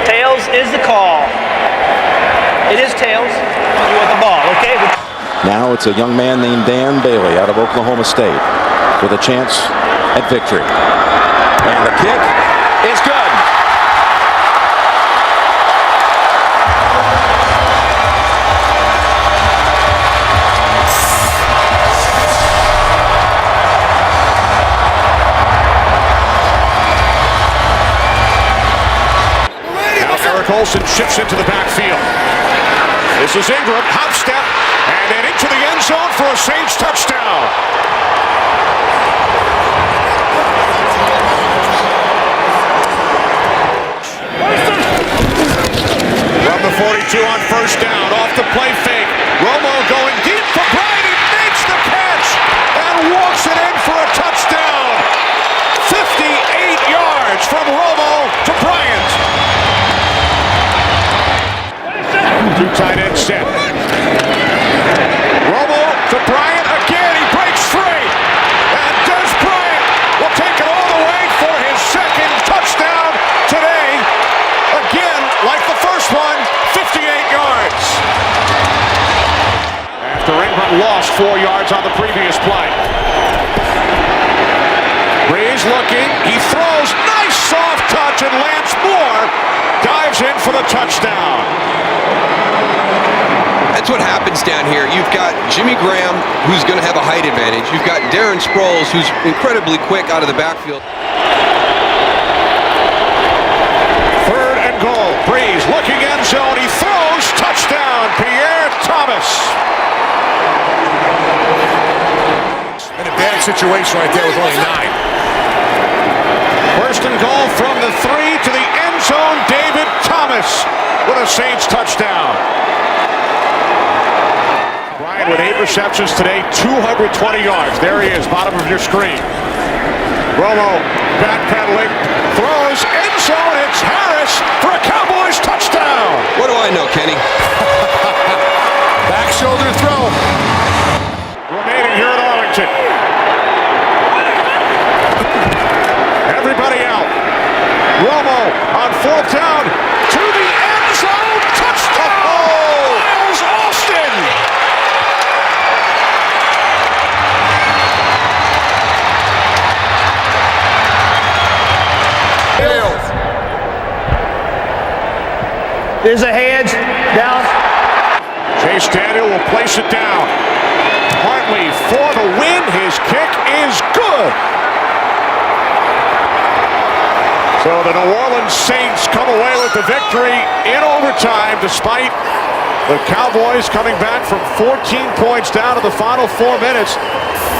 Tails is the call. It is tails. You want the ball, okay? Now it's a young man named Dan Bailey out of Oklahoma State with a chance at victory. And the kick is good. Olsen shifts into the backfield. This is Ingram, hop step, and then into the end zone for a Saints touchdown. From the 42 on 1st down, off the play fake. Romo going deep for Bryant. He makes the catch and walks it in for a touchdown. 58 yards from Romo to Bryant. 2 tight end set. Romo to Bryant again. He breaks free. And Des Bryant will take it all the way for his 2nd touchdown today. Again, like the first one, 58 yards. After Ingram lost 4 yards on the previous play. Breeze looking. He throws. Nice soft touch, and Lance Moore dives in for the touchdown. That's what happens down here. You've got Jimmy Graham, who's going to have a height advantage. You've got Darren Sproles, who's incredibly quick out of the backfield. 3rd and goal. Breeze looking end zone. He throws. Touchdown. Pierre Thomas. An advantage situation right there with only 9. 1st and goal from the 3 to the end zone. David Thomas with a Saints touchdown. Bryant with 8 receptions today, 220 yards. There he is, bottom of your screen. Romo backpedaling, throws, end zone. It's Harris for a Cowboys touchdown. What do I know, Kenny? Back shoulder throw. Remaining here at Arlington. Everybody out. Romo on 4th down to the end zone. Touchdown! Miles Austin! There's a hedge down. Chase Daniel will place it down. Hartley for the win. His kick is good. So the New Orleans Saints come away with the victory in overtime, despite the Cowboys coming back from 14 points down to the final 4 minutes.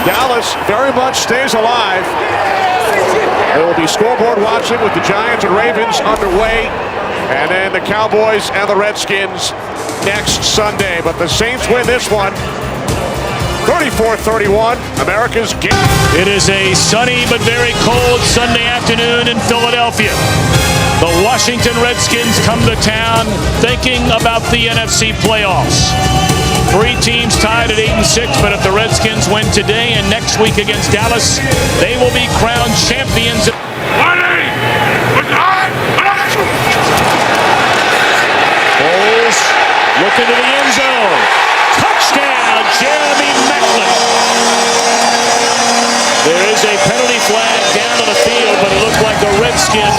Dallas very much stays alive. There will be scoreboard watching with the Giants and Ravens underway. And then the Cowboys and the Redskins next Sunday. But the Saints win this one, 34-31, America's game. It is a sunny but very cold Sunday afternoon in Philadelphia. The Washington Redskins come to town thinking about the NFC playoffs. 3 teams tied at 8-6, but if the Redskins win today and next week against Dallas, they will be crowned champions. Foles looking to the end zone. Touchdown, Jeremy Maclin. There is a penalty flag down on the field, but it looked like the Redskin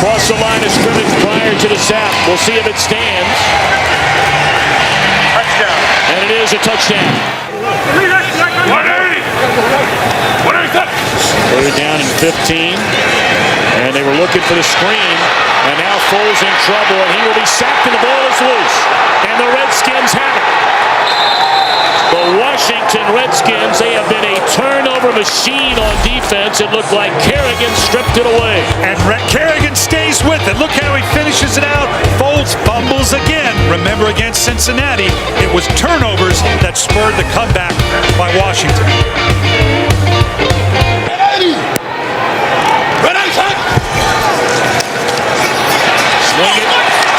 crossed the line of scrimmage prior to the sack. We'll see if it stands. Touchdown. And it is a touchdown. 3rd down and 15. And they were looking for the screen. And now Foles in trouble, and he will be sacked, and the ball is loose. And the Redskins have it. The Washington Redskins, they have been a turnover machine on defense. It looked like Kerrigan stripped it away. And Kerrigan stayed And look how he finishes it out. Foles fumbles again. Remember against Cincinnati, it was turnovers that spurred the comeback by Washington. Swing it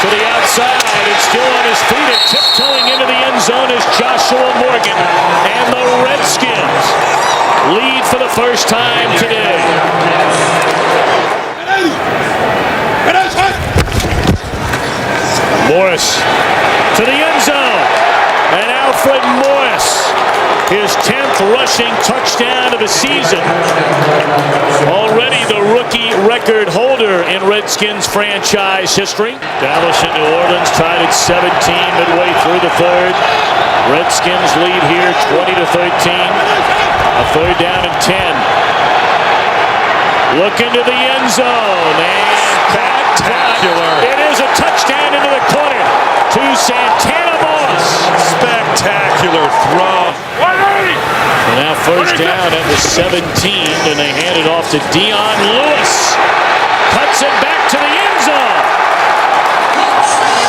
to the outside. It's still on his feet and tiptoeing into the end zone is Joshua Morgan. And the Redskins lead for the first time today. Morris to the end zone. And Alfred Morris, his 10th rushing touchdown of the season. Already the rookie record holder in Redskins franchise history. Dallas and New Orleans tied at 17 midway through the third. Redskins lead here 20-13. A third down and 10. Look into the end zone. And spectacular. It is a touchdown into the corner to Santana Moss. Spectacular throw. So now first down at the 17, and they hand it off to Dion Lewis. Cuts it back to the end zone.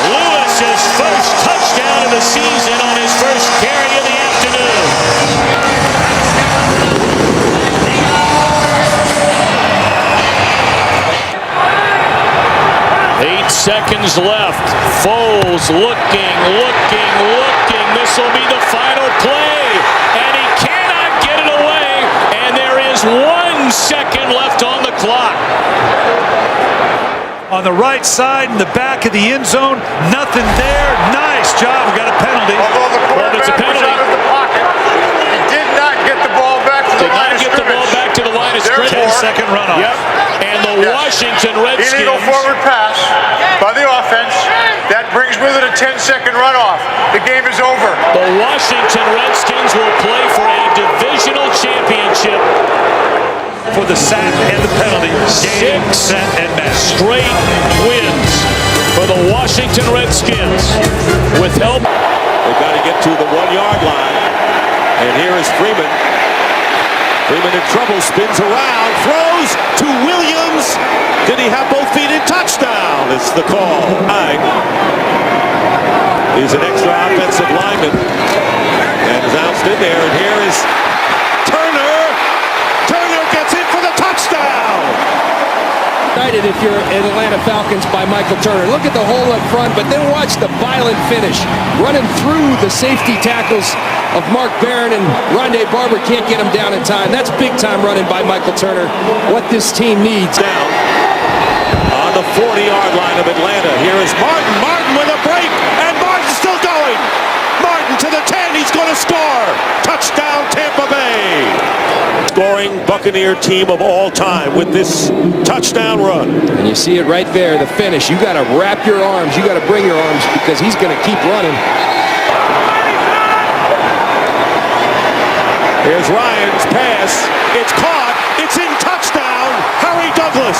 Lewis's first touchdown of the season on his first carry of the afternoon. 8 seconds left. Foles looking. This will be the final play. And he cannot get it away. And there is 1 second left on the clock. On the right side in the back of the end zone, nothing there. Nice job. We got a penalty. Although the It's a quarterback was penalty. out of the pocket, he did not get the ball back to the line of Did not get the ball back to the line of scrimmage. 10-second runoff. Yep. And the Washington Redskins. Illegal forward pass by the offense. That brings with it a 10-second runoff. The game is over. The Washington Redskins will play for a divisional championship. For the sack and the penalty. Game, 6 set, and match. straight wins for the Washington Redskins. With help. They've got to get to the 1-yard line. And here is Freeman. Freeman in trouble, spins around, throws to Williams. Did he have both feet in? Touchdown? It's the call. He's an extra offensive lineman. And is ounced in there. And here is Turner. Turner gets in for the touchdown. Excited if you're an Atlanta Falcons by Michael Turner. Look at the hole up front, but then watch the violent finish. Running through the safety tackles of Mark Barron, and Rondé Barber can't get him down in time. That's big time running by Michael Turner. What this team needs. Down on the 40-yard line of Atlanta. Here is Martin. Martin with a break, and Martin's still going. Martin to the 10. He's going to score. Touchdown, Tampa Bay. Scoring Buccaneer team of all time with this touchdown run. And you see it right there, the finish. You got to wrap your arms. You got to bring your arms because he's going to keep running. Here's Ryan's pass. It's caught. It's in. Touchdown. Harry Douglas.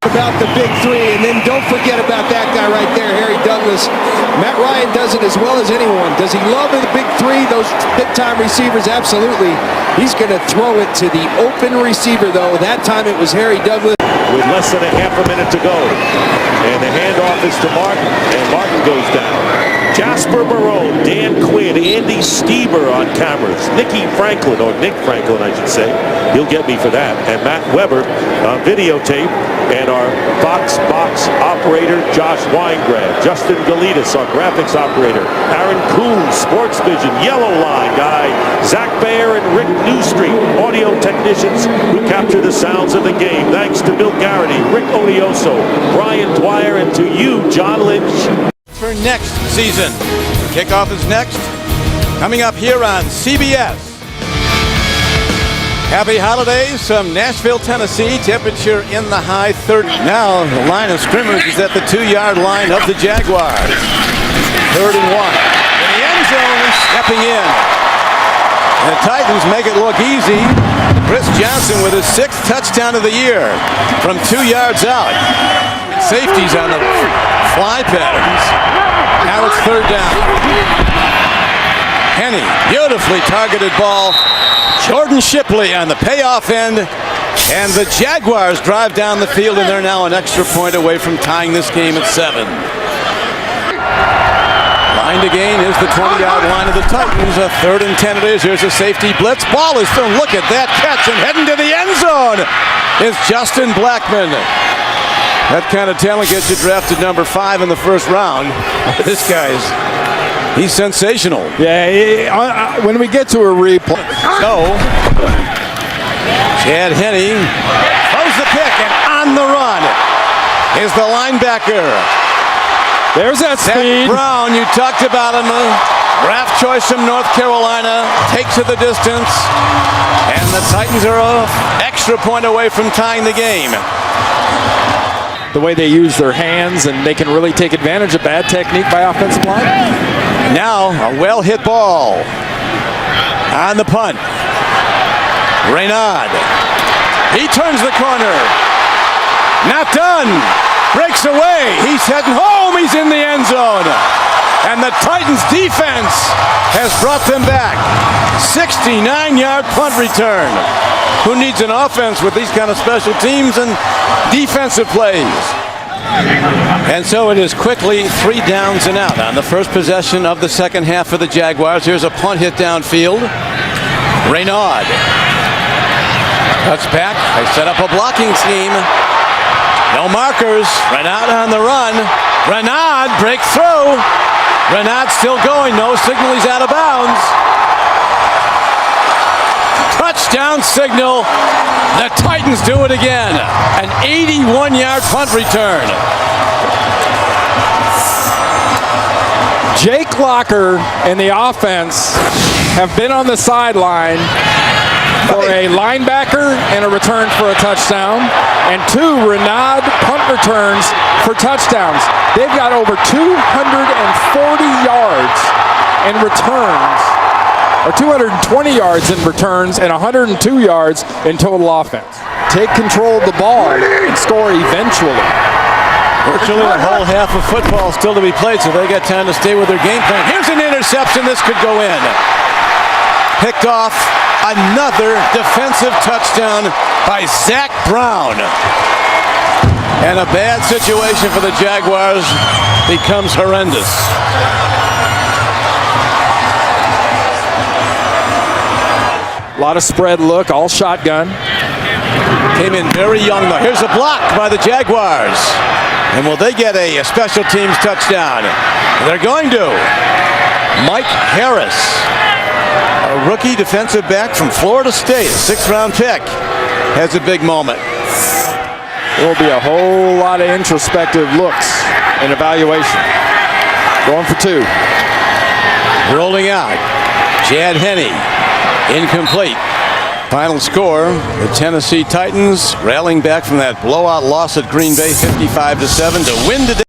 About the big three, and then don't forget about that guy right there, Harry Douglas. Matt Ryan does it as well as anyone. Does he love the big three, those big-time receivers? Absolutely. He's going to throw it to the open receiver, though. That time it was Harry Douglas. With less than a half a minute to go. And the handoff is to Martin, and Martin goes down. Jasper Barone, Dan Quinn, Andy Stieber on cameras. Nicky Franklin, or Nick Franklin, I should say. He'll get me for that. And Matt Weber on videotape. And our box operator, Josh Weingrab. Justin Galitas, our graphics operator. Aaron Coons, Sports Vision, Yellow Line guy. Zach Baer and Rick Newstreet, audio technicians who capture the sounds of the game. Thanks to Bill Garrity, Rick Odioso, Brian Dwyer, and to you, John Lynch. For next season. Kickoff is next. Coming up here on CBS. Happy holidays from Nashville, Tennessee. Temperature in the high 30s. Now the line of scrimmage is at the 2-yard line of the Jaguars. 3rd and 1. In the end zone and stepping in. And the Titans make it look easy. Chris Johnson with his 6th touchdown of the year from 2 yards out. Safeties on the fly patterns. Now it's 3rd down. Henny, beautifully targeted ball. Jordan Shipley on the payoff end. And the Jaguars drive down the field, and they're now an extra point away from tying this game at 7. Line to gain is the 20-yard line of the Titans. A 3rd and 10 it is. Here's a safety blitz. Ball is thrown. Look at that catch, and heading to the end zone is Justin Blackmon. That kind of talent gets you drafted number 5 in the first round. This he's sensational. Yeah, when we get to a replay. So, Chad Henne throws the pick, and on the run is the linebacker. There's that speed. Zach Brown, you talked about him, draft choice from North Carolina, takes it the distance, and the Titans are an extra point away from tying the game. The way they use their hands, and they can really take advantage of bad technique by offensive line. Now, a well-hit ball on the punt. Reynard, he turns the corner. Not done. Breaks away. He's heading home. He's in the end zone. And the Titans defense has brought them back. 69-yard punt return. Who needs an offense with these kind of special teams and defensive plays? And so it is quickly 3 downs and out on the first possession of the second half for the Jaguars. Here's a punt hit downfield. Reynard cuts back. They set up a blocking scheme. No markers. Reynard on the run. Reynard breaks through. Reynard still going. No signal. He's out of bounds. Touchdown signal. The Titans do it again. An 81-yard punt return. Jake Locker and the offense have been on the sideline for a linebacker and a return for a touchdown, and 2 Reynard punt returns for touchdowns. They've got over 240 yards in returns, or 220 yards in returns, and 102 yards in total offense. Take control of the ball and score eventually. Virtually a whole half of football still to be played, so they got time to stay with their game plan. Here's an interception. This could go in. Picked off. Another defensive touchdown by Zach Brown. And a bad situation for the Jaguars becomes horrendous. A lot of spread look, all shotgun. Came in very young though. Here's a block by the Jaguars. And will they get a special teams touchdown? They're going to. Mike Harris, a rookie defensive back from Florida State, a 6th-round pick, has a big moment. There will be a whole lot of introspective looks and evaluation. Going for 2. Rolling out. Chad Henne, incomplete. Final score, the Tennessee Titans rallying back from that blowout loss at Green Bay 55-7 to win today.